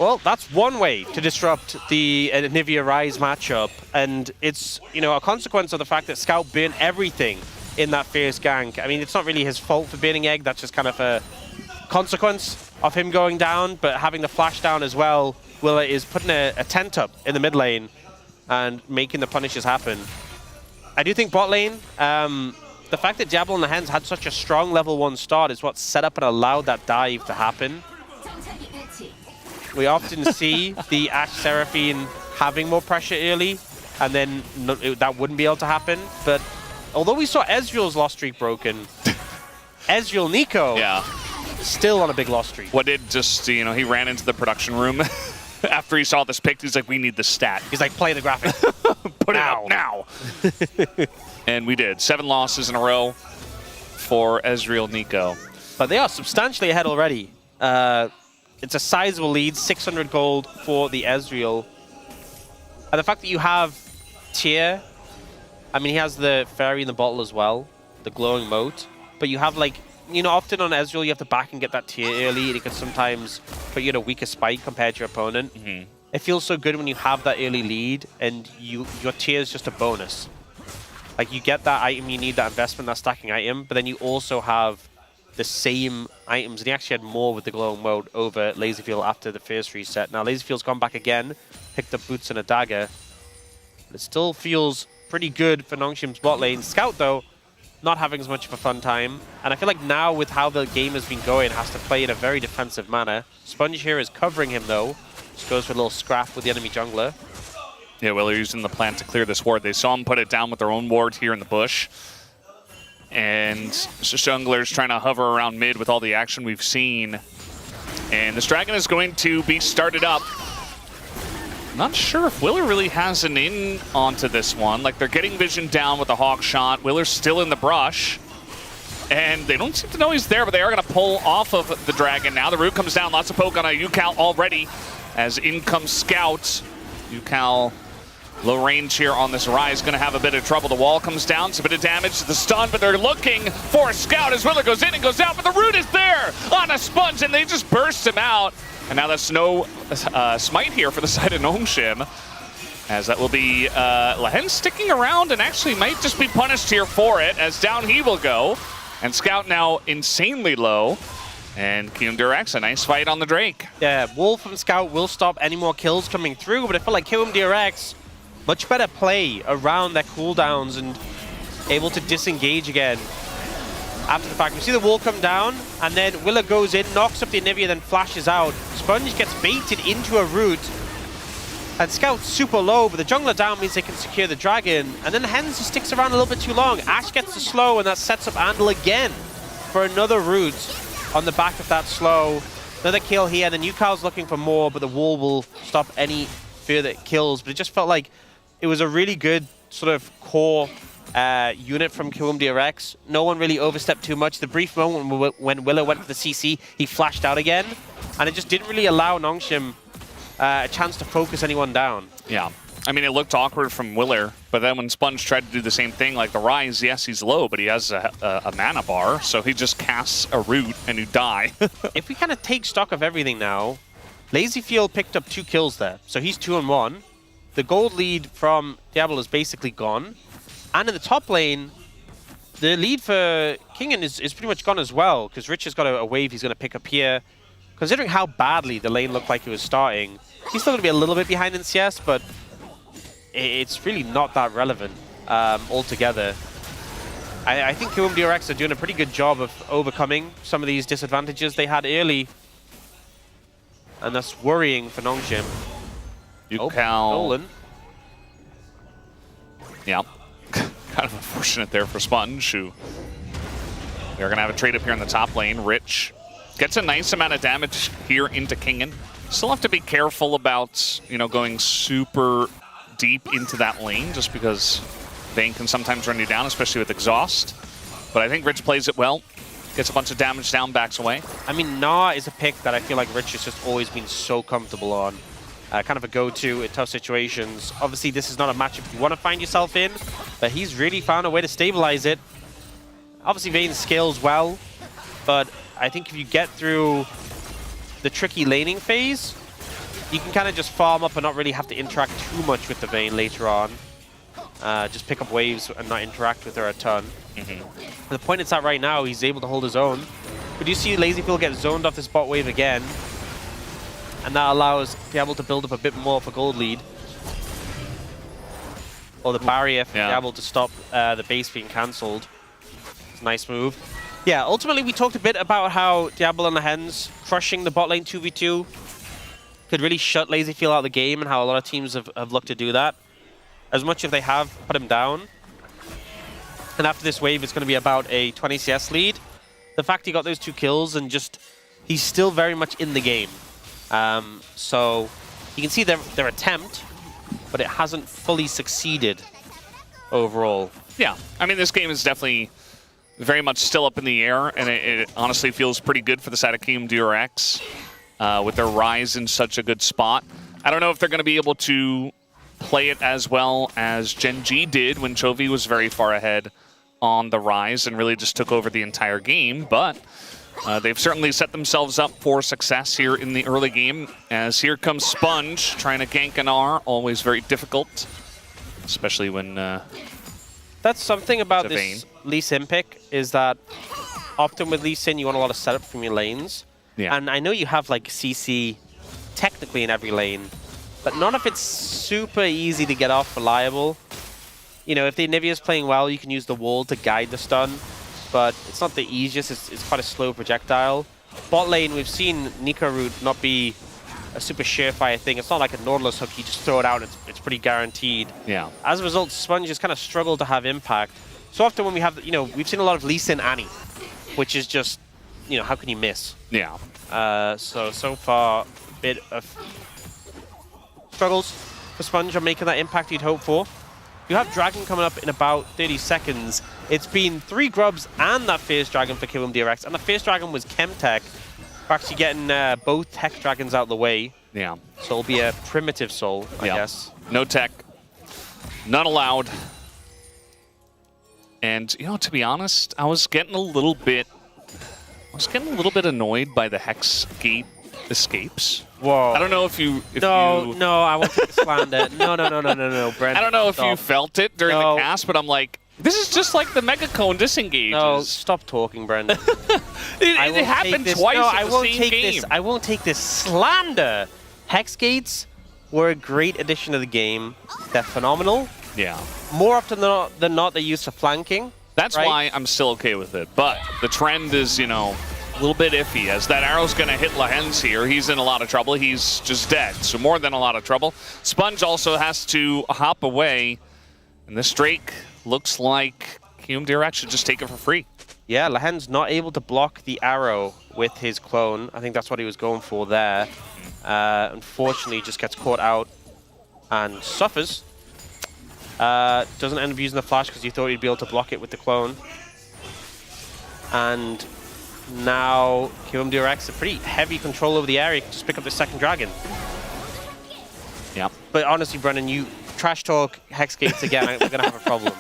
Well, that's one way to disrupt the Anivia Rise matchup, and it's, a consequence of the fact that Scout burned everything in that fierce gank. I mean, it's not really his fault for burning Egg. That's just kind of a consequence of him going down, but having the flash down as well, Willer is putting a tent up in the mid lane and making the punishes happen. I do think bot lane, the fact that Diablo and the Hens had such a strong level 1 start is what set up and allowed that dive to happen. We often see the Ashe Seraphine having more pressure early, and then that wouldn't be able to happen. But although we saw Ezreal's loss streak broken, Ezreal Nico still on a big loss streak. What did just, he ran into the production room after he saw this pick. He's like, we need the stat. He's like, play the graphic. Put it up now. And we did. 7 losses in a row for Ezreal Nico. But they are substantially ahead already. It's a sizable lead, 600 gold for the Ezreal. And the fact that you have Tier, I mean, he has the fairy in the bottle as well, the glowing moat. But you have, often on Ezreal, you have to back and get that Tier early, and it can sometimes put you in a weaker spike compared to your opponent. Mm-hmm. It feels so good when you have that early lead, and your Tier is just a bonus. Like, you get that item, you need that investment, that stacking item, but then you also have the same items, and he actually had more with the glowing mode over Lazyfield after the first reset. Now Lazyfield's gone back again, picked up boots and a dagger. But it still feels pretty good for Nongshim's bot lane. Scout, though, not having as much of a fun time. And I feel like now, with how the game has been going, has to play in a very defensive manner. Sponge here is covering him, though. Just goes for a little scrap with the enemy jungler. Yeah, well, they're using the plant to clear this ward. They saw him put it down with their own ward here in the bush. And jungler's trying to hover around mid with all the action we've seen. And this dragon is going to be started up. Not sure if Willer really has an in onto this one. Like, they're getting vision down with the hawk shot. Willer's still in the brush. And they don't seem to know he's there, but they are going to pull off of the dragon now. The root comes down. Lots of poke on a Yukal already. As in comes Scout. UCal low range here on this Rise, going to have a bit of trouble. The wall comes down, it's a bit of damage to the stun, but they're looking for Scout as Willer goes in and goes out, but the root is there on a Sponge, and they just burst him out. And now that's no smite here for the side of Nongshim, as that will be Lehen sticking around and actually might just be punished here for it, as down he will go. And Scout now insanely low. And KRX, a nice fight on the Drake. Yeah, Wall from Scout will stop any more kills coming through, but I feel like KRX, much better play around their cooldowns and able to disengage again after the fact. We see the wall come down, and then Willer goes in, knocks up the Anivia, then flashes out. Sponge gets baited into a root, and Scout's super low, but the jungler down means they can secure the dragon, and then Hens just sticks around a little bit too long. Ashe gets the slow, and that sets up Andal again for another root on the back of that slow. Another kill here, then UCal's looking for more, but the wall will stop any further kills. But it just felt like it was a really good sort of core unit from KRX. No one really overstepped too much. The brief moment when Willer went for the CC, he flashed out again, and it just didn't really allow Nongshim a chance to focus anyone down. Yeah. I mean, it looked awkward from Willer, but then when Sponge tried to do the same thing, like the Rise, yes, he's low, but he has a mana bar, so he just casts a root and you die. If we kind of take stock of everything now, Lazyfield picked up 2 kills there, so he's 2-1. The gold lead from Diablo is basically gone. And in the top lane, the lead for Kingen is pretty much gone as well, because Rich has got a wave he's going to pick up here. Considering how badly the lane looked like it was starting, he's still going to be a little bit behind in CS, but it's really not that relevant altogether. I think KRX are doing a pretty good job of overcoming some of these disadvantages they had early. And that's worrying for Nongshim. UCal. Nolan. Yeah. Kind of unfortunate there for Sponge, who they're going to have a trade up here in the top lane. Rich gets a nice amount of damage here into Kingen. Still have to be careful about, you know, going super deep into that lane, just because Vayne can sometimes run you down, especially with exhaust. But I think Rich plays it well. Gets a bunch of damage down, backs away. I mean, Gnar is a pick that I feel like Rich has just always been so comfortable on. Kind of a go-to in tough situations. Obviously, this is not a matchup you want to find yourself in, but he's really found a way to stabilize it. Obviously, Vayne scales well, but I think if you get through the tricky laning phase, you can kind of just farm up and not really have to interact too much with the Vayne later on. Just pick up waves and not interact with her a ton. The point it's at right now, he's able to hold his own. But you see Lazyfield get zoned off this bot wave again, and that allows Diablo to build up a bit more for gold lead. Or the barrier for Diablo to stop the base being cancelled. It's a nice move. Yeah, ultimately we talked a bit about how Diablo and the Hens crushing the bot lane 2v2 could really shut Lazyfield out of the game, and how a lot of teams have looked to do that. As much as they have put him down. And after this wave, it's going to be about a 20 CS lead. The fact he got those 2 kills and just, he's still very much in the game. So you can see their attempt, but it hasn't fully succeeded overall. Yeah, I mean, this game is definitely very much still up in the air, and it honestly feels pretty good for the side of KRX with their Rise in such a good spot. I don't know if they're going to be able to play it as well as Gen G did when Chovy was very far ahead on the Rise and really just took over the entire game, but they've certainly set themselves up for success here in the early game, as here comes Sponge trying to gank an R, always very difficult, especially when that's something about this Lee Sin pick, is that often with Lee Sin you want a lot of setup from your lanes. Yeah. And I know you have like CC technically in every lane, but none of it's super easy to get off reliable. You know, if the Anivia is playing well, you can use the wall to guide the stun, but it's not the easiest. It's quite a slow projectile. Bot lane, we've seen Nika root not be a super surefire thing. It's not like a Nautilus hook, you just throw it out, it's pretty guaranteed. Yeah. As a result, Sponge has kind of struggled to have impact. So often when we have, you know, we've seen a lot of Lee Sin Annie, which is just, you know, how can you miss? Yeah. So far, a bit of struggles for Sponge on making that impact you'd hope for. You have Dragon coming up in about 30 seconds. It's been 3 grubs and that Fierce Dragon for KRX, and the Fierce Dragon was Chemtech. We're actually getting both Tech Dragons out of the way. Yeah. So it'll be a primitive soul, I guess. No tech. None allowed. And, you know, to be honest, I was getting a little bit annoyed by the Hex Gate escapes. Whoa. I don't know if you... No, I won't take the slander. No, Brent. I don't know if you felt it during the cast, but I'm like, this is just like the Mega Cone disengages. No, stop talking, Brendan. it happened twice in the same game. I won't take this slander. Hex Gates were a great addition to the game. They're phenomenal. Yeah. More often than not, they're used for flanking. That's why I'm still okay with it. But the trend is, you know, a little bit iffy. As that arrow's going to hit Lahens here, he's in a lot of trouble. He's just dead. So more than a lot of trouble. Sponge also has to hop away. And this Drake looks like KRX should just take it for free. Yeah, Lahens not able to block the arrow with his clone. I think that's what he was going for there. Unfortunately, just gets caught out and suffers. Doesn't end up using the flash because he thought he'd be able to block it with the clone. And now KRX a pretty heavy control over the area. He can just pick up the second dragon. Yeah. But honestly, Brendan, you trash talk Hex Gates again, we're going to have a problem.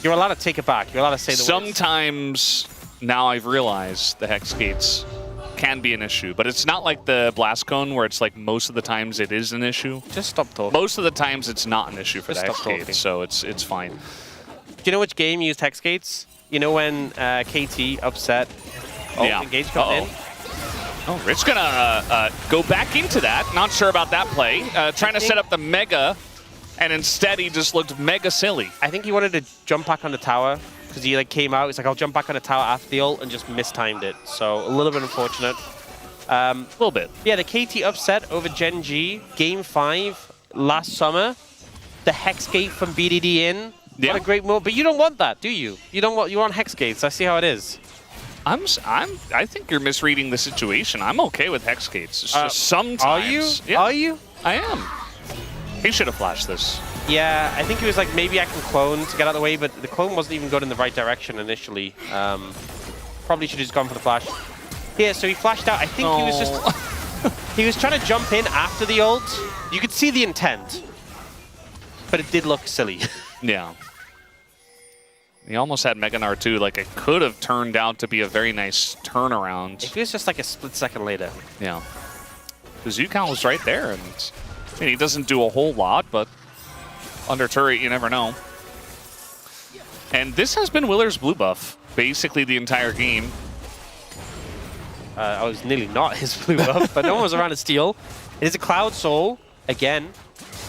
You're allowed to take it back. You're allowed to say the Sometimes now I've realized the Hex Gates can be an issue, but it's not like the Blast Cone where it's like most of the times it is an issue. Just stop talking. Most of the times it's not an issue for the Hex Gates, so it's fine. Do you know which game used Hex Gates? You know when KT upset? Engage comes in. Oh, Rich gonna go back into that. Not sure about that play. Trying to set up the Mega, and instead he just looked mega silly. I think he wanted to jump back on the tower because he like came out. He's like, I'll jump back on the tower after the ult and just mistimed it. So a little bit unfortunate. A little bit. Yeah, the KT upset over Gen G, Game 5 last summer. The Hex Gate from BDD in. Yeah. What a great move. But you don't want that, do you? You want Hex Gates. I see how it is. I think you're misreading the situation. I'm okay with Hex Gates. It's just sometimes. Are you? Yeah, Are you? I am. He should have flashed this. Yeah, I think he was like, maybe I can clone to get out of the way, but the clone wasn't even going in the right direction initially. Probably should have just gone for the flash. Yeah, so he flashed out. I think he was just... he was trying to jump in after the ult. You could see the intent, but it did look silly. Yeah. He almost had Meganar too. Like, it could have turned out to be a very nice turnaround. It was just like a split second later. Yeah. Because Yukon was right there, and I mean, he doesn't do a whole lot, but under turret, you never know. And this has been Willer's blue buff, basically the entire game. I was nearly not his blue buff, but no one was around to steal. It is a Cloud Soul, again.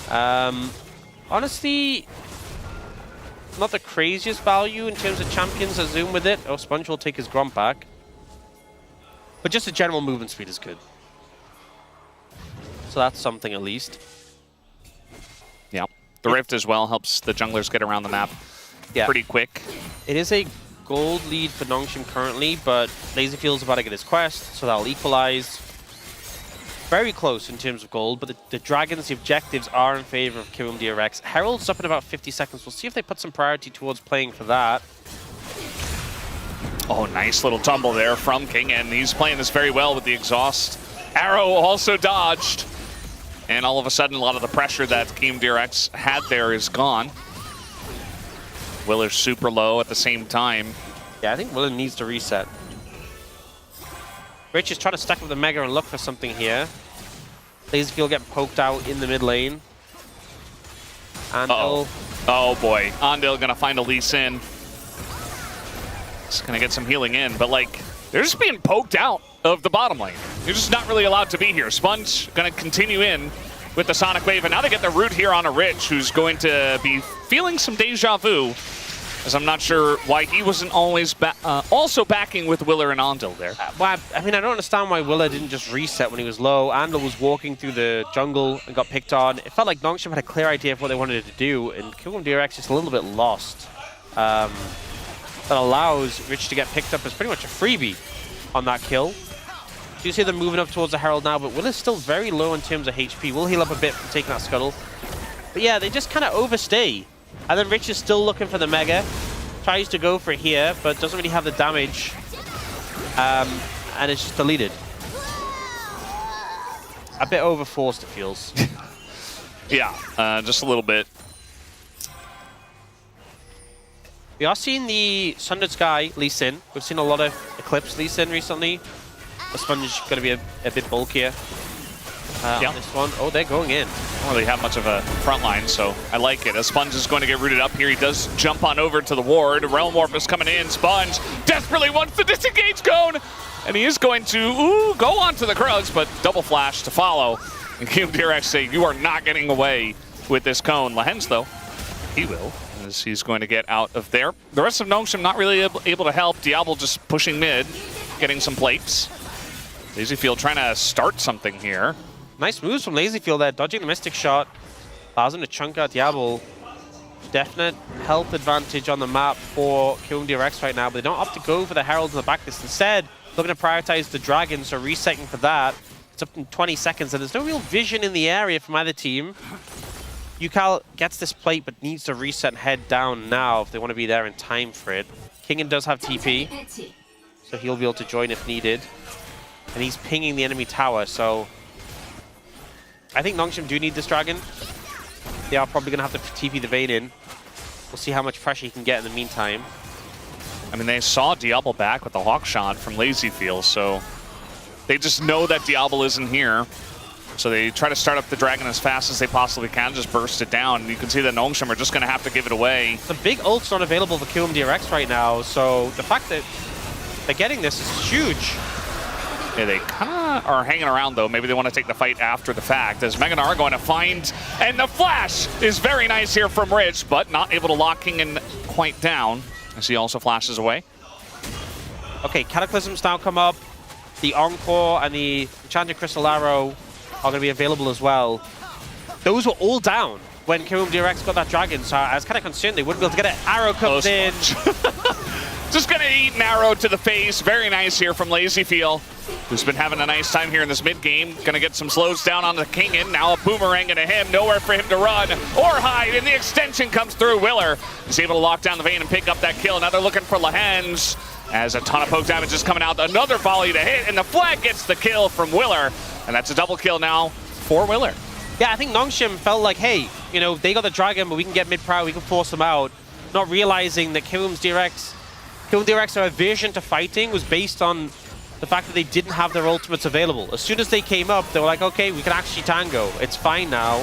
Honestly, not the craziest value in terms of champions that zoom with it. Oh, Sponge will take his Gromp back. But just the general movement speed is good. So that's something at least. Yeah. The Rift as well helps the junglers get around the map pretty quick. It is a gold lead for Nongshim currently, but Laserfield's about to get his quest, so that'll equalize. Very close in terms of gold, but the Dragons, the objectives are in favor of KRX. Herald's up in about 50 seconds. We'll see if they put some priority towards playing for that. Oh, nice little tumble there from King, and he's playing this very well with the exhaust. Arrow also dodged. And all of a sudden, a lot of the pressure that KRX had there is gone. Willer's super low at the same time. Yeah, I think Willer needs to reset. Rich is trying to stack up the Mega and look for something here. Laserfield getting poked out in the mid lane. Andil. Oh boy, Andil gonna find a Lee Sin. He's gonna get some healing in, but like, they're just being poked out of the bottom lane. You're just not really allowed to be here. Sponge gonna continue in with the Sonic Wave, and now they get the root here on a Rich, who's going to be feeling some deja vu, as I'm not sure why he wasn't always also backing with Willer and Andil there. Well, I mean, I don't understand why Willer didn't just reset when he was low. Andil was walking through the jungle and got picked on. It felt like Nongshim had a clear idea of what they wanted to do, and KRX is a little bit lost. That allows Rich to get picked up as pretty much a freebie on that kill. So you see them moving up towards the Herald now, but Willer's still very low in terms of HP. We'll heal up a bit from taking that Scuttle. But yeah, they just kind of overstay. And then Rich is still looking for the Mega. Tries to go for it here, but doesn't really have the damage. And it's just deleted. A bit overforced, it feels. Yeah, just a little bit. We are seeing the Sundered Sky Lee Sin. We've seen a lot of Eclipse Lee Sin recently. The Sponge going to be a bit bulkier on this one. Oh, they're going in. Don't really have much of a front line, so I like it. A Sponge is going to get rooted up here. He does jump on over to the ward. Realm Warp is coming in. Sponge desperately wants to disengage Cone, and he is going to go onto the Krugs, but double flash to follow. And KRX say, you are not getting away with this Cone. Lehens, though, he will, as he's going to get out of there. The rest of Nongshim not really able to help. Diablo just pushing mid, getting some plates. LazyField trying to start something here. Nice moves from LazyField there, dodging the Mystic Shot. Allows him to chunk out Diablo. Definite health advantage on the map for KRX right now, but they don't opt to go for the Heralds in the back. Instead, looking to prioritize the Dragon, so resetting for that. It's up in 20 seconds, and there's no real vision in the area from either team. Yukal gets this plate, but needs to reset and head down now if they want to be there in time for it. Kingen does have TP, so he'll be able to join if needed. And he's pinging the enemy tower, so I think Nongshim do need this Dragon. They are probably going to have to TP the Vayne in. We'll see how much pressure he can get in the meantime. I mean, they saw Diablo back with the Hawk Shot from LazyField, so they just know that Diablo isn't here. So they try to start up the Dragon as fast as they possibly can, just burst it down. You can see that Nongshim are just going to have to give it away. The big ult's not available for KRX right now, so the fact that they're getting this is huge. Yeah, they kind of are hanging around, though. Maybe they want to take the fight after the fact, as Meganar are going to find, and the flash is very nice here from Rich, but not able to lock Kingen quite down, as he also flashes away. Okay, Cataclysms now come up. The Encore and the Enchanted Crystal Arrow are going to be available as well. Those were all down when KRX got that Dragon, so I was kind of concerned they wouldn't be able to get it. Arrow comes in. Just going to eat an arrow to the face. Very nice here from LazyField, who's been having a nice time here in this mid-game. Going to get some slows down on the Kingen. Now a boomerang into him. Nowhere for him to run or hide. And the extension comes through. Willer is able to lock down the Vayne and pick up that kill. Now they're looking for Lehens, as a ton of poke damage is coming out. Another volley to hit, and the flag gets the kill from Willer. And that's a double kill now for Willer. Yeah, I think Nongshim felt like, hey, you know, they got the Dragon, but we can get mid-prow, we can force them out. Not realizing that KRX, our aversion to fighting was based on the fact that they didn't have their ultimates available. As soon as they came up, they were like, okay, we can actually tango. It's fine now.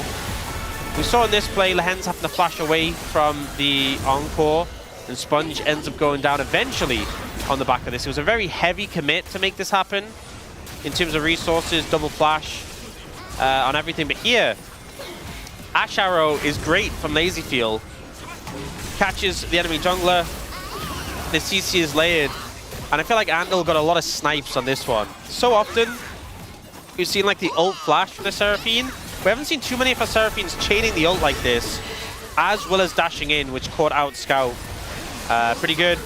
We saw in this play, Lehens having to flash away from the Encore, and Sponge ends up going down eventually on the back of this. It was a very heavy commit to make this happen in terms of resources, double flash on everything. But here, Ash Arrow is great from LazyField. Catches the enemy jungler. The CC is layered. And I feel like Andal got a lot of snipes on this one. So often, you've seen like the ult flash from the Seraphine. We haven't seen too many of our Seraphines chaining the ult like this, as well as dashing in, which caught out Scout. Pretty good.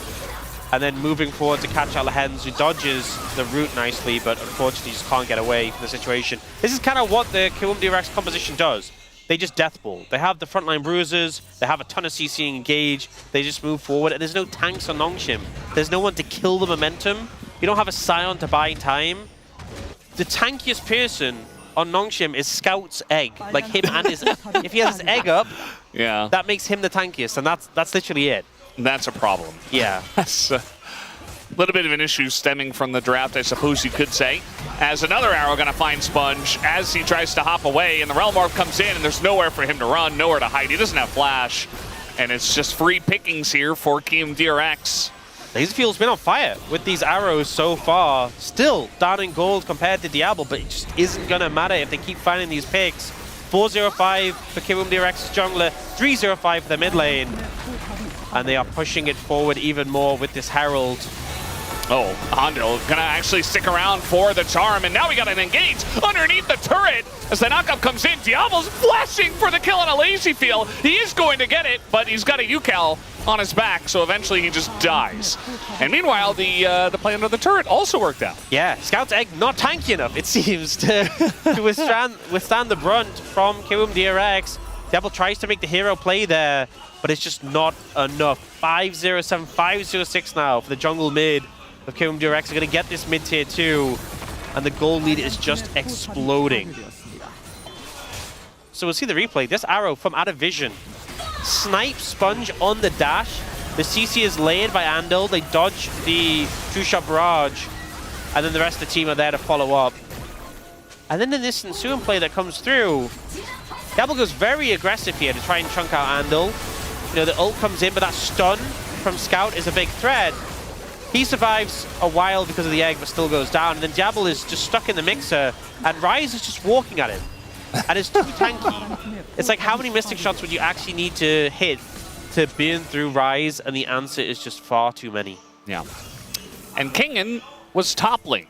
And then moving forward to catch out Lehens, who dodges the root nicely, but unfortunately just can't get away from the situation. This is kind of what the KRX composition does. They just death ball. They have the frontline bruisers, they have a ton of CC engaged, they just move forward, and there's no tanks on Nongshim. There's no one to kill the momentum. You don't have a Scion to buy time. The tankiest person on Nongshim is Scout's egg. Like him and his... if he has his egg up, yeah, that makes him the tankiest, and that's literally it. That's a problem. Yeah. That's a little bit of an issue stemming from the draft, I suppose you could say. As another arrow going to find Sponge as he tries to hop away, and the Realm Warp comes in, and there's nowhere for him to run, nowhere to hide. He doesn't have flash, and it's just free pickings here for KRX. LazyField's been on fire with these arrows so far. Still down in gold compared to Diablo, but it just isn't going to matter if they keep finding these picks. 4-0-5 for KRX's jungler, 3-0-5 for the mid lane. And they are pushing it forward even more with this Herald. Oh, Hondo gonna actually stick around for the charm, and now we got an engage underneath the turret as the knockup comes in. Diablo's flashing for the kill on a LazyField. He is going to get it, but he's got a Yukal on his back, so eventually he just dies. And meanwhile, the play under the turret also worked out. Yeah, Scout's egg not tanky enough, it seems, to withstand the brunt from KRX. Diablo tries to make the hero play there, but it's just not enough. 5-0-7, 5-0-6 now for the jungle mid of KRX. Are going to get this mid tier 2, and the gold lead is just exploding. So we'll see the replay. This arrow from out of vision. Snipe Sponge on the dash. The CC is laid by Andal. They dodge the two-shot barrage. And then the rest of the team are there to follow up. And then in this ensuing play that comes through, Diablo goes very aggressive here to try and chunk out Andal. You know, the ult comes in, but that stun from Scout is a big threat. He survives a while because of the egg, but still goes down. And then Diablo is just stuck in the mixer, and Ryze is just walking at him. And it's too tanky. It's like, how many Mystic shots would you actually need to hit to burn through Ryze? And the answer is just far too many. Yeah. And Kingen was top lane.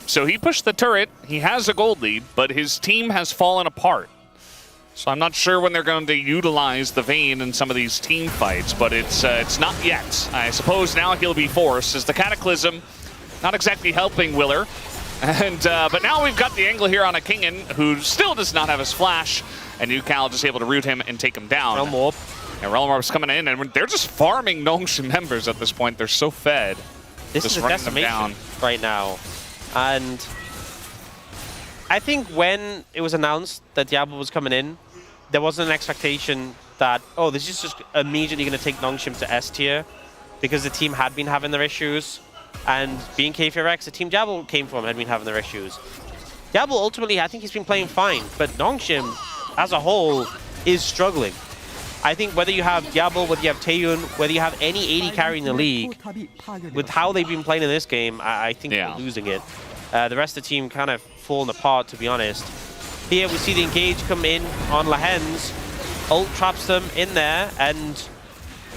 So he pushed the turret, he has a gold lead, but his team has fallen apart. So I'm not sure when they're going to utilize the Vayne in some of these team fights, but it's not yet. I suppose now he'll be forced, as the Cataclysm not exactly helping Willer. And but now we've got the angle here on a Kingen who still does not have his flash, and Nucal just able to root him and take him down. Realm Warp. And Realm Warp's coming in, and they're just farming Nongshim members at this point. They're so fed. This just is a decimation right now. And I think when it was announced that Diablo was coming in, there wasn't an expectation that, oh, this is just immediately going to take Nongshim to S tier, because the team had been having their issues. And being KRX, the team Diablo came from had been having their issues. Diablo ultimately, I think he's been playing fine, but Nongshim as a whole is struggling. I think whether you have Diablo, whether you have Taeyun, whether you have any AD carry in the league, with how they've been playing in this game, I think they're losing it. The rest of the team kind of falling apart, to be honest. Here we see the engage come in on Lahens. Ult traps them in there, and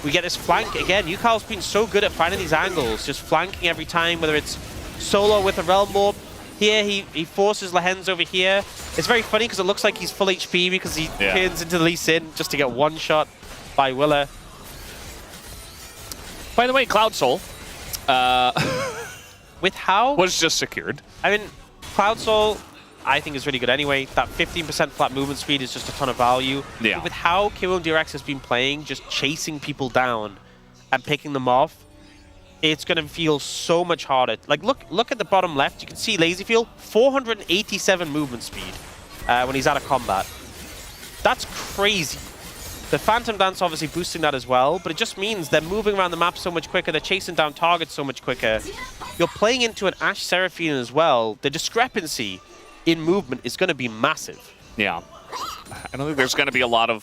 we get this flank again. Nucal's been so good at finding these angles, just flanking every time, whether it's solo with a Realm Warp. Here he forces Lahens over here. It's very funny because it looks like he's full HP because he turns into the Lee Sin just to get one shot by Willer. By the way, Cloud Soul with how was just secured. I mean, Cloud Soul I think is really good anyway. That 15% flat movement speed is just a ton of value. Yeah. With how KRX has been playing, just chasing people down and picking them off, it's going to feel so much harder. Like, look at the bottom left. You can see Lazyfield, 487 movement speed when he's out of combat. That's crazy. The Phantom Dance obviously boosting that as well, but it just means they're moving around the map so much quicker, they're chasing down targets so much quicker. You're playing into an Ashe Seraphine as well. The discrepancy in movement is going to be massive. Yeah. I don't think there's going to be a lot of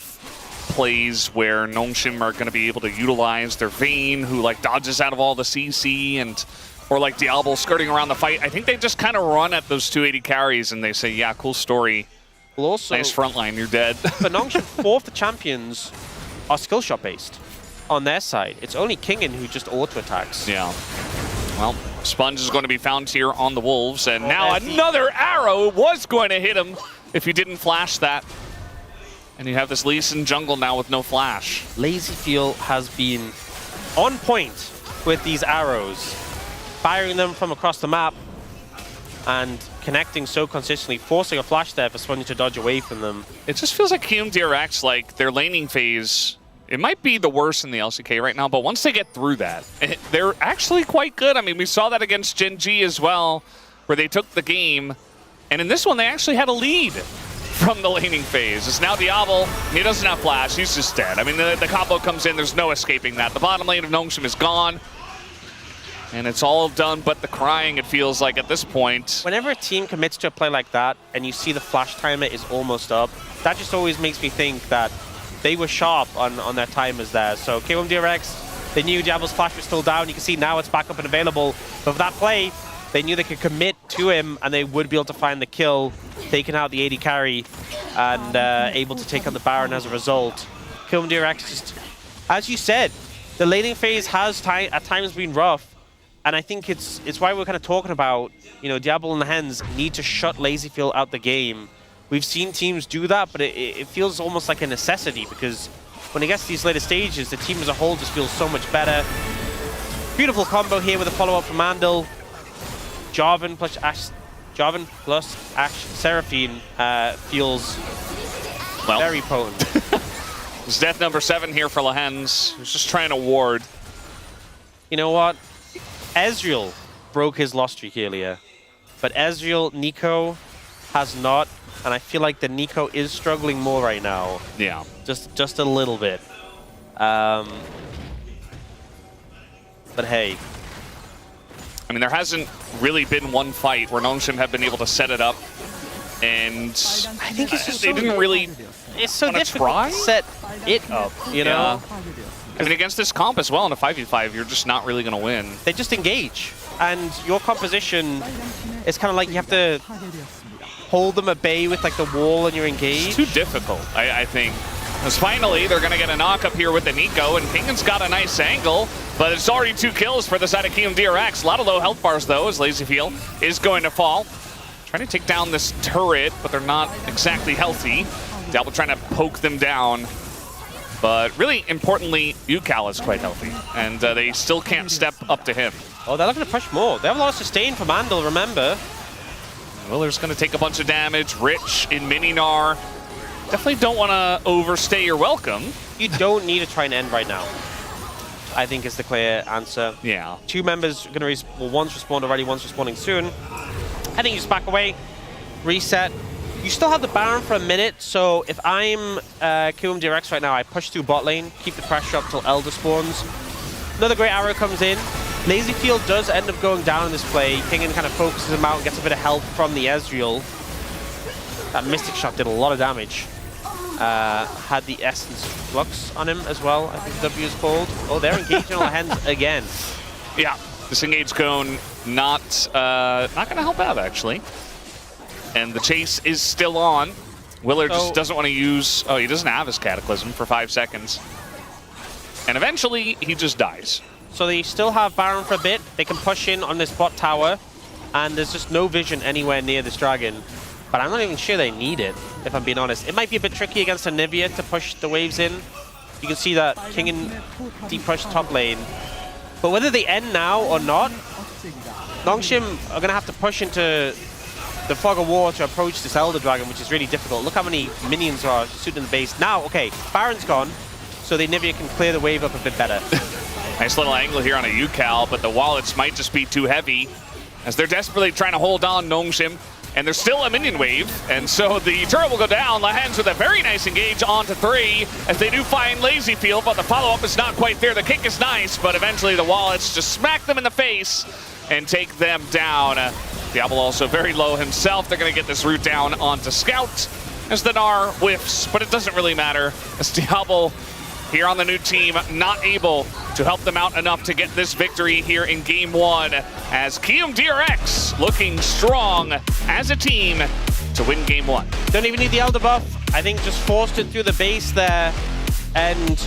plays where Nongshim are going to be able to utilize their Vayne, who like dodges out of all the CC, and or like Diablo skirting around the fight. I think they just kind of run at those 280 carries and they say, yeah, cool story. Well, also, nice frontline, you're dead. But Nongshim, 4th champions are skill shot based on their side. It's only Kingen who just auto attacks. Yeah. Well, Sponge is going to be found here on the Wolves, and now another arrow was going to hit him if he didn't flash that. And you have this Lee Sin jungle now with no flash. Lazyfield has been on point with these arrows, firing them from across the map and connecting so consistently, forcing a flash there for Sponge to dodge away from them. It just feels like KRX, like their laning phase, it might be the worst in the LCK right now, but once they get through that, they're actually quite good. I mean, we saw that against Gen G as well, where they took the game, and in this one they actually had a lead from the laning phase. It's now Diablo, he doesn't have flash, he's just dead. I mean, the combo comes in, there's no escaping that. The bottom lane of Nongshim is gone, and it's all done but the crying, it feels like, at this point. Whenever a team commits to a play like that, and you see the flash timer is almost up, that just always makes me think that they were sharp on their timers there. So KRX, they knew Diablo's flash was still down. You can see now it's back up and available. But for that play, they knew they could commit to him and they would be able to find the kill, taking out the AD carry, and able to take on the Baron as a result. KRX just, as you said, the laning phase has at times been rough. And I think it's why we're kind of talking about, you know, Diablo and the Hens need to shut Lazyfield out the game. We've seen teams do that, but it feels almost like a necessity, because when it gets to these later stages, the team as a whole just feels so much better. Beautiful combo here with a follow-up from Andal. Jarvan plus Ashe Seraphine feels very potent. It's death number 7 here for Lahens, who's just trying to ward. You know what? Ezreal broke his loss streak earlier, but Ezreal, Nico, has not And I feel like the Nico is struggling more right now. Yeah. Just a little bit. But hey. I mean, there hasn't really been one fight where Nongshim have been able to set it up, and I think it's just they didn't really. It's so difficult to set it up, you know. I mean, against this comp as well in a 5v5, you're just not really going to win. They just engage, and your composition is kind of like you have to hold them at bay with like the wall and you're engaged. It's too difficult, I think. Because finally, they're going to get a knock up here with the Nico, and Kingan's got a nice angle, but it's already 2 kills for the side of KMDRX. A lot of low health bars, though, as LazyFeel is going to fall. Trying to take down this turret, but they're not exactly healthy. Diablo trying to poke them down. But really importantly, UCal is quite healthy, and they still can't step up to him. Oh, they're looking to push more. They have a lot of sustain from Andal, remember? Willer's going to take a bunch of damage. Rich in Mininar. Definitely don't want to overstay your welcome. You don't need to try and end right now, I think is the clear answer. Yeah. 2 members are going to well, one's respawned already, one's respawning soon. I think you just back away, reset. You still have the Baron for a minute, so if I'm KMDRX right now, I push through bot lane, keep the pressure up till Elder spawns. Another great arrow comes in. LazyFeel does end up going down in this play. Kingan kind of focuses him out and gets a bit of help from the Ezreal. That Mystic Shot did a lot of damage. Had the Essence Flux on him as well, I think W is called. Oh, they're engaging all hands again. Yeah, this engage cone not going to help out, actually. And the chase is still on. Willard just doesn't want to use... Oh, he doesn't have his Cataclysm for 5 seconds. And eventually, he just dies. So they still have Baron for a bit. They can push in on this bot tower. And there's just no vision anywhere near this dragon. But I'm not even sure they need it, if I'm being honest. It might be a bit tricky against Anivia to push the waves in. You can see that Kingan deep push top lane. But whether they end now or not, Nongshim are going to have to push into the Fog of War to approach this Elder Dragon, which is really difficult. Look how many minions are shooting in the base. Now, okay, Baron's gone, so the Anivia can clear the wave up a bit better. Nice little angle here on a UCal, but the wallets might just be too heavy as they're desperately trying to hold on Nongshim. And there's still a minion wave, and so the turret will go down. Lahens with a very nice engage onto 3, as they do find LazyFeel, but the follow-up is not quite there. The kick is nice, but eventually the wallets just smack them in the face and take them down. Diablo also very low himself. They're going to get this route down onto Scout as the Gnar whiffs, but it doesn't really matter, as Diablo here on the new team not able to help them out enough to get this victory here in Game 1, as KMDRX looking strong as a team to win Game 1. Don't even need the Elder buff. I think just forced it through the base there, and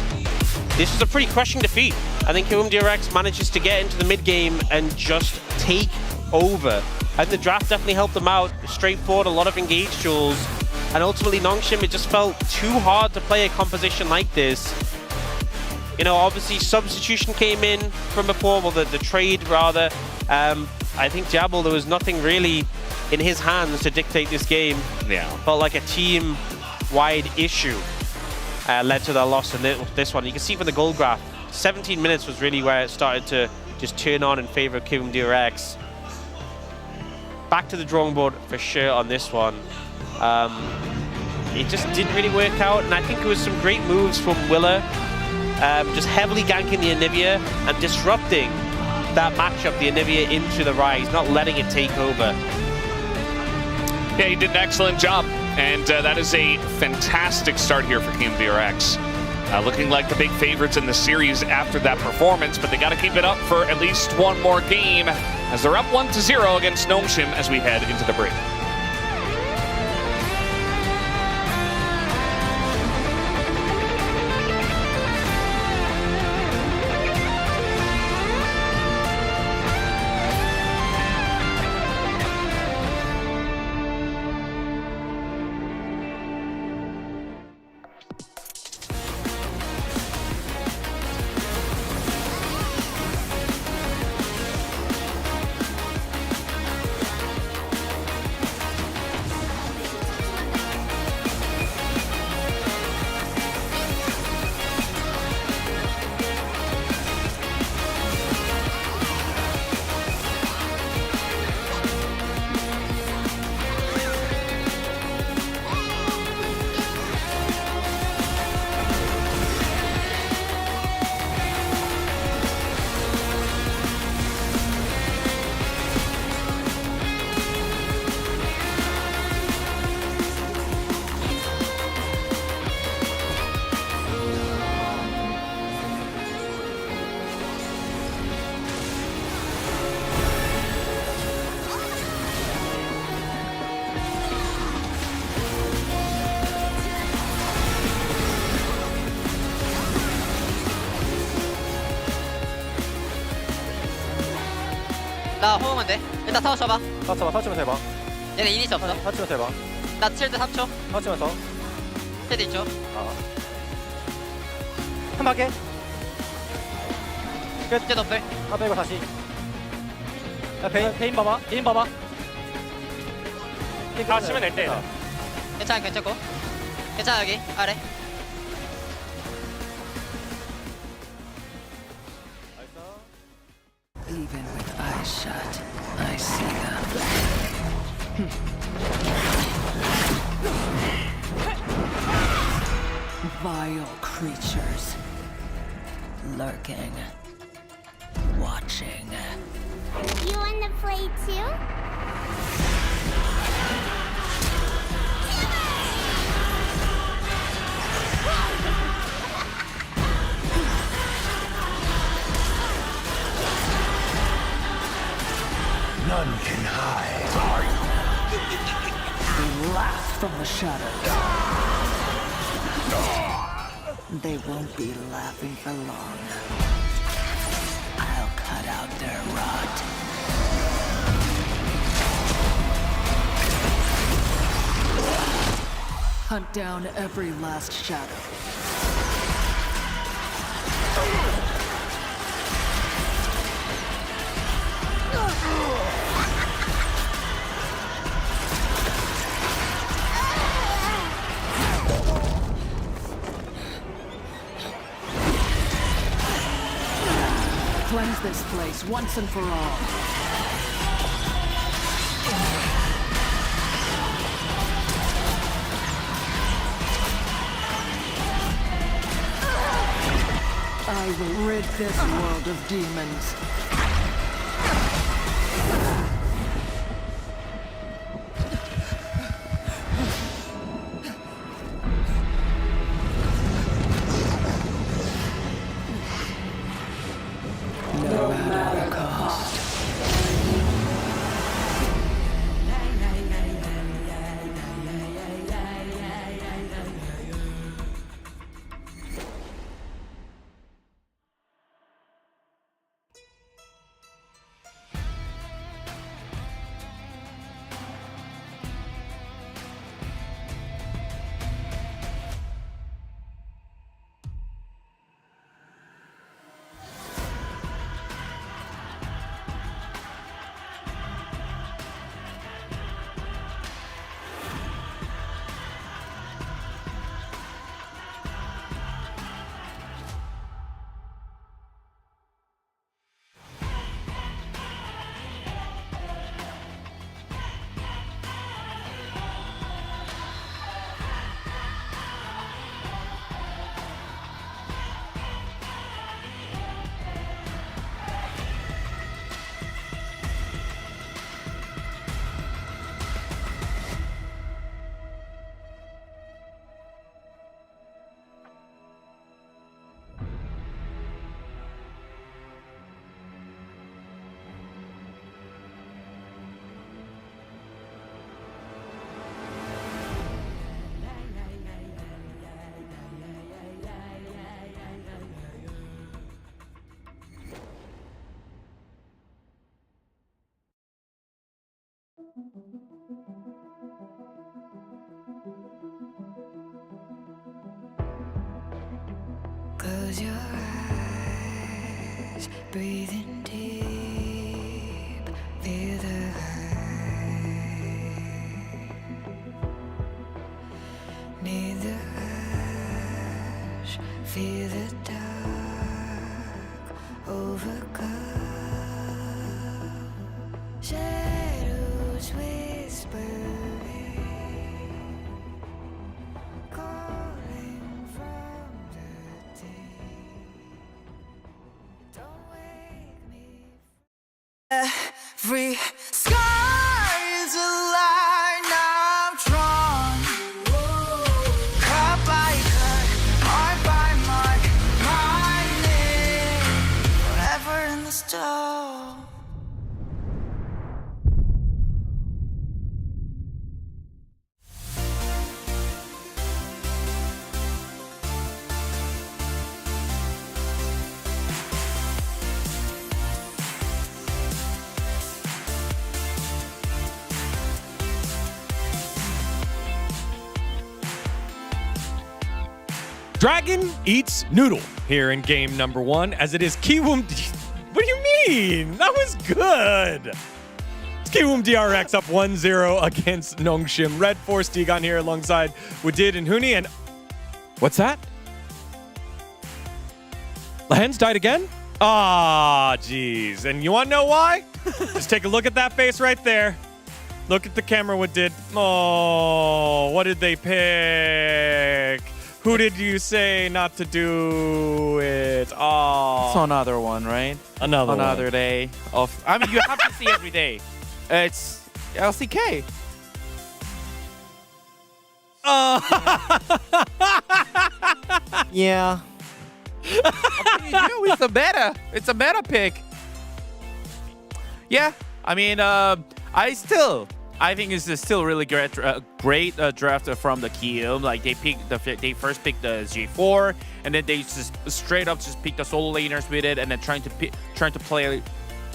this was a pretty crushing defeat. I think KMDRX manages to get into the mid game and just take over. I think the draft definitely helped them out. Straightforward, a lot of engaged duels, and ultimately Nongshim, it just felt too hard to play a composition like this. You know, obviously substitution came in from before, well, the trade rather. I think Diablo, there was nothing really in his hands to dictate this game. Yeah. Felt like a team-wide issue led to their loss in this one. You can see from the goal graph, 17 minutes was really where it started to just turn on in favor of KMDRX. Back to the drawing board for sure on this one. It just didn't really work out, and I think it was some great moves from Willer. Just heavily ganking the Anivia and disrupting that matchup, the Anivia into the Rise, not letting it take over. Yeah, he did an excellent job, and that is a fantastic start here for KMDRX. Looking like the big favorites in the series after that performance, but they got to keep it up for at least one more game, as they're up 1-0 against Nongshim as we head into the break. 나 호응은 돼. 일단 타워 쳐봐. 터치면서 해봐. 얘네 이니시 없어. 터치면서 해봐. 나 7대 3초. 터치면서. 힐드 있죠. 한 바퀴. 끝. 이제 너플. 빼고 다시. 야, 베인 봐봐. 다 치면 될 때. 괜찮고. 괜찮아 여기 아래. Even with eyes shut, I see them. Vile creatures. Lurking. Watching. You wanna play too? None can hide. They laugh from the shadows. They won't be laughing for long. I'll cut out their rot. Hunt down every last shadow. Cleanse this place once and for all. I will rid this world of demons. No matter the cost. Close your eyes, breathe in deep, feel the hurt. Need the hush, feel the dark, overcome. Shadows whispering, calling from the deep. Don't wake me. Every sky is a line I've drawn. Cut by cut, mark by mark, my name forever in the stone. Dragon eats noodle here in game number 1, as it is Kiwoom. What do you mean? That was good. It's Kiwoom DRX up 1-0 against Nongshim. Red Force Degon here alongside Wadid and Huni. And what's that? Lehens died again? Ah, jeez. And you want to know why? Just take a look at that face right there. Look at the camera, Wadid. Oh, what did they pick? Who did you say not to do it? Oh. It's another one, right? Another day of. I mean, you have to see every day. It's LCK. Yeah. It's a meta pick. Yeah, I mean, I think it's still really great draft from the Kiyoom. Like they first picked the G4, and then they just straight up just picked the solo laners with it, and then trying to play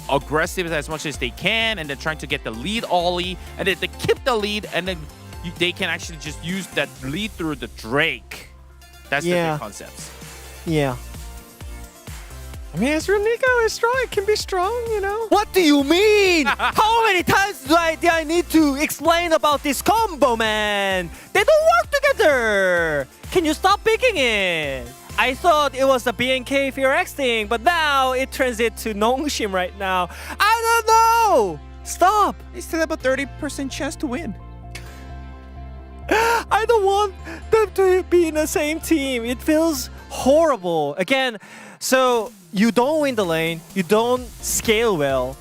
aggressive as much as they can, and then trying to get the lead Ollie, and then they keep the lead, and then they can actually just use that lead through the Drake. That's the big concepts. Yeah. I mean, as Nico is strong, it can be strong, you know? What do you mean? How many times do I need to explain about this combo, man? They don't work together. Can you stop picking it? I thought it was a BNK KRX thing, but now it turns it to Nongshim right now. I don't know. Stop. They still have a 30% chance to win. I don't want them to be in the same team. It feels horrible. Again, so you don't win the lane, you don't scale well.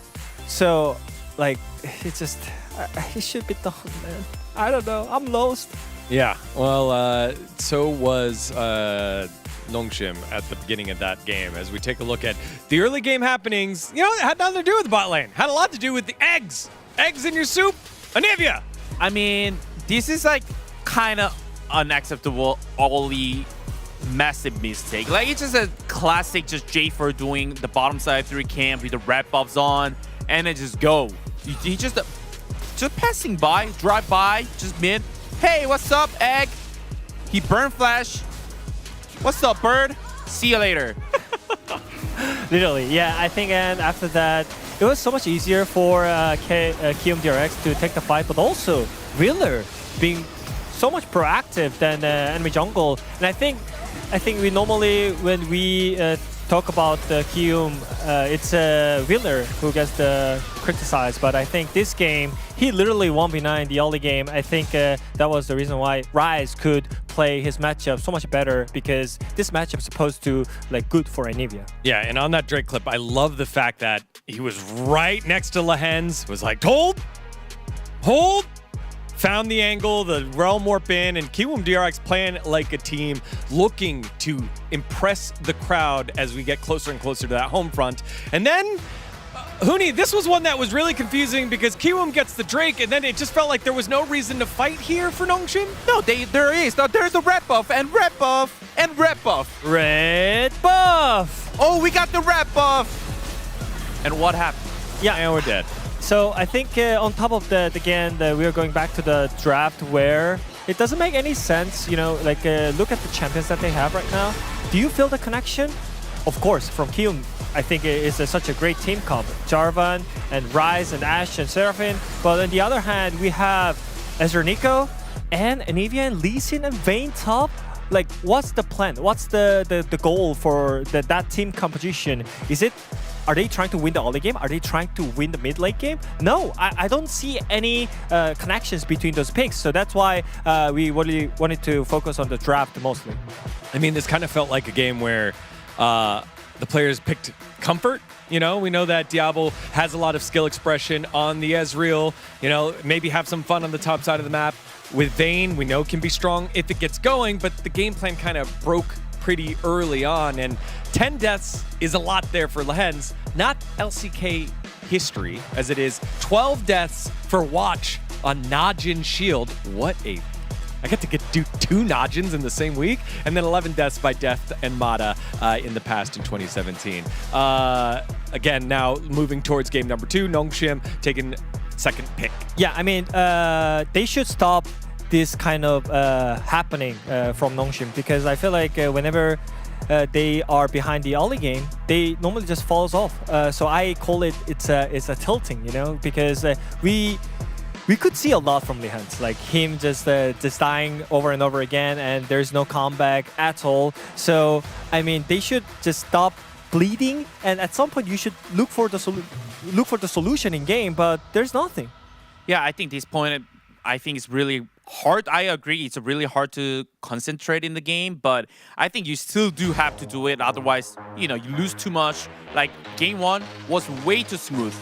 So, like, it's just, it should be done, man. I don't know. I'm lost. Yeah, well, so was Nongshim at the beginning of that game. As we take a look at the early game happenings, you know, it had nothing to do with the bot lane. Had a lot to do with the eggs. Eggs in your soup. Anivia. I mean, this is like kind of unacceptable, Ollie massive mistake. Like, it's just a classic just J4 doing the bottom side 3 camp with the red buffs on, and then just go. He just passing by, drive by, just mid. Hey, what's up, egg? He burn flash. What's up, bird? See you later. Literally, yeah. I think, and after that, it was so much easier for Kiyoom DRX to take the fight, but also Wheeler being so much proactive than enemy jungle. And I think we normally, when we talk about the Kiyoom, it's Wheeler who gets criticized. But I think this game, he literally 1v9 the early game. I think that was the reason why Rise could play his matchup so much better, because this matchup is supposed to like good for Anivia. Yeah, and on that Drake clip, I love the fact that he was right next to Lehens, was like, hold, found the angle, the Realm Warp in, and Kiwoom DRX playing like a team, looking to impress the crowd as we get closer and closer to that home front. And then, Huni, this was one that was really confusing because Kiwoom gets the Drake, and then it just felt like there was no reason to fight here for Nongshim. No, there is. Now there's a red buff, and red buff, and red buff. Red buff! Oh, we got the red buff! And what happened? Yeah, and we're dead. So I think on top of that, again, we are going back to the draft where it doesn't make any sense, you know, like look at the champions that they have right now. Do you feel the connection? Of course, from Kiyoom, I think it is such a great team comp. Jarvan and Rise and Ashe and Seraphine. But on the other hand, we have Ezreal Nico and Anivia and Lee Sin and Vayne top. Like, what's the plan? What's the goal for that team composition? Are they trying to win the early game? Are they trying to win the mid late game? No, I don't see any connections between those picks. So that's why we really wanted to focus on the draft mostly. I mean, this kind of felt like a game where the players picked comfort. You know, we know that Diablo has a lot of skill expression on the Ezreal. You know, maybe have some fun on the top side of the map. With Vayne, we know can be strong if it gets going, but the game plan kind of broke pretty early on, and 10 deaths is a lot there for Lehens. Not LCK history, as it is 12 deaths for Watch on Najin Shield. I get to do 2 Najins in the same week, and then 11 deaths by Death and Mata in the past in 2017. Again, now moving towards game number 2, Nongshim taking second pick. Yeah, I mean, they should stop this kind of happening from Nongshim, because I feel like whenever they are behind the early game, they normally just falls off. So I call it's a tilting, you know, because we could see a lot from Lihans, like him just dying over and over again, and there's no comeback at all. So I mean, they should just stop bleeding, and at some point you should look for the solution in game, but there's nothing. Yeah, I think this point, I think it's really hard. I agree, it's really hard to concentrate in the game, but I think you still do have to do it. Otherwise, you know, you lose too much. Like game 1 was way too smooth,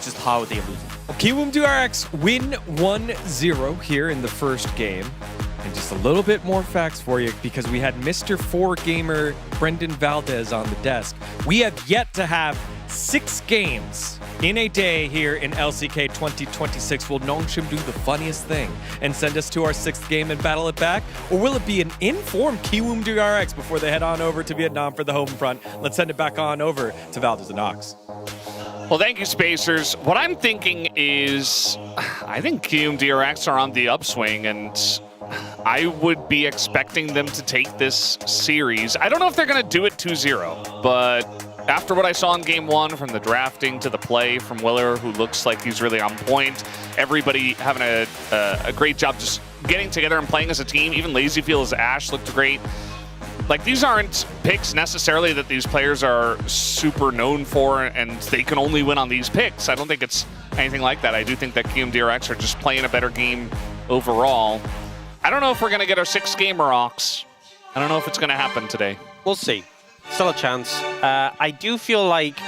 just how they lose. Kiwoom DRX win 1-0 here in the first game. And just a little bit more facts for you, because we had Mr. 4 gamer Brendan Valdez on the desk. We have yet to have 6 games in a day here in LCK 2026. Will Nongshim do the funniest thing and send us to our 6th game and battle it back? Or will it be an informed Kiwoom DRX before they head on over to Vietnam for the home front? Let's send it back on over to Valdez and Ox. Well, thank you, Spacers. What I'm thinking is, I think Kiwoom DRX are on the upswing, and I would be expecting them to take this series. I don't know if they're going to do it 2-0, but after what I saw in game 1, from the drafting to the play from Willer, who looks like he's really on point, everybody having a great job just getting together and playing as a team. Even Lazyfield's Ashe looked great. Like, these aren't picks necessarily that these players are super known for, and they can only win on these picks. I don't think it's anything like that. I do think that Kiwoom DRX are just playing a better game overall. I don't know if we're going to get our 6th game, Ox. I don't know if it's going to happen today. We'll see. Still a chance. I do feel like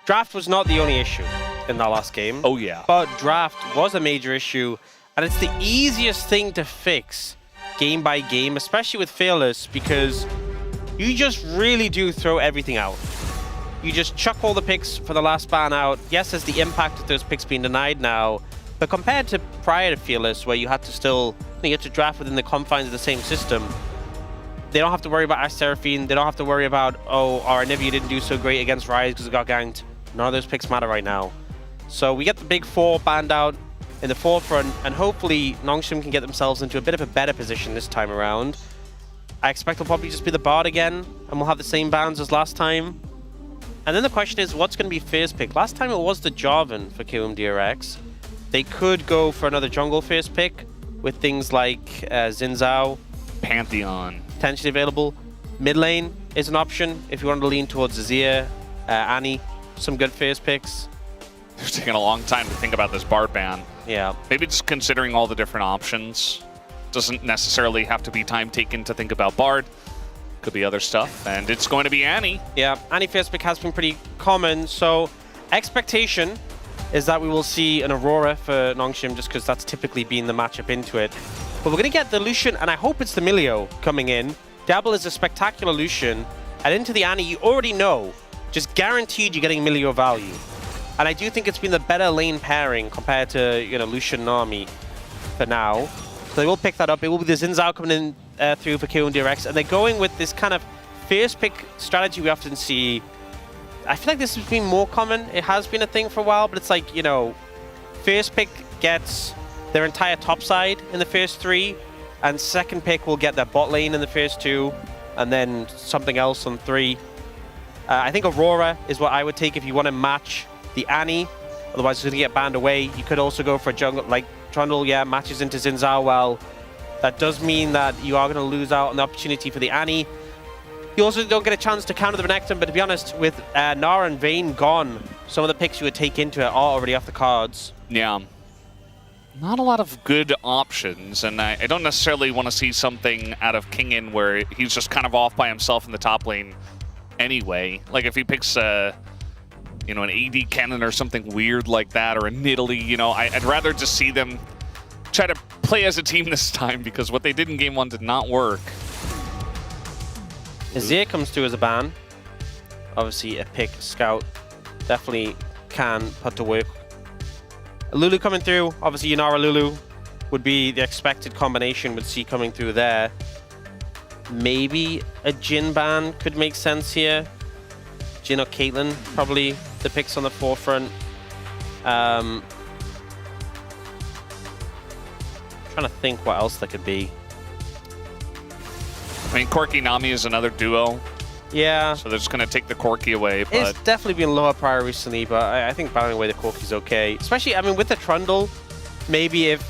draft was not the only issue in that last game. Oh, yeah. But draft was a major issue, and it's the easiest thing to fix game by game, especially with Fearless, because you just really do throw everything out. You just chuck all the picks for the last ban out. Yes, there's the impact of those picks being denied now, but compared to prior to Fearless, where you had to still get to draft within the confines of the same system, they don't have to worry about Ash Seraphine. They don't have to worry about, oh, our Anivia didn't do so great against Rise because it got ganked. None of those picks matter right now. So we get the big 4 banned out in the forefront, and hopefully Nongshim can get themselves into a bit of a better position this time around. I expect it'll probably just be the Bard again, and we'll have the same bans as last time. And then the question is, what's going to be first pick? Last time it was the Jarvan for Kiwoom DRX. They could go for another jungle first pick with things like Xin Zhao, Pantheon, potentially available. Mid lane is an option if you want to lean towards Azir, Annie, some good first picks. It's taking a long time to think about this Bard ban. Yeah. Maybe just considering all the different options. Doesn't necessarily have to be time taken to think about Bard. Could be other stuff, and it's going to be Annie. Yeah, Annie first pick has been pretty common, so expectation is that we will see an Aurora for Nongshim, just because that's typically been the matchup into it. But we're going to get the Lucian, and I hope it's the Milio coming in. Dabble is a spectacular Lucian, and into the Annie, you already know, just guaranteed you're getting Milio value. And I do think it's been the better lane pairing compared to, Lucian Nami for now. So they will pick that up. It will be the Xin Zhao coming in through for Kiwoom DRX, and they're going with this kind of first pick strategy we often see. I feel like this has been more common. It has been a thing for a while, but it's like, first pick gets their entire top side in the first 3, and second pick will get their bot lane in the first 2, and then something else on 3. I think Aurora is what I would take if you want to match the Annie. Otherwise, it's going to get banned away. You could also go for a jungle, like Trundle, matches into Xin Zhao well. That does mean that you are going to lose out on the opportunity for the Annie. You also don't get a chance to counter the Renekton, but to be honest, with Nara and Vayne gone, some of the picks you would take into it are already off the cards. Yeah. Not a lot of good options, and I don't necessarily want to see something out of Kingin where he's just kind of off by himself in the top lane anyway. Like if he picks an AD cannon or something weird like that, or a Nidalee, I'd rather just see them try to play as a team this time, because what they did in game 1 did not work. Azir comes through as a ban. Obviously a pick scout definitely can put to work. Lulu coming through, obviously Yanara Lulu would be the expected combination with C coming through there. Maybe a Jhin ban could make sense here. Jhin or Caitlyn, probably the picks on the forefront. Trying trying to think what else there could be. I mean, Corki Nami is another duo. Yeah. So they're just going to take the Corki away. But It's definitely been lower prior recently, but I think battling away the Corki's okay. Especially, I mean, with the Trundle, maybe if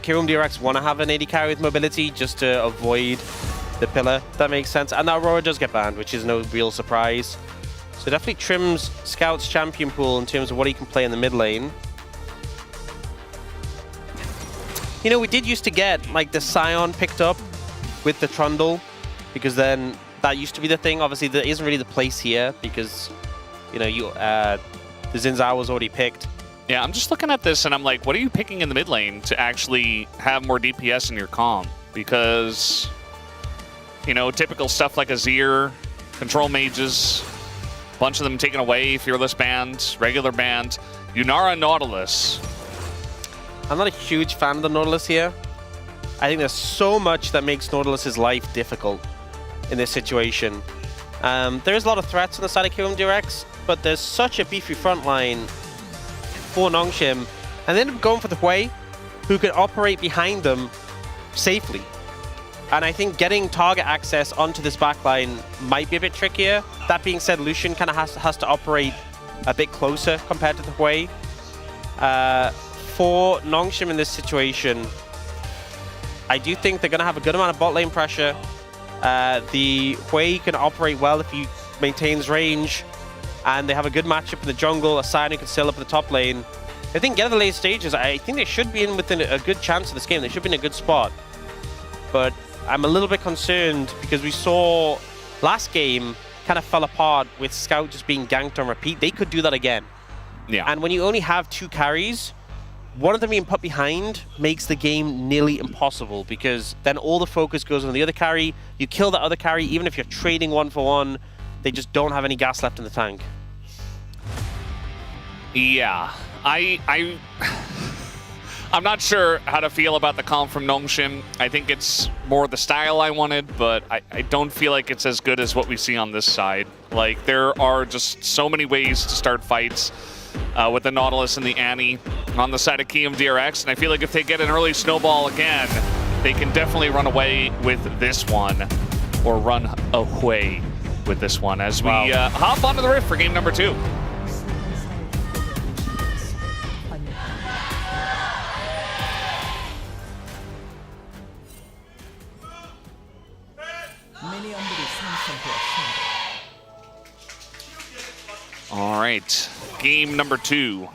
Kirum DRX want to have an AD carry with mobility just to avoid the pillar, that makes sense. And now Aurora does get banned, which is no real surprise. So definitely trims Scout's champion pool in terms of what he can play in the mid lane. You know, we did used to get like the Scion picked up with the Trundle, because then that used to be the thing. Obviously, there isn't really the place here because, you know, the Xin Zhao was already picked. yeah, I'm just looking at this and I'm like, what are you picking in the mid lane to actually have more DPS in your comp? Because, you know, typical stuff like Azir, control mages, a bunch of them taken away, Fearless band, regular band, Yunara, Nautilus. I'm not a huge fan of the Nautilus here. I think there's so much that makes Nautilus's life difficult in this situation. There's a lot of threats on the side of Kirum DRX, but there's such a beefy front line for Nongshim, and they end up going for the Hui, who can operate behind them safely. And I think getting target access onto this backline might be a bit trickier. That being said, Lucian kind of has to operate a bit closer compared to the Hui. For Nongshim in this situation, I do think they're going to have a good amount of bot lane pressure. The Hui can operate well if he maintains range, and they have a good matchup in the jungle. Asano can still up in the top lane. If they can get to the late stages, I think they should be in within a good chance of this game. They should be in a good spot. But I'm a little bit concerned because we saw last game kind of fell apart with Scout just being ganked on repeat. They could do that again. Yeah. And when you only have 2 carries, one of them being put behind makes the game nearly impossible, because then all the focus goes on the other carry. You kill that other carry, even if you're trading 1-for-1, they just don't have any gas left in the tank. Yeah, I'm not sure how to feel about the comp from Nongshim. I think it's more the style I wanted, but I don't feel like it's as good as what we see on this side. Like, there are just so many ways to start fights with the Nautilus and the Annie on the side of Kium DRX, and I feel like if they get an early snowball again, they can definitely run away with this one, or run away with this one, as we hop onto the Rift for game number 2. All right, game number 2.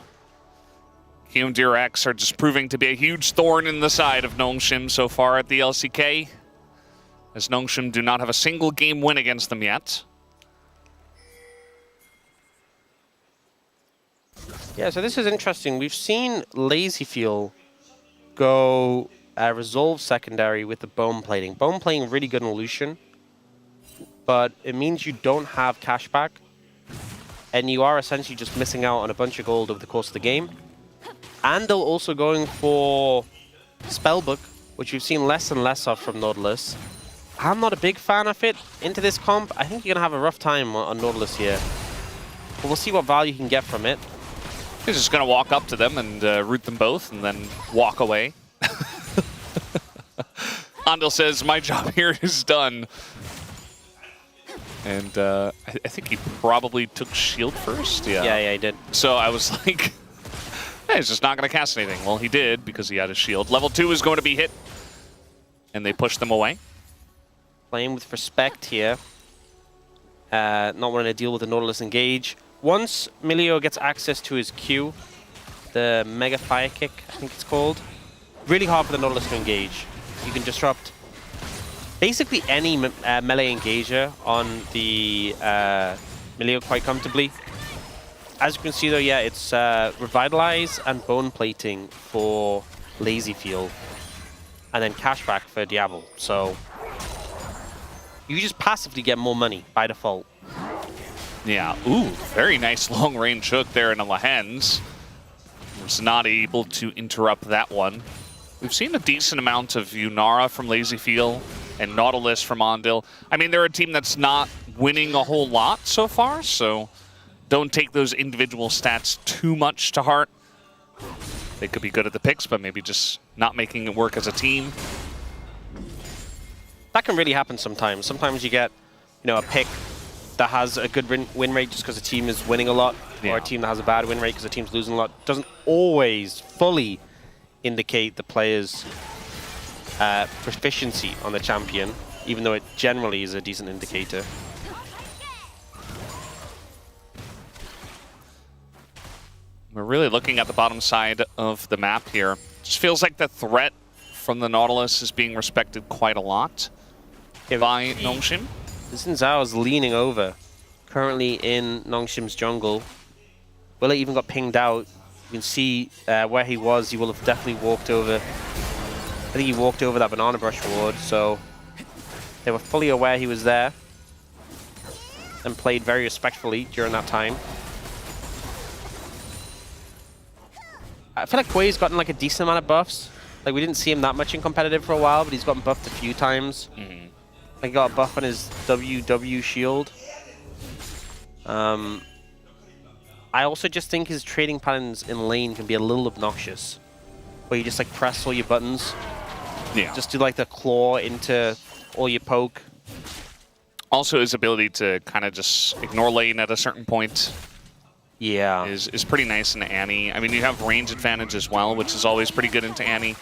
Kium DRX are just proving to be a huge thorn in the side of Nongshim so far at the LCK, as Nongshim do not have a single game win against them yet. Yeah, so this is interesting. We've seen Lazyfield go Resolve secondary with the Bone Plating. Bone Plating really good on Lucian, but it means you don't have cashback, and you are essentially just missing out on a bunch of gold over the course of the game. And they're also going for Spellbook, which we've seen less and less of from Nautilus. I'm not a big fan of it into this comp. I think you're going to have a rough time on Nautilus here. But we'll see what value you can get from it. He's just going to walk up to them and root them both and then walk away. Andil says, my job here is done. And I think he probably took shield first. Yeah, he did. So I was like, hey, he's just not going to cast anything. Well, he did because he had his shield. Level 2 is going to be hit. And they push them away. Playing with respect here. Not wanting to deal with the Nautilus engage. Once Milio gets access to his Q, the Mega Fire Kick, I think it's called, really hard for the Nautilus to engage. You can disrupt basically any melee engager on the Milio quite comfortably. As you can see though, yeah, it's Revitalize and Bone Plating for Lazyfield, and then Cashback for Diablo. So you just passively get more money by default. Yeah, ooh, very nice long range hook there in a Lahens. Was not able to interrupt that one. We've seen a decent amount of Yunara from Lazyfield and Nautilus from Andil. I mean, they're a team that's not winning a whole lot so far, so don't take those individual stats too much to heart. They could be good at the picks, but maybe just not making it work as a team. That can really happen sometimes. Sometimes you get, a pick that has a good win rate just because the team is winning a lot, or a team that has a bad win rate because the team's losing a lot. Doesn't always fully indicate the player's proficiency on the champion, even though it generally is a decent indicator. We're really looking at the bottom side of the map here. Just feels like the threat from the Nautilus is being respected quite a lot by Nongshim. Xin Zhao is leaning over, currently in Nongshim's jungle. Willa even got pinged out. You can see where he was. He will have definitely walked over. I think he walked over that banana brush ward, so they were fully aware he was there and played very respectfully during that time. I feel like Hui's gotten like a decent amount of buffs. Like we didn't see him that much in competitive for a while, but he's gotten buffed a few times. Like he got a buff on his WW shield. I also just think his trading patterns in lane can be a little obnoxious, where you just like press all your buttons. Yeah. Just do like the claw into all your poke. Also, his ability to kind of just ignore lane at a certain point. Yeah. Is pretty nice into Annie. I mean, you have range advantage as well, which is always pretty good into Annie.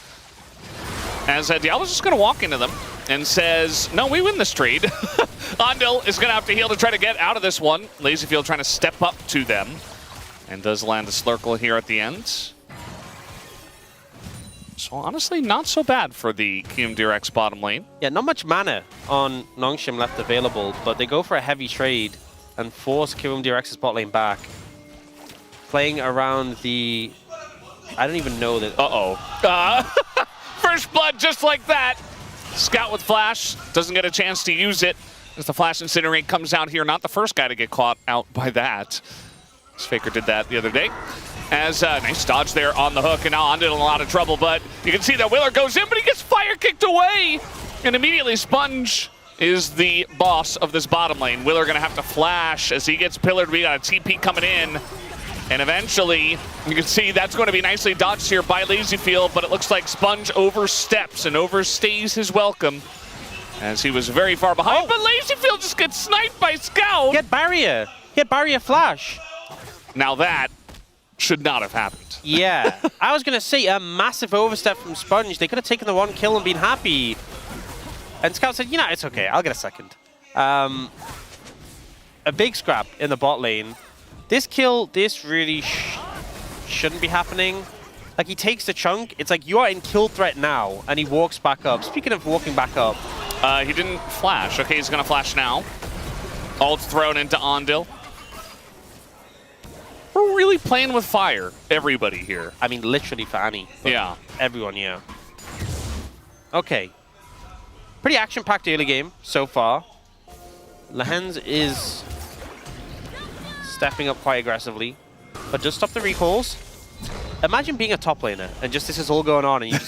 As Diablo's just going to walk into them and says, no, we win this trade. Andil is going to have to heal to try to get out of this one. Lazyfield trying to step up to them. And does land a Slurkle here at the end. So honestly, not so bad for the KRX bottom lane. Yeah, not much mana on Nongshim left available, but they go for a heavy trade and force KRX's bot lane back. Playing around the... I don't even know that... First blood just like that. Scout with Flash. Doesn't get a chance to use it as the Flash Incinerate comes out here. Not the first guy to get caught out by that. Faker did that the other day. As nice dodge there on the hook, and now Andil in a lot of trouble, but you can see that Willer goes in, but he gets fire kicked away. And immediately Sponge is the boss of this bottom lane. Willer gonna have to flash as he gets pillared. We got a TP coming in. And eventually, you can see that's going to be nicely dodged here by Lazyfield, but it looks like Sponge oversteps and overstays his welcome as he was very far behind. But Lazyfield just gets sniped by Scout. Get barrier. Get barrier flash. Now that should not have happened. Yeah. I was going to say a massive overstep from Sponge. They could have taken the one kill and been happy. And Scout said, it's okay. I'll get a second. A big scrap in the bot lane. This kill, this really shouldn't be happening. Like, he takes the chunk. It's like, you are in kill threat now. And he walks back up. Speaking of walking back up. He didn't flash. Okay, he's going to flash now. Ult's thrown into Andil. We're really playing with fire, everybody here. I mean, literally for Annie. Yeah. Everyone, yeah. Okay. Pretty action-packed early game so far. Lehens is stepping up quite aggressively, but just stop the recalls. Imagine being a top laner and just this is all going on and you're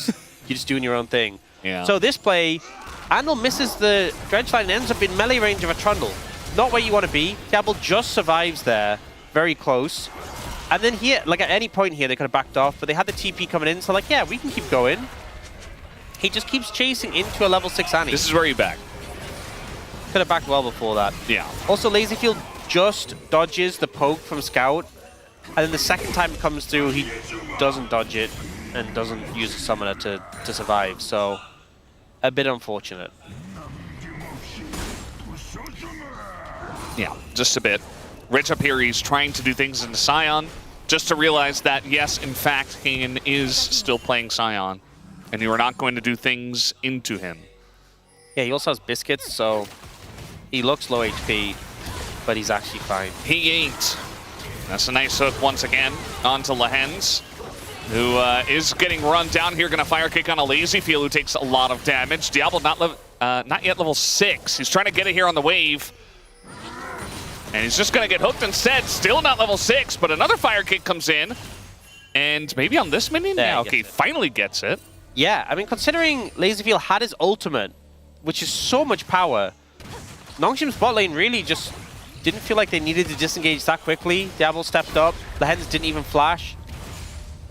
just doing your own thing. Yeah. So this play, Andil misses the dredge line and ends up in melee range of a Trundle. Not where you want to be. Diablo just survives there, very close. And then here, like at any point here, they could have backed off, but they had the TP coming in, so like, yeah, we can keep going. He just keeps chasing into a level 6 Annie. This is where you back. Could have backed well before that. Yeah. Also, Lazyfield just dodges the poke from Scout, and then the second time it comes through, he doesn't dodge it and doesn't use a summoner to survive, so a bit unfortunate. Yeah, just a bit. Rich up here, he's trying to do things into Scion, just to realize that, yes, in fact, Hagen is still playing Scion, and you are not going to do things into him. Yeah, he also has Biscuits, so he looks low HP, but he's actually fine. He ain't. That's a nice hook once again onto Lehens, who is getting run down here. Going to fire kick on a Lazyfield, who takes a lot of damage. Diablo not yet level 6. He's trying to get it here on the wave. And he's just going to get hooked instead. Still not level 6, but another fire kick comes in. And maybe on this minion? Yeah, okay, finally gets it. Yeah, I mean, considering Lazyfield had his ultimate, which is so much power, Nongshim's bot lane really just didn't feel like they needed to disengage that quickly. Diablo stepped up. The Hens didn't even flash.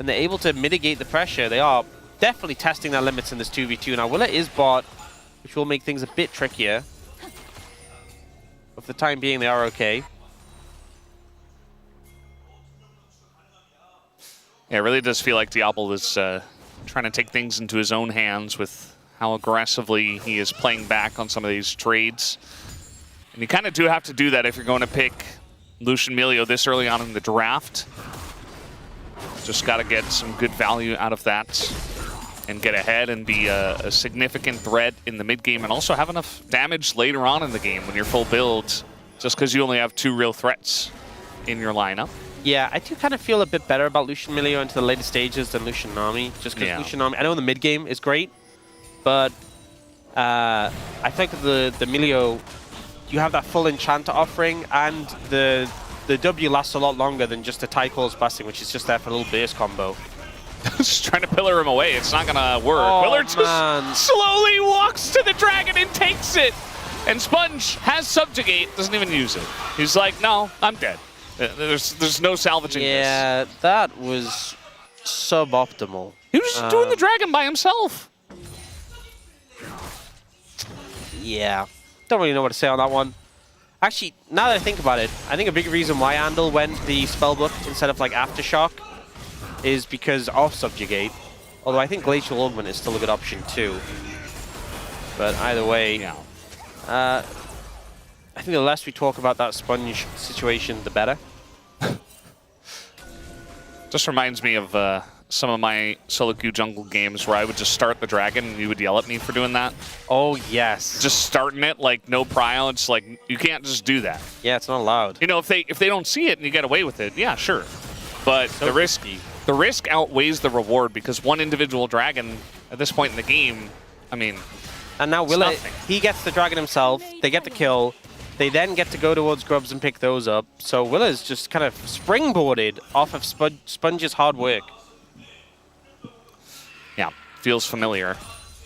and they're able to mitigate the pressure. They are definitely testing their limits in this 2v2. Now, Willa is bot, which will make things a bit trickier. But for the time being, they are okay. Yeah, it really does feel like Diablo is trying to take things into his own hands with how aggressively he is playing back on some of these trades. And you kind of do have to do that if you're going to pick Lucian Milio this early on in the draft. Just got to get some good value out of that and get ahead and be a significant threat in the mid game and also have enough damage later on in the game when you're full build, just because you only have 2 real threats in your lineup. Yeah, I do kind of feel a bit better about Lucian Milio into the later stages than Lucian Nami, just because Lucian Nami, I know the mid game is great, but I think the Milio, you have that full Enchanter offering, and the W lasts a lot longer than just the Tyco's Blasting, which is just there for a little burst combo. Just trying to pillar him away. It's not going to work. Oh, Willer just slowly walks to the dragon and takes it. And Sponge has Subjugate, doesn't even use it. He's like, no, I'm dead. There's no salvaging this. Yeah, that was suboptimal. He was just doing the dragon by himself. Yeah, don't really know what to say on that one. Actually, now that I think about it, I think a big reason why Andal went the Spellbook instead of like Aftershock is because of Subjugate. Although I think Glacial Augment is still a good option too. But either way, I think the less we talk about that Sponge situation, the better. Just reminds me of some of my solo queue jungle games where I would just start the dragon and you would yell at me for doing that. Oh, yes. Just starting it, like, no prio. It's like, you can't just do that. Yeah, it's not allowed. You know, if they don't see it and you get away with it, yeah, sure. But So the risk outweighs the reward because one individual dragon at this point in the game, I mean, and now Willa, he gets the dragon himself, they get the kill, they then get to go towards grubs and pick those up. So Willa's just kind of springboarded off of Sponge's hard work. Yeah, feels familiar.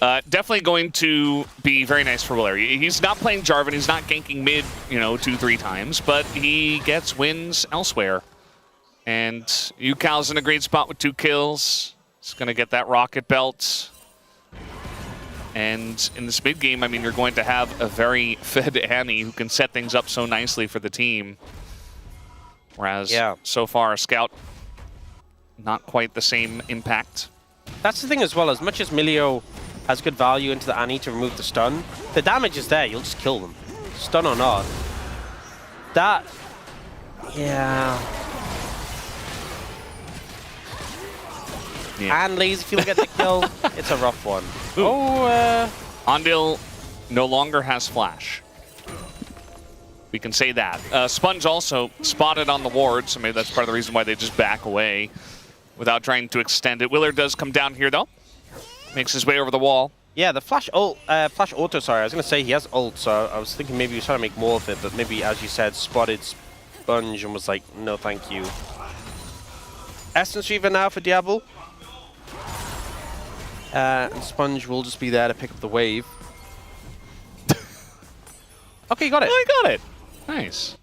Definitely going to be very nice for Willer. He's not playing Jarvan, he's not ganking mid, 2-3 times, but he gets wins elsewhere. And Yukao's in a great spot with 2 kills. He's going to get that rocket belt. And in this mid game, I mean, you're going to have a very fed Annie who can set things up so nicely for the team. Whereas so far, Scout, not quite the same impact. That's the thing as well, as much as Milio has good value into the Annie to remove the stun, the damage is there, you'll just kill them. Stun or not. That, yeah. And Lazyfield get the kill. It's a rough one. Andil no longer has flash. We can say that. Sponge also spotted on the ward, so maybe that's part of the reason why they just back away without trying to extend it. Willer does come down here, though. Makes his way over the wall. Yeah, the flash auto, sorry. I was going to say he has ult, so I was thinking maybe he was trying to make more of it, but maybe, as you said, spotted Sponge and was like, no, thank you. Essence Reaver now for Diablo. And Sponge will just be there to pick up the wave. Okay, you got it. Oh, he got it. Nice.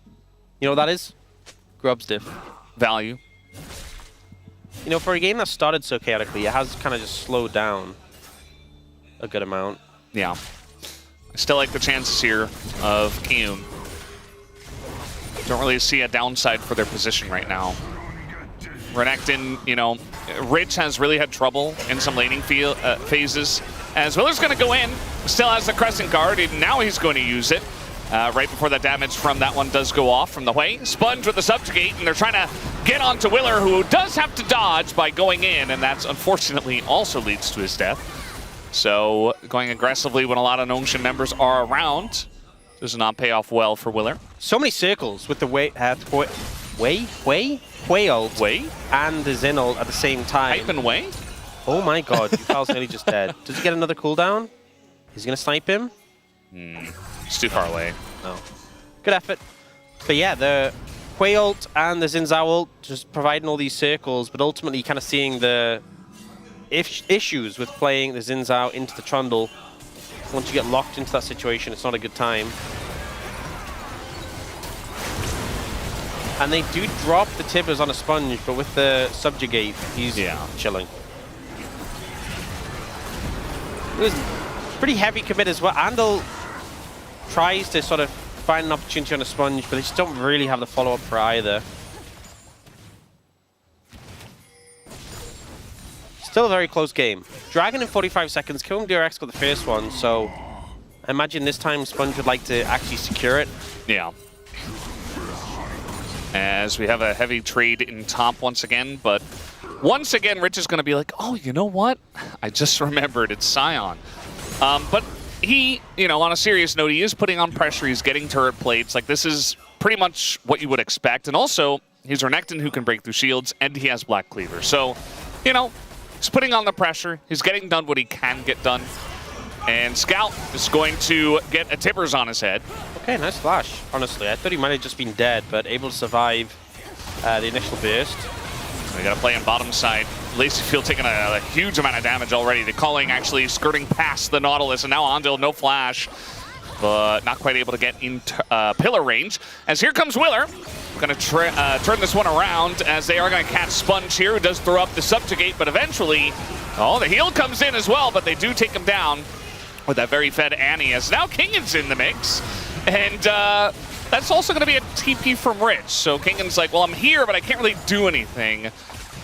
You know what that is? Grub's diff. Value. You know, for a game that started so chaotically, it has kind of just slowed down a good amount. Yeah. I still like the chances here of Kium. Don't really see a downside for their position right now. Renekton, Rich has really had trouble in some laning phases. As Willer's going to go in, still has the Crescent Guard, and now he's going to use it. Right before that damage from that one does go off from the way. Sponge with the Subjugate, and they're trying to get onto Willer, who does have to dodge by going in, and that's unfortunately also leads to his death. So going aggressively when a lot of Nongshim members are around does not pay off well for Willer. So many circles with the Wei ult and the Xin ult at the same time. Hype and Wei? Oh my god, Yukao's nearly just dead. Does he get another cooldown? He's going to snipe him? It's too far away. Oh. Good effort. But yeah, the Wei ult and the Xin Zhao ult just providing all these circles, but ultimately kind of seeing the issues with playing the Xin Zhao into the Trundle. Once you get locked into that situation, it's not a good time. And they do drop the Tibbers on a Sponge, but with the Subjugate, he's chilling. It was pretty heavy commit as well. Andal tries to sort of find an opportunity on a Sponge, but they just don't really have the follow-up for either. Still a very close game. Dragon in 45 seconds. KRX got the first one, so I imagine this time Sponge would like to actually secure it. Yeah. As we have a heavy trade in top once again, but once again, Rich is going to be like, oh, you know what? I just remembered, it's Scion. But he, you know, on a serious note, he is putting on pressure. He's getting turret plates. Like, this is pretty much what you would expect. And also, he's Renekton who can break through shields, and he has Black Cleaver. So, you know, he's putting on the pressure. He's getting done what he can get done. And Scout is going to get a Tibbers on his head. Okay, nice flash, honestly. I thought he might have just been dead, but able to survive the initial burst. We got to play on bottom side. Lazyfield taking a huge amount of damage already. The Culling actually skirting past the Nautilus, and now Andal, no flash, but not quite able to get into pillar range. As here comes Willer. Going to turn this one around as they are going to catch Sponge here, who does throw up the Subjugate, but eventually, oh, the heal comes in as well, but they do take him down with that very fed Annie, as now Kingan's in the mix. And that's also going to be a TP from Rich. So Kingan's like, well, I'm here, but I can't really do anything.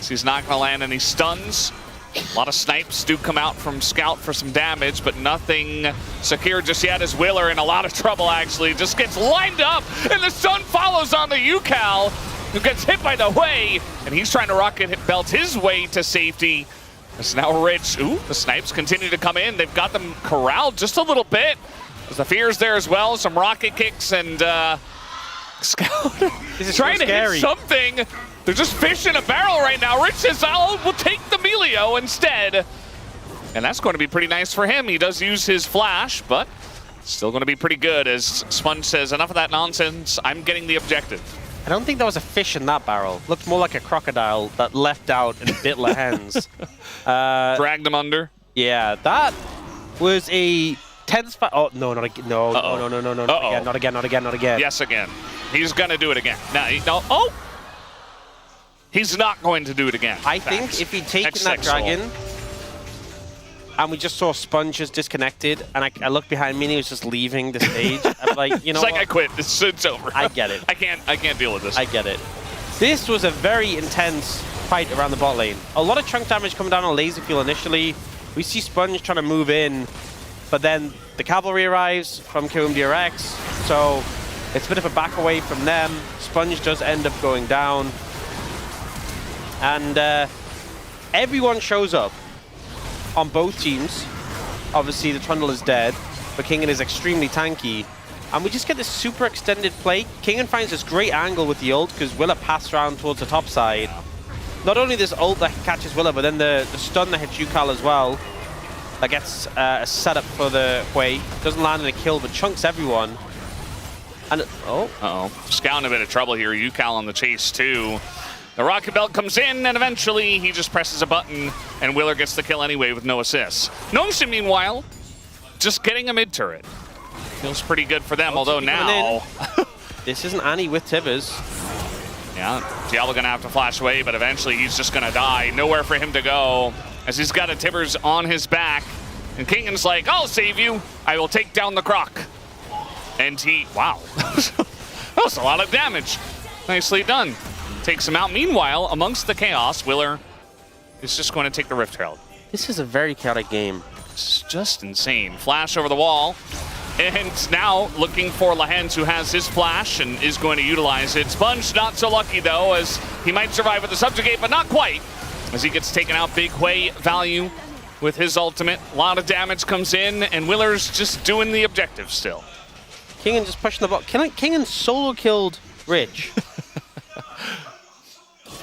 So he's not going to land any stuns. A lot of snipes do come out from Scout for some damage, but nothing secure just yet, as Willer in a lot of trouble, actually. Just gets lined up, and the stun follows on the UCal, who gets hit by the Way, and he's trying to rocket belt his way to safety. It's now Rich. Ooh, the snipes continue to come in. They've got them corralled just a little bit. There's the Fear's there as well, some rocket kicks, and Scout is trying to hit something. They're just fish in a barrel right now. Rich says, we'll take the Melio instead. And that's going to be pretty nice for him. He does use his flash, but still going to be pretty good, as Sponge says, enough of that nonsense. I'm getting the objective. I don't think there was a fish in that barrel. Looked more like a crocodile that left out and bit Lahen's. Dragged him under? Yeah, that was a tense fight. Oh, no, not again. No, not again. Yes, again. He's going to do it again. No. Oh! He's not going to do it again. I think if he'd taken that dragon, and we just saw Sponge just disconnected, and I looked behind me and he was just leaving the stage, I'm like, you know it's what? I quit. It's over. I get it. I can't deal with this. I get it. This was a very intense fight around the bot lane. A lot of chunk damage coming down on Lazyfield initially. We see Sponge trying to move in, but then the cavalry arrives from KRX, so it's a bit of a back away from them. Sponge does end up going down. And everyone shows up on both teams. Obviously, the Trundle is dead, but Kingan is extremely tanky. And we just get this super extended play. Kingan finds this great angle with the ult, because Willer passed around towards the top side. Not only this ult that catches Willer, but then the stun that hits UCal as well. That gets a setup for the Hui. Doesn't land in a kill, but chunks everyone. And Scout in a bit of trouble here. UCal on the chase, too. The rocket belt comes in, and eventually he just presses a button, and Willer gets the kill anyway with no assists. Notion, meanwhile, just getting a mid-turret. Feels pretty good for them, although now... This isn't Annie with Tibbers. Yeah, Diablo gonna have to flash away, but eventually he's just gonna die. Nowhere for him to go, as he's got a Tibbers on his back. And Kingan's like, I'll save you. I will take down the Croc. And he... Wow. That was a lot of damage. Nicely done. Takes him out. Meanwhile, amongst the chaos, Willer is just going to take the Rift Herald. This is a very chaotic game. It's just insane. Flash over the wall. And now looking for Lahen's, who has his flash and is going to utilize it. Sponge not so lucky, though, as he might survive with the Subjugate, but not quite, as he gets taken out. Big Hui value with his ultimate. A lot of damage comes in, and Willer's just doing the objective still. Kingan just pushing the ball. Kingan solo killed Rich.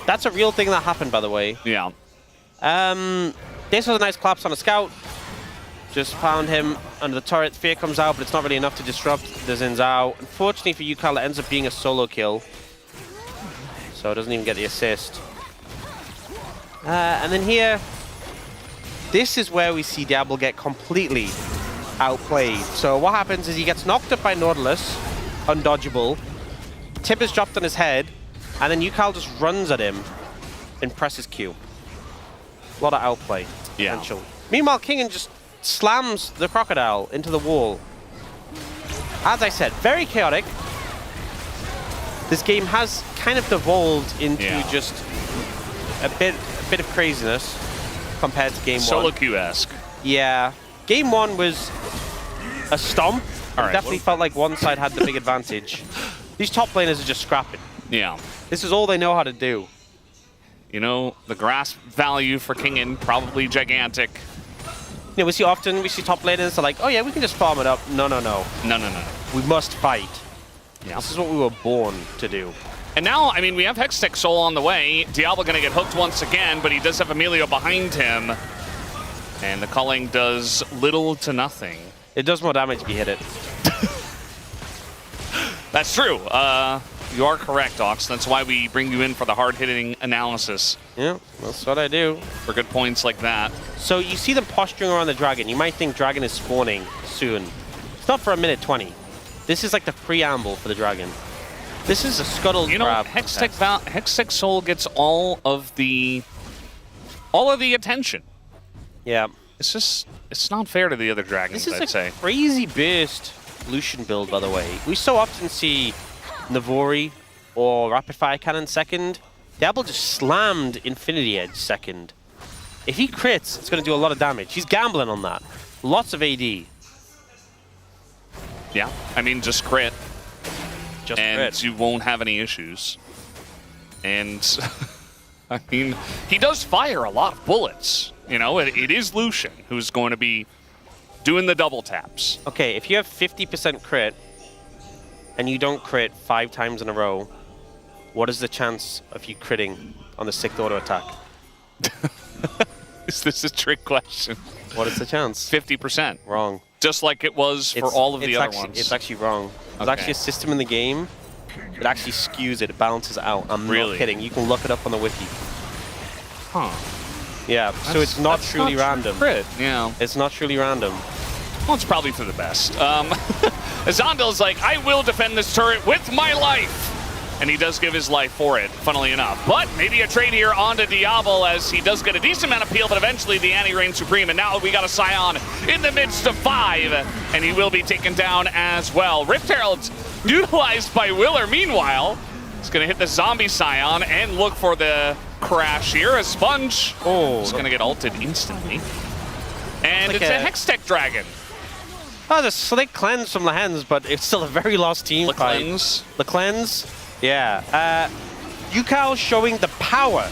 That's a real thing that happened, by the way. Yeah. This was a nice collapse on a Scout. Just found him under the turret. Fear comes out, but it's not really enough to disrupt the Xin Zhao. Unfortunately for UCal, it ends up being a solo kill. So it doesn't even get the assist. And then here, this is where we see Diablo get completely outplayed. So what happens is he gets knocked up by Nautilus, undodgeable. Tip is dropped on his head. And then Yukal just runs at him and presses Q. A lot of outplay potential. Meanwhile, Kingen just slams the crocodile into the wall. As I said, very chaotic. This game has kind of devolved into just a bit of craziness compared to game one. Solo queue-esque. Yeah. Game one was a stomp. It definitely felt like one side had the big advantage. These top laners are just scrapping. Yeah. This is all they know how to do. You know, the grass value for Kingen probably gigantic. You know, we see top laners are like, oh yeah, we can just farm it up. No. We must fight. Yeah. This is what we were born to do. And now, I mean, we have Hextech Soul on the way. Diablo gonna get hooked once again, but he does have Emilio behind him. And the culling does little to nothing. It does more damage if you hit it. That's true. You are correct, Ox. That's why we bring you in for the hard-hitting analysis. Yeah, that's what I do. For good points like that. So you see them posturing around the dragon. You might think dragon is spawning soon. It's not for a minute 20. This is like the preamble for the dragon. This is a scuttle grab. Hextech Soul gets all of the attention. Yeah. It's not fair to the other dragons, I'd say. This is a crazy burst Lucian build, by the way. We so often see Navori or Rapid Fire Cannon second. Diablo just slammed Infinity Edge second. If he crits, it's going to do a lot of damage. He's gambling on that. Lots of AD. Yeah, I mean, just crit. And crit. You won't have any issues. And, I mean, he does fire a lot of bullets. You know, it is Lucian who's going to be doing the double taps. Okay, if you have 50% crit, and you don't crit 5 times in a row, what is the chance of you critting on the 6th auto attack? Is this a trick question? What is the chance? 50%. Wrong. Just like it was for all of the other ones. It's actually wrong. There's actually a system in the game that actually skews it. It balances it out. I'm not kidding. You can look it up on the wiki. Huh. Yeah, so it's not truly random. Crit, yeah. It's not truly random. Well, it's probably for the best. Azandal's like, I will defend this turret with my life. And he does give his life for it, funnily enough. But maybe a trade here onto Diablo as he does get a decent amount of peel, but eventually the Annie reigns supreme. And now we got a Scion in the midst of 5, and he will be taken down as well. Rift Herald's utilized by Willer. Meanwhile, he's going to hit the zombie Scion and look for the crash here. A Sponge is going to get ulted instantly. And like it's a Hextech Dragon. Oh, the slick cleanse from Lehens, but it's still a very lost team fight. The cleanse? Yeah. Yukal showing the power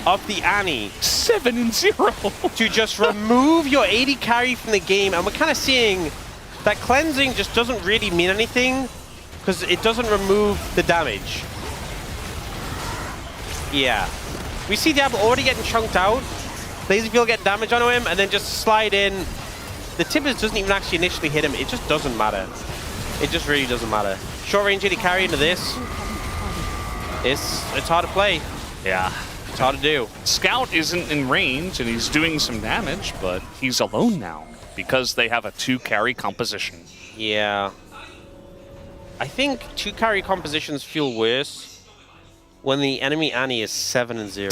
of the Annie. 7-0. To just remove your AD carry from the game. And we're kind of seeing that cleansing just doesn't really mean anything because it doesn't remove the damage. Yeah. We see Diablo already getting chunked out. Laserfield get damage onto him and then just slide in. The Tibbers doesn't even actually initially hit him. It just doesn't matter. It just really doesn't matter. Short range AD carry into this. It's hard to play. Yeah. It's hard to do. Scout isn't in range and he's doing some damage, but he's alone now because they have a 2-carry composition. Yeah. I think 2-carry compositions feel worse when the enemy Annie is 7-0.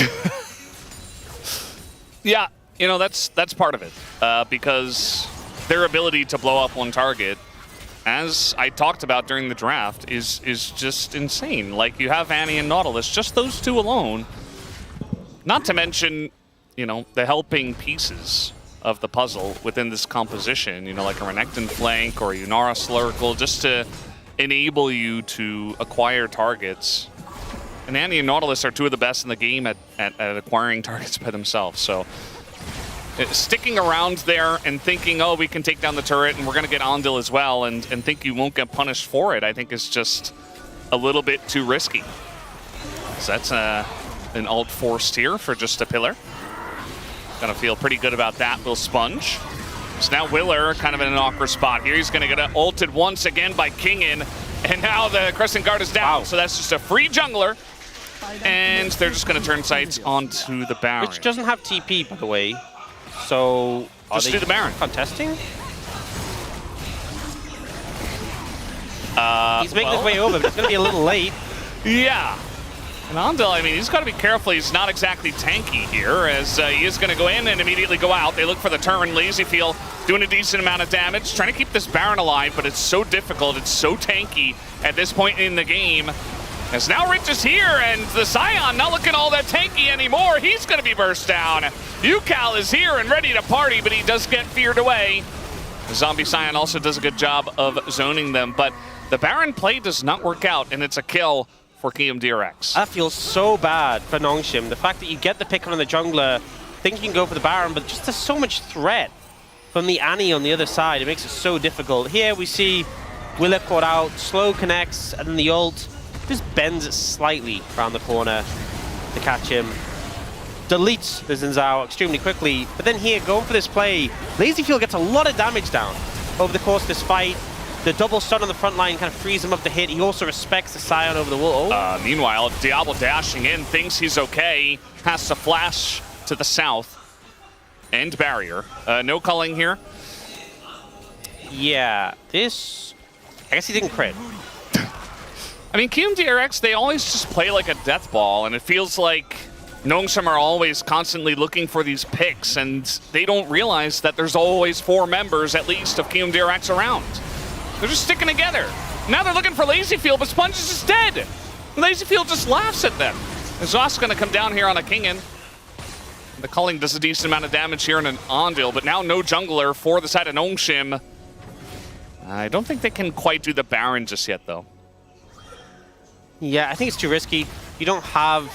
Yeah, you know, that's part of it. Because their ability to blow up one target, as I talked about during the draft, is just insane. Like, you have Annie and Nautilus, just those two alone. Not to mention, you know, the helping pieces of the puzzle within this composition, you know, like a Renekton flank or a Yunara Slurkle, just to enable you to acquire targets. And Annie and Nautilus are two of the best in the game at acquiring targets by themselves, so sticking around there and thinking, oh, we can take down the turret and we're going to get Ondil as well and think you won't get punished for it, I think is just a little bit too risky. So that's an ult forced here for just a pillar. Gonna feel pretty good about that, will Sponge. So now Willer kind of in an awkward spot here. He's going to get ulted once again by Kingen. And now the Crescent Guard is down. Wow. So that's just a free jungler. And they're just going to turn sights onto the Baron. Which doesn't have TP, by the way. So just do the Baron. Contesting? He's making his way over, but it's going to be a little late. Yeah. And Andel, I mean, he's got to be careful. He's not exactly tanky here, as he is going to go in and immediately go out. They look for the turn. Lazyfield doing a decent amount of damage, trying to keep this Baron alive, but it's so difficult. It's so tanky at this point in the game. As now Rich is here, and the Scion not looking all that tanky anymore. He's going to be burst down. Yukal is here and ready to party, but he does get feared away. The Zombie Scion also does a good job of zoning them, but the Baron play does not work out, and it's a kill for KRX. That feels so bad for Nongshim. The fact that you get the pick on the jungler, think you can go for the Baron, but just there's so much threat from the Annie on the other side. It makes it so difficult. Here we see Willer caught out, slow connects, and then the ult just bends it slightly around the corner to catch him. Deletes the Xin Zhao extremely quickly, but then here, going for this play, Lazyfield gets a lot of damage down over the course of this fight. The double stun on the front line kind of frees him up to hit. He also respects the Scion over the wall. Oh. Meanwhile, Diablo dashing in, thinks he's okay, has to flash to the south. End barrier. No culling here. Yeah, this... I guess he didn't crit. I mean, KRX, they always just play like a death ball, and it feels like Nongshim are always constantly looking for these picks, and they don't realize that there's always 4 members, at least, of KRX around. They're just sticking together. Now they're looking for Lazyfield, but Sponge is just dead. Lazyfield just laughs at them. Zos going to come down here on a Kingen. The culling does a decent amount of damage here in an Ondil, but now no jungler for the side of Nongshim. I don't think they can quite do the Baron just yet, though. Yeah, I think it's too risky. You don't have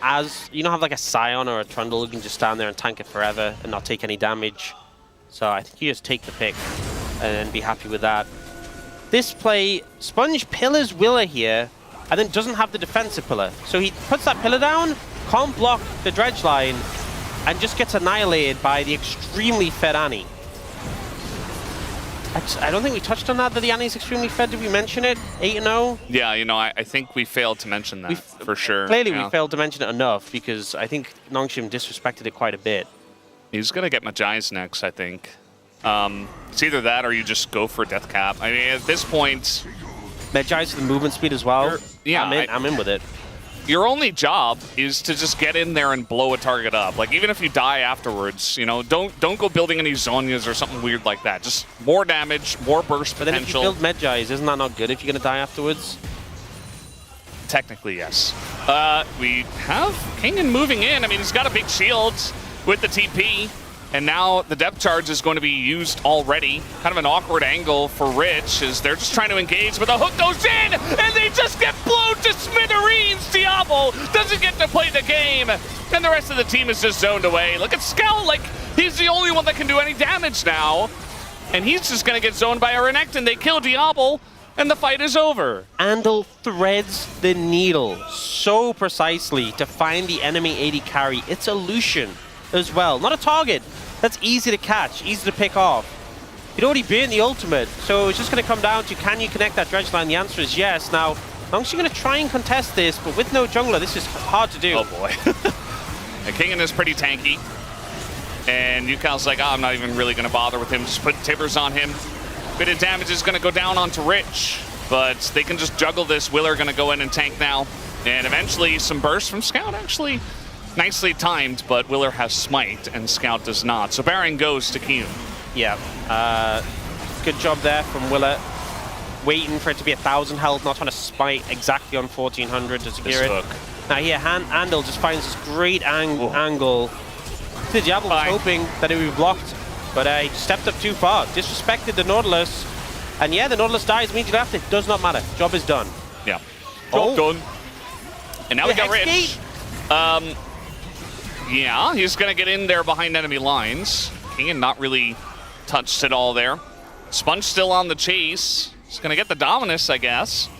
like a Scion or a Trundle who can just stand there and tank it forever and not take any damage. So I think you just take the pick and then be happy with that. This play, Sponge pillars Willer here and then doesn't have the defensive pillar. So he puts that pillar down, can't block the dredge line, and just gets annihilated by the extremely fed Annie. I don't think we touched on that the Annie's extremely fed. Did we mention it? 8-0? Yeah, you know, I think we failed to mention that for sure. Clearly we failed to mention it enough because I think Nongshim disrespected it quite a bit. He's going to get Majai's next, I think. It's either that or you just go for Death Cap. I mean, at this point... Majai's the movement speed as well. Yeah, I'm in with it. Your only job is to just get in there and blow a target up. Like, even if you die afterwards, you know, don't go building any Zonias or something weird like that. Just more damage, more burst potential. But then if you build Medjai's, isn't that not good if you're going to die afterwards? Technically, yes. We have Kingen moving in. I mean, he's got a big shield with the TP. And now the depth charge is going to be used already. Kind of an awkward angle for Rich as they're just trying to engage, but the hook goes in, and they just get blown to smithereens. Diablo doesn't get to play the game, and the rest of the team is just zoned away. Look at Scout, like he's the only one that can do any damage now. And he's just going to get zoned by a Renekton. They kill Diablo, and the fight is over. Andal threads the needle so precisely to find the enemy AD carry. It's a Lucian as well, not a target. That's easy to catch, easy to pick off. He'd already been the ultimate, so it's just going to come down to, can you connect that dredge line? The answer is yes. Now, Nongshim going to try and contest this, but with no jungler, this is hard to do. Oh boy. Kingen is pretty tanky. And Yukal's like, I'm not even really going to bother with him. Just put Tibbers on him. Bit of damage is going to go down onto Rich, but they can just juggle this. Willer going to go in and tank now. And eventually some bursts from Scout, actually. Nicely timed, but Willer has Smite, and Scout does not. So Baron goes to Kium. Yeah, good job there from Willer. Waiting for it to be 1,000 health, not trying to Smite exactly on 1,400 to secure it. Now here, Andal just finds this great angle. The Diablo was hoping that it would be blocked, but he stepped up too far. Disrespected the Nautilus, and yeah, the Nautilus dies immediately after. It does not matter. Job is done. Yeah. Job done. And now we got Rich. Yeah, he's going to get in there behind enemy lines. Kingen not really touched at all there. Sponge still on the chase. He's going to get the Dominus, I guess.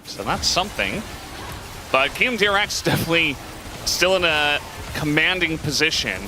So that's something. But KRX definitely still in a commanding position.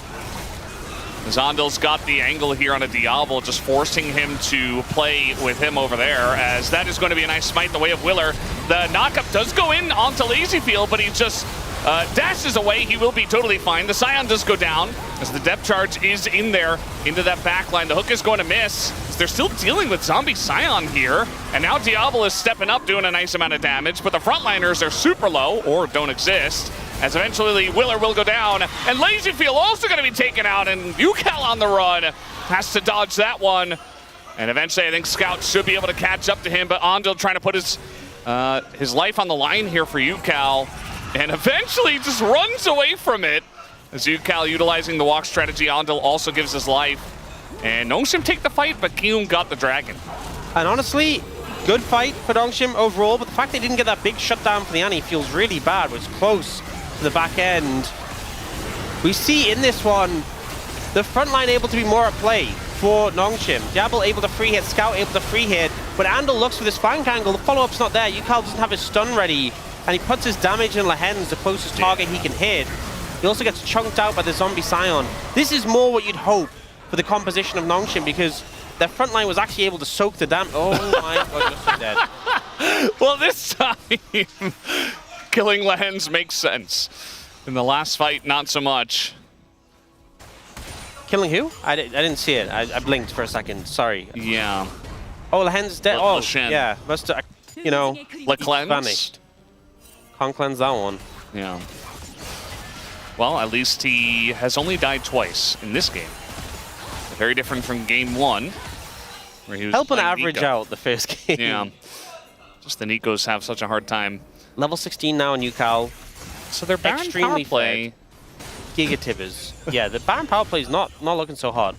Zondil's got the angle here on a Diablo, just forcing him to play with him over there, as that is going to be a nice smite in the way of Willer. The knockup does go in onto Lazyfield, but he just Dashes away, he will be totally fine. The Scion does go down as the depth charge is in there into that backline. The hook is going to miss. They're still dealing with Zombie Scion here. And now Diablo is stepping up, doing a nice amount of damage, but the frontliners are super low or don't exist. As eventually Willer will go down, and Lazyfield also going to be taken out, and UCal on the run has to dodge that one. And eventually I think Scout should be able to catch up to him, but Ondil trying to put his life on the line here for UCal, and eventually just runs away from it. As UCal utilizing the walk strategy, Ondil also gives his life. And Nongshim take the fight, but Kiyoom got the dragon. And honestly, good fight for Nongshim overall, but the fact they didn't get that big shutdown for the Annie feels really bad. It was close to the back end. We see in this one, the front line able to be more at play for Nongshim. Diablo able to free hit, Scout able to free hit, but Andal looks for this flank angle, the follow-up's not there. UCal doesn't have his stun ready, and he puts his damage in Lehen's, the closest target he can hit. He also gets chunked out by the Zombie Scion. This is more what you'd hope for the composition of Nongshim, because their front line was actually able to soak the damage. Oh my god, you're so dead. Well, this time, killing Lehen's makes sense. In the last fight, not so much. Killing who? I didn't see it. I blinked for a second. Sorry. Yeah. Oh, Lehen's dead. Oh, Leshen. yeah. Must have, you know, vanished. Can't cleanse that one. Yeah. Well, at least he has only died twice in this game. Very different from game one, where he was helping playing average Nico. out the first game. Yeah. Just the Nikos have such a hard time. Level 16 now in UCal. So they're Baron extremely power play. Gigatibers. Yeah, the Baron power play is not looking so hard.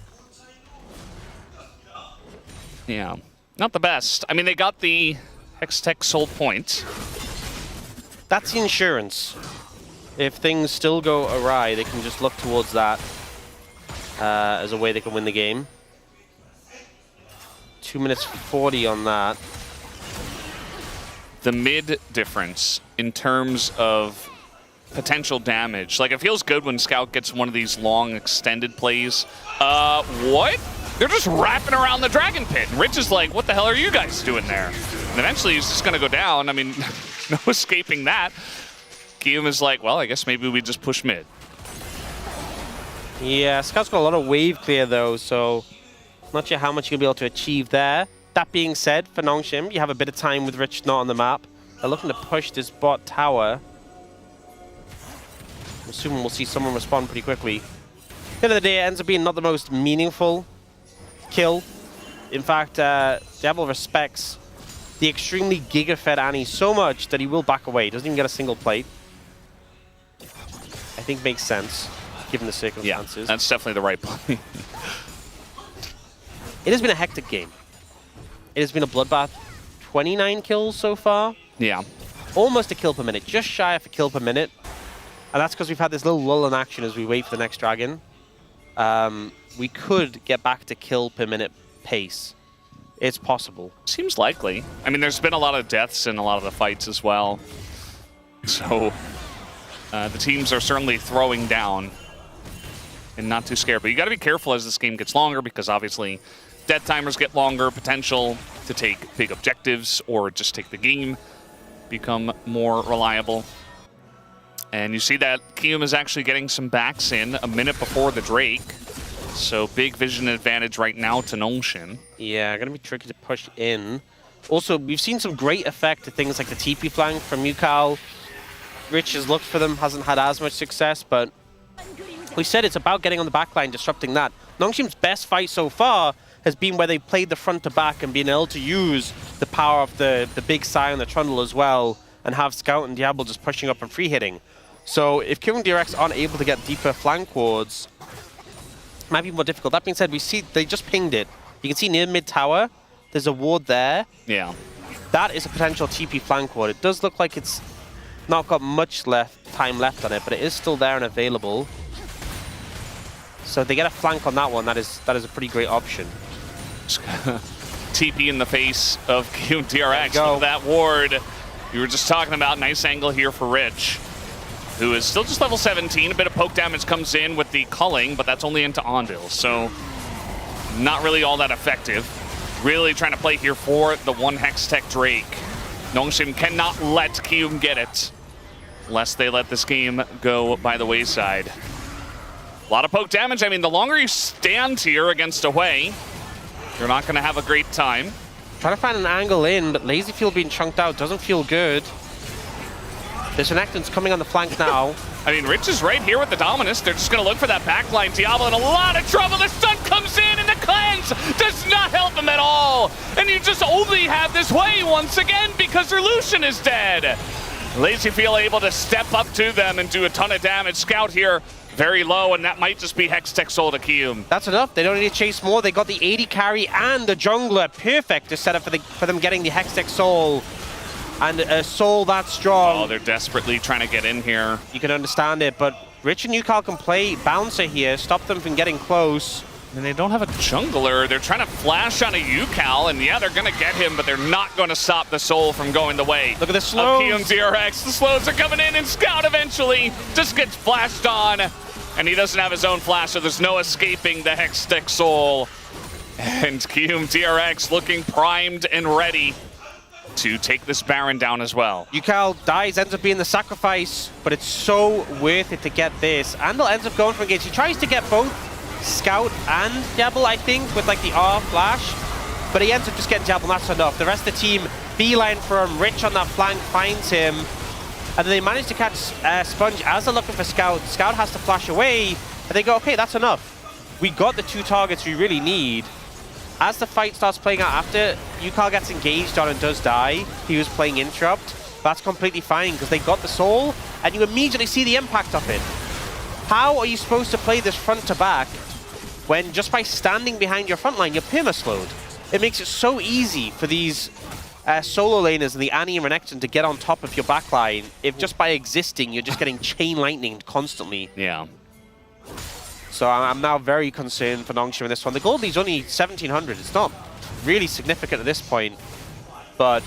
Yeah, not the best. I mean, they got the Hextech Soul Point. That's the insurance. If things still go awry, they can just look towards that as a way they can win the game. 2 minutes 40 on that. The mid difference in terms of potential damage. Like, it feels good when Scout gets one of these long extended plays. What? They're just wrapping around the Dragon Pit. And Rich is like, what the hell are you guys doing there? And eventually he's just going to go down. I mean, no escaping that. Kiyoom is like, well, I guess maybe we just push mid. Yeah, Scout's got a lot of wave clear though, so not sure how much you'll be able to achieve there. That being said, for Nongshim, you have a bit of time with Rich not on the map. They're looking to push this bot tower. I'm assuming we'll see someone respond pretty quickly. At the end of the day, it ends up being not the most meaningful kill. In fact, Diablo respects the extremely giga-fed Annie so much that he will back away. He doesn't even get a single plate. I think makes sense, given the circumstances. Yeah, that's definitely the right play. It has been a hectic game. It has been a bloodbath. 29 kills so far. Yeah. Almost a kill per minute, just shy of a kill per minute. And that's because we've had this little lull in action as we wait for the next dragon. We could get back to kill per minute pace. It's possible. Seems likely. I mean, there's been a lot of deaths in a lot of the fights as well. So the teams are certainly throwing down and not too scared. But you got to be careful as this game gets longer, because obviously death timers get longer, potential to take big objectives or just take the game become more reliable. And you see that Kiyoom is actually getting some backs in a minute before the Drake. So big vision advantage right now to Nongshim. Yeah, going to be tricky to push in. Also, we've seen some great effect to things like the TP flank from UCal. Rich has looked for them, hasn't had as much success, but we said it's about getting on the backline, disrupting that. Nongshim's best fight so far has been where they've played the front to back and been able to use the power of the big Scion, the Trundle as well, and have Scout and Diablo just pushing up and free hitting. So if KRX aren't able to get deeper flank wards, it might be more difficult. That being said, we see they just pinged it. You can see near mid tower, there's a ward there. Yeah. That is a potential TP flank ward. It does look like it's not got much time left on it, but it is still there and available. So if they get a flank on that one, that is a pretty great option. TP in the face of KRX. Look at that ward. You were just talking about nice angle here for Rich, who is still just level 17. A bit of poke damage comes in with the culling, but that's only into Ondil, so not really all that effective. Really trying to play here for the one Hextech Drake. Nongshim cannot let Kiyoom get it. lest they let this game go by the wayside. A lot of poke damage. I mean, the longer you stand here against Away, you're not going to have a great time. Trying to find an angle in, but Lazy Field being chunked out doesn't feel good. There's an Acton's coming on the flank now. I mean, Rich is right here with the Dominus. They're just going to look for that backline. Diablo in a lot of trouble. The stun comes in, and the cleanse does not help him at all. And you just only have this way once again because their Lucian is dead. Lazy Field able to step up to them and do a ton of damage. Scout here very low, and that might just be Hextech Soul to Kium. That's enough. They don't need to chase more. They got the 80 carry and the jungler. Perfect to set up for them getting the Hextech Soul. And a Soul that strong. Oh, they're desperately trying to get in here. You can understand it, but Rich and UCAL can play Bouncer here, stop them from getting close. And they don't have a jungler. They're trying to flash on a UCAL, and yeah, they're going to get him, but they're not going to stop the Soul from going the way. Look at the slows. Of KRX. The slows are coming in, and Scout eventually just gets flashed on. And he doesn't have his own flash, so there's no escaping the Hextech Soul. And KRX looking primed and ready to take this Baron down as well. UCAL dies, ends up being the sacrifice, but it's so worth it to get this. Andal ends up going for engage. He tries to get both Scout and Diablo, I think, with like the R flash, but he ends up just getting Diablo, and that's enough. The rest of the team beeline for him. Rich on that flank finds him, and then they manage to catch Sponge as they're looking for Scout. Scout has to flash away, and they go, okay, that's enough. We got the 2 targets we really need. As the fight starts playing out after UCAL gets engaged on and does die, he was playing Interrupt. That's completely fine because they got the Soul, and you immediately see the impact of it. How are you supposed to play this front to back when just by standing behind your front line, you're perma-slowed? It makes it so easy for these solo laners and the Annie and Renekton to get on top of your backline if just by existing, you're just getting chain lightning constantly. Yeah. So I'm now very concerned for Nongshim in this one. The gold lead's only 1,700. It's not really significant at this point, but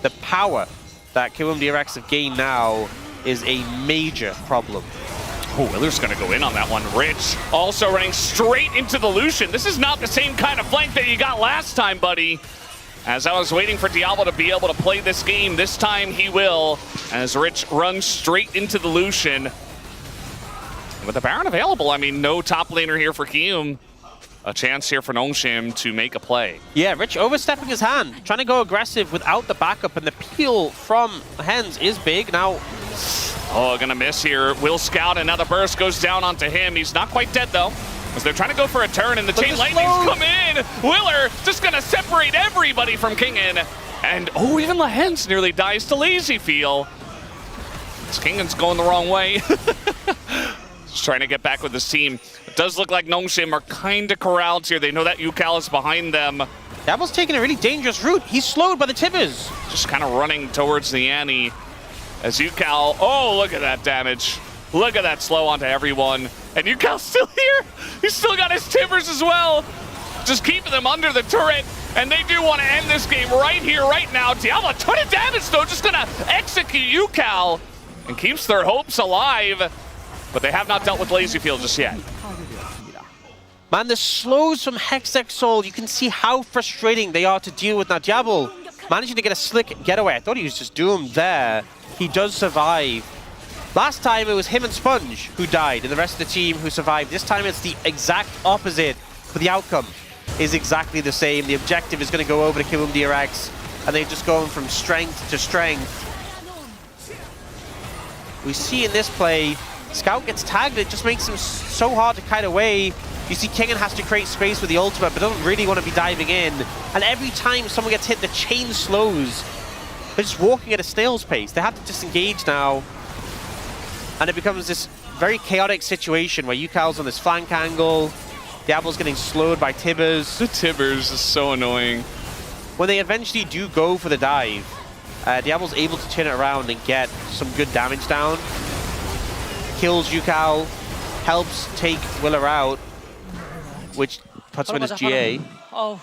the power that KRX have gained now is a major problem. Oh, Willer's going to go in on that one. Rich also running straight into the Lucian. This is not the same kind of flank that you got last time, buddy. As I was waiting for Diablo to be able to play this game, this time he will, as Rich runs straight into the Lucian. With the Baron available, I mean, no top laner here for Kium. A chance here for Nongshim to make a play. Yeah, Rich overstepping his hand, trying to go aggressive without the backup, and the peel from Hens is big. Now, oh, gonna miss here. Will Scout, another burst goes down onto him. He's not quite dead, though, as they're trying to go for a turn, and the chain lightning's come in. Willer just gonna separate everybody from Kingen. And, oh, even Lahens nearly dies to Lazy Feel. Kingen's going the wrong way. Just trying to get back with his team. It does look like Nongshim are kind of corralled here. They know that UCAL is behind them. Diablo's taking a really dangerous route. He's slowed by the Tibbers. Just kind of running towards the Annie as UCAL. Oh, look at that damage. Look at that slow onto everyone. And UCAL's still here. He's still got his Tibbers as well. Just keeping them under the turret. And they do want to end this game right here, right now. Diablo, a ton of damage, though. Just going to execute UCAL and keeps their hopes alive. But they have not dealt with Lazy Field just yet. Man, the slows from Hextech Soul, you can see how frustrating they are to deal with. Now, Diablo managing to get a slick getaway. I thought he was just doomed there. He does survive. Last time, it was him and Sponge who died, and the rest of the team who survived. This time, it's the exact opposite, but the outcome is exactly the same. The objective is going to go over to KRX, and they're just going from strength to strength. We see in this play, Scout gets tagged, it just makes him so hard to kite away. You see Kingen has to create space with the ultimate, but doesn't really want to be diving in. And every time someone gets hit, the chain slows. They're just walking at a snail's pace. They have to disengage now. And it becomes this very chaotic situation where UCAL's on this flank angle. Diablo's getting slowed by Tibbers. The Tibbers is so annoying. When they eventually do go for the dive, Diablo's able to turn it around and get some good damage down. Kills UCAL, helps take Willer out, which puts him in his GA. Oh,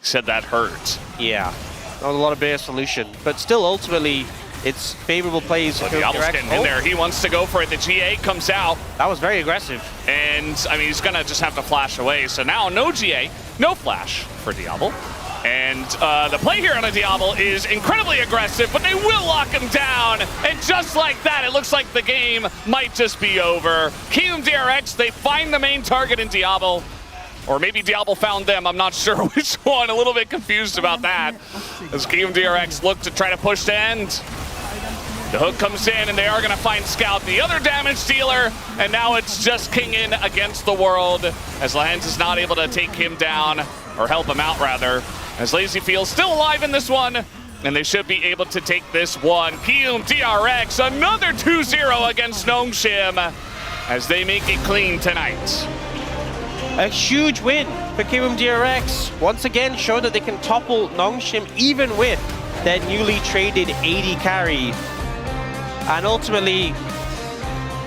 said that hurt. Yeah, not a lot of better solution, but still ultimately it's favorable plays. But Diablo's getting in there. He wants to go for it. The GA comes out. That was very aggressive. And I mean, he's gonna just have to flash away. So now no GA, no flash for Diablo. And the play here on a Diablo is incredibly aggressive, but they will lock him down. And just like that, it looks like the game might just be over. KRX, they find the main target in Diablo. Or maybe Diablo found them, I'm not sure which one. A little bit confused about that. As KRX look to try to push to end. The hook comes in, and they are going to find Scout, the other damage dealer. And now it's just King in against the world, as Lahens is not able to take him down, or help him out, rather. As LazyFiel's still alive in this one, and they should be able to take this one. KRX, another 2-0 against Nongshim, as they make it clean tonight. A huge win for KRX. Once again, show that they can topple Nongshim even with their newly traded 80 carry. And ultimately,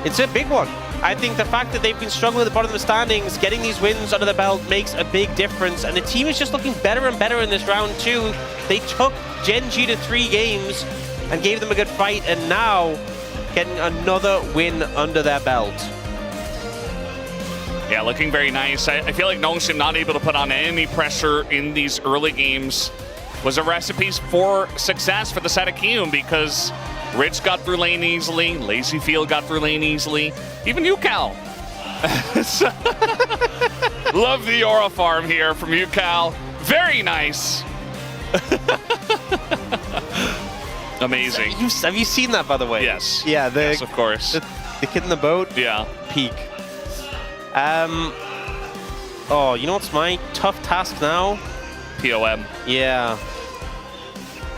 it's a big one. I think the fact that they've been struggling at the bottom of the standings, getting these wins under the belt makes a big difference. And the team is just looking better and better in this round too. They took Gen G to 3 games and gave them a good fight, and now getting another win under their belt. Yeah, looking very nice. I feel like Nongshim not able to put on any pressure in these early games was a recipe for success for the side of Kium, because Rich got through lane easily, LazyFiel got through lane easily, even UCal. Love the Aura farm here from UCal. Very nice. Amazing. Have you seen that, by the way? Yes. Yeah, yes, of course. The kid in the boat? Yeah. Peak. Oh, you know what's my tough task now? POM. Yeah.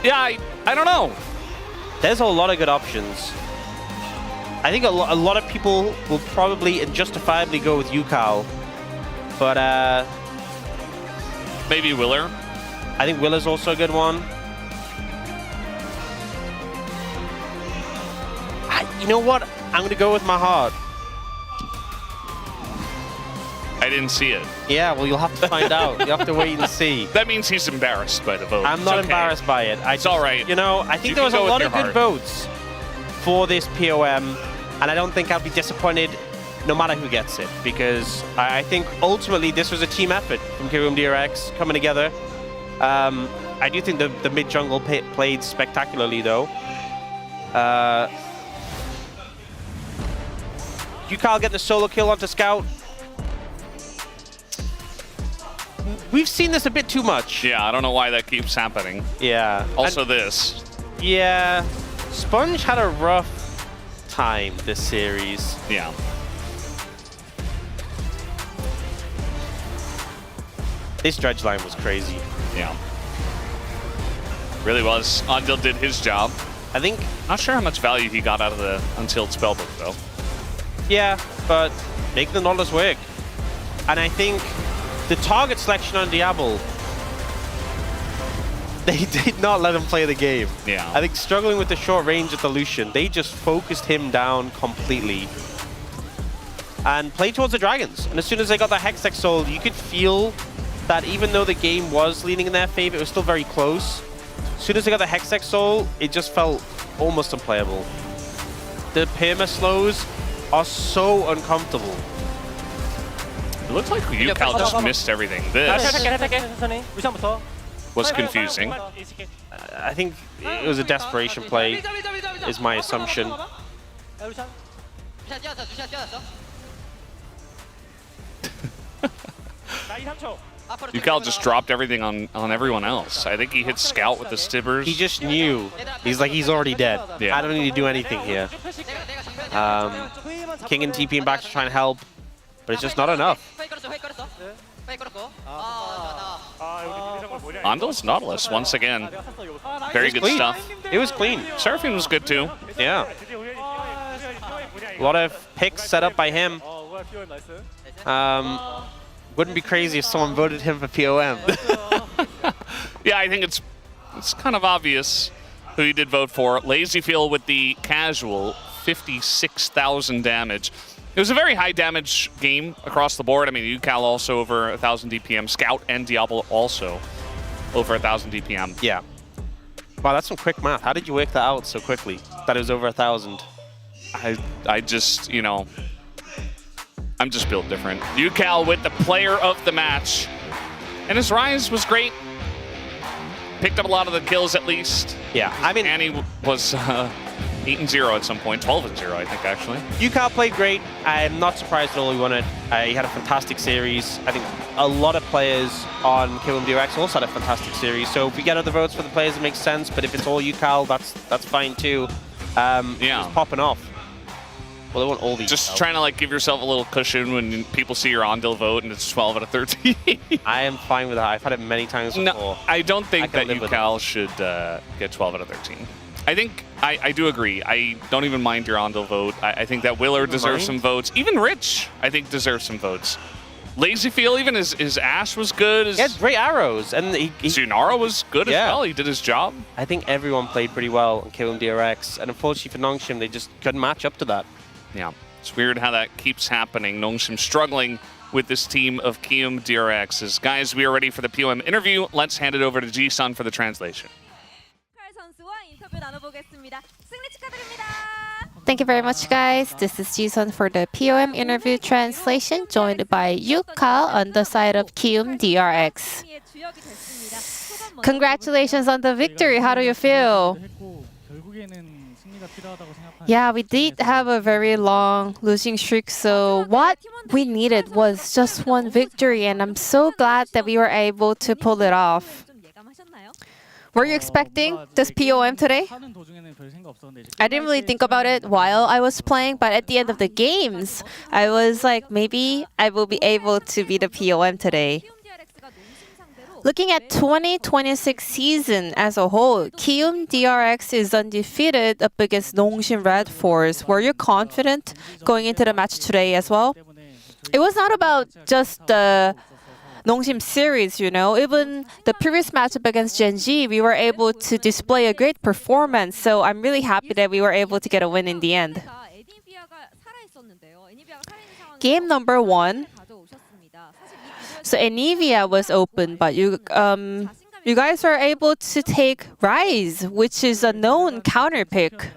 Yeah, I don't know. There's a lot of good options. I think a lot of people will probably and justifiably go with UCal. But, maybe Willer. I think Willer's also a good one. You know what? I'm going to go with my heart. I didn't see it. Yeah, well, you'll have to find out. You'll have to wait and see. That means he's embarrassed by the vote. I'm not embarrassed by it. It's all right. You know, I think there was a lot of good votes for this POM, and I don't think I'll be disappointed no matter who gets it, because I think ultimately this was a team effort from KRX coming together. I do think the mid-jungle played spectacularly, though. UCal getting the solo kill onto Scout. We've seen this a bit too much. Yeah, I don't know why that keeps happening. Yeah. Also this. Yeah. Sponge had a rough time this series. Yeah. This dredge line was crazy. Yeah. Really was. Andil did his job. I think... Not sure how much value he got out of the Unsealed Spellbook, though. Yeah, but make the Nautilus work. And I think the target selection on Diablo, they did not let him play the game. Yeah. I think struggling with the short range of the Lucian, they just focused him down completely and played towards the dragons. And as soon as they got the Hextech Soul, you could feel that even though the game was leaning in their favor, it was still very close. As soon as they got the Hextech Soul, it just felt almost unplayable. The perma slows are so uncomfortable. It looks like UCal just missed everything. This was confusing. I think it was a desperation play, is my assumption. UCal just dropped everything on everyone else. I think he hit Scout with the Stibbers. He just knew. He's like, he's already dead. Yeah. I don't need to do anything here. King and TPing back to try and help, but it's just not enough. Andil's Nautilus, once again. Very good clean. stuff. It was clean. Seraphine was good, too. Yeah. A lot of picks set up by him. Wouldn't be crazy if someone voted him for POM. Yeah, I think it's kind of obvious who he did vote for. LazyFiel with the casual 56,000 damage. It was a very high damage game across the board. I mean, UCal also over 1,000 DPM. Scout and Diablo also over 1,000 DPM. Yeah. Wow, that's some quick math. How did you work that out so quickly? That it was over 1,000. I just, you know, I'm just built different. UCal with the player of the match. And his Rise was great. picked up a lot of the kills at least. Yeah, I mean, Annie was 8-0 at some point, 12-0 I think actually. UCal played great. I'm not surprised at all he won it. He had a fantastic series. I think a lot of players on KOM DRX also had a fantastic series. So if we get other votes for the players, it makes sense. But if it's all UCal, that's fine too. Yeah. It's popping off. Well, they want all these. Just trying to like give yourself a little cushion when people see your Ondil vote and it's 12 out of 13. I am fine with that. I've had it many times before. No, I don't think that UCal should get 12 out of 13. I think I do agree. I don't even mind your Ondil vote. I think that Willer deserves some votes. Even Rich, I think, deserves some votes. Lazyfield, even his Ash was good. He had great arrows, and Tsunara was good as well. He did his job. I think everyone played pretty well on KOM DRX, and unfortunately for Nongshim, they just couldn't match up to that. Yeah, it's weird how that keeps happening. Nongshim struggling with this team of KOM DRX. As guys, we are ready for the POM interview. Let's hand it over to Ji-sun for the translation. Thank you very much, guys. This is Ji-sun for the POM interview translation, joined by UCal on the side of KOM DRX. Congratulations on the victory. How do you feel? Yeah, we did have a very long losing streak, so what we needed was just one victory, and I'm so glad that we were able to pull it off. Were you expecting this POM today? I didn't really think about it while I was playing, but at the end of the games, I was like, maybe I will be able to be the POM today. Looking at 2026 season as a whole, KOM DRX is undefeated up against Nongshim Red Force. Were you confident going into the match today as well? It was not about just the Nongshim series, you know. Even the previous matchup against Gen.G, we were able to display a great performance. So I'm really happy that we were able to get a win in the end. Game number 1. So Anivia was open, but you guys were able to take Rise, which is a known counter pick.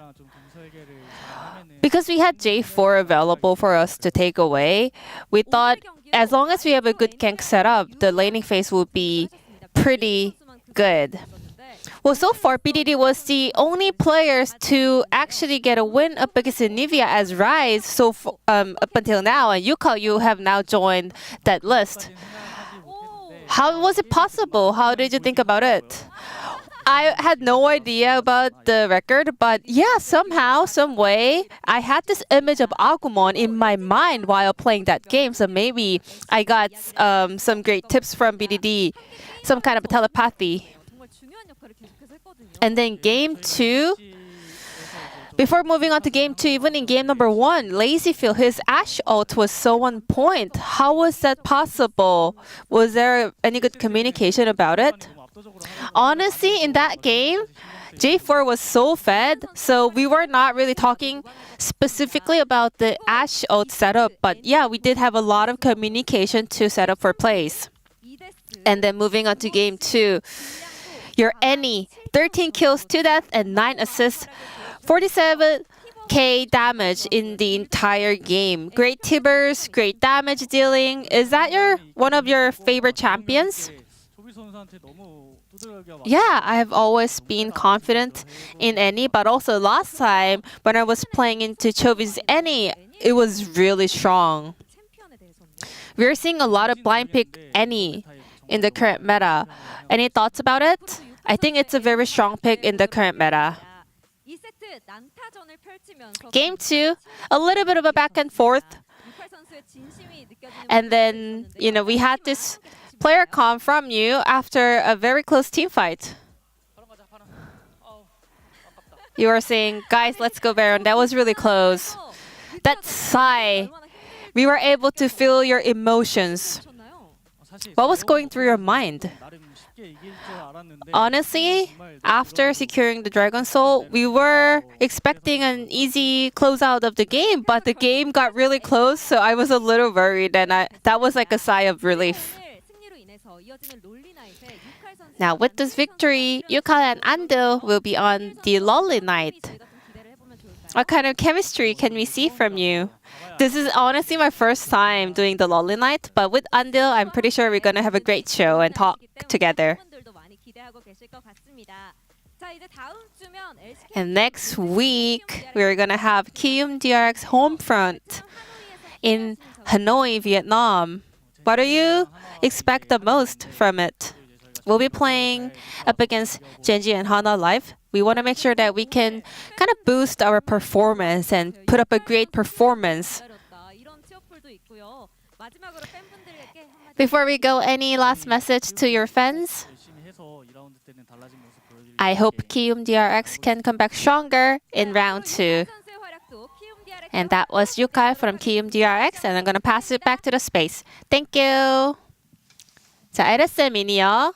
Because we had J4 available for us to take away, we thought as long as we have a good gank setup, the laning phase will be pretty good. Well, so far, BDD was the only players to actually get a win up against Anivia as Rise. So up until now, and UCal, you have now joined that list. How was it possible? How did you think about it? I had no idea about the record, but yeah, somehow, some way, I had this image of Agumon in my mind while playing that game. So maybe I got some great tips from BDD, some kind of telepathy. And then game 2, before moving on to game 2, even in game number 1, Lazyfield, his Ashe ult was so on point. How was that possible? Was there any good communication about it? Honestly, in that game, J4 was so fed, so we were not really talking specifically about the Ashe ult setup, but yeah, we did have a lot of communication to set up for plays. And then moving on to game 2, your Annie, 13 kills, 2 deaths, and 9 assists, 47k damage in the entire game. Great Tibbers, great damage dealing. Is that one of your favorite champions? Yeah, I have always been confident in Annie, but also last time when I was playing into Chovi's Annie, it was really strong. We're seeing a lot of blind pick Annie in the current meta. Any thoughts about it? I think it's a very strong pick in the current meta. Game 2, a little bit of a back and forth. And then, we had this player comm from you after a very close team fight. You were saying, guys, let's go Baron. That was really close. That sigh, we were able to feel your emotions. What was going through your mind? Honestly, after securing the Dragon Soul, we were expecting an easy closeout of the game, but the game got really close, so I was a little worried, and that was like a sigh of relief. Now, with this victory, UCal and Andil will be on the Lolly Night. What kind of chemistry can we see from you? This is honestly my first time doing the Lolly Night, but with Andil, I'm pretty sure we're going to have a great show and talk together. And next week, we're gonna have Kium DRX home front in Hanoi, Vietnam. What do you expect the most from it? We'll be playing up against Genji and Hana live. We want to make sure that we can kind of boost our performance and put up a great performance. Before we go, any last message to your fans? I hope Kium DRX can come back stronger in round 2. And that was Yukal from Kium DRX, and I'm gonna pass it back to the space. Thank you. 자, LSM이니요.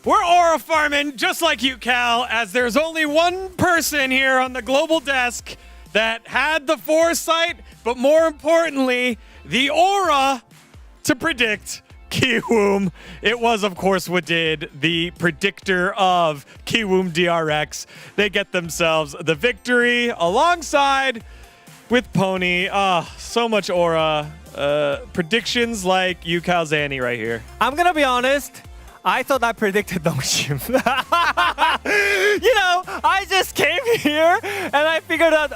We're aura farming just like you, Cal, as there's only one person here on the global desk that had the foresight, but more importantly, the aura to predict Kiwoom. It was, of course, Wadid, the predictor of Kiwoom DRX. They get themselves the victory alongside with Pony. So much aura. Predictions like Yukal Zani right here. I'm gonna be honest. I thought I predicted Nongshim. You know, I just came here and I figured out,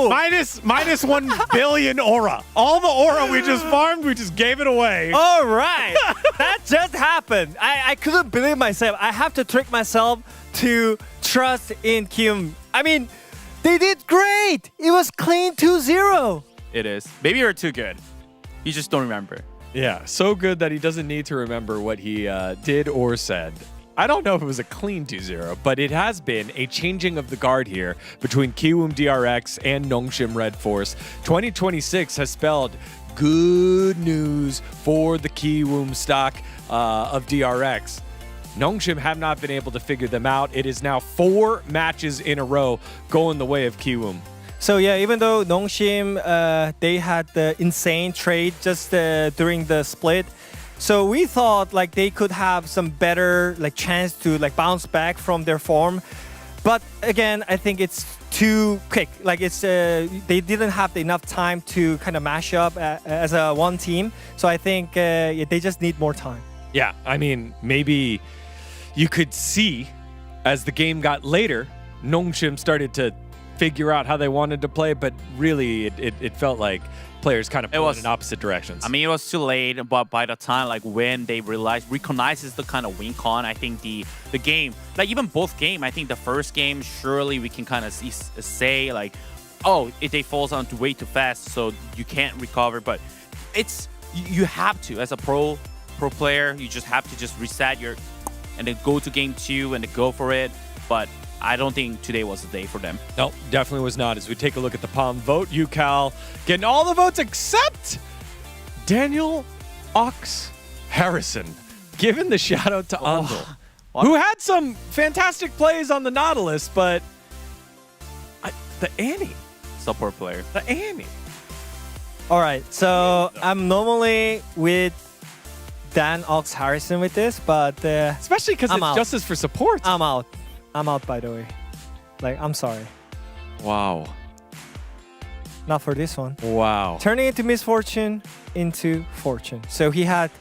minus 1 billion aura. All the aura we just farmed, we just gave it away. All right. That just happened. I couldn't believe myself. I have to trick myself to trust in Kim. I mean, they did great. It was clean 2-0. It is. Maybe you're too good. You just don't remember. Yeah, so good that he doesn't need to remember what he did or said. I don't know if it was a clean 2-0, but it has been a changing of the guard here between Kiwoom DRX and Nongshim Red Force. 2026 has spelled good news for the Kiwoom stock of DRX. Nongshim have not been able to figure them out. It is now 4 matches in a row going the way of Kiwoom. So yeah, even though Nongshim, they had the insane trade just during the split, so we thought like they could have some better like chance to like bounce back from their form. But again, I think it's too quick. Like it's they didn't have enough time to kind of mash up as a one team. So I think they just need more time. Yeah, I mean, maybe you could see as the game got later, Nongshim started to figure out how they wanted to play, but really it felt like players kind of went in opposite directions. I mean, it was too late, but by the time like when they recognizes the kind of win con, I think the game, like even both game, I think the first game, surely we can kind of say like, oh, they falls on way too fast, so you can't recover. But it's you have to, as a pro player, you just have to just reset and then go to game 2 and then go for it. But I don't think today was the day for them. No, definitely was not. As we take a look at the Palm vote, Yukal getting all the votes except Daniel Ox Harrison, giving the shout out to Andal, who had some fantastic plays on the Nautilus, but the Annie. Support player. The Annie. All right, so I'm normally with Dan Ox Harrison with this, but especially because it's out. Justice for support. I'm out. I'm out, by the way. Like, I'm sorry. Wow. Not for this one. Wow. Turning into misfortune into fortune. So he had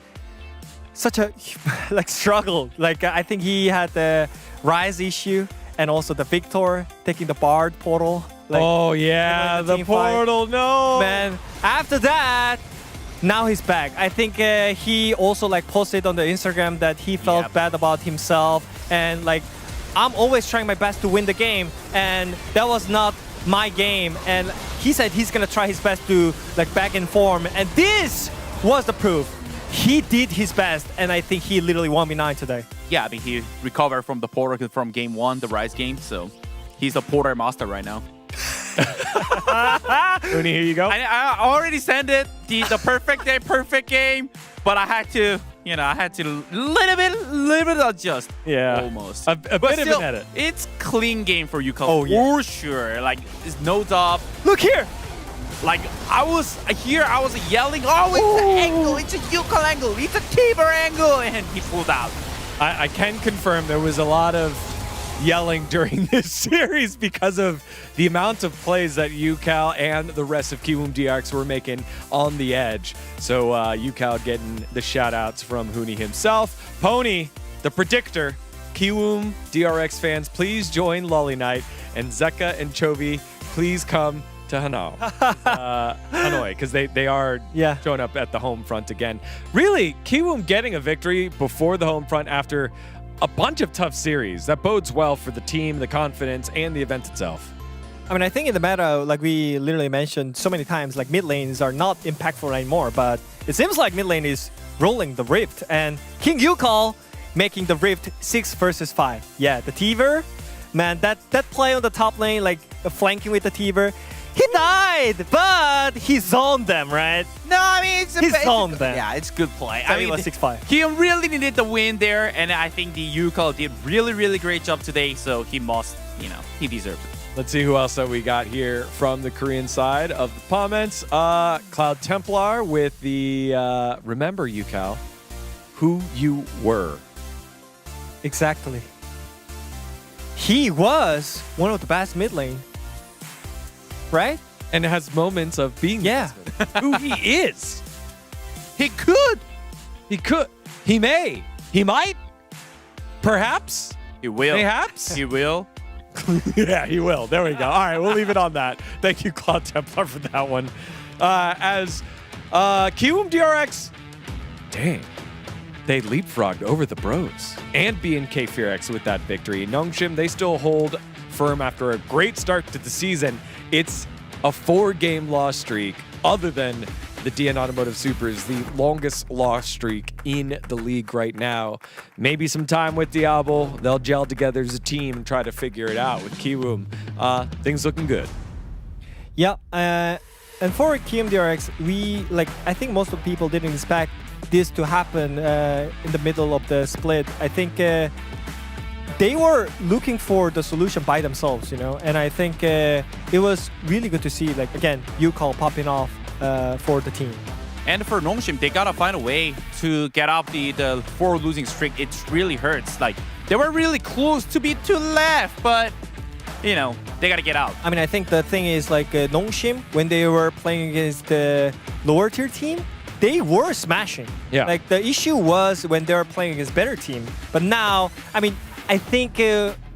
such a like struggle. Like I think he had the Rise issue and also the Victor taking the Bard portal. Like, oh yeah, the portal. No. Man, after that, now he's back. I think he also like posted on the Instagram that he felt bad about himself and like, I'm always trying my best to win the game, and that was not my game. And he said he's gonna try his best to like back in form, and this was the proof. He did his best, and I think he literally 1v9 today. Yeah, I mean he recovered from the portal from game 1, the Rise game, so he's a portal master right now. Uni, here you go. I already sent it the perfect day, perfect game, but I had to. I had to little bit adjust. Yeah, almost. A bit still, of an edit. It's clean game for Yukal for sure. Like, it's no doubt. Look here. Like, I was yelling, oh, it's an angle, it's a Yukal angle, it's a Tiber angle, and he pulled out. I can confirm there was a lot of yelling during this series because of the amount of plays that UCal and the rest of Kiwoom DRX were making on the edge. So UCal getting the shout outs from Huni himself. Pony, the predictor. Kiwoom DRX fans, please join Lolly Night. And Zeka and Chovy, please come to Hanoi, because they are showing up at the home front again. Really, Kiwoom getting a victory before the home front after a bunch of tough series. That bodes well for the team, the confidence, and the event itself. I mean, I think in the meta, like we literally mentioned so many times, like mid lanes are not impactful anymore, but it seems like mid lane is rolling the Rift, and King Yukal making the Rift 6 versus 5. Yeah, the Tiver, man, that play on the top lane, like flanking with the Tiver, he died, but he zoned them, right? No, I mean, he zoned them. Yeah, it's good play. So I mean, it was 6-5. He really needed the win there, and I think the UCal did really great job today, so he must, he deserved it. Let's see who else that we got here from the Korean side of the comments. Cloud Templar with the remember, UCal, who you were. Exactly. He was one of the best mid lane. Right? And it has moments of being who he is. He could. He could. He may. He might. Perhaps. He will. Mayhaps. He will. Yeah, he will. There we go. All right, we'll leave it on that. Thank you, Cloud Templar, for that one. As Kiwoom DRX, dang, they leapfrogged over the Bros and BNK KRX with that victory. Nongshim, they still hold firm after a great start to the season. It's a 4-game loss streak, other than the DN Automotive Supers, the longest loss streak in the league right now. Maybe some time with Diablo, they'll gel together as a team and try to figure it out with Kiwoom. Things looking good. Yeah, and for Kiwoom DRX, I think most of the people didn't expect this to happen in the middle of the split. I think they were looking for the solution by themselves, and I think it was really good to see, again, UCal popping off for the team. And for Nongshim, they gotta find a way to get off the 4 losing streak. It really hurts. They were really close to be 2 left, but they gotta get out. I mean, I think the thing is, Nongshim, when they were playing against the lower tier team, they were smashing. Yeah. The issue was when they were playing against better team. But now, I mean, I think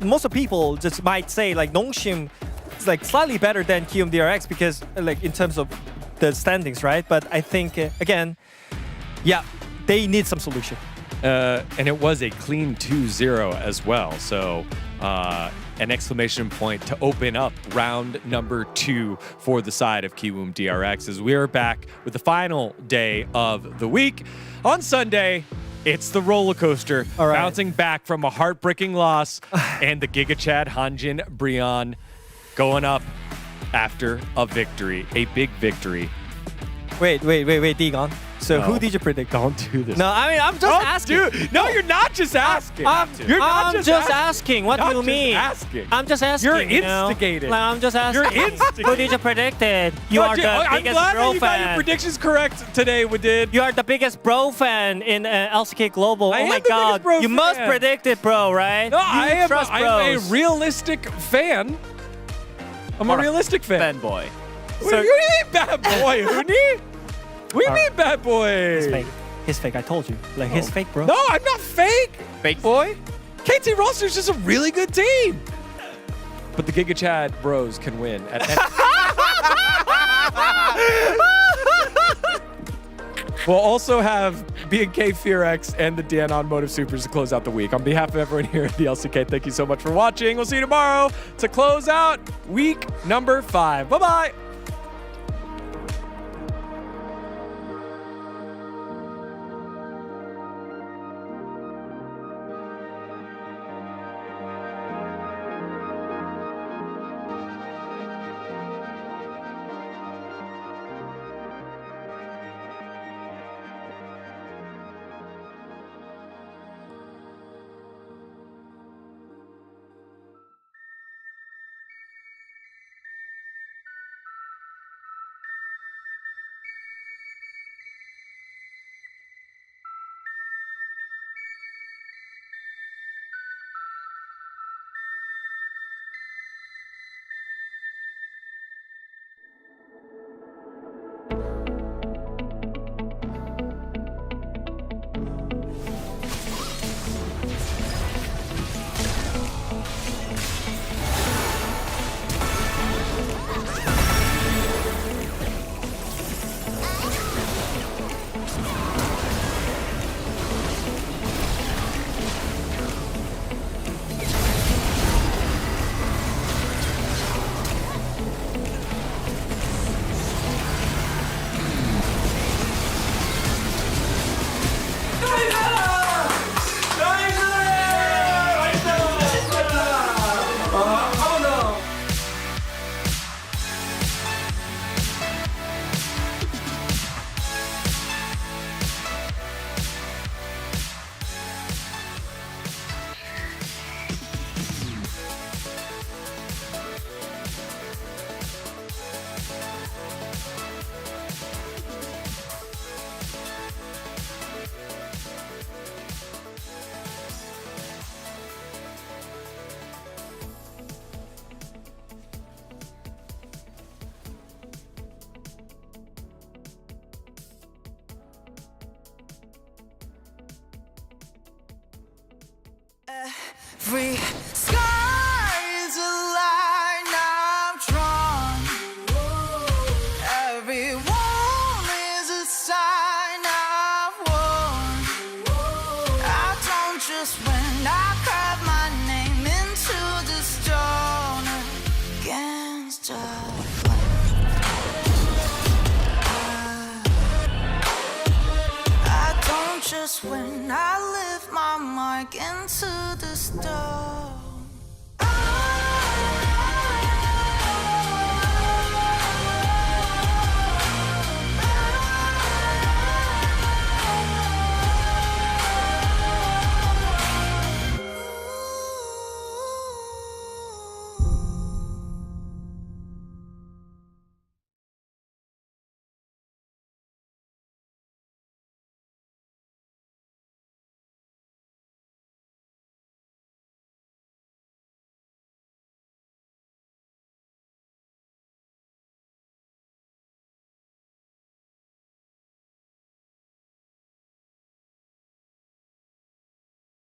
most of people just might say Nongshim is slightly better than Kiwoom DRX because in terms of the standings, right? But I think again, yeah, they need some solution. And it was a clean 2-0 as well. So an exclamation point to open up round number 2 for the side of Kiwoom DRX as we are back with the final day of the week. On Sunday, it's the roller coaster, bouncing back from a heartbreaking loss, and the Giga Chad Hanjin Brion going up after a victory, a big victory. Wait, Digon. So who did you predict? Don't do this. No, I mean, I'm just asking. Dude, no, you're not just asking. I'm just asking. What do you mean? I'm just asking. You're instigated. I'm just asking. You're instigated. Who did you predicted? You are the biggest bro fan. I'm glad that you got your predictions correct today, Wadid. You are the biggest bro fan in LCK Global. I oh my am the god. Bro you fan. must predict it, bro, right? No, I am a realistic fan. I'm a realistic fan. Fanboy. What do you mean, bad boy, Huni? What do you mean, bad boy? He's fake. He's fake. I told you. He's fake, bro. No, I'm not fake. Fake boy? KT roster's just a really good team. But the Giga Chad Bros can win. We'll also have BNK KRX and the DN Automotive Supers to close out the week. On behalf of everyone here at the LCK, thank you so much for watching. We'll see you tomorrow to close out week number 5. Bye-bye. Every sky is a line I've drawn. Every wall is a sign I've worn. I don't just win, I carve my name into the stone against a I don't just win, I live my mark into the stone.